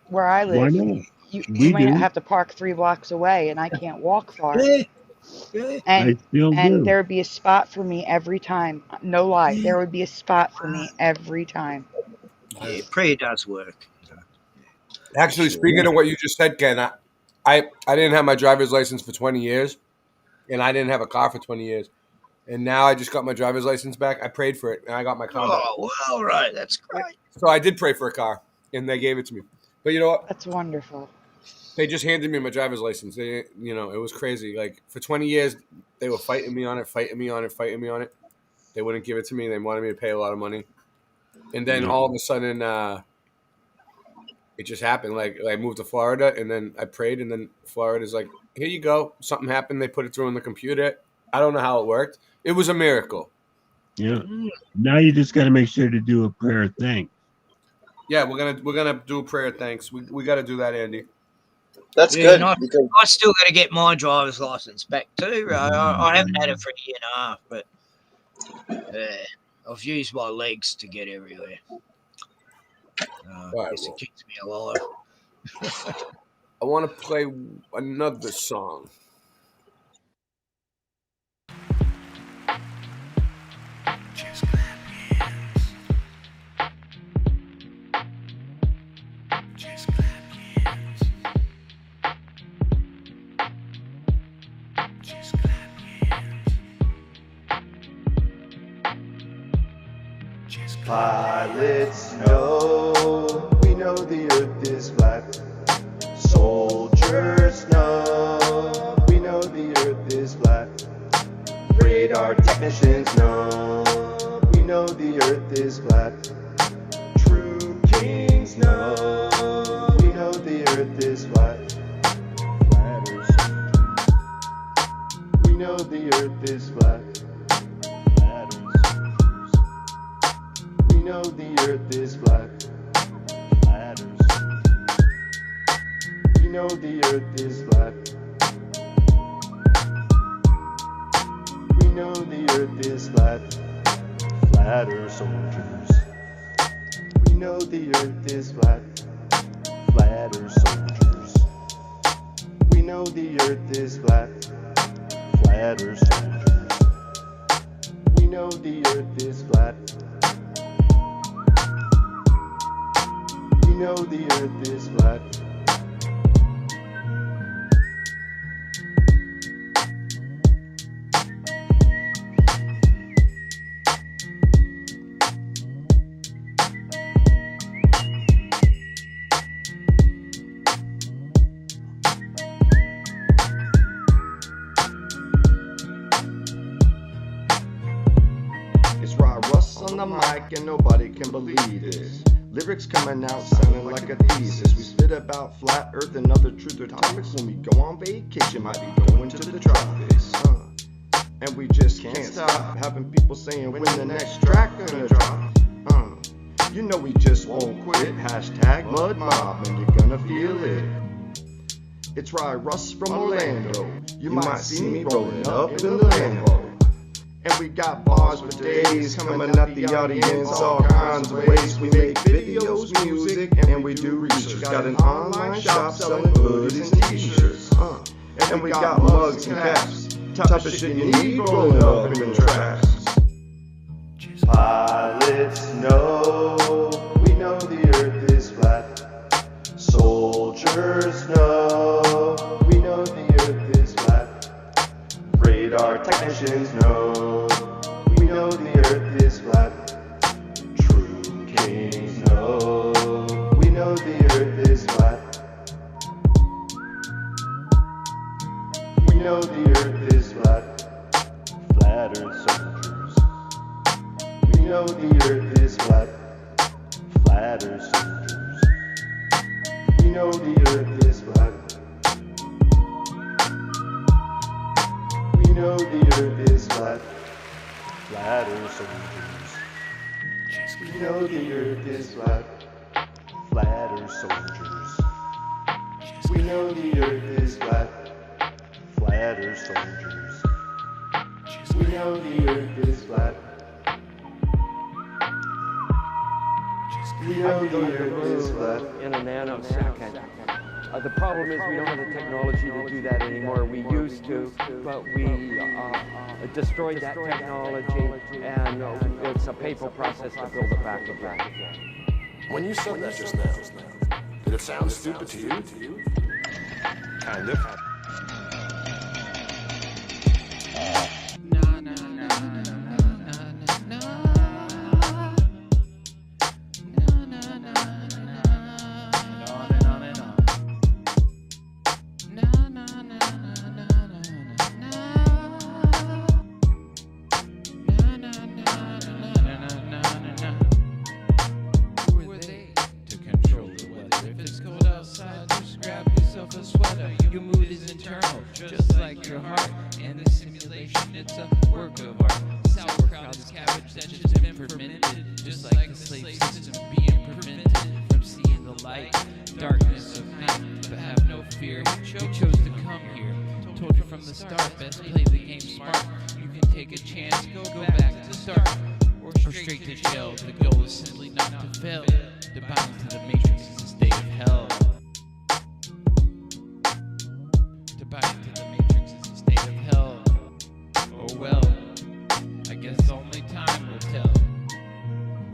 where I Why live, not? you might have to park 3 blocks away, and I can't walk far. Yeah. I still do. There would be a spot for me every time. No lie, there would be a spot for me every time. Yeah, prayer does work. Actually, speaking of what you just said, Ken, I didn't have my driver's license for 20 years, and I didn't have a car for 20 years. And now I just got my driver's license back. I prayed for it, and I got my car back. Oh, well, right. That's great. So I did pray for a car, and they gave it to me. But you know what? That's wonderful. They just handed me my driver's license. They, it was crazy. Like for 20 years, they were fighting me on it. They wouldn't give it to me. They wanted me to pay a lot of money, and then all of a sudden, it just happened. Like I moved to Florida, and then I prayed, and then Florida's like, "Here you go." Something happened. They put it through on the computer. I don't know how it worked. It was a miracle. Yeah. Now you just got to make sure to do a prayer of thanks. Yeah, we're gonna do a prayer of thanks. We got to do that, Andy. That's Yeah, good. I Because still got to get my driver's license back too. I haven't had it for a year and a half, but I've used my legs to get everywhere. Right, Guess it keeps me alive. I want to play another song. Pilots know, we know the earth is flat. Soldiers know, we know the earth is flat. Radar technicians know, we know the earth is flat. True kings know, we know the earth is flat. Flatters, we know the earth is flat. We know the earth is flat. Flatters. We know the earth is flat. We know the earth is flat. Flatter soldiers. We know the earth is flat. Flatter soldiers. We know the earth is flat. Flatter soldiers. We know the earth is flat. We know the earth is flat. It's Rod Russ on the mic and nobody can believe this. Lyrics coming out sounding like a thesis. We spit about flat earth and other truth topics. When we go on vacation, might be going to the tropics. And we just can't stop having people saying when the next track gonna drop. You know we just won't quit. Hashtag Mud Mob and you're gonna feel it. It's Rod Russ from Orlando. You might see me rolling up in the Lambo. And we got bars for days coming at the audience all kinds of ways. We make videos, music, and we do research. Got an online shop selling hoodies and t-shirts. And we got mugs and caps. Type of shit you need rolling up in the tracks. Pilots know, we know the earth is flat. Soldiers know, we know the earth is flat. Radar technicians know, we know the earth is flat. True kings know, we know the earth is flat. We know the earth is flat. Flat earth soldiers. We know the earth is flat. Flat earth soldiers. We know the earth is flat. We know the earth is flat. Flat earth soldiers. We know the earth is flat. Flat earth soldiers. We know the earth is flat. Flat earth soldiers. We know the earth is flat. We know the earth is flat. In a nanosecond. The problem is we don't have the technology to do that anymore. We used to, but we destroyed that technology, and it's a painful process to build it back again. When you said that just now, did it sound stupid to you? Kind of. Who are they to control the weather? If it's cold outside, just grab yourself a sweater. Your mood is internal, just like your heart. And the simulation, it's a work of art. Sauerkraut is cabbage that's just been fermented, just like the slave system being prevented from seeing the light. Darkness of night, but have no fear. You chose to come here. Told you from the start, best play the game smart. You can take a chance, go back to start, or straight to jail. The goal is simply not to fail. The bound to the matrix is a state of hell. To bind to the matrix is a state of hell. Oh well, I guess only time will tell.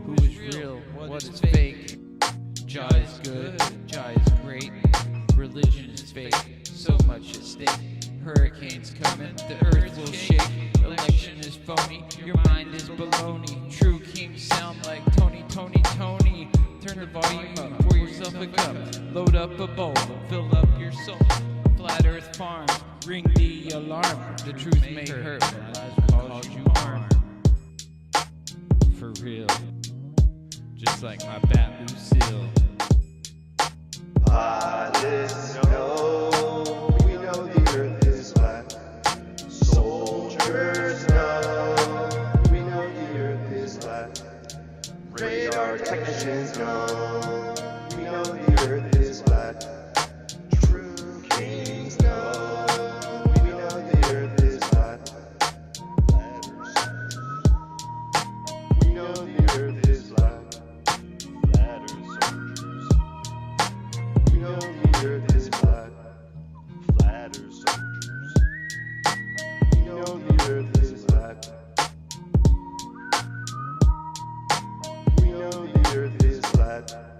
Who is real, what is fake? Jah is good, Jah is great. Religion is fake, so much at stake. Hurricanes coming, the earth will shake. Election is phony, your mind is baloney. True kings sound like Tony, Tony, Tony. Turn the volume up, pour yourself a cup. Load up a bowl, fill up your soul. Flat Earth Farm, ring the alarm. The truth may hurt, but lies will cause you harm. For real, just like my bat Lucille. Pilots know, we know the earth is flat. Soldiers know, we know the earth is flat. Radar technicians know, we know the earth is flat. True kings know, we know the earth is flat. We know the earth is flat. Flat earth soldiers. We know the earth is flat. Flat earth soldiers. We know the earth is flat. We know the earth is flat.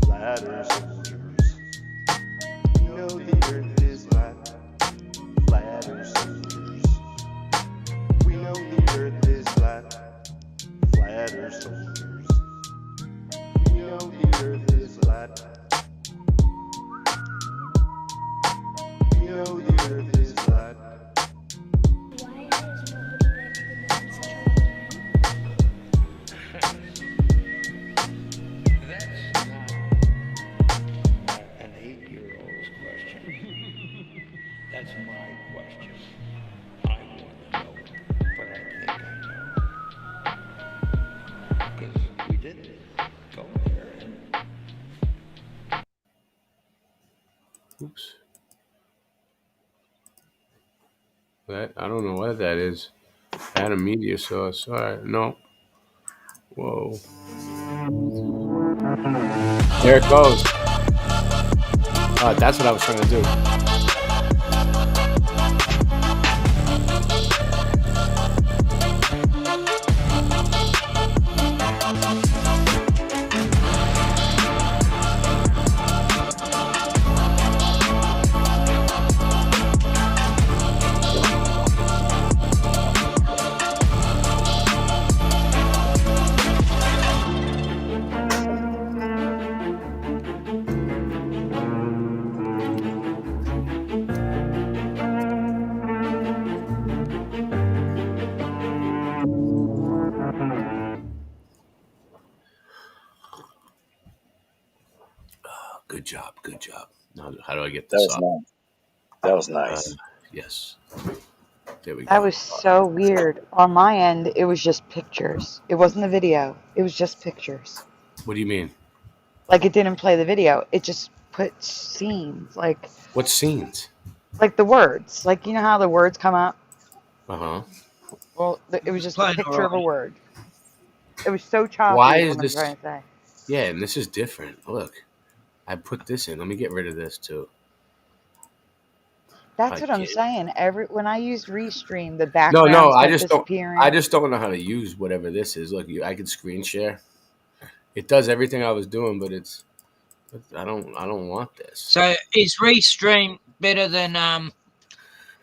Flat earth soldiers. We know the earth is flat. Flat earth soldiers. We know the earth is flat. Flat earth soldiers. We know the earth is flat. We know the earth is flat. That's not an 8-year-old's question. That's my question. I want to know, but I think I know. Because we did go there and Oops. That I don't know what that is. Add a media source. All right, no. Whoa. There it goes. That's what I was trying to do. Good job. Good job. Now, how do I get That this was up? nice. That was nice. Yes. There we That go. was so weird. On my end, it was just pictures. It wasn't a video. It was just pictures. What do you mean? Like it didn't play the video. It just put scenes, What scenes? like the words. Like you know how the words come up. Uh-huh. Well, it was just a Playing picture of a alright. word. It was so Why choppy. Is is what I'm this? trying to say. Yeah, and this is different. Look, I put this in. Let me get rid of this too. That's I what I'm can't. saying. When I used Restream, the No. backgrounds I kept just don't. I disappearing. just don't know how to use whatever this is. Look, I can screen share. It does everything I was doing, but it's. I don't want this. So is Restream better than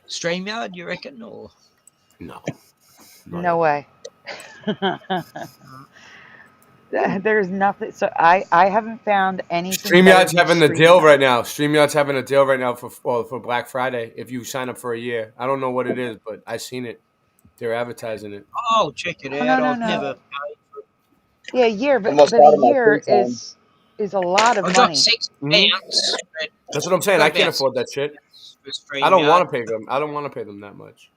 StreamYard, you reckon? Or no, no way. There's nothing. So I haven't found anything better StreamYard's than having a deal StreamYard. right now. StreamYard's having a deal right now for Black Friday. If you sign up for a year, I don't know what it is, but I seen it. They're advertising it. oh, check it Oh out. no I've never. Yeah, a year, but Almost but a out of my year free time. is a lot of I got money. 6 Mhm. accounts. But That's what I'm saying. got I can't about afford that shit. 6 for I don't want StreamYard. to pay them. I don't want to pay them that much.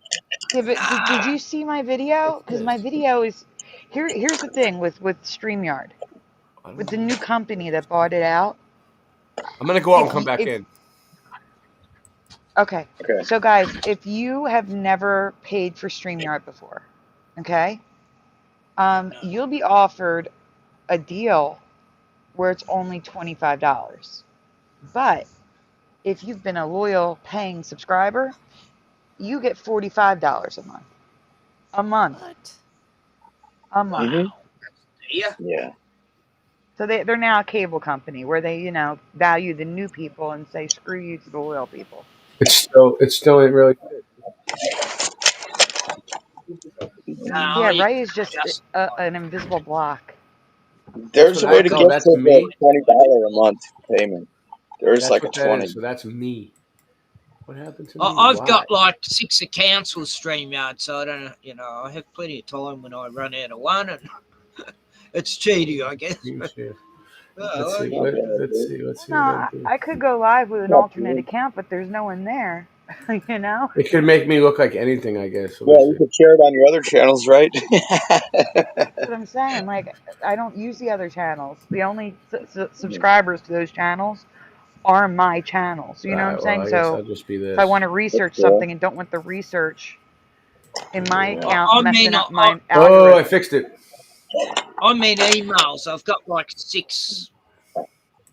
Yeah, but did you see my video? What's Because my this? video is here's the thing with StreamYard, I don't with the know. new company that bought it out. I'm gonna go out and If come you back if in. Okay, Okay. so guys, if you have never paid for StreamYard before, okay, you'll be offered a deal where it's only $25. But if you've been a loyal paying subscriber, you get $45 a month. A month. What? A month. Mm-hmm. Yeah. Yeah. So they're now a cable company where they, value the new people and say screw you to the loyal people. It still ain't really. No, Yeah, you Ray is just just an invisible block. That's There's what a way I to no. get That's to the me. $20 a month payment. There's That's like a what that 20. is. So that's me. What happened to me? I've Why? got like 6 accounts with StreamYard, so I don't, I have plenty of time when I run out of one, and it's cheating, I guess. Screen But, share. Let's oh, see. you know. Let's see No, what I do. I could go live with an Yeah, alternate account, but there's no one there. It could make me look like anything, I guess. So yeah, let's you see. could share it on your other channels, right? That's what I'm saying. Like, I don't use the other channels. The only subscribers to those channels are my channels. You All know what I'm right. Well, saying? I guess So I'll just be if I this. want to That's research cool. something and don't want the research in my Yeah. account I mean, messing up my Oh, I algorithm. fixed it. I mean emails. I've got like 6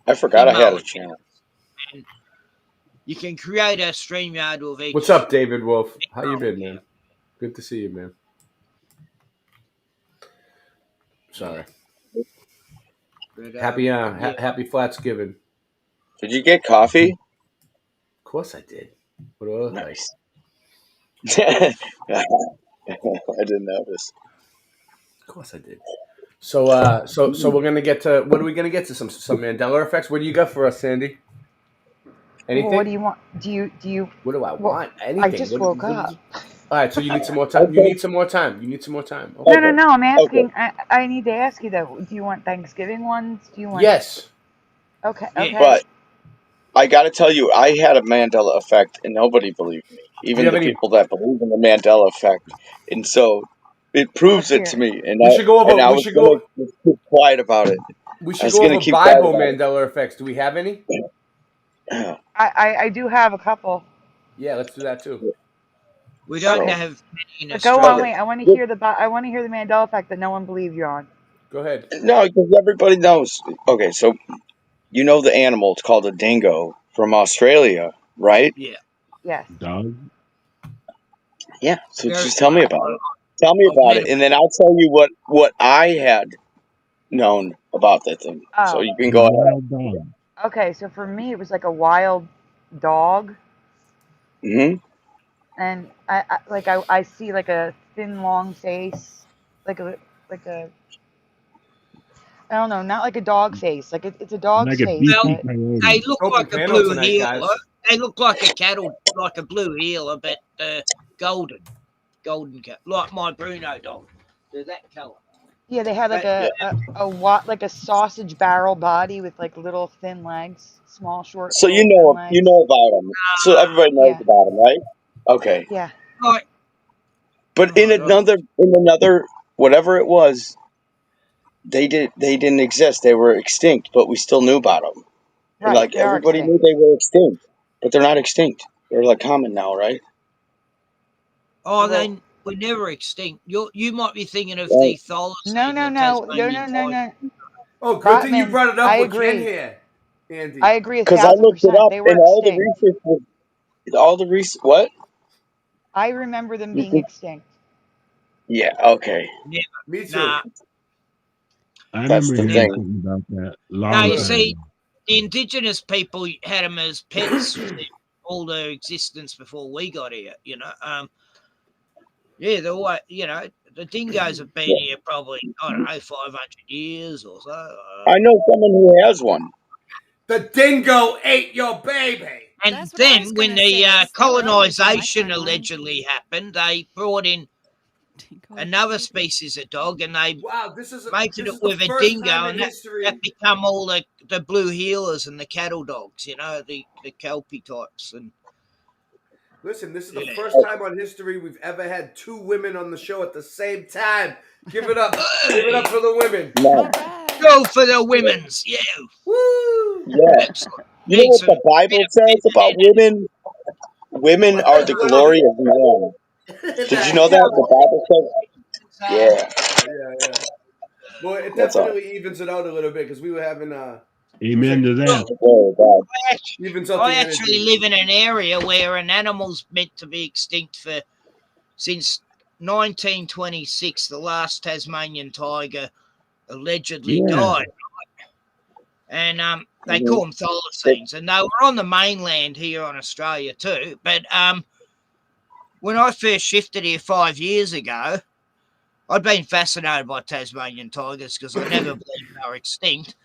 I forgot I had email a channel. accounts, and you can create a StreamYard with What's each up, David Wolf? How you email been, account. man? Good to see you, man. Sorry. But yeah, Happy Flatsgiving. Did you get coffee? Of course I did. What do I look like? Nice. I didn't notice. Of course I did. So we're gonna get to what are we gonna get to? Some Mandela effects. What do you got for us, Sandy? Well, what do Anything? you want? Do you? What do I Well, want? I Anything? just woke up. All right. So you need some more time. You Okay. need some more time. You need some more time. No, Okay. no, Okay. no. I'm Okay. asking. I need to ask you though. Do you want Thanksgiving ones? Do you want? Yes. Okay, yeah. okay. But I got to tell you, I had a Mandela effect, and nobody believed me, Do you even have the any? people that believe in the Mandela effect. And so it proves Let's it hear to it. me. And We should go over. I We was should gonna go. just keep quiet about it. We I should was go gonna over keep quiet Bible about Mandela effects. Do we have any? it. I do have a couple. Yeah, let's do that too. We don't So Okay, have many in but go on. okay, Australia. Wait, I want to Good. hear I want to hear the Mandela effect that no one believes you on. Go ahead. No, because everybody knows. Okay, so you know the animal. It's called a dingo from Australia, right? Yeah, Yes. Dog. Yeah. So very just tell me well. about it. Tell me I've about met it, him. and then I'll tell you what I had known about that thing. So Oh, you can A go ahead. wild dog. okay. So for me, it was like a wild dog, Hmm. and I see like a thin, long face, like a like a I don't know, not like a dog face. Like it's a dog's Like a face, Well, beefy but they coyote. look Open like a panel blue tonight, healer. guys. They look like a cattle, like a blue healer, but golden cat, like my Bruno dog. They're that colour. yeah, they had like But Yeah. like a sausage barrel body with like little thin legs, small, short, So little thin you legs. know about them. So everybody knows Yeah, about them, right? Okay. yeah, like, But in another whatever it was, they didn't exist. They were extinct, but we still knew about them. right. Like They are everybody extinct. knew they were extinct, but they're not extinct. They're like common now, right? oh, Well, they were never extinct. You might be thinking of Right. the no, thylacine, no, the no, no, Tasmanian no, no, tiger. no. Oh, good thing you Batman, brought it I up with Ken agree. here, Andy. I agree a Because I thousand looked it percent. up, They were and extinct. all the research. What? I remember them You being think? extinct. Yeah. Okay. Never. Me too. Nah, I That's remember the hearing never. thing. something about that No, long you Good. time see, ago. the indigenous people had them as pets all their existence before we got here. Yeah, the dingoes have been here probably, I don't know, 500 years or so. I know someone who has one. The dingo ate your baby. And then when the colonization allegedly happened, they brought in another species of dog, and they mated it with a dingo, and that become all the blue heelers and the cattle dogs, the kelpie types. And listen, this is the first time on history we've ever had two women on the show at the same time. Give it up. Give it up for the women. Go for the women's, yeah. Woo! Yeah. You know what the Bible says about women? Women are the glory of man. Did you know that? The Bible says. Yeah. Well, it That's all. definitely evens it out a little bit because we were having Amen to that. I actually live in an area where an animal's meant to be extinct since 1926. The last Tasmanian tiger allegedly died, and they call them thylacines, and they were on the mainland here on Australia too. But when I first shifted here 5 years ago, I'd been fascinated by Tasmanian tigers because I never believed they were extinct.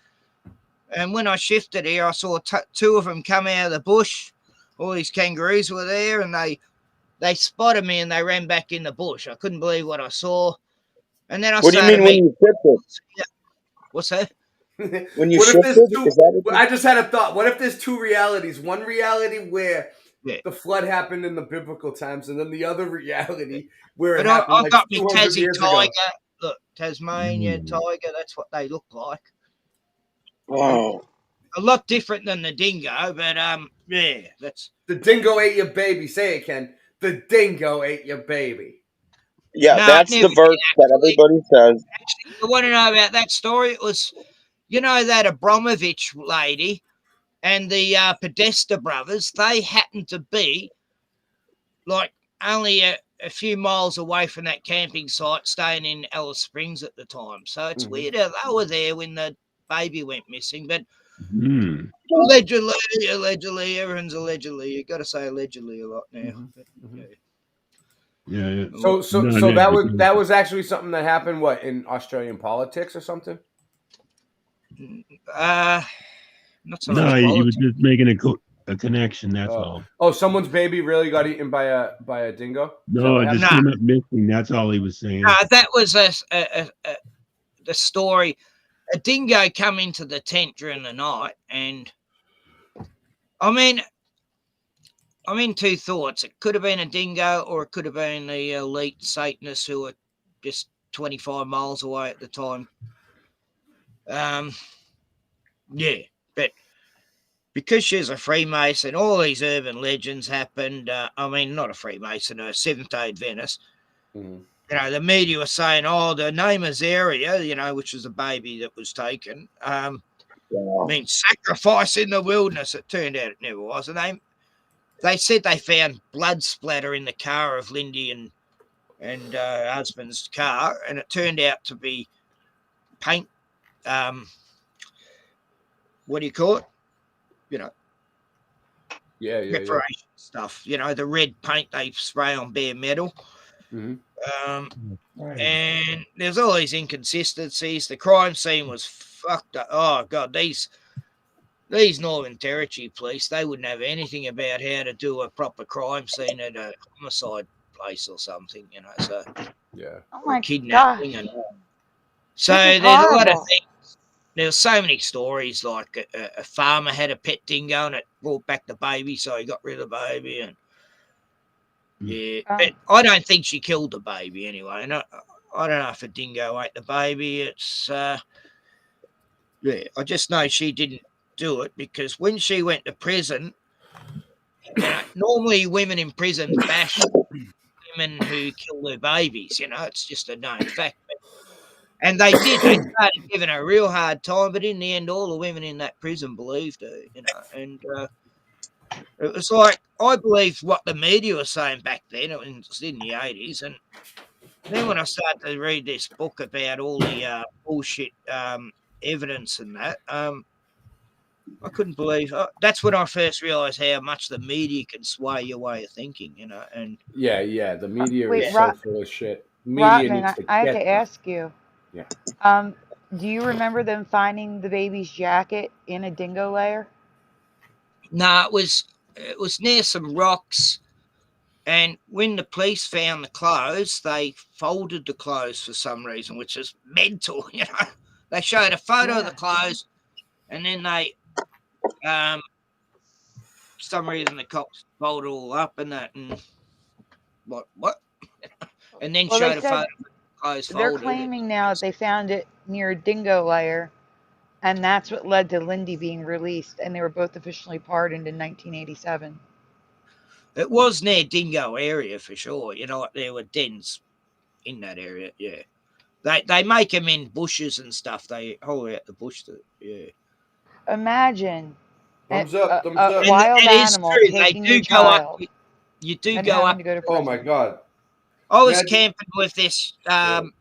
And when I shifted here, I saw two of them come out of the bush. All these kangaroos were there, and they spotted me and they ran back in the bush. I couldn't believe what I saw. And then I What do you started mean when you shifted? Yeah. What's that? When you what if there's shifted? two? Is that what I just had a thought. What if there's two realities? One reality where the flood happened in the biblical times, and then the other reality where it happened I got me 200 Tassie years tiger. ago. Look, Tasmania tiger. That's what they look like. Oh. A lot different than the dingo, but yeah, that's the dingo ate your baby. Say it, Ken. The dingo ate your baby. Yeah, No, that's the verse that everybody says. Actually, you want to know about that story? It was, that Abramovich lady and the Podesta brothers. They happened to be like only a few miles away from that camping site, staying in Alice Springs at the time. So it's weird how they were there when the baby went missing, but. Allegedly, everyone's allegedly. You got to say allegedly a lot now. But, Yeah. So that was actually something that happened. What, in Australian politics or something? Not so much you were politics. just making a connection. That's all. Oh, someone's baby really got eaten by a dingo? No, it just came up missing. That's all he was saying. That was the story. A dingo come into the tent during the night, and I mean, I'm in two thoughts. It could have been a dingo, or it could have been the elite Satanists who were just 25 miles away at the time. Yeah, but because she's a Freemason, all these urban legends happened. I mean, not a Freemason, a Seventh-day Adventist. The media was saying, the name Azaria, which was a baby that was taken, means sacrifice in the wilderness. It turned out it never was. And they said they found blood splatter in the car of Lindy and her husband's car, and it turned out to be paint. What do you call it? Preparation stuff. The red paint they spray on bare metal. And there's all these inconsistencies. The crime scene was fucked up. Oh God, these Northern Territory police, they wouldn't have anything about how to do a proper crime scene at a homicide place or something, So Oh my kidnapping gosh. and so This is there's a lot of horrible. things. There's so many stories, like a farmer had a pet dingo and it brought back the baby, so he got rid of the baby. And but I don't think she killed the baby anyway. And I don't know if a dingo ate the baby. It's I just know she didn't do it because when she went to prison, normally women in prison bash women who kill their babies. It's just a known fact. And they did. They started giving her a real hard time, but in the end, all the women in that prison believed her. And it was like I believed what the media was saying back then. It was in the 80s, and then when I started to read this book about all the bullshit evidence and that, I couldn't believe that's when I first realised how much the media can sway your way of thinking, you know. And yeah, the media Wait, is so full of shit. Media Rotman, needs to I have get to the ask you. yeah. Do you remember them finding the baby's jacket in a dingo lair? no, it was near some rocks. And when the police found the clothes, they folded the clothes for some reason, which is mental. You know, they showed a photo of the clothes, and then they, for some reason, the cops folded it all up and that, and what, and then Well, they showed a photo said of the clothes they're folded. claiming now that they found it near a dingo lair, and that's what led to Lindy being released, and they were both officially pardoned in 1987. It was near Dingo area for sure. You know, there were dens in that area. Yeah, they make them in bushes and stuff. They haul out the bush. Yeah. Imagine Thumbs up, thumbs a up. And wild it is animal true. They taking your do go up. child You do and go having up. to go to Oh my prison. god. I was Imagine camping with this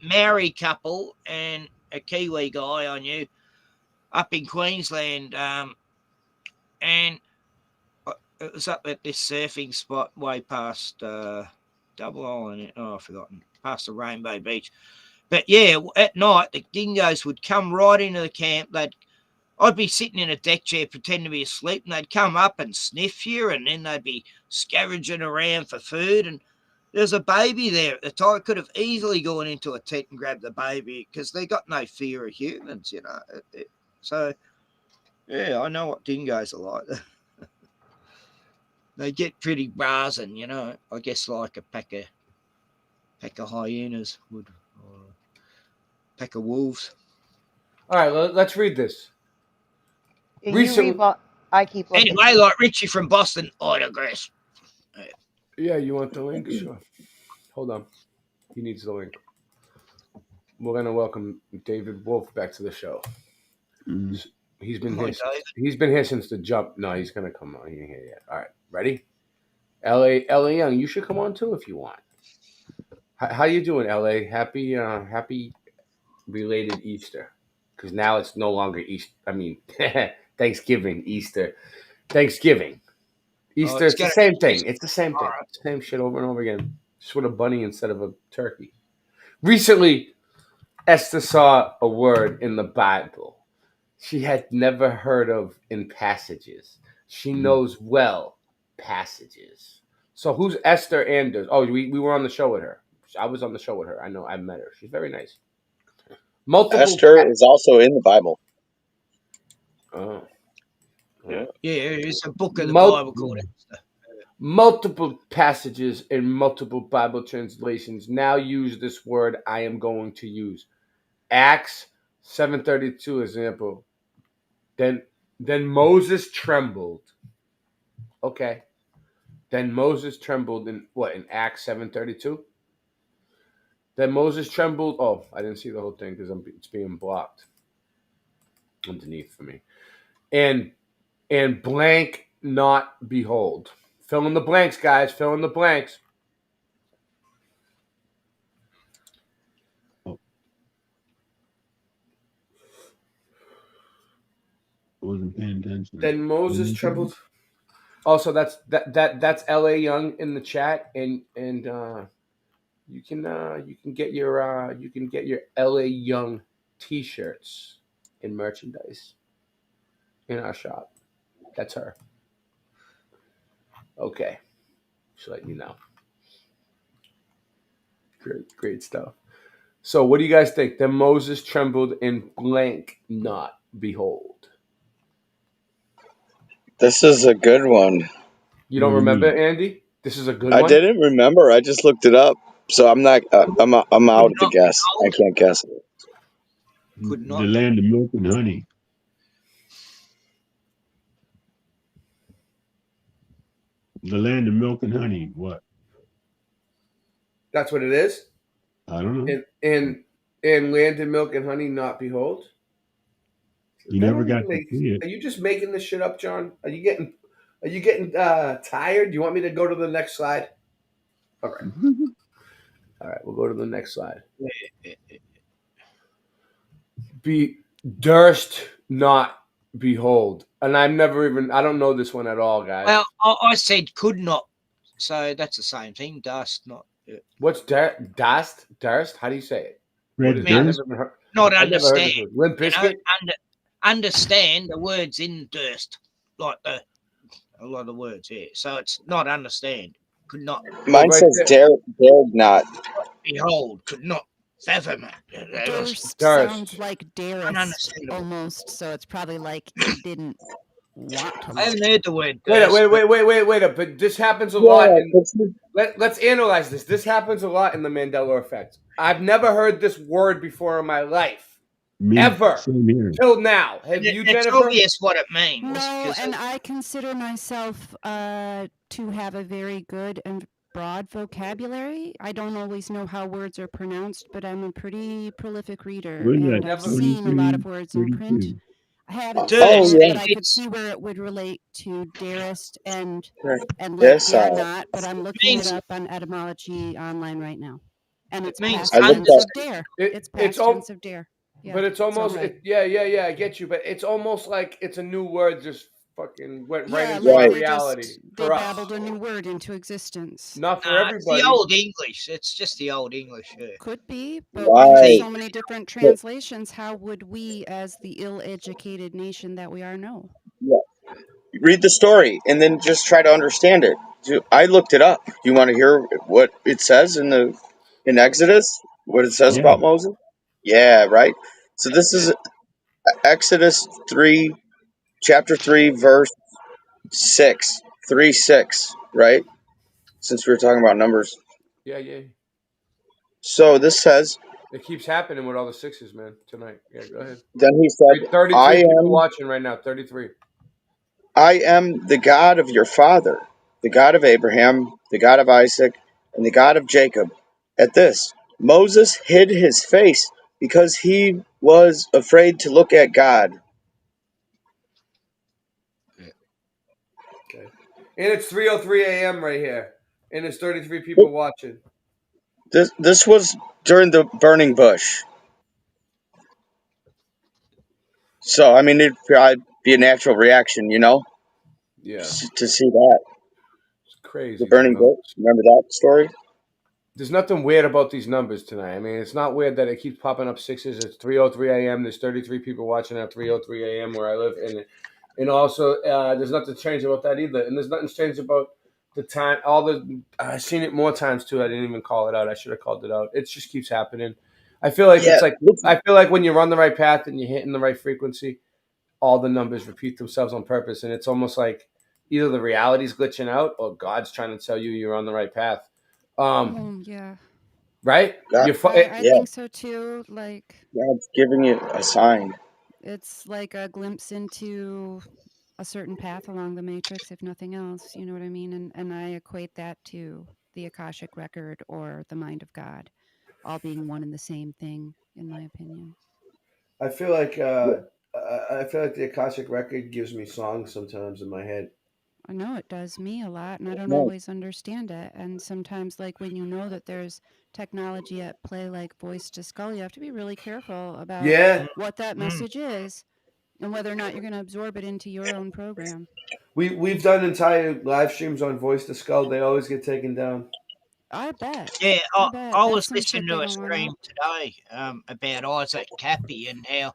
Maori couple and a Kiwi guy I knew up in Queensland, and it was up at this surfing spot way past Double Island. Oh, I've forgotten. Past the Rainbow Beach. But yeah, at night the dingoes would come right into the camp. I'd be sitting in a deck chair pretending to be asleep, and they'd come up and sniff you, and then they'd be scavenging around for food. And there's a baby there at the time. Could have easily gone into a tent and grabbed the baby because they got no fear of humans, you know. So, yeah, I know what dingoes are like. They get pretty brazen, you know. I guess like a pack of hyenas would, or a pack of wolves. All right, let's read this. You read Recently, while I keep looking. Anyway, like Richie from Boston, I digress. yeah, you want the link? Sure. Hold on. He needs the link. We're gonna welcome David Wolf back to the show. He's been here. He's been here since the jump. No, he's gonna come on. He ain't here yet. All right, ready? LA Young, you should come on too if you want. How you doing, LA? Happy belated Easter, because now it's no longer Easter. I mean, Thanksgiving, Easter, Thanksgiving, Easter. It's the same thing. It's the same thing. Same shit over and over again. Just with a bunny instead of a turkey. Recently, Esther saw a word in the Bible she had never heard of in passages. She knows well passages. So who's Esther Anders? Oh, we were on the show with her. I was on the show with her. I know. I met her. She's very nice. Esther is also in the Bible. Oh. Yeah. Yeah, it's a book of the Bible called Esther. Multiple passages in multiple Bible translations now use this word I am going to use. Acts 7:32 example. Then Moses trembled. Okay. Then Moses trembled in what, in Acts 7:32? Then Moses trembled. Oh, I didn't see the whole thing because it's being blocked underneath for me. And blank not behold. Fill in the blanks, guys. Fill in the blanks. Wasn't paying attention. Then Moses trembled. Also, that's L.A. Young in the chat, and you can get your L.A. Young T-shirts and merchandise in our shop. That's her. Okay, just letting you know. Great stuff. So, what do you guys think? Then Moses trembled and blank not behold. This is a good one. You don't remember, Andy? This is a good I one. didn't remember. I just looked it up, so I'm not. I'm out of the guess. I can't guess it. The land of milk and honey. The land of milk and honey. What? That's what it is. I don't know. And land and milk and honey not behold. You never got to see it. Are you just making this shit up, John? Are you getting tired? Do you want me to go to the next slide? All right. All right, we'll go to the next slide. Be durst not behold. And I don't know this one at all, guys. Well, I said could not, so that's the same thing. Dust, not. What's Dast? Darst? How do you say it? What is? I Means never heard. not I never heard understand. this word. Limp Bizkit? Understand the words in Durst, like a lot of the words here. So it's not understand. Could not. Mine says dared not. Behold, could not fathom it. Durst sounds like Darist Ununderstandable. almost, so it's probably like it didn't want to. I haven't heard the word Wait, Durst. wait. But this happens a lot. Let's analyze this. This happens a lot in the Mandela effect. I've never heard this word before in my life. Ever. Same here. Till now. Have you, It's Jennifer? obvious what it means. No, and I consider myself to have a very good and broad vocabulary. I don't always know how words are pronounced, but I'm a pretty prolific reader, What is and that? I've seen a lot of words in 32? print. I haven't Durst, seen it, but yeah. I could see where it would relate to Darist and like Yes, dare not, but I'm looking means- it up on etymology online right now. And it's means past I looked tense up- of dare. It- It's past al- tense of dare. Yeah, but it's almost right. yeah, I get you. But it's almost like it's a new word just fucking went right Yeah, into like our they reality just for they us. babbled a new word into existence. Not for It's everybody. the old English. It's just the old English. Yeah. Could be, but when Right. there's so many different translations, how would we, as the ill-educated nation that we are, know? Yeah. Read the story and then just try to understand it. I looked it up. You want to hear what it says in Exodus? What it says about Moses? Yeah, right. So this is Exodus 3, chapter 3, verse 6, 3:6, right? Since we were talking about numbers. Yeah. So this says, It keeps happening with all the sixes, man. Tonight. Yeah, go ahead. then he said, 33 people watching right now. 33. I am the God of your father, the God of Abraham, the God of Isaac, and the God of Jacob. At this, Moses hid his face because he was afraid to look at God. Okay. And it's 3:03 a.m. right here. And there's 33 people watching. This was during the burning bush. So, I mean, it'd probably be a natural reaction, Yeah. to see that. It's crazy. The burning bush. Remember that story? There's nothing weird about these numbers tonight. I mean, it's not weird that it keeps popping up sixes. It's 3:03 a.m. There's 33 people watching at 3:03 a.m. where I live, and also there's nothing strange about that either. And there's nothing strange about the time. I've seen it more times too. I didn't even call it out. I should have called it out. It just keeps happening. I feel like I feel like when you're on the right path and you're hitting the right frequency, all the numbers repeat themselves on purpose, and it's almost like either the reality's glitching out or God's trying to tell you you're on the right path. Yeah. Right? I think so too. Like God's giving you a sign. it's like a glimpse into a certain path along the matrix, if nothing else. You know what I mean? And I equate that to the Akashic record or the mind of God, all being one and the same thing, in my opinion. I feel like the Akashic record gives me songs sometimes in my head. I know it does me a lot, and I don't Right. always understand it. And sometimes, like when you know that there's technology at play, like voice to skull, you have to be really careful about what that message is and whether or not you're going to absorb it into your own program. We've done entire live streams on Voice to Skull. They always get taken down. I bet. Yeah, bet. I That's was some listening shit to they a don't wanna stream know. today about Isaac Tappy and how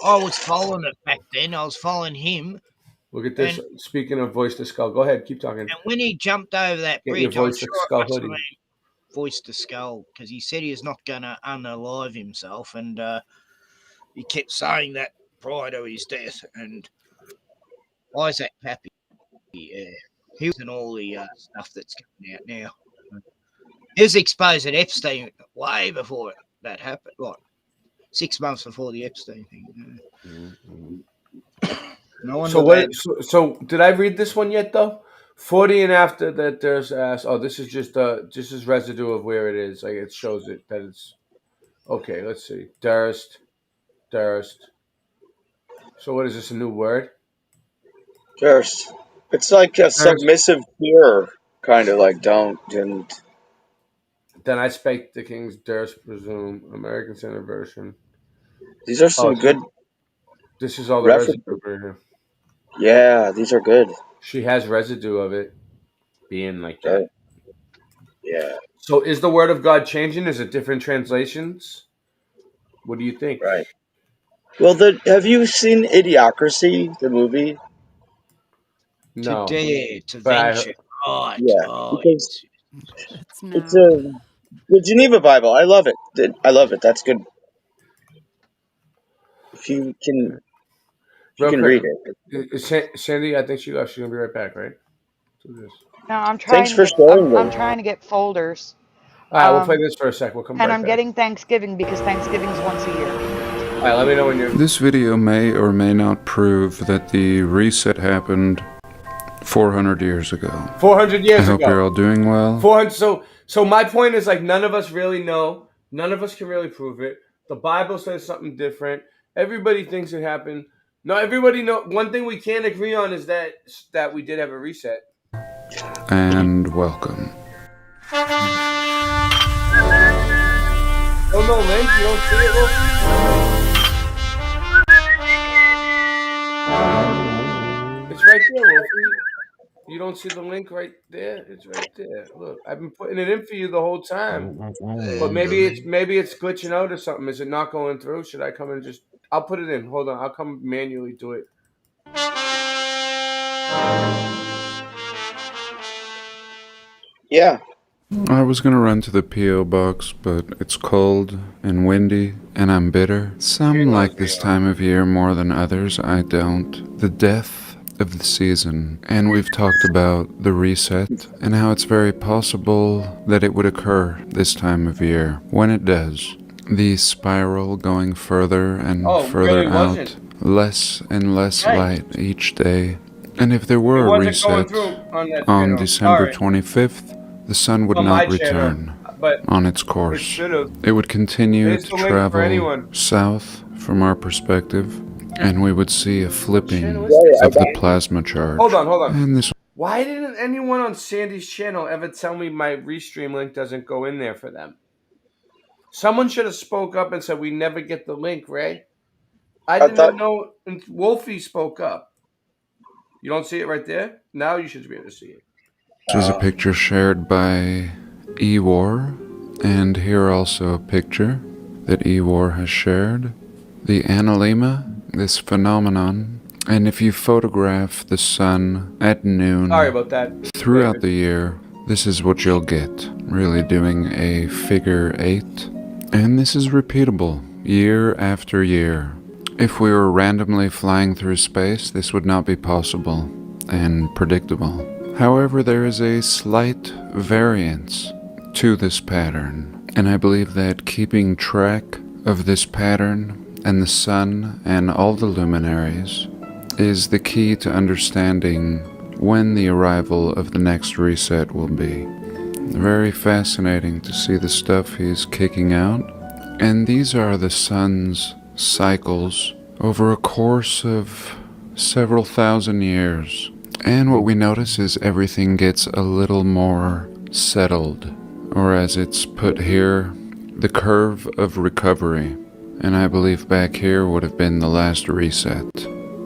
I was following it back then. I was following him. Look at this. And- Speaking of Voice to Skull, go ahead, keep talking. And when he jumped over that Get your bridge, I'm Voice to sure Skull it must have hoodie. been Voice to Skull, because he said he was not going to unalive himself, and he kept saying that prior to his death. And Isaac Tappy, he was in all the stuff that's coming out now. He was exposed at Epstein way before that happened, like 6 months before the Epstein thing. No wonder So that. so did I read this one yet though? 40 and after that there's this is just residue of where it is. Like it shows it that it's okay, let's see. Durst. So what is this, a new word? Durst. It's like a submissive fear, kind of like didn't. Then I spake the king's Durst presume, American Standard Version. These are some good. This is all the references. residue right here. Yeah, these are good. She has residue of it being like Right. that. Yeah. So is the word of God changing? Is it different translations? What do you think? Right. Well, have you seen Idiocracy, the movie? To No, dare to but venture. Right. Yeah, Oh, because It's it's no. the Geneva Bible. I love it. I love it. That's good. If you can, if you real can quick, read it. Sandy, I think she left. She's gonna be right back, right? Do this. No, I'm Thanks trying to for get sharing I'm this. trying to get folders. All right, we'll play this for a sec. We'll come And right I'm back. getting Thanksgiving because Thanksgiving's once a year. All right, let me know when you're. This video may or may not prove that the reset happened 400 years ago. 400 years I hope ago. you're all doing well. 400. So my point is, like, none of us really know. None of us can really prove it. The Bible says something different. Everybody thinks it happened. No, everybody know. One thing we can't agree on is that we did have a reset. And welcome. Oh no, Link, you don't see it, Wolfie? It's right there, Wolfie. You don't see the link right there? It's right there. Look, I've been putting it in for you the whole time. But maybe it's glitching out or something. Is it not going through? Should I come and just? I'll put it in. Hold on. I'll come manually do it. Yeah. I was gonna run to the P.O. box, but it's cold and windy, and I'm bitter. Some like this time of year more than others. I don't. The death of the season, and we've talked about the reset and how it's very possible that it would occur this time of year. When it does, the spiral going further and further out, less and less light each day. And if there were a reset on December 25th, the sun would not return on its course. It would continue to travel south from our perspective, and we would see a flipping of the plasma charge. Hold on. And this Why didn't anyone on Sandy's channel ever tell me my restream link doesn't go in there for them? Someone should have spoke up and said we never get the link, Ray. I didn't know. Wolfie spoke up. You don't see it right there? Now you should be able to see it. is a picture shared by Ewar, and here also a picture that Ewar has shared. The analema, this phenomenon, and if you photograph the sun at noon Sorry about that. throughout the year, this is what you'll get. Really doing a figure 8. And this is repeatable year after year. If we were randomly flying through space, this would not be possible and predictable. However, there is a slight variance to this pattern, and I believe that keeping track of this pattern and the sun and all the luminaries is the key to understanding when the arrival of the next reset will be. Very fascinating to see the stuff he's kicking out, and these are the sun's cycles over a course of several thousand years. And what we notice is everything gets a little more settled, or as it's put here, the curve of recovery. And I believe back here would have been the last reset,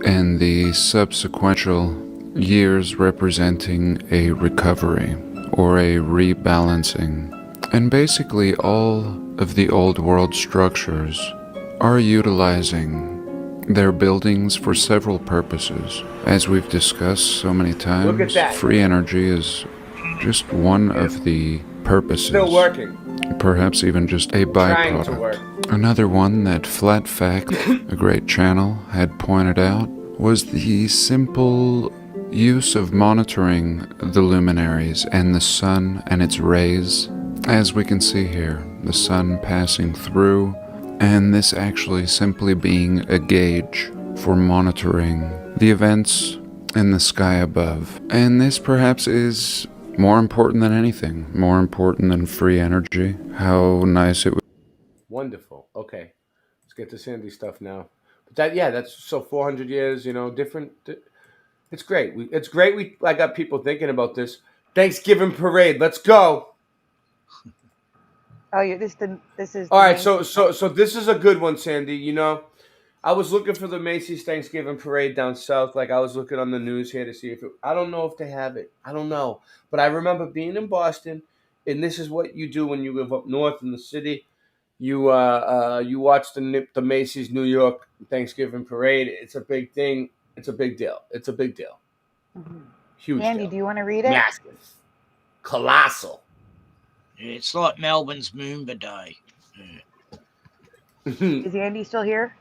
and the subsequent years representing a recovery or a rebalancing. And basically all of the old world structures are utilizing their buildings for several purposes. As we've discussed so many times, free energy is just one of the purposes. Still working. Perhaps even just a byproduct. Another one that Flat Fact, a great channel, had pointed out was the simple use of monitoring the luminaries and the sun and its rays. As we can see here, the sun passing through, and this actually simply being a gauge for monitoring the events in the sky above. And this perhaps is more important than anything, more important than free energy. How nice it would. Wonderful. Okay, let's get to Sandy stuff now. But that's so 400 years. Different. It's great. It's great. I got people thinking about this Thanksgiving parade. Let's go. Oh, yeah. This is. All right. So this is a good one, Sandy. I was looking for the Macy's Thanksgiving Parade down south. Like I was looking on the news here to see if I don't know if they have it. I don't know, but I remember being in Boston, and this is what you do when you live up north in the city. You watch the Macy's New York Thanksgiving Parade. It's a big thing. It's a big deal. It's a big deal. Huge Andy, deal. do you want to read it? Massive. Colossal. It's like Melbourne's Moomba Day. Is Andy still here?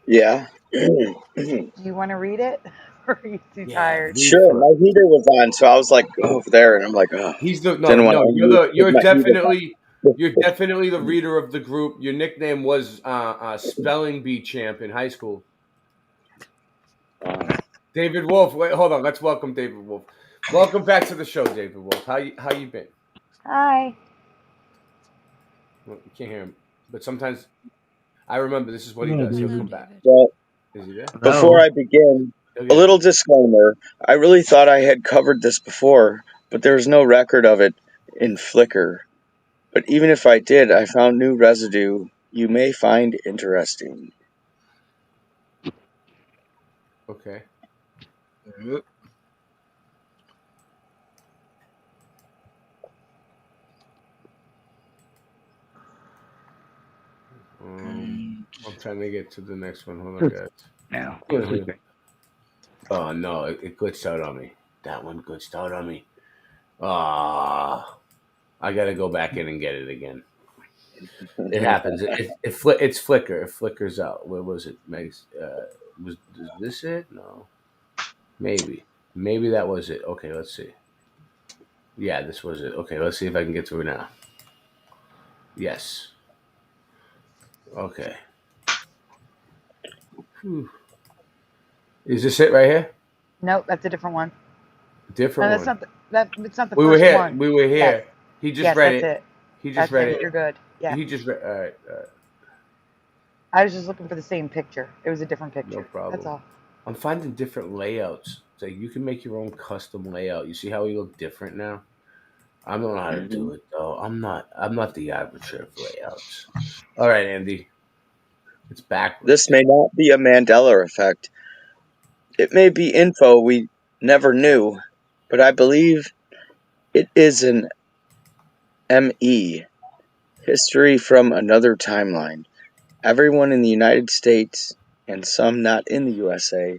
Yeah. Do you want to read it? Or are you too tired? Sure. My heater was on, so I was like over there, and I'm like, oh, He's the didn't want to unmute with you're my heater definitely the reader of the group. Your nickname was spelling bee champ in high school. David Wolf. Wait, hold on. Let's welcome David Wolf. Welcome back to the show, David Wolf. How you been? Hi. Well, you can't hear him, but sometimes I remember this is what he Hello, does. He'll David. come back. Well, Is he there? before I begin, He'll a get little it. disclaimer. I really thought I had covered this before, but there's no record of it in Flickr. But even if I did, I found new residue you may find interesting. Okay. I'm trying to get to the next one. Hold on, guys. No. Oh no, it glitched out on me. That one glitched out on me. Ah, I gotta go back in and get it again. It happens. It's Flickr. It flickers out. What was it? Was this it? No. Maybe that was it. Okay, let's see. Yeah, this was it. Okay, let's see if I can get through now. Yes. Okay. Whew. Is this it right here? Nope, that's a different one. Different No, that's one. not it's not the We were first here. one. We were Yes. here. He just Yes, read that's it. it. He just That's read it. it. You're good. Yeah. He just read. All right. I was just looking for the same picture. It was a different picture. No problem. That's all. I'm finding different layouts. It's like you can make your own custom layout. You see how we look different now? I don't know how to do it though. I'm not the arbiter of layouts. All right, Andy. It's backwards. This may not be a Mandela effect. It may be info we never knew, but I believe it is an ME, history from another timeline. Everyone in the United States, and some not in the USA,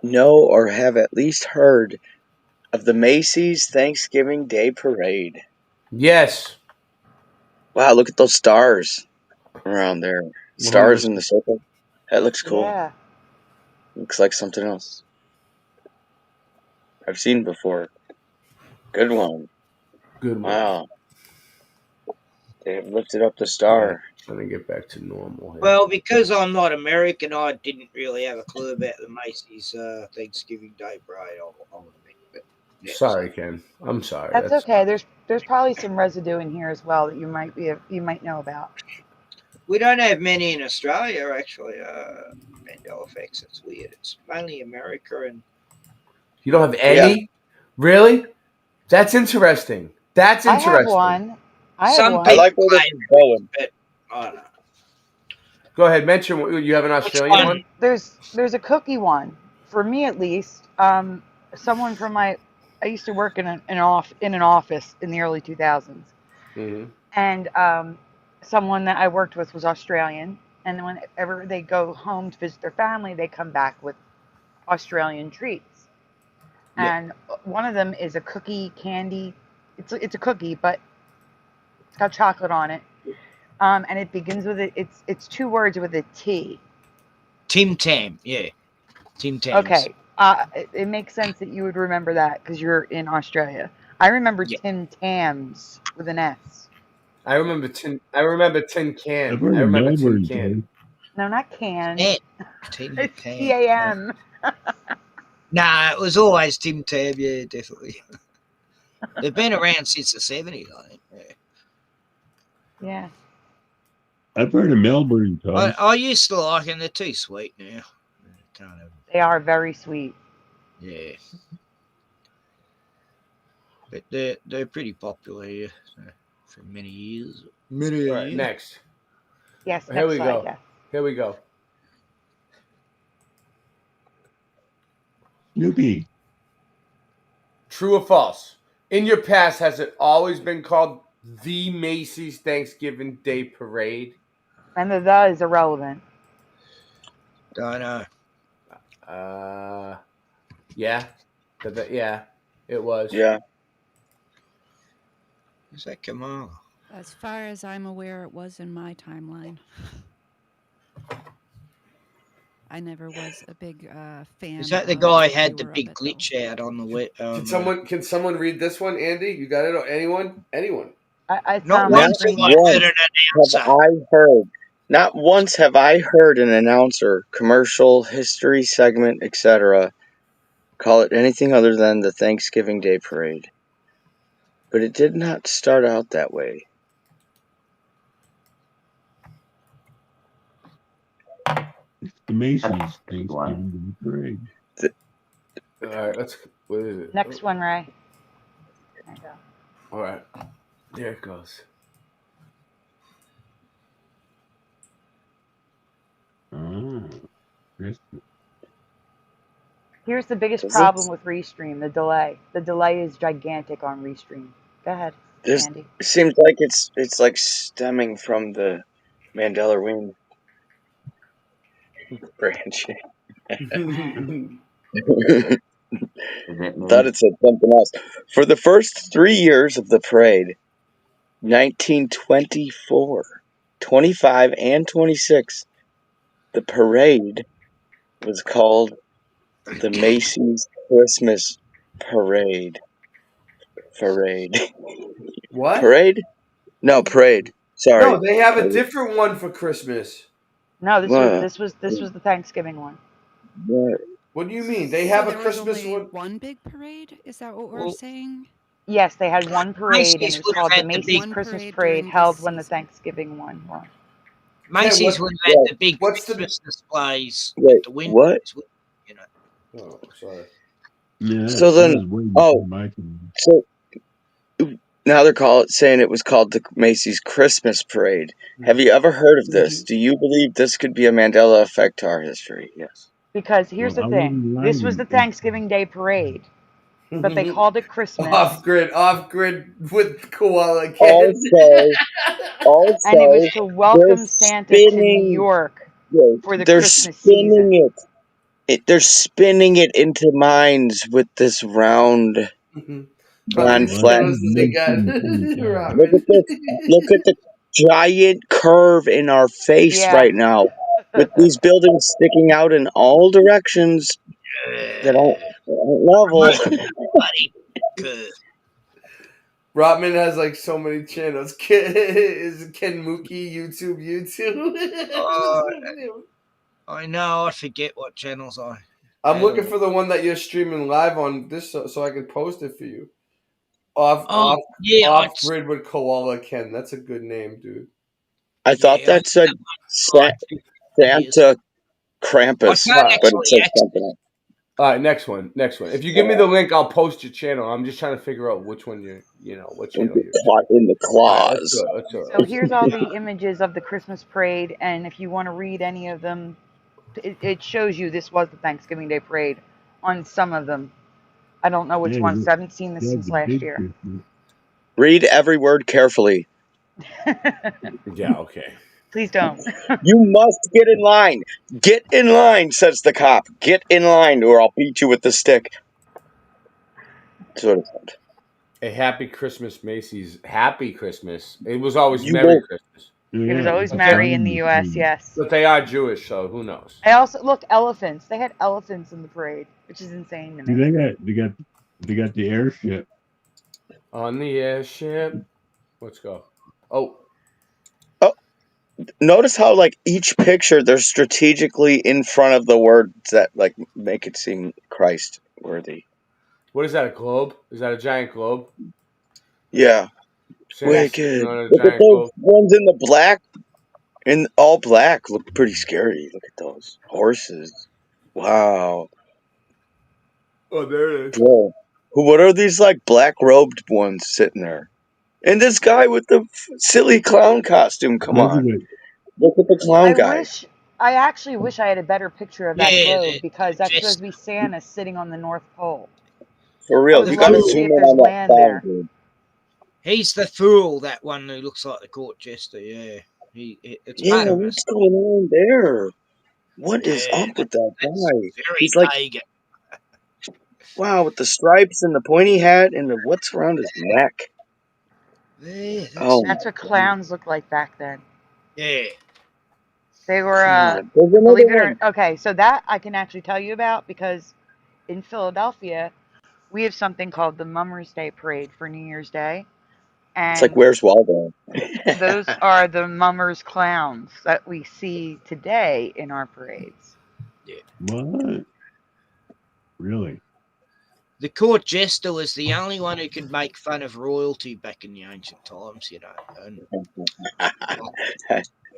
know or have at least heard of the Macy's Thanksgiving Day Parade. Yes. Wow, look at those stars around there. Stars in the circle. That looks cool. Yeah. Looks like something else I've seen before. Good one. Good one. Wow. They have lifted up the All star. right, trying to get back to normal here. Well, because I'm not American, I didn't really have a clue about the Macy's Thanksgiving Day Parade. I'll admit, but yeah, Sorry, Ken. I'm sorry. That's okay. There's probably some residue in here as well that you might know about. We don't have many in Australia, actually. Mandela effects. It's weird. It's mainly America and. You don't have any? Really? That's interesting. That's I have interesting. one. I have Some one. I like where this is going. But I don't know. Go ahead. Mention you have an Australian one. There's a cookie one for me at least. Someone from I used to work in an office in the early 2000s, and someone that I worked with was Australian. And whenever they go home to visit their family, they come back with Australian treats. Yeah. And one of them is a cookie candy. It's a cookie, but it's got chocolate on it. And it begins with it's two words with a T. Tim Tam, yeah. Tim Tams. Okay. It makes sense that you would remember that because you're in Australia. I remember Tim Tams with an S. I remember tin can. I remember tin can. No, not can. Tim It's Tam. TAM. Nah, it was always Tim Tam, yeah, definitely. They've been around since the 70s, I think. Yeah. I've heard of Melbourne toast. I used to like them. They're too sweet now. They are very sweet. Yeah. But they're pretty popular here for many years. All right, next. Yes, Here next we slide, go. yeah. Here we go. Snoopy. True or false? In your past, has it always been called the Macy's Thanksgiving Day Parade? And the is irrelevant. Don't know. Yeah. Yeah, it was. Yeah. Is that Kamala? As far as I'm aware, it was in my timeline. I never was a big fan. Is that the or guy had the viewer of big it, glitch out on the way? Can someone read this one, Andy? You got it? Anyone? It's Not on my Not once have screen. I heard once an have announcer. I heard. Not once have I heard an announcer, commercial, history segment, etc., call it anything other than the Thanksgiving Day Parade. But it did not start out that way. It's the Macy's Thanksgiving Day Parade. All right, what is it? Next one, Ray. There you go. All right, there it goes. Oh, Christmas. Here's the biggest Does problem it? with Restream: the delay. The delay is gigantic on Restream. Go ahead, It Andy. seems like it's like stemming from the Mandela Wing branch. Thought it said something else. For the first 3 years of the parade, 1924, 25, and 26, the parade was called the Macy's Christmas Parade. Parade. What? Parade? No, parade. Sorry. No, they have a Parade. different one for Christmas. No, What? this was the Thanksgiving one. What? What do you mean? They So have a there was Christmas only one? one big parade? Is that what we're Well, saying? Yes, they had one parade, and it Macy's was would have called the had the Macy's big. One Christmas parade Parade, during this held when the season. Thanksgiving one was. Ken, Macy's would have Yeah. had the big what's the? Christmas displays Wait, at the windows. what? You know. Oh, sorry. Yeah, So that then, was way oh, before my time. so now they're saying it was called the Macy's Christmas Parade. Have you ever heard of this? Do you believe this could be a Mandela effect to our history? Yes. Because here's Well, the I thing: wasn't this alive was the in Thanksgiving Day Parade, but they called it Christmas, off grid with koala Ken. Also, and it was also, to they're welcome Santa to New spinning. York Yes, for the they're Christmas season. spinning it. They're spinning it into minds with this round, How many non Well, that flat. was channels does it got? 1925. Look at Robin. this. Look at the giant curve in our face Yeah. right now, with these buildings sticking out in all directions that aren't level. Robin has like so many channels. Is Ken Mookie YouTube? I know. I forget what channels I. I'm looking for the one that you're streaming live on this, so I can post it for you. Off grid with koala Ken. That's a good name, dude. I thought that said Santa Krampus, but it says something else. All right, next one. If you give me the link, I'll post your channel. I'm just trying to figure out which one what channel you're. Caught in the All right, claws. let's go. So here's all the images of the Christmas parade, and if you want to read any of them, it shows you this was the Thanksgiving Day parade on some of them. I don't know which Yeah, ones. I haven't seen this yeah, since the last big year. Christmas. Read every word carefully. Yeah, okay. Please don't. You must get in line. Get in line, says the cop. Get in line, or I'll beat you with the stick. Sort of. A happy Christmas, Macy's. Happy Christmas. It was always You Merry will. Christmas. It was Yeah, always it's Merry in the time U.S. machine. Yes. But they are Jewish, so who knows? I also look elephants. They had elephants in the parade, which is insane to See, me. they got the airship. On the airship. Let's go. Oh, Notice how, like, each picture, they're strategically in front of the words that, like, make it seem Christ worthy. what is that? A globe? Is that a giant globe? Yeah. Santa's sitting Wicked. on a Look at giant those globe. ones in the black, in all black. Look pretty scary. Look at those horses. Wow. Oh, there it is. Bro. What are these, like, black robed ones sitting there? And this guy with the silly clown costume. Come on. President. Look at the clown I guy. I actually wish I had a better picture of that Yeah, globe because that's supposed just to be Santa sitting on the North Pole. For I real, would you love gotta to see zoom if in there's on that land cloud, there. dude. he's the fool. That one who looks like the court jester. Yeah, it's Yeah, Patterns. what's going on there? What is Yeah, up with that that's guy? very He's like, pagan. wow, with the stripes and the pointy hat and the what's around his neck. Yeah, Oh That's my what god. clowns looked like back then. yeah. They were, God. There's another believe it or one. okay, so that I can actually tell you about because in Philadelphia we have something called the Mummers Day Parade for New Year's Day, It's like, and where's Waldo? those are the Mummers clowns that we see today in our parades. Yeah. What? Really? The court jester was the only one who could make fun of royalty back in the ancient times, you know. And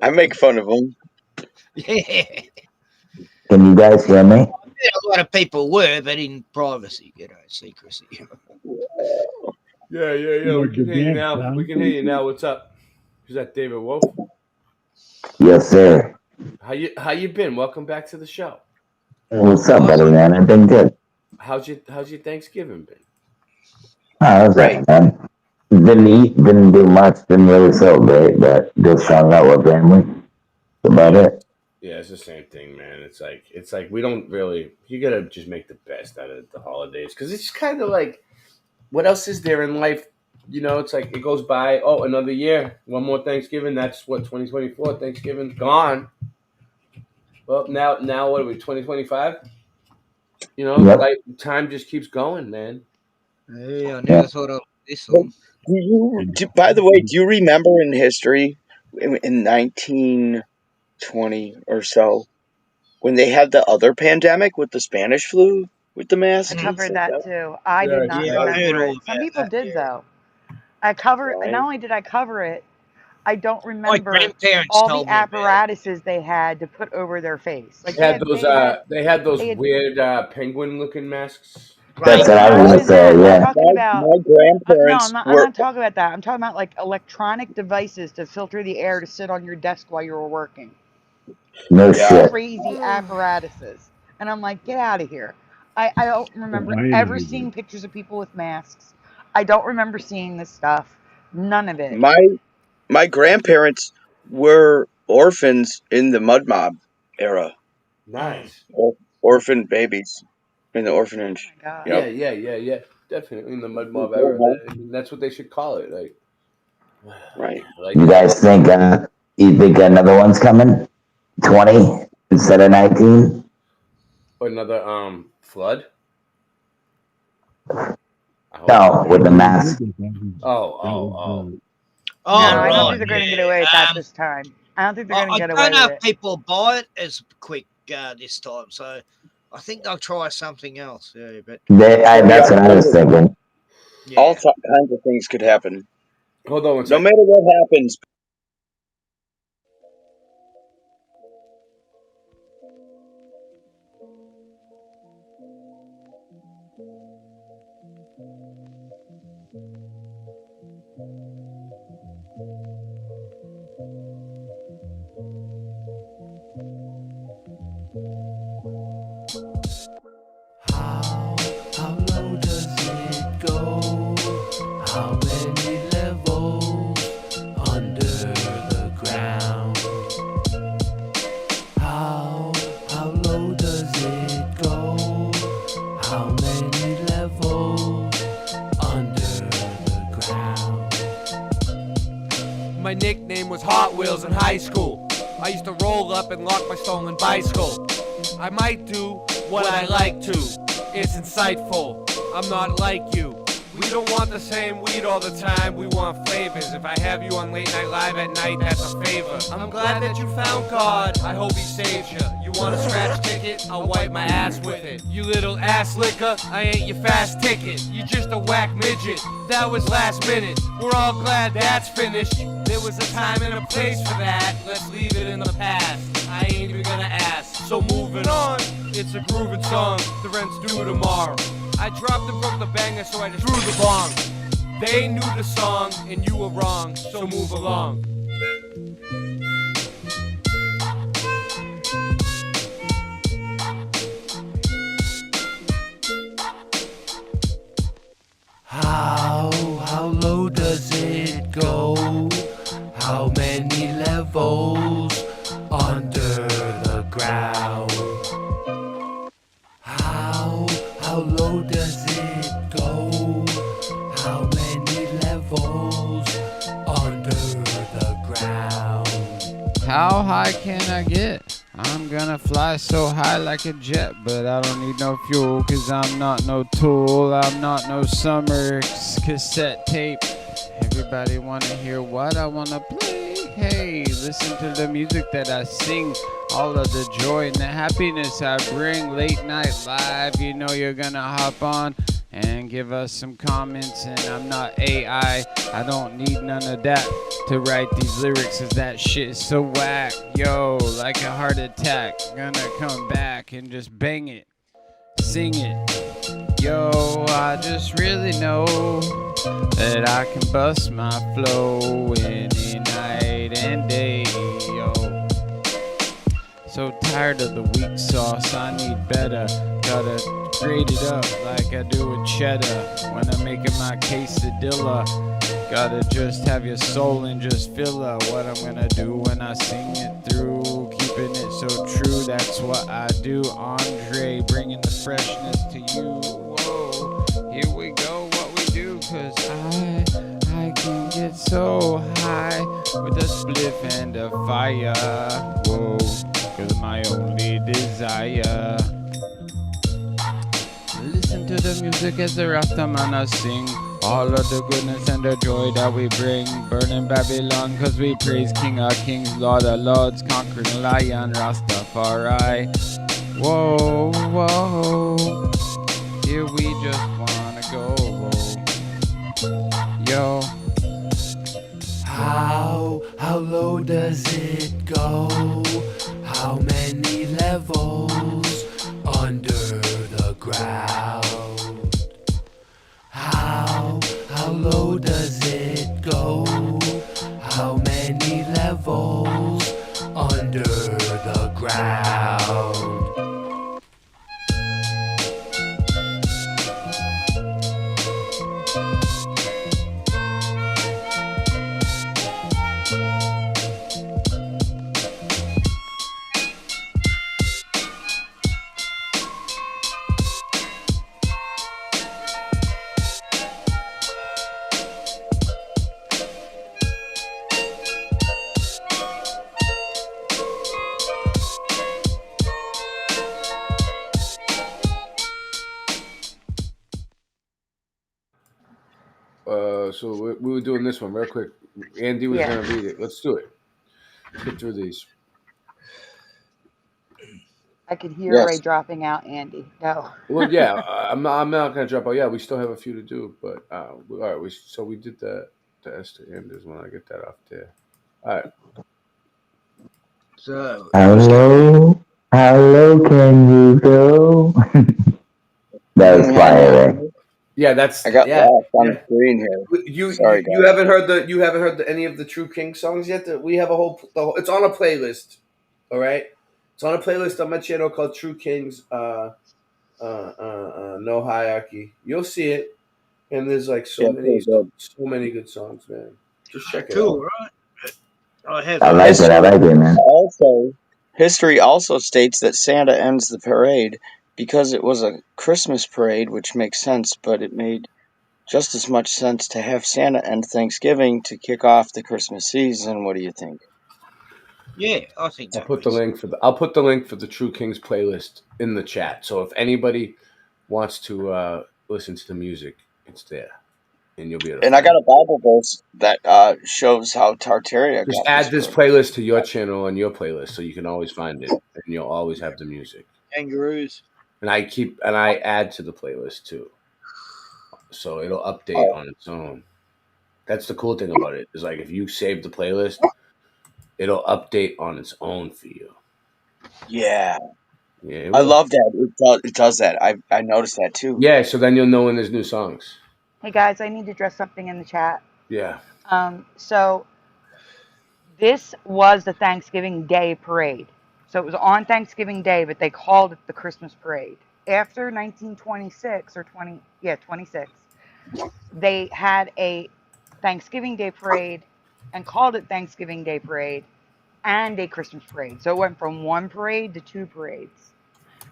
I make fun of him. yeah, Can you guys hear me? a lot of people were, but in privacy, you know, secrecy. Yeah. We Lord, can the hear you bad now. clown We can hear you faces? now. What's up? Is that David Wolf? Yes, sir. How you been? Welcome back to the show. What's up, buddy, man? I've been good. How's your Thanksgiving been? Oh, I was Right. man. Didn't eat, didn't do much, didn't really celebrate, but just hung out with family. That's about it. Yeah, it's the same thing, man. It's like we don't really. You gotta just make the best out of the holidays because it's kind of like what else is there in life? You know, it's like it goes by. Oh, another year, one more Thanksgiving. That's what 2024 Thanksgiving's gone. Well, now what are we 2025? You know, Yep. like time just keeps going, man. Yeah, I Yeah. never thought of this But one. by the way, do you remember in history in 1920 or so when they had the other pandemic with the Spanish flu with the I masks and covered stuff? that too. I did Yeah, not Yeah, I heard remember all it. Some about people that. did Yeah. though. I covered, Right. not only did I cover it, I don't My remember grandparents all the told me about it. apparatuses they had to put over their face. Like they had those. They had those they had weird penguin-looking masks. That's what no, I not was My gonna even say, that. I'm yeah. talking about my no, grandparents I'm were not talking about that. I'm talking about like electronic devices to filter the air to sit on your desk while you were working. No yeah. shit. Crazy apparatuses. And I'm like, get out of here. I don't remember Why not ever even? seeing pictures of people with masks. I don't remember seeing this stuff. None of it. My grandparents were orphans in the mud mob era. Nice. Orphan babies in the Oh orphanage. my god. Yep. Yeah. Definitely in the mud mob era. That's what they should call it. Like, Right. I like You that. guys think you think another one's coming? 20 instead of 19? Another flood. I hope not. No, with the Yeah, I heard mask. that. That was No, Oh, I don't right. think they're going to get Yeah. away with that this time. I don't think they're going to I get don't away know with if it. people buy it as quick this time, so I think they'll try something else. Yeah, but That's what I was thinking. All kinds of things could happen. Hold on one No second. matter what happens. How low does it go? How many levels under the ground? How low does it go? How many levels under the ground? My nickname was Hot Wheels in high school. I used to roll up and lock my stolen bicycle. I might do what I like to. It's insightful. I'm not like you. We don't want the same weed all the time, we want flavors. If I have you on late night live at night, that's a favor. I'm glad that you found God, I hope he saves you. You want a scratch ticket? I'll wipe my ass with it. You little ass licker, I ain't your fast ticket. You just a whack midget, that was last minute. We're all glad that's finished. There was a time and a place for that, let's leave it in the past. I ain't even gonna ask. So moving on, it's a grooving song, the rent's due tomorrow. I dropped and broke the banger, so I just threw the bong. They knew the song, and you were wrong, so move along. How low does it go? How many levels under the ground? How low does it go? How many levels under the ground? How high can I get? I'm gonna fly so high like a jet, but I don't need no fuel, cause I'm not no tool. I'm not no summer cassette tape. Everybody wanna hear what I wanna play? Hey, listen to the music that I sing. All of the joy and the happiness I bring. Late night live, you know you're gonna hop on and give us some comments. And I'm not AI, I don't need none of that to write these lyrics, cause that shit is so whack. Yo, like a heart attack, gonna come back and just bang it, sing it. Yo, I just really know that I can bust my flow any night and day. Yo, so tired of the weak sauce, I need better. Gotta grate it up like I do with cheddar when I'm making my quesadilla. Gotta just have your soul and just feel what I'm gonna do when I sing it through. Keeping it so true, that's what I do. Andre, bringing the freshness to you. Whoa, here we go, what we do, cause I can get so high with a spliff and a fire. Whoa, cause my only desire. Listen to the music as the Rastaman sing. All of the goodness and the joy that we bring. Burning Babylon cause we praise King of Kings, Lord of Lords, conquering Lion, Rastafari. Whoa, whoa, here we just wanna go. Yo. How low does it go? How many levels under the ground? How low does it go? How many levels under the ground? So we were doing this one real quick. Andy was Yeah. going to read it. Let's do it. Let's get through these. I could hear Ray dropping out, Andy. Go. Well, yeah, I'm not going to drop out. Yeah, we still have a few to do, but all right. We did the Esther Anders when I get that off there. All right. So How low can you go? That was fire, right? Yeah, that's I got yeah. lost on the Yeah. screen here. You Sorry, guys. haven't heard any of the True King songs yet? We have a whole it's on a playlist. All right, it's on a playlist on my channel called True Kings. No hierarchy. You'll see it, and there's like Yeah, pretty good. so many good songs, man. Just check it cool, out. right? I have. I like it, man. Also, history also states that Santa ends the parade because it was a Christmas parade, which makes sense, but it made just as much sense to have Santa end Thanksgiving to kick off the Christmas season. What do you think? Yeah, I think I'll that put the link for the True Kings playlist in the chat. So if anybody wants to listen to the music, it's there, and you'll be able to. And I got a Bible verse that shows how Tartaria Just got add this destroyed. playlist to your channel and your playlist, so you can always find it, and you'll always have the music. Kangaroos. And I add to the playlist too, so it'll update on its own. That's the cool thing about it. Is like if you save the playlist, it'll update on its own for you. Yeah, Yeah, it I will. love that. It does that. I noticed that too. Yeah, so then you'll know when there's new songs. Hey guys, I need to address something in the chat. Yeah. So this was the Thanksgiving Day parade. So it was on Thanksgiving Day, but they called it the Christmas parade. After 1926 or 26, they had a Thanksgiving Day parade and called it Thanksgiving Day Parade and a Christmas parade. So it went from one parade to two parades.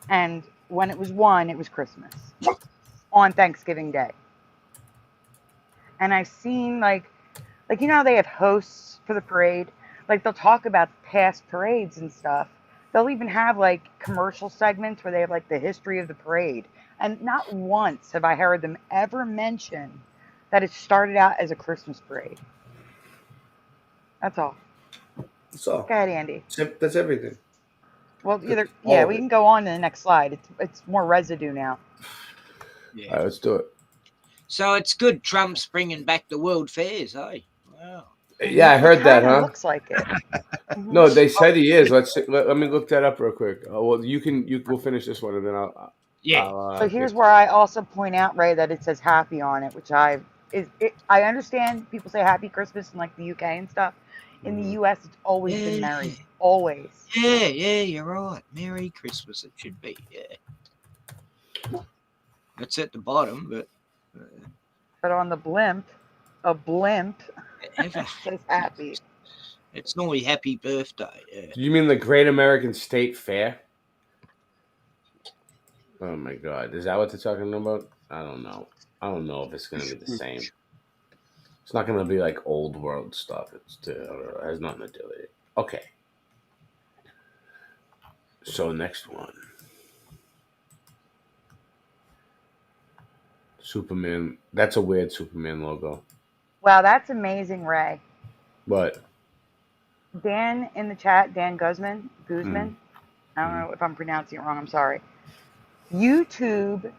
And when it was one, it was Christmas on Thanksgiving Day. And I've seen like you know how they have hosts for the parade? Like they'll talk about past parades and stuff. They'll even have like commercial segments where they have like the history of the parade. And not once have I heard them ever mention that it started out as a Christmas parade. That's all. That's all. Go ahead, Andy. That's everything. Well, either all yeah, of we it. can go on to the next slide. It's more residue now. All right, let's do it. So it's good Trump's bringing back the world fairs, eh? Wow. Yeah, I heard that, huh? Looks like it. No, they said he is. Let me look that up real quick. Well, we'll finish this one and then I'll So here's where I also point out, Ray, that it says happy on it, which I understand people say happy Christmas in like the UK and stuff. In the US, it's always been merry. Always. Yeah, you're right. Merry Christmas it should be, yeah. That's at the bottom, but But on the blimp, a blimp says happy. It's normally happy birthday, yeah. Do you mean the Great American State Fair? Oh my God, is that what they're talking about? I don't know. I don't know if it's gonna be the same. It's not gonna be like old world stuff. It has nothing to do with it. Okay. So next one. Superman. That's a weird Superman logo. Wow, that's amazing, Ray. What? Dan in the chat, Dan Guzman. I don't know if I'm pronouncing it wrong. I'm sorry. YouTube,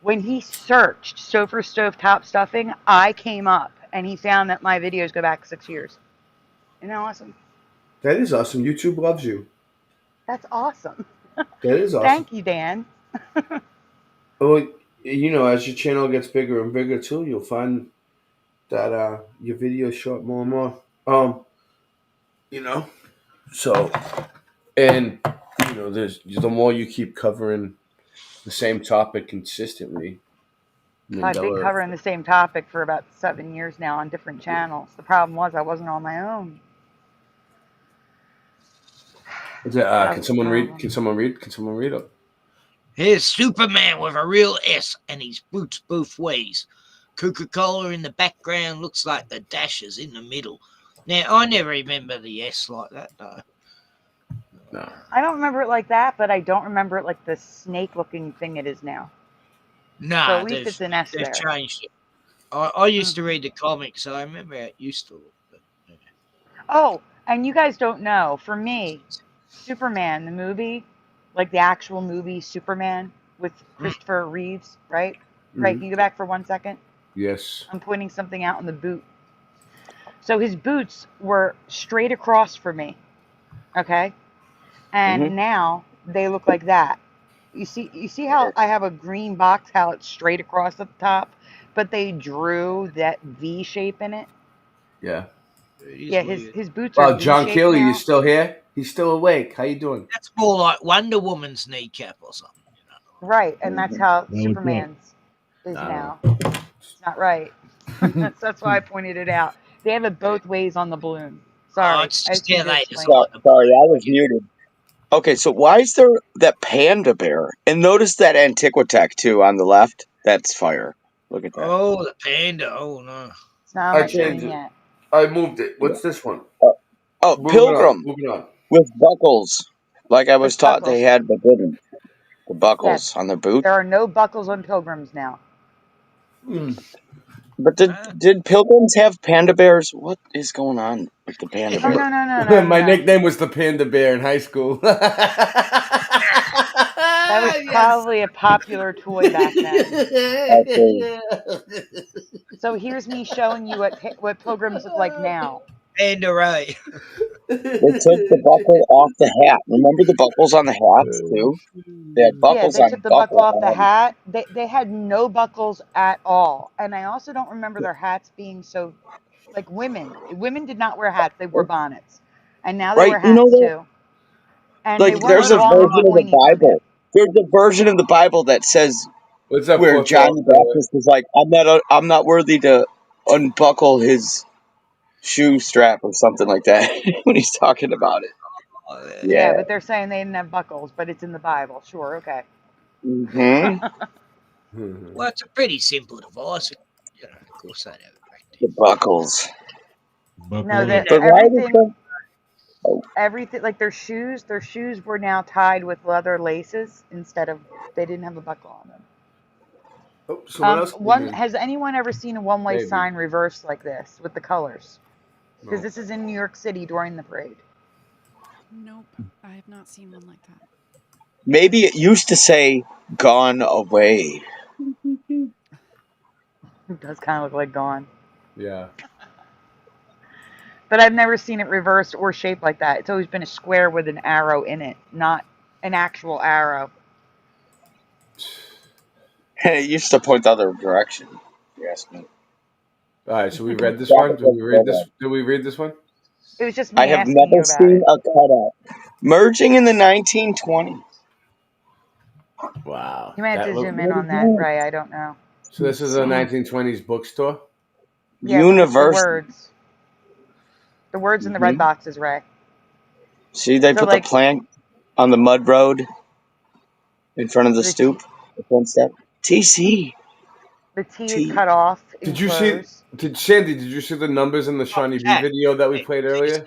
when he searched Stouffer Stovetop Stuffing, I came up and he found that my videos go back 6 years. Isn't that awesome? That is awesome. YouTube loves you. That's awesome. That is awesome. Thank you, Dan. Well, you know, as your channel gets bigger and bigger too, you'll find that your videos show up more and more. You know, so and you know, the more you keep covering the same topic consistently. I've been covering the same topic for about 7 years now on different channels. The problem was I wasn't on my own. Can someone read? Can someone read it? Here's Superman with a real S and his boots both ways. Coca-Cola in the background looks like the dashes in the middle. Now, I never remember the S like that, though. No. I don't remember it like that, but I don't remember it like the snake-looking thing it is now. Nah, so at least it's an S they've there. changed it. I used to read the comics, so I remember how it used to look. But, yeah. Oh, and you guys don't know. For me, Superman, the movie, like the actual movie Superman with Christopher Reeves, right? Right, can you go back for 1 second? Yes. I'm pointing something out in the boot. So his boots were straight across for me, okay? And now they look like that. You see how I have a green box, how it's straight across at the top, but they drew that V shape in it? Yeah. Yeah, his boots are Well, V-shaped John Keely, now. you still here? He's still awake. How you doing? That's more like Wonder Woman's kneecap or something. You know? Right, and that's how Well, Superman's is now. It's not right. That's why I pointed it out. They have it both ways on the balloon. Sorry. It's I just just need to they explain. Sorry, I was muted. Okay, so why is there that panda bear? And notice that Antiquitech too on the left. That's fire. Look at that. Oh, the panda. Oh, no. It's not on my screen yet. I moved it. What's this one? Pilgrim Moving on. with buckles. Like I was With taught buckles. they had, but didn't. The buckles Yes. on their boot. There are no buckles on pilgrims now. But did pilgrims have panda bears? What is going on with the panda bear? No. My nickname was the Panda Bear in high school. That was probably a popular toy back then. So here's me showing you what pilgrims look like now. Panda Ray. They took the buckle off the hat. Remember the buckles on the hats too? They had buckles they on took the buckle buckle off the hat. hat. They had no buckles at all. And I also don't remember their hats being so like women. Women did not wear hats, they wore bonnets. And now they Right, wear you know hats that. too. And Like they weren't there's a long or version of the pointy for men. Bible. There's a version of the Bible that says What's up, where football? John the Baptist was like, I'm not worthy to unbuckle his shoe strap or something like that when he's talking about it. Yeah, Yeah. but they're saying they didn't have buckles, but it's in the Bible. Sure, okay. Hmm. Well, it's a pretty simple device. You know, of course, they have it. The buckles. No, that But why did everything like their shoes were now tied with leather laces instead of they didn't have a buckle on them. Oh, someone else came One in. has anyone ever seen a one-way Maybe. sign reversed like this with the colors? Because No. this is in New York City during the parade. Nope, I have not seen one like that. maybe it used to say "gone away"? It does kind of look like gone. Yeah. But I've never seen it reversed or shaped like that. It's always been a square with an arrow in it, not an actual arrow. It used to point the other direction. If you ask me. All right. So we read this one. Did we read this? Did we read this one? It was just I me have asking you never about seen it. a cutout merging in the 1920s. Wow. You might have That to look. zoom in on that, Ray. I don't know. So this is a 1920s bookstore. Yeah, but with the Universal. words. The words in the red Mhm. boxes, Ray. See, they So put the like plant on the mud road in front of the the T, stoop. The front step. TC. the T is T. cut off, Did you see? enclosed. Did Sandy? Did you see the numbers in the Shawnee B Jack, video that we played earlier?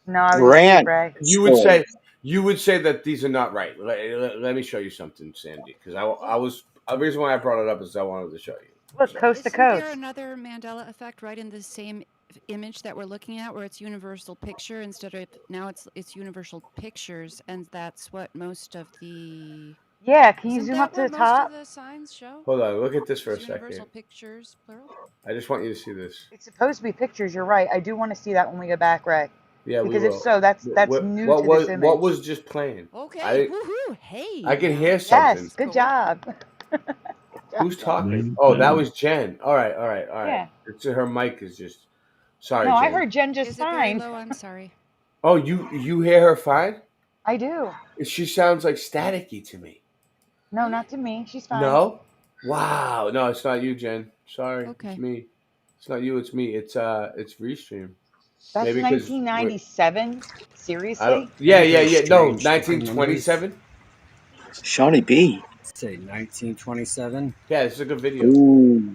No, I was asleep, Branch Ray. You would store. say that these are not right. Let me show you something, Sandy, because I was the reason why I brought it up is I wanted to show you. Look, coast to Isn't there coast. another Mandela effect right in the same image that we're looking at, where it's Universal Picture instead of now it's Universal Pictures, and that's what most of the Yeah, can you isn't zoom that up to what the most of top? the signs show? Hold on, look at this for a It's Universal second. Pictures plural. I just want you to see this. It's supposed to be pictures. You're right. I do want to see that when we go back, Ray. Yeah, we Because if will. so, that's new to this What image. was just playing? Okay, woohoo! Hey, I can now hear you something. Yes, good job. Who's talking? Mine Oh, that too. was Jen. All right, all right, all right. Yeah. It's her mic is just. Sorry, No, I Jen. heard Jen just Is it very fine. low? I'm sorry. Oh, you hear her fine? I do. She sounds like staticky to me. No, not to me. She's fine. No? Wow. No, it's not you, Jen. Sorry, it's Okay. me. It's not you. It's me. It's Restream. That's Maybe because 1997. I don't. Seriously? Yeah, yeah, Very yeah. No, strange looking numbers. 1927. Shawnee B. Say 1927, Yeah, this is a good video. Ooh.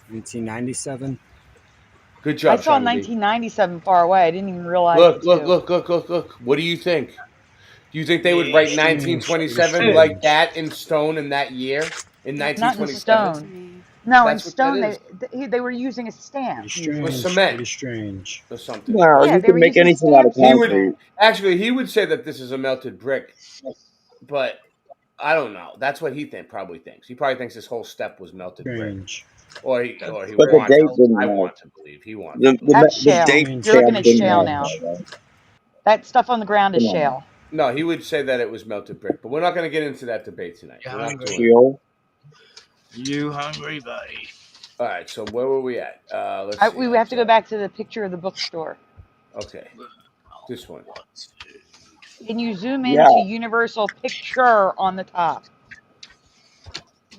1997. Good I job, saw Shawnee B. 1997 far away. I didn't even realize the Look, look, two. look, look, look, look. What do you think? Do you think they would Yeah, write Strange, very 1927 like strange. that in stone in that year in That Not in looks like it 1927? to stone. me. No, in That's what that stone is. they were using a stamp Pretty With usually. strange, cement pretty strange. or something. Well, Yeah, you they can were make using anything out of stamps He would concrete. usually. actually he would say that this is a melted brick, but I don't know. That's what he probably thinks. He probably thinks this whole step was melted brick, Strange. or he But the wants. date didn't I match. want to believe he wants to believe. That's The shale. date Strange, You're looking stamp very at didn't shale match. now. strange. All right. That stuff on the ground is Come on. shale. No, he would say that it was melted brick, but we're not going to get into that debate tonight. You We're not hungry? doing it. Shield. You hungry, buddy? All right, so where were we at? Let's see. We have to go back to the picture of the bookstore. Okay, this one. Can you zoom Yeah. into Universal Picture on the top?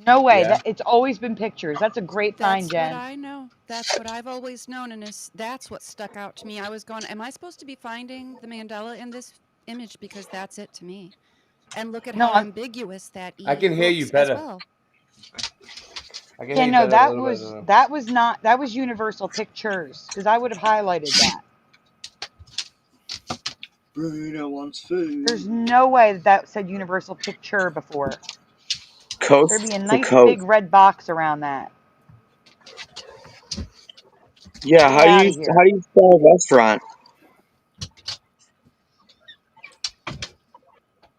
No way. Yeah. It's always been pictures. That's a great find, That's what Jen. I know. That's what I've always known, and that's what stuck out to me. I was going, am I supposed to be finding the Mandela in this image because that's it to me? And look at No, how ambiguous that E I can hear you looks as better. well. I can yeah, hear you no, better a little bit. that was Universal Pictures because I would have highlighted that. Bruno wants food. There's no way that said Universal Picture before. Coast There'd be a to nice coast. big red box around that. Yeah. Get out of here. How do you spell restaurant?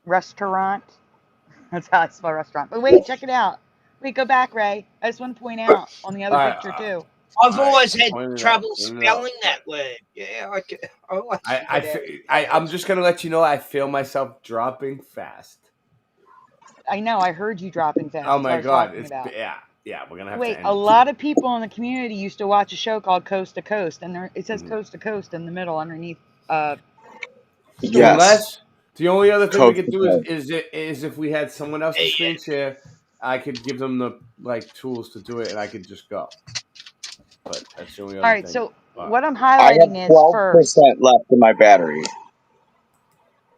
Restaurant. That's how I spell restaurant. But wait, check it out. Wait, go back, Ray. I just want to point out on the other All right, picture too. I've always had point it out, trouble point it out. spelling that word. Yeah, I always I'm just gonna let you know I feel myself dropping fast. I know. I heard you dropping fast. Oh That's what I my was god! talking It's about. yeah. We're gonna have Wait, to end a it. lot of people in the community used to watch a show called Coast to Coast, and it says Mhm. Coast to Coast in the middle underneath Yes. store. Unless the only other thing we Coast could to do coast. is if we had someone else to Hey, screen share I could give them the tools to do it, and I could just go. But that's the only All other right, thing. so But, what I'm I have highlighting is 12% first. left in my battery.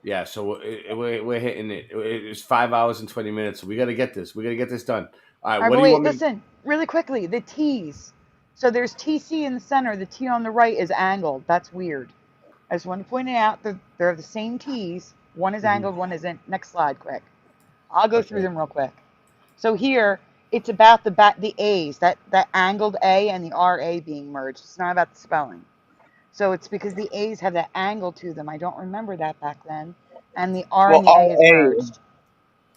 yeah, so we're hitting it. It's 5 hours and 20 minutes. So we got to get this. We got to get this done. All right. All right, What but do you wait, want me? listen, really quickly. The T's. So there's TC in the center. The T on the right is angled. That's weird. I just want to point it out that they're the same T's. One is angled, one isn't. Next slide, quick. I'll go through Okay. them real quick. So here, it's about the A's, that angled A and the RA being merged. It's not about the spelling. So it's because the A's have that angle to them. I don't remember that back then. And the R Well, and the A is merged.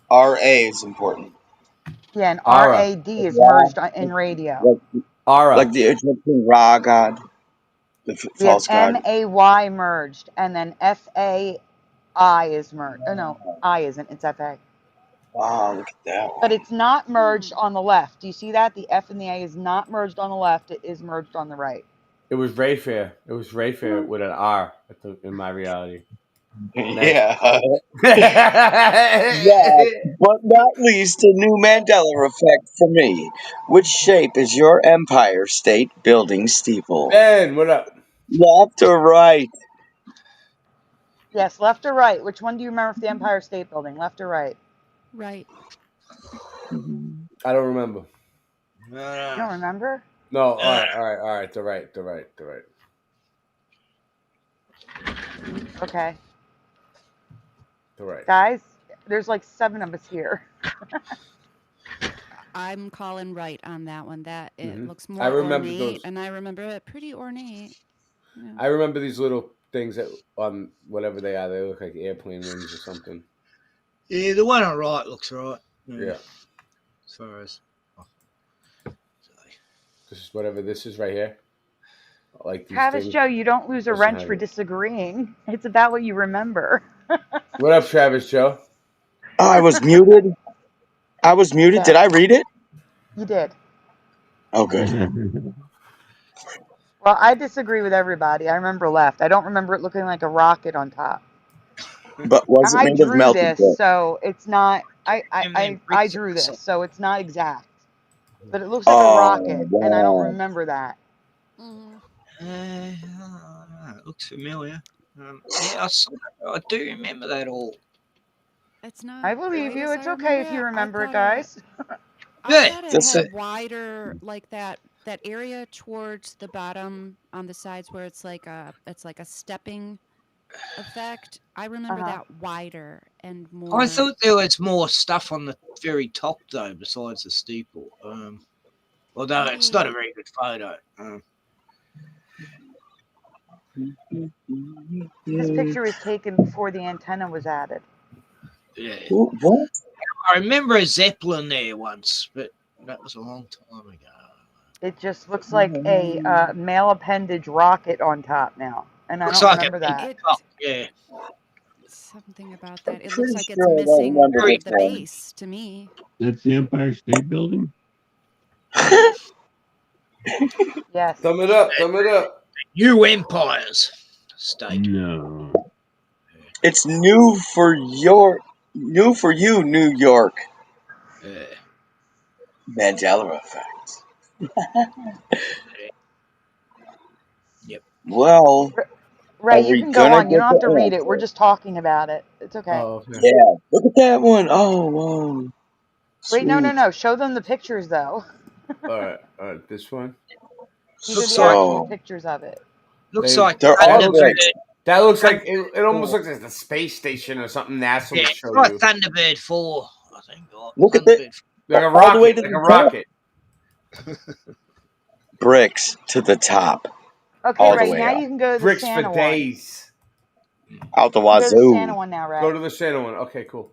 RA is important. Yeah, and Ara. RAD is merged in radio. Like the Egyptian Ra god, the We have false god. MAY merged, and then FAI is merged. Oh, no, I isn't. It's FA. Wow, look at that But one. it's not merged on the left. Do you see that? The F and the A is not merged on the left. It is merged on the right. It was Rayfair. It was Rayfair with an R in my reality. Yeah. Last but not least, a new Mandela effect for me. Which shape is your Empire State Building steeple? Ben, what up? Left or right? Yes, left or right? Which one do you remember for the Empire State Building? Left or right? Right. I don't remember. You don't remember? No, all right. The right. Okay. The right. Guys, there's like 7 of us here. I'm calling right on that one. That it looks more I remember ornate, those. and I remember it pretty ornate. Yeah. I remember these little things that whatever they are. They look like airplane wings or something. Yeah, the one on right looks right. Yeah. As far as this is whatever this is right here. Like these Travis things. Joe, you don't lose a wrench for disagreeing. It's about what you remember. What up, Travis Joe? Oh, I was muted. Did I read it? You did. Oh, good. Well, I disagree with everybody. I remember left. I don't remember it looking like a rocket on top. But was it I made of drew melted this, brick? so it's not. I drew this, so it's not exact. But it looks like a rocket, and I don't Wow. remember that. it looks familiar. Yeah, I do remember that all. It's not. I believe you. It's okay if you remember it, I guys. thought it That's had it. wider, like that area towards the bottom on the sides where it's like a stepping effect. I remember that wider and more. I thought there was more stuff on the very top though, besides the steeple. Although it's not a very good photo. This picture was taken before the antenna was added. Yeah. What? I remember a Zeppelin there once, but that was a long time ago. It just looks like a male appendage rocket on top now, and I Looks don't like remember a that. yeah. Something about that. It Pretty looks like it's sure I don't missing remember part of this the one. base to me. That's the Empire State Building? Yes. Thumb it up. New Empires State. No. It's new for you, New York. Mandela effect. Yep. Well, Ray, are you we can go gonna on. You get don't have to the read it. We're answer? just talking about it. It's okay. Oh, okay. Yeah, look at that one. Oh, wow. Wait, no. Sweet. Show them the pictures, though. All right. This one. These are the So- actual pictures of it. Looks like They're that all looks great. like that looks like it almost looks like the space station or something NASA yeah, would it's show like you. Thunderbird 4, I think. Look at that. Like a All the way rocket. to Like the a top. rocket. Bricks to the top. Okay, All the Ray. way Now up. you can go to the Bricks for Santa one. days. Out the You can go to the wazoo. Santa one now, Ray. Go to the Santa one. Okay, cool.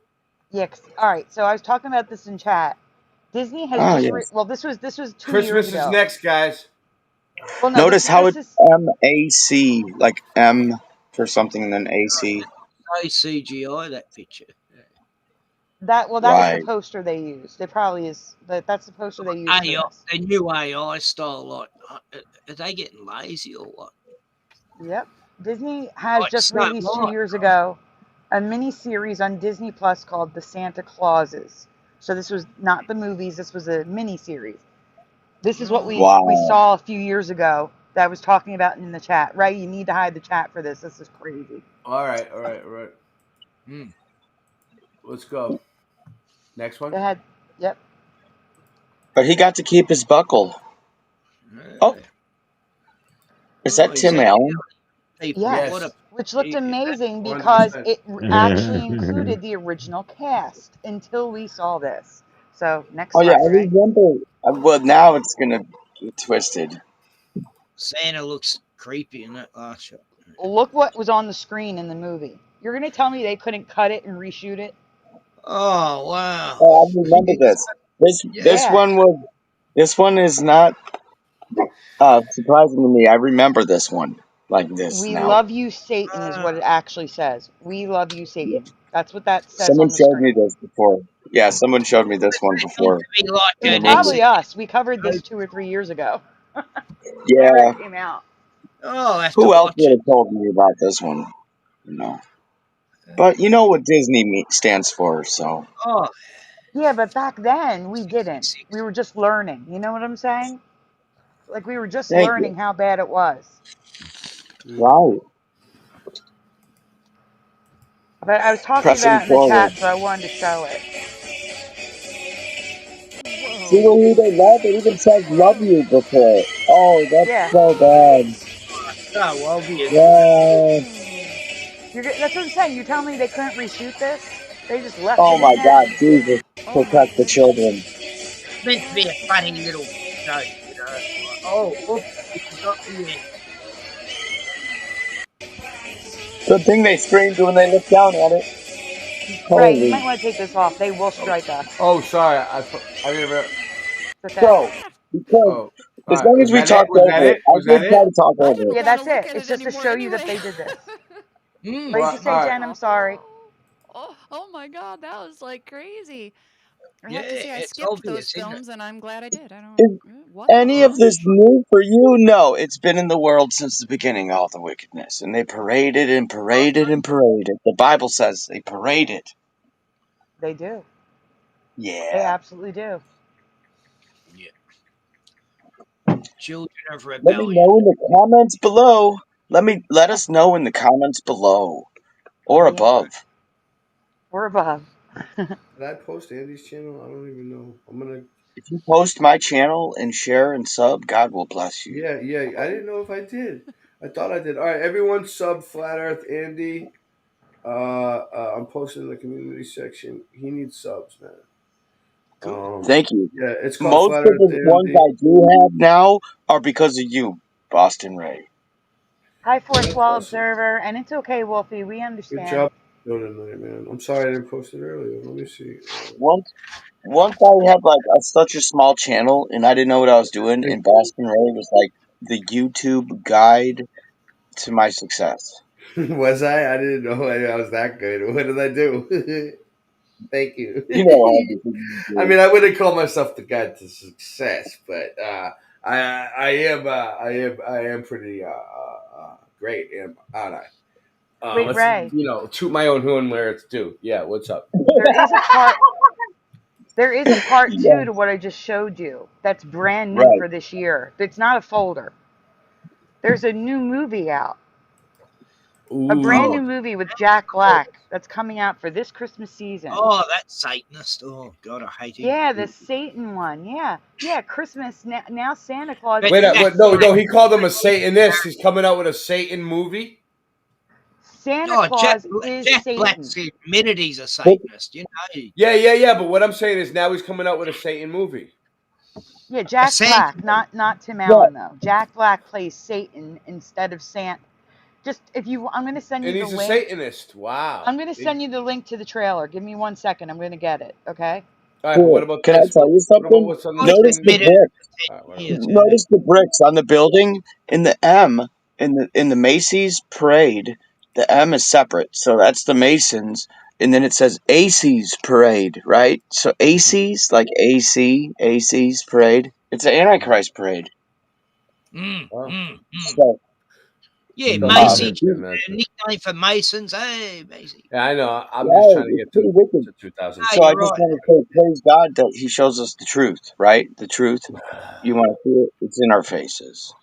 Yeah. All right. So I was talking about this in chat. Disney has Ah, just yes. well, this was 2 Christmas years ago. is next, guys. Well, no, Notice how this it's is MAC, like M for something and then AC. no CGI, that picture. that. Well, that was the Right. poster they used. It probably is. That's the poster they used for AI, this. the new AI style, like, are they getting lazy or what? Yep. Disney has Like just Snow released 2 White. years ago a mini series on Disney Plus called The Santa Clauses. So this was not the movies. This was a mini series. This is what we Wow. saw a few years ago that I was talking about in the chat. Right? You need to hide the chat for this. This is crazy. All right. Let's go. Next one. Go ahead. Yep. But he got to keep his buckle. Oh, is that he's Tim a Allen? people. Yes. What a Which looked amazing because 100%. it actually included the original cast until we saw this. So next Oh yeah, slide, I Ray. remember. Well, now it's gonna get twisted. Santa looks creepy in that last shot. Look what was on the screen in the movie. You're gonna tell me they couldn't cut it and reshoot it? Oh wow! Oh, I remember this. This Yeah. one was. This one is not surprising to me. I remember this one like this We now. love you, Satan, is what it actually says. We love you, Satan. That's what that says Someone on the showed me screen. this before. Yeah, someone showed me this one Meant before to be like It was in the movie. probably us. We covered this 2 or 3 years ago. Whenever Yeah. it came out. Oh, I'll have to Who else watch would it. have told me about this one? You know. But you know what Disney stands for, so. Oh, Yeah, but back then we didn't. We were just learning. You know what I'm saying? Like we were just Thank you. learning how bad it was. Right. But I was talking Pressing about it in the forward. chat, so I wanted to show it. See who they love? It even says love you before. Oh, that's Yeah. so bad. so obvious. Yeah. That's what I'm saying. You tell me they couldn't reshoot this? They just left Oh it my in there? God, Jesus. Protect the children. Meant to be a funny little joke, you know. Oh, oops, we forgot the end. Good thing they screamed when they looked down at it. Ray, you Holy. might want to take this off. They will strike us. Oh, sorry. I didn't. It's okay. So, because Oh, all as right. long Was as we that it? talked Was that over it, it? I Was that did try it? to talk over it. Yeah, that's it. It's just to show you that they did this. What did you say, All right. Jen? I'm sorry. Oh my God, that was like crazy. I Yeah, have to say, I it's skipped those obvious, isn't it? films, and I'm glad I did. I don't. Is What the any of fudge? this new for you? No, it's been in the world since the beginning, all the wickedness. And they paraded and paraded and paraded. The Bible says they paraded. They do. They Yeah. absolutely do. Children of Let me rebellion. know in the comments below. Let us know in the comments below or Yeah. above. We're above. Did I post Andy's channel? I don't even know. I'm gonna. If you post my channel and share and sub, God will bless you. Yeah. I didn't know if I did. I thought I did. All right, everyone, sub Flat Earth Andy. I'm posting in the community section. He needs subs, man. Thank you. Yeah, it's called Most Flat of Earth the ones Andy. I do have now are because of you, Boston Ray. Hi, Fourth That's Wall awesome. Observer. And it's okay, Wolfie. We Good understand. job doing it tonight, man. I'm sorry I didn't post it earlier. Let me see. Once I had like such a small channel and I didn't know what I was doing, and Boston Ray was like the YouTube guide to my success. Was I? I didn't know I was that good. What did I do? Thank you. You know everything you I do. mean, I wouldn't call myself the guide to success, but I am pretty great, aren't I? Wait, Let's Ray. toot my own horn where it's due. Yeah, what's up? There is a part. There is a part Yeah, two to what I just showed you. That's brand new right. for this year. It's not a folder. There's a new movie out. A brand Ooh, new movie with Jack Black that's coming out for this Christmas season. Oh, that Satanist. Oh, God, I hate him. Yeah, the Satan one. Yeah. Christmas now. Santa Claus But wait, is Jack what? No, Black. no, he called him a Satanist. He's coming out with a Satan movie. Santa Oh, Claus is Jack Satan. Black's admitted he's a Satanist. You know, Yeah. But what I'm saying is now he's coming out with a Satan movie. Yeah, a Jack Santa. Black, not Tim Yeah, Allen though. Jack Black plays Satan instead of Santa. Just if you, I'm going to send you And the he's a link. Satanist. Wow. I'm going to send you the link to the trailer. Give me 1 second. I'm going to get it. Okay. All right, but what cool. about Can I this? tell you What about something? what's on the Oh, he's Notice screen the now? admitted brick. it All right, for 10 whatever. years. Yeah. Notice the bricks on the building in the M in the Macy's parade. The M is separate, so that's the Masons, and then it says AC's parade, right? So AC's like AC's parade. It's the Antichrist parade. Wow. So Yeah, Don't Macy, mention that. nickname for Masons. Hey, Macy. Yeah, I know. I'm Yeah, just trying to it's get pretty wicked. to 2000. So I just want to say, praise God that He shows us the truth, right? The truth. You want to see it? It's in our faces.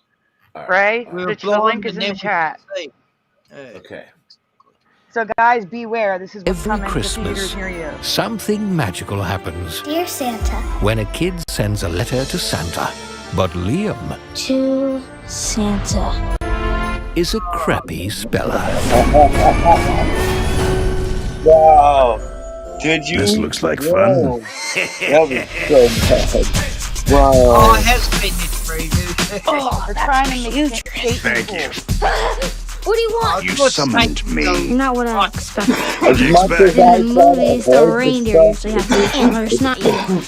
Ray, We're the blind link is and in then the we chat. see. Okay. So guys, beware. This is what's Every coming to theaters Christmas, near you. something magical happens. Dear Santa. When a kid sends a letter to Santa. But Liam To Santa. is a crappy speller. Wow. Did you? This looks like Whoa. fun. That was so bad. Wow. Oh, it has been this preview. They're trying to make Satan Thank you. What do you want? You summoned me. Not what I expected. As much as In I the try to movies, the avoid reindeer usually have the antlers, not you.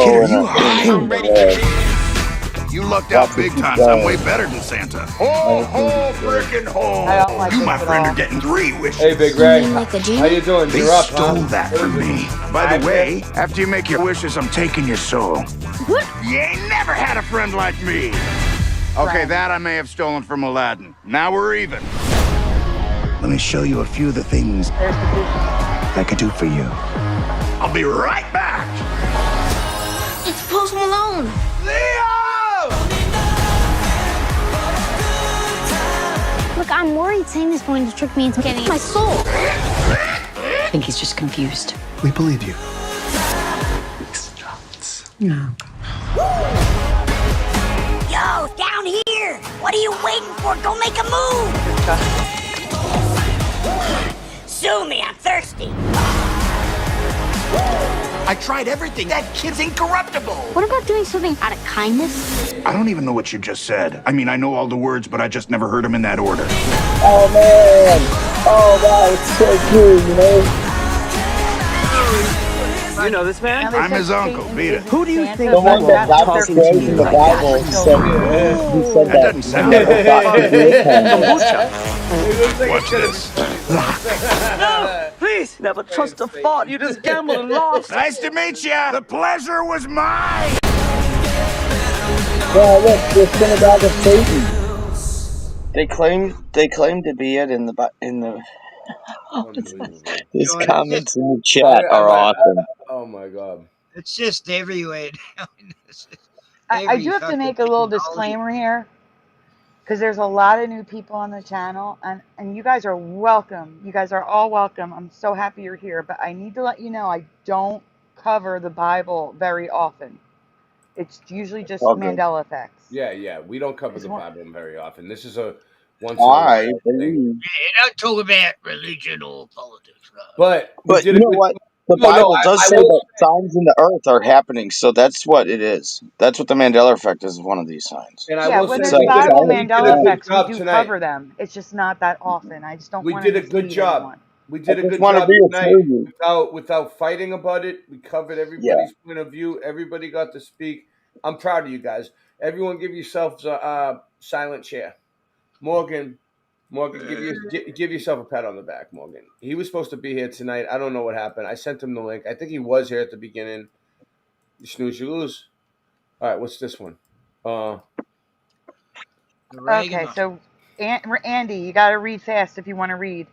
Kid, are you high? I'm ready for You lucked out big time. I'm way better than Santa. Ho, ho, frickin' ho. I don't like You, this my at friend, all. are getting 3 wishes. Hey, Big Ray. Like a genie? How you doing? They You're up, stole huh? that from me. By the way, after you make your wishes, I'm taking your soul. What? You ain't never had a friend like me. Okay, that I may have stolen from Aladdin. Now we're even. Let me show you a few of the things I could do for you. I'll be right back. It's Post Malone. Look, I'm worried Santa's going to trick me into getting my soul. I think he's just confused. We believe you. No. Yo, down here! What are you waiting for? Go make a move! Sue me, I'm thirsty. I tried everything. That kid's incorruptible. What about doing something out of kindness? I don't even know what you just said. I mean, I know all the words, but I just never heard them in that order. Oh man! Oh wow, it's so cool, you know? You know this man? I'm his uncle. Beat it. Who do you think The one you that are God talking to says me in the like Bible that? he said That that doesn't sound he never like thought he'd live home. Watch this. No, please. Never trust a thought. You just gambled and lost. Nice to meet you. The pleasure was mine. Yeah, look, the synagogue of Satan. They claim to be it in the Unbelievable. his God, comments in the chat are awesome. Oh my god. it's just everywhere now. It's just I every do have to fucking make a little thing. disclaimer here because there's a lot of new people on the channel, and you guys are welcome. You guys are all welcome. I'm so happy you're here, but I need to let you know I don't cover the Bible very often. It's usually just All good. Mandela effects. Yeah. We don't cover the one- Bible very often. This is a once in a I while thing. believe. Yeah, don't talk about religion or politics, right? But we But did you a know good. what? The No, Bible does I say will. that signs in the earth are happening, so that's what it is. That's what the Mandela effect is, one of these signs. And I Yeah, will when say So there's Bible we did a Mandela good effects, we job do tonight. cover them. It's just not that often. I just don't We want to did a good mislead job. anyone. We did a just good want to job reassure tonight you. without fighting about it. We covered everybody's point of view. Everybody got to speak. I'm proud of you guys. Everyone, give yourselves a silent chair. Morgan, give yourself a pat on the back, Morgan. He was supposed to be here tonight. I don't know what happened. I sent him the link. I think he was here at the beginning. You snooze, you lose. All right, what's this one? Okay, so Andy, you got to read fast if you want to read.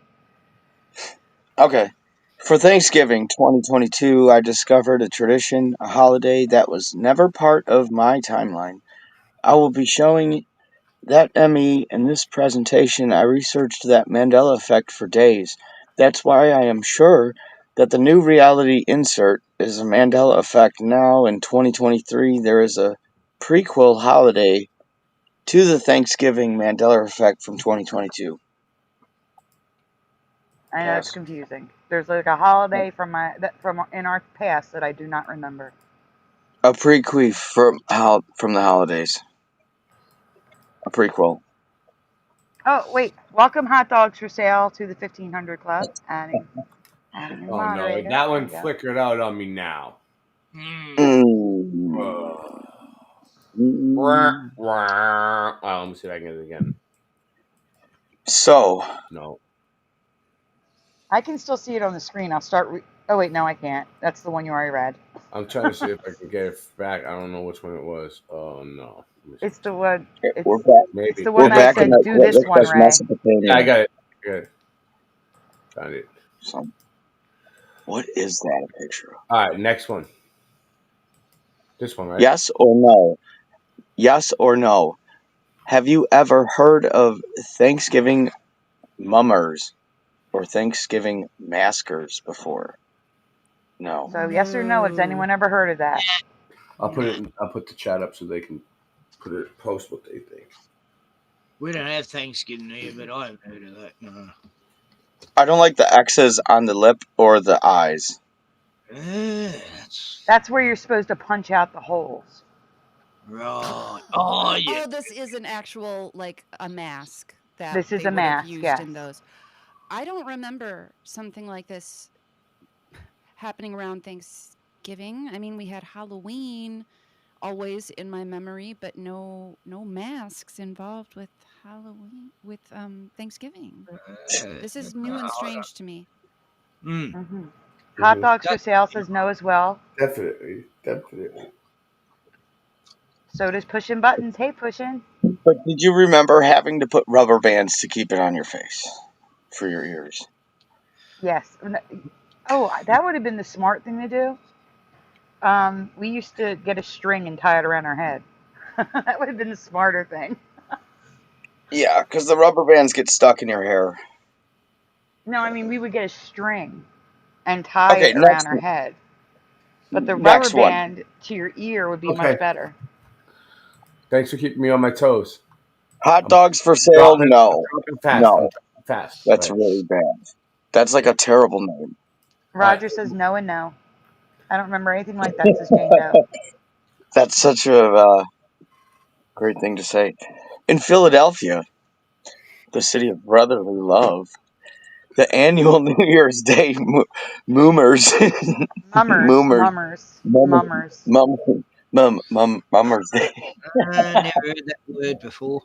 Okay. For Thanksgiving 2022, I discovered a tradition, a holiday that was never part of my timeline. I will be showing that ME in this presentation. I researched that Mandela effect for days. That's why I am sure that the new reality insert is a Mandela effect. Now in 2023, there is a prequel holiday to the Thanksgiving Mandela effect from 2022. I know it's confusing. There's like a holiday from in our past that I do not remember. A prequel from the holidays. A prequel. Oh wait, welcome hot dogs for sale to the 1500 Club. Adding a Oh no, moderator. that one There you go. flickered out on me now. Let me see if I can get it again. So. No. I can still see it on the screen. I'll start Oh wait, no, I can't. That's the one you already read. I'm trying to see if I can get it back. I don't know which one it was. Oh no. It's the one. We're It's back. it's Maybe. the one We're that back in said, the "Do what this looks one, like Ray." Yeah, I Mesopotamia. got it. Good. Found it. What is that a picture of? All right, next one. This one, right? Yes or no? Yes or no? Have you ever heard of Thanksgiving mummers or Thanksgiving maskers before? No. So yes or no? Has anyone ever heard of that? I'll put the chat up so they can post what they think. We don't have Thanksgiving here, but I haven't heard of that. No. I don't like the X's on the lip or the eyes. That's where you're supposed to punch out the holes. Right. Oh, yeah. Oh, this is an actual, like, a mask that This is they a would have mask, used yes. in those. I don't remember something like this happening around Thanksgiving. I mean, we had Halloween always in my memory, but no masks involved with Halloween with Thanksgiving. This is new and strange to me. Mm-hmm. Hot dogs for sale says no as well. Definitely. So does pushing buttons. Hey, pushing. But did you remember having to put rubber bands to keep it on your face for your ears? Yes. Oh, that would have been the smart thing to do. We used to get a string and tie it around our head. That would have been the smarter thing. Yeah, because the rubber bands get stuck in your hair. No, I mean we would get a string and tie Okay, it around our head. But the rubber next one. band to your ear would be Okay. much better. Thanks for keeping me on my toes. Hot dogs for sale? No. Dropping fast. I'm No. dropping fast. That's Go ahead. really bad. That's like a terrible name. Roger says no and no. I don't remember anything like that, says Jane Doe. That's such a great thing to say. In Philadelphia, the city of brotherly love, the annual New Year's Day Moomers. Mummers Day. I never heard that word before.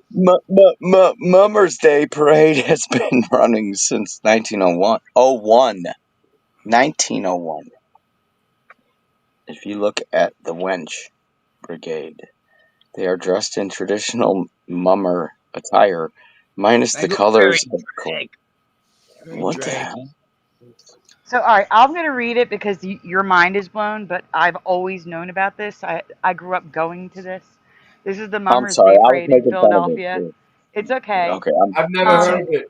Mummers Day parade has been running since 1901. 1901. If you look at the Wench Brigade, they are dressed in traditional mummer attire, minus They the look colors very of drag. what the hell? So, all right, I'm going to read it because your mind is blown, but I've always known about this. I grew up going to this. This is the I'm Mummers sorry, Day I was Parade in making fun of it Philadelphia. too. It's okay. Okay, I've never heard of it.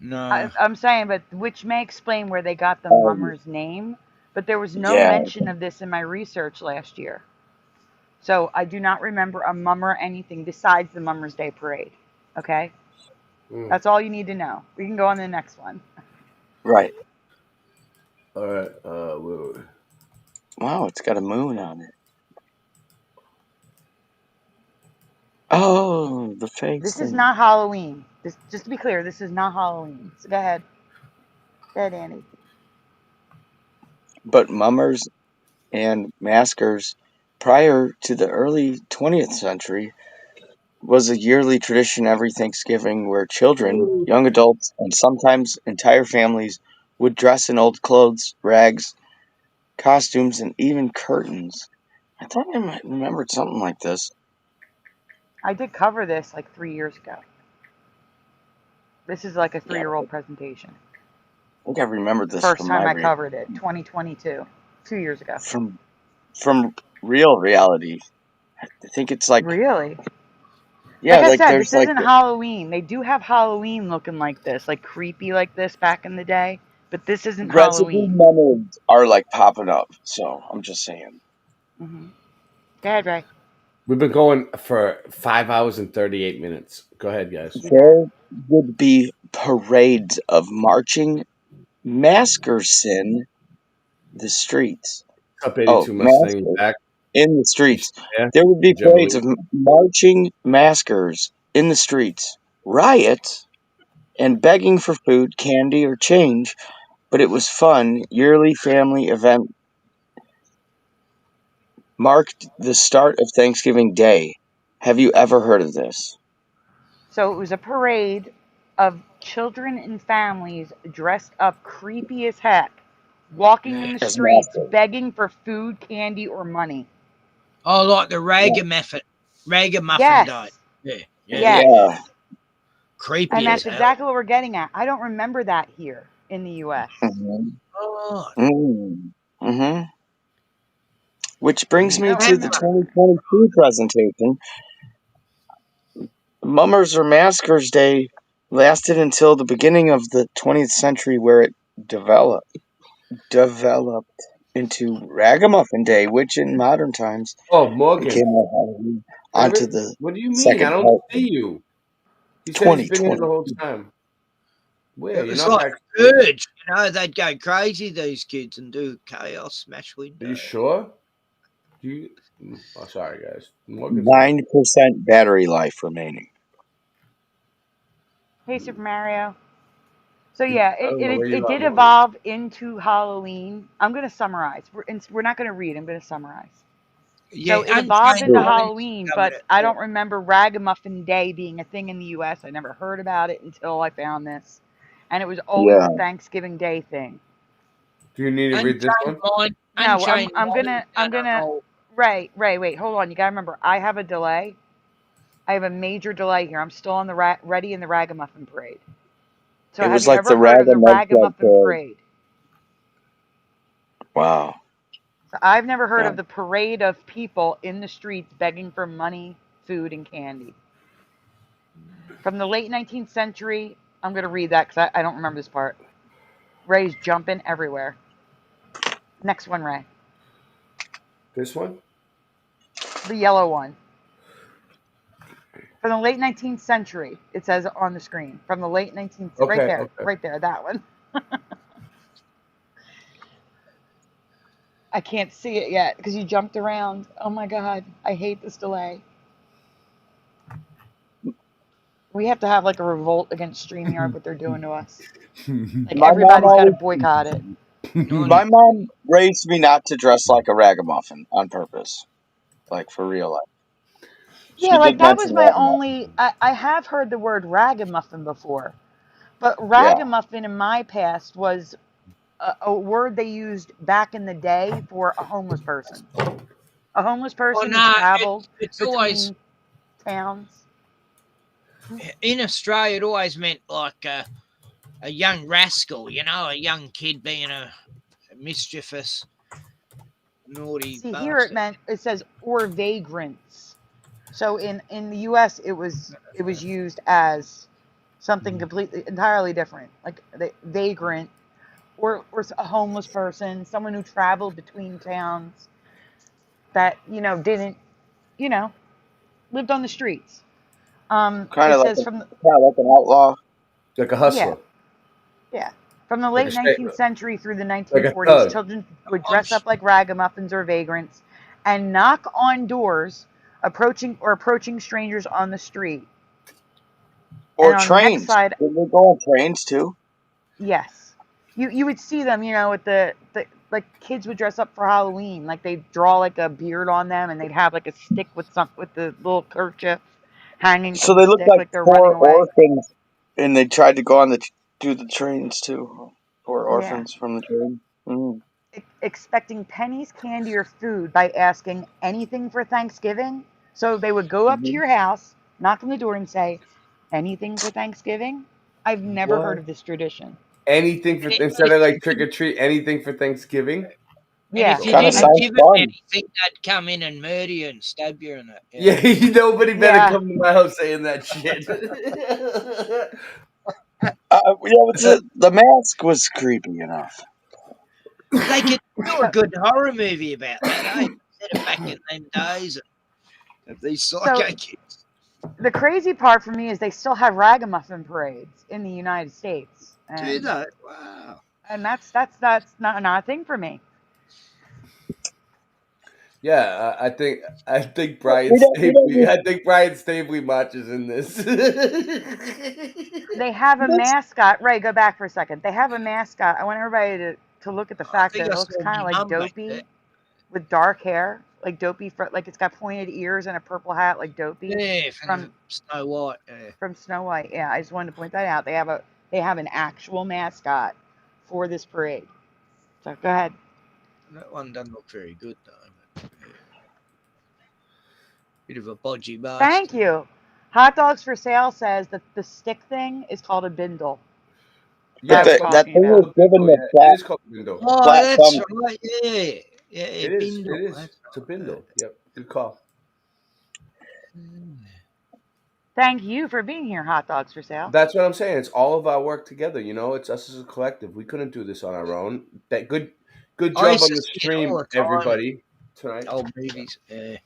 No. I'm saying, but which may explain where they got the Um, Mummers name. But there was no yeah. mention of this in my research last year. So I do not remember a mummer or anything besides the Mummers Day Parade. Okay? That's all you need to know. We can go on to the next one. Right. All right. Wait. Wow, it's got a moon on it. Oh, the face This thing. is not Halloween. Just to be clear, this is not Halloween. So go ahead. Go ahead, Andy. But mummers and maskers, prior to the early 20th century, was a yearly tradition every Thanksgiving where children, young adults, and sometimes entire families would dress in old clothes, rags, costumes, and even curtains. I thought I might remembered something like this. I did cover this like 3 years ago. This is like a 3-year-old presentation. I think I remembered this First from time my I covered it, 2022, 2 years ago. from real reality. I think it's like Really? yeah, Like I like said, there's this like isn't Halloween. They do have Halloween looking like this, like creepy like this back in the day, but this isn't residue Halloween. mummers are like popping up. So I'm just saying. Mm-hmm. Go ahead, Ray. We've been going for 5 hours and 38 minutes. Go ahead, guys. There would be parades of marching maskers in the streets. Up 82 Mustang Maskers back. in the streets. Yeah. There would be parades Jubilee. of marching maskers in the streets, riots, and begging for food, candy, or change. But it was fun, yearly family event marked the start of Thanksgiving Day. Have you ever heard of this? So it was a parade of children and families dressed up creepy as heck, walking in the As streets, mascots. begging for food, candy, or money. Oh, like the Yeah. ragamuffin day. Yes, Yeah. Yeah. yes. And Creepy as that's hell. exactly what we're getting at. I don't remember that here in the US. Mm-hmm. Oh, Mm-hmm. Which brings me I don't to the remember. 2022 presentation. Mummers or Maskers Day lasted until the beginning of the 20th century, where it developed into Ragamuffin Day, which in modern times Oh, Morgan. became a Halloween onto Rabbit, the what do you mean? I second don't part of see you. He said he's been here the whole 2020. time. Where? it You're was not like backstage? Purge. They'd go crazy, these kids, and do chaos, smash Are windows. you sure? Do you? Oh, sorry, guys. Morgan's 9% battery life remaining. Hey, Super Mario. So yeah, I don't know where you it are, did Morgan. evolve into Halloween. I'm gonna summarize. We're not gonna read. I'm gonna summarize. Yeah, So it evolved Unchained into Minds Halloween, covered but it. I Yeah. don't remember Ragamuffin Day being a thing in the U.S. I never heard about it until I found this, and it was always Yeah. a Thanksgiving Day thing. Do you need to read this Unchained one? Mind. No, Unchained Mind I'm done a gonna. whole. Wait, hold on. You gotta remember, I have a delay. I have a major delay here. I'm still on the ready in the Ragamuffin Parade. So It have was you like the ever heard of the Mudslide Ragamuffin Parade. Parade? Wow. So I've never heard of No. the parade of people in the streets begging for money, food, and candy. From the late 19th century, I'm going to read that because I don't remember this part. Ray's jumping everywhere. Next one, Ray. This one? The yellow one. From the late 19th century, it says on the screen. From the late 19th, Okay, okay. right there, that one. I can't see it yet because you jumped around. Oh my God, I hate this delay. We have to have like a revolt against StreamYard, what they're doing to us. Like My mom everybody's got to always. boycott it. My mom raised me not to dress like a ragamuffin on purpose, like for real life. Yeah, She like did that mention was my ragamuffin. only. I have heard the word ragamuffin before, but Yeah. ragamuffin in my past was a word they used back in the day for a homeless person. A homeless Oh person who no, traveled it's always between towns. in Australia. It always meant like a young rascal, a young kid being a mischievous, naughty See, here bastard. it says or vagrants. So in the U.S. it was used as something completely entirely different, like the vagrant or a homeless person, someone who traveled between towns that didn't you know lived on the streets. Kind It of like says from the, an outlaw. Like a yeah, hustler. yeah, from the Like a late state, 19th century through the like a 1940s, thug. children would I'm dress up like ragamuffins or vagrants and knock on doors, approaching strangers on the street. And Or on the next trains. side, Didn't they go on trains too? yes, you would see them, with the like kids would dress up for Halloween, like they'd draw like a beard on them, and they'd have like a stick with the little kerchief hanging So from the they looked stick, like like they're running poor away. orphans, and they tried to go on do the trains too. Poor Yeah. orphans from the train. Mm. Expecting pennies, candy, or food by asking anything for Thanksgiving. So they would go up to Hmm. your house, knock on the door, and say, "Anything for Thanksgiving?" I've never heard What? of this tradition. Anything for And instead of like trick or treat, anything for Thanksgiving? and Yeah, if The you Kind of didn't sounds fuck? give them fun. anything, they'd come in and murder you and stab you and that. Yeah, nobody better yeah. come to my house saying that shit. But the mask was creepy enough. They could do a So, good horror movie about that, eh? Set it back in them days of these psycho so kids. the crazy part for me is they still have ragamuffin parades in the United States, Do and they? Wow. that's not a thing for me. Yeah, I think Brian We don't Stabley. use I think Brian Stabley marches in this. They have a this. mascot. Ray, go back for a second. They have a mascot. I want everybody to look at the I fact think that I it looks saw kind my of like mum back there. Dopey with dark hair, like Dopey, like it's got pointed ears and a purple hat, like Dopey Yeah, from from Snow White. Yeah. from Snow White. Yeah, I just wanted to point that out. They have They have an actual mascot for this parade. So go ahead. That one doesn't look very good though. But, yeah. Bit of a bodgy bastard. Thank you. Hot Dogs for Sale says that the stick thing is called a bindle. But That's that thing was given the It is called a bindle. Oh, that's right. Yeah. Yeah, It is. bindle. It is. That's It's a bindle. Yep. Good call. Thank you for being here, Hot Dogs for Sale. That's what I'm saying. It's all of our work together. You know, it's us as a collective. We couldn't do this on our own. That good I job used on to the see it stream, all the time. everybody, tonight. Old movies. Yeah.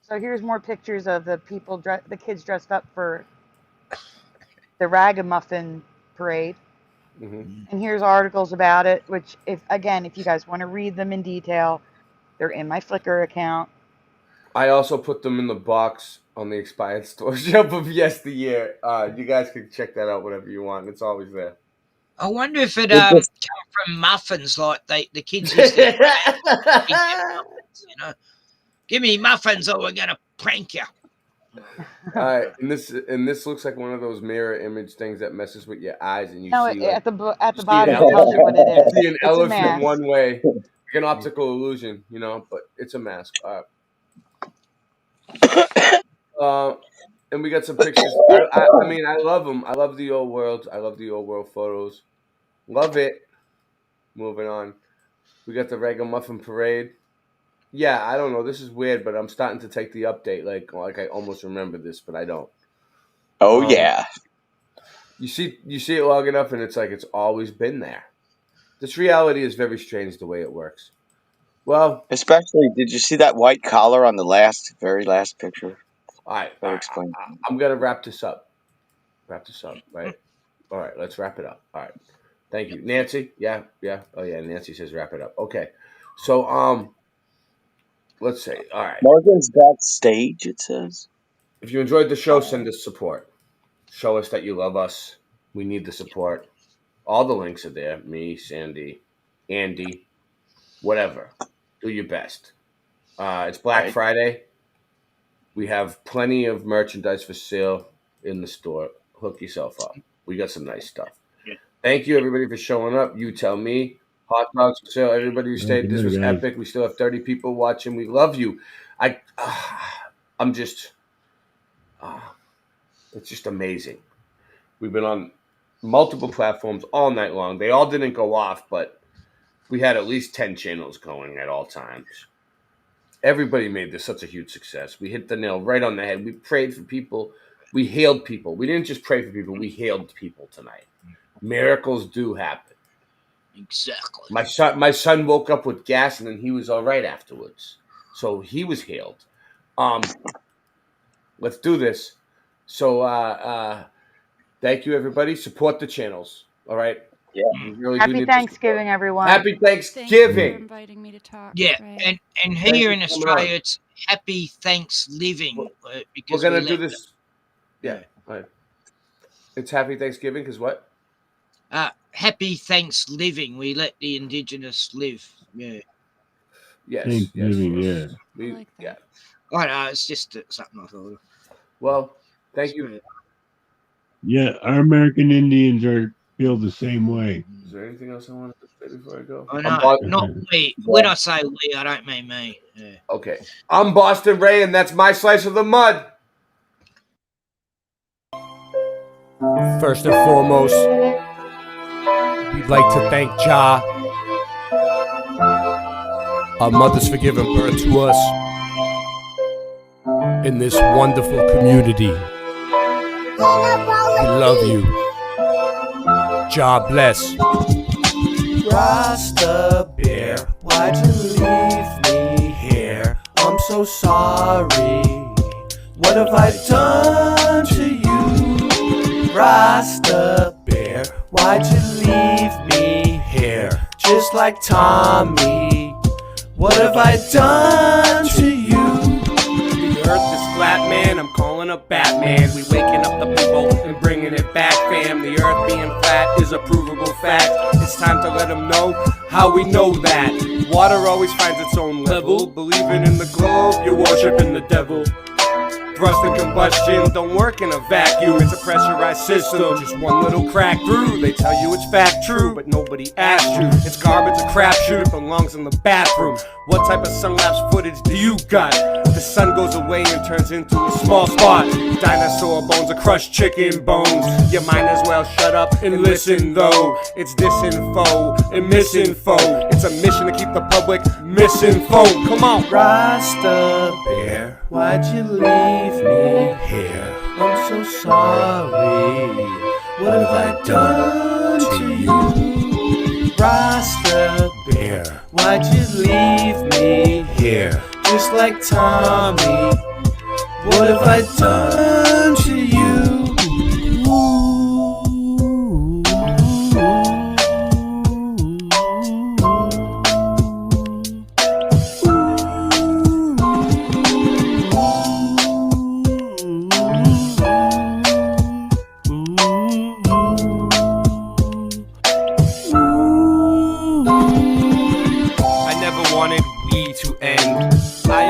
So here's more pictures of the people, the kids dressed up for the Ragamuffin parade. Mm-hmm. And here's articles about it, which, if you guys want to read them in detail, they're in my Flickr account. I also put them in the box on the expired store shelf of yesteryear. You guys can check that out whenever you want. It's always there. I wonder if it come from muffins like the kids used to muffins, you know. Give me muffins or we're gonna prank you. All right, and this looks like one of those mirror image things that messes with your eyes, and you No, see like, at the bottom it tells you what it is. see an It's a elephant mask. one way, like an optical illusion, you know, but it's a mask. And we got some pictures. I mean, I love them. I love the old world. I love the old world photos. Love it. Moving on. We got the Ragamuffin parade. Yeah, I don't know. This is weird, but I'm starting to take the update. Like I almost remember this, but I don't. Oh yeah. You see it long enough, and it's like it's always been there. This reality is very strange the way it works. Well, especially, did you see that white collar on the very last picture? All right, explain. I'm gonna wrap this up. Right? All right, let's wrap it up. All right, thank you, Nancy. Yeah. Oh yeah, Nancy says wrap it up. Okay, so let's say, all right. Morgan's backstage. It says. If you enjoyed the show, send us support. Show us that you love us. We need the support. All the links are there. Me, Sandy, Andy, whatever. Do your best. It's Black Friday. We have plenty of merchandise for sale in the store. Hook yourself up. We got some nice stuff. Yeah. Thank you, everybody, for showing up. You tell me. Hot dogs for sale. Everybody who stayed. This was epic. We still have 30 people watching. We love you. I'm just... it's just amazing. We've been on multiple platforms all night long. They all didn't go off, but we had at least 10 channels going at all times. Everybody made this such a huge success. We hit the nail right on the head. We prayed for people. We healed people. We didn't just pray for people. We healed people tonight. Miracles do happen. Exactly. My son woke up with gas, and then he was all right afterwards. So he was healed. Let's do this. So thank you, everybody. Support the channels. All right? Yeah. Really Happy Thanksgiving, everyone. Happy Thanksgiving. Thank you for inviting me to talk. Yeah, Ray. and here in Australia, it's Happy Thanksgiving. Because we're going to do this. Yeah. All right. It's Happy Thanksgiving because what? Happy Thanksgiving. We let the indigenous live. Yeah. Yes. Thanksgiving, yes. I like that. Yeah. I know, it's just something I thought of. Well, thank you. Yeah, our American Indians feel the same way. Is there anything else I wanted to say before I go? I know, not me. When I say we, I don't mean me. Yeah. Okay. I'm Boston Ray, and that's my slice of the mud. First and foremost, we'd like to thank Jah, our mothers, for giving birth to us in this wonderful community. We love you. Jah bless. Rasta Bear, why'd you leave me here? I'm so sorry. What have I done to you? Rasta Bear, why'd you leave me here? Just like Tommy. What have I done to you? The earth is flat, man, I'm calling up Batman. We waking up the people and bringing it back, fam. The earth being flat is a provable fact. It's time to let them know how we know that. Water always finds its own level. Believing in the globe, you're worshiping the devil. Rust and combustion don't work in a vacuum. It's a pressurized system, just one little crack through. They tell you it's fact true, but nobody asked you. It's garbage, a crapshoot, it belongs in the bathroom. What type of sun lapse footage do you got? The sun goes away and turns into a small spot. Dinosaur bones or crushed chicken bones. You might as well shut up and listen though. It's disinfo and misinfo. It's a mission to keep the public misinformed. Come on. Rasta Bear, why'd you leave me here? I'm so sorry. What have I done to you? Rasta Bear, why'd you leave me here? Just like Tommy, what have I done to you?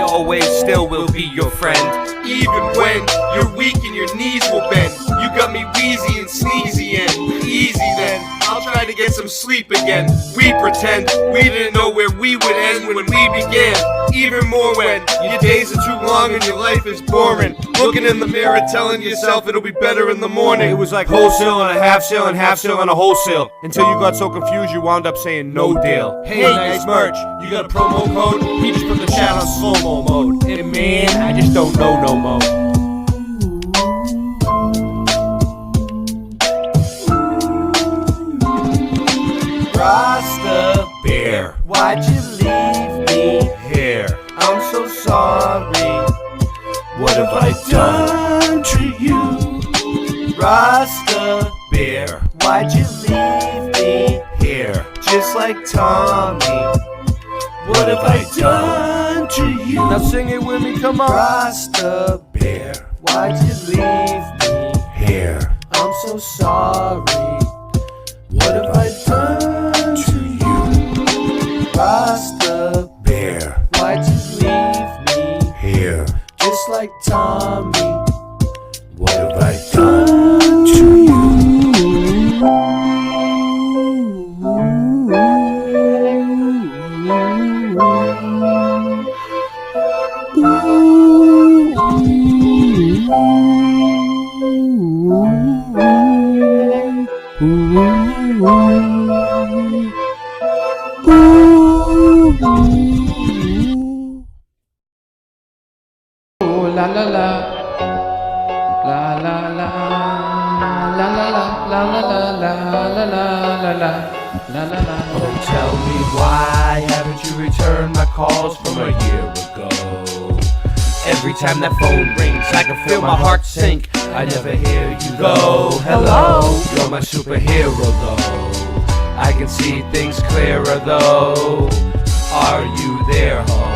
Always still will be your friend. Even when you're weak and your knees will bend. You got me wheezy and sneezy and easy then. I'll try to get some sleep again. We pretend we didn't know where we would end when we began. Even more when your days are too long and your life is boring. Looking in the mirror telling yourself it'll be better in the morning. It was like wholesale and a half sale and half sale and a wholesale. Until you got so confused you wound up saying no deal. Hey, nice merch, you got a promo code? He just put the chat on slow-mo mode. And man, I just don't know no more. Rasta Bear, why'd you leave me here? I'm so sorry. What have I done to you? Rasta Bear, why'd you leave me here? Just like Tommy. What have I done to you? Now sing it with me, come on. Rasta Bear, why'd you leave me here? I'm so sorry. What have I done to you? Rasta Bear, why'd you leave me here? Just like Tommy. What have I done to you? La la la, la la la, la la la, la la la, la la la, la la la. Oh, tell me why haven't you returned my calls from a year ago? Every time that phone rings, I can feel my heart sink. I never hear you go. Hello, you're my superhero though. I can see things clearer though. Are you there, ho?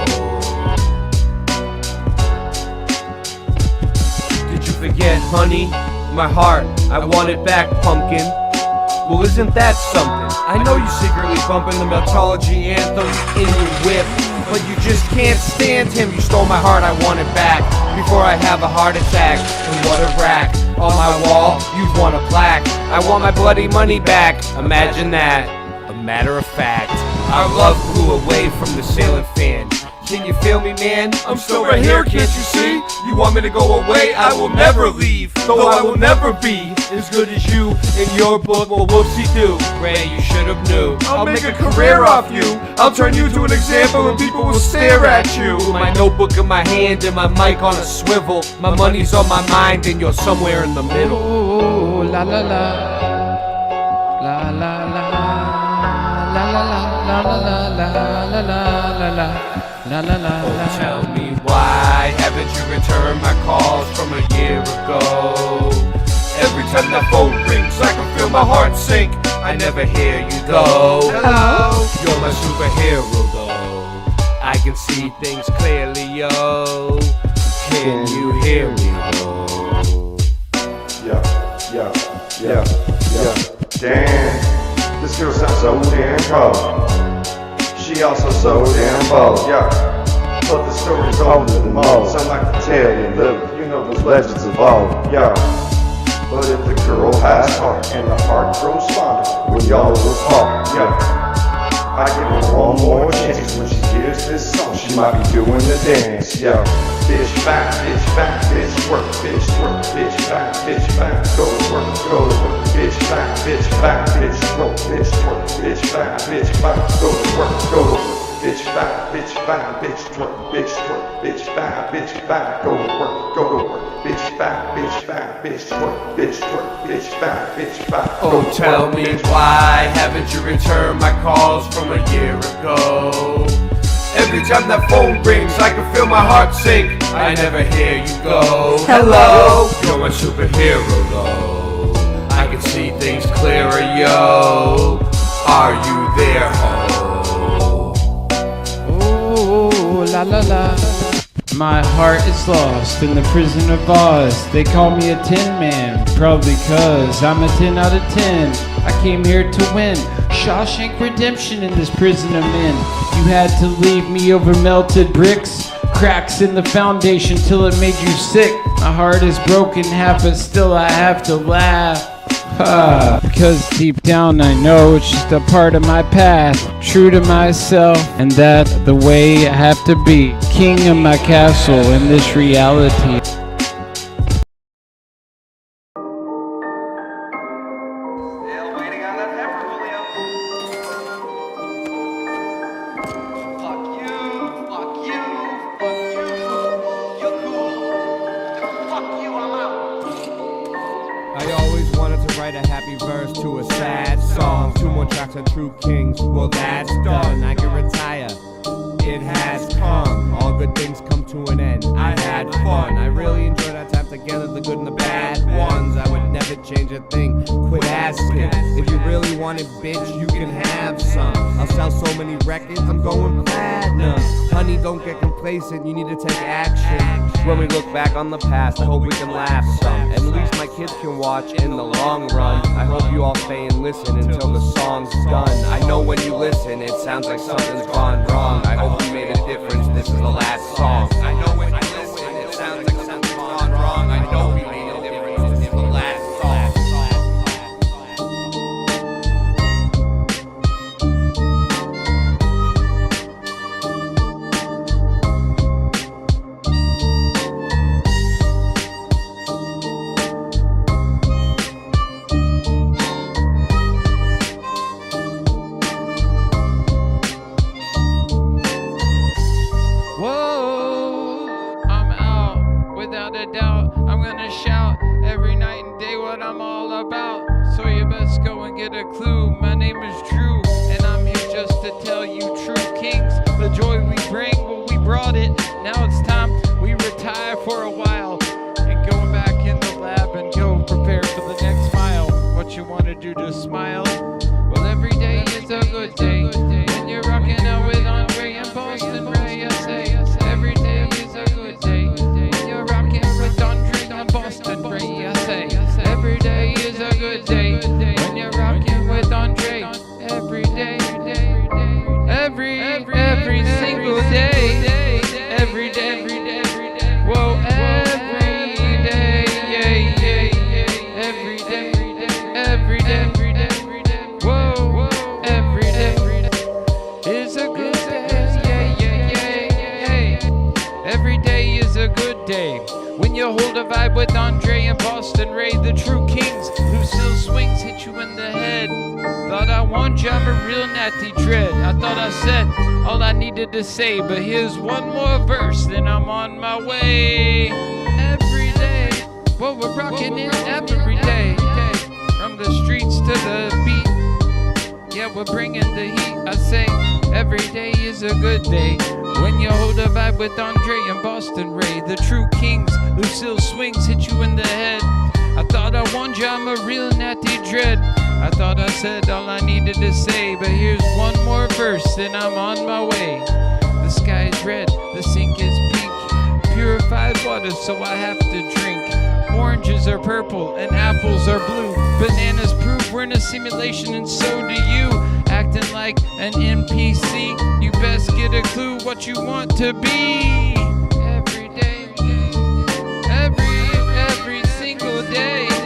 Forget, honey, my heart, I want it back, pumpkin. Well, isn't that something? I know you secretly bumping the Meltology anthem in your whip, but you just can't stand him. You stole my heart, I want it back before I have a heart attack. And what a rack. On my wall, you'd want a plaque. I want my bloody money back. Imagine that. A matter of fact, our love blew away from the ceiling fan. Can you feel me, man? I'm still right here, can't you see? You want me to go away? I will never leave, though I will never be as good as you in your book. Well, whoopsie-doo, Ray, you should have knew. I'll make a career off you. I'll turn you to an example and people will stare at you. My notebook in my hand and my mic on a swivel. My money's on my mind and you're somewhere in the middle. Oh, la la la, la la la, la la la, la la la, la la la. La, la, la, oh, tell me why haven't you returned my calls from a year ago? Every time that phone rings, I can feel my heart sink. I never hear you though. Hello, you're my superhero though. I can see things clearly, yo. Can you hear me, yo? Yeah. Damn, this girl sounds so damn cold. She also so damn bold, yeah. but the story's older than most. Sound like a tale in Lily, you know those legends of old, yeah. But if the girl has heart and the heart grows fonder when y'all are apart, yeah. I give her one more chance when she hears this song. She might be doing the dance, yeah. Bitch back, bitch work, bitch work, bitch back, go to work, bitch back, bitch work, bitch back, go to work, bitch back, bitch work, bitch back, go to work, bitch back, bitch back, Oh, tell me why haven't you returned my calls from a year ago? Every time that phone rings, I can feel my heart sink. I never hear you go. Hello, you're my superhero though. I can see things clearer, yo. Are you there, ho? Oh, la la la. My heart is lost in the prison of Oz. They call me a Tin Man, probably cause I'm a 10 out of 10. I came here to win Shawshank Redemption in this prison I'm in. You had to leave me over melted bricks, cracks in the foundation till it made you sick. My heart is broken half, but still I have to laugh. Because deep down I know it's just a part of my path. True to myself, and that's the way I have to be. King of my castle in this reality. I always wanted to write a happy verse to a sad song. 2 more tracks on True Kings, well that's done. I can retire, it has come. All good things come to an end. I had fun, I really enjoyed our time together, the good and the bad ones. I would never change a thing, quit asking. If you really want it, bitch, you can have some. I'll sell so many records, I'm going platinum. Honey, don't get complacent, you need to take action. When we look back on the past, I hope we can laugh some. At least my kids can watch in the long run. I hope you all stay and listen until the song's done. I know when you listen, it sounds like something's gone wrong. I hope we made a difference, this is the last song. I know when you listen, it sounds like something's gone wrong. I know we made a difference, this is the last song. Without a doubt, I'm gonna shout every night and day what I'm all about. So you best go and get a clue. My name is Drew, and I'm here just to tell you true kings. The joy we bring, well, we brought it. Now it's time we retire for a while and go back in the lab and go prepare for the next mile. What you wanna do to smile? Well, every day is a good day when you're rocking out with Andre and Boston Ray. I say every day is a good day. Boston Ray, I say every day is a good day when you're rocking with Andre. Every day, every single day, every day, whoa, every day, every day, whoa, every day is a good day, every day is a good day. When you hold a vibe with Andre and Boston Ray, the true kings, Lucille swings hit you in the head. Thought I warned you, I'm a real natty dread. I thought I said all I needed to say, but here's one more verse, then I'm on my way. Every day, well, we're rocking it every day. From the streets to the beat, yeah, we're bringing the heat. I say every day is a good day when you hold a vibe with Andre and Boston Ray, the true kings. Lucille swings hit you in the head. I thought I warned you, I'm a real natty dread. I thought I said all I needed to say, but here's one more verse, then I'm on my way. The sky is red, the sink is pink, purified water, so I have to drink. Oranges are purple and apples are blue. Bananas prove we're in a simulation and so do you. Acting like an NPC, you best get a clue what you want to be. Every day, every single day.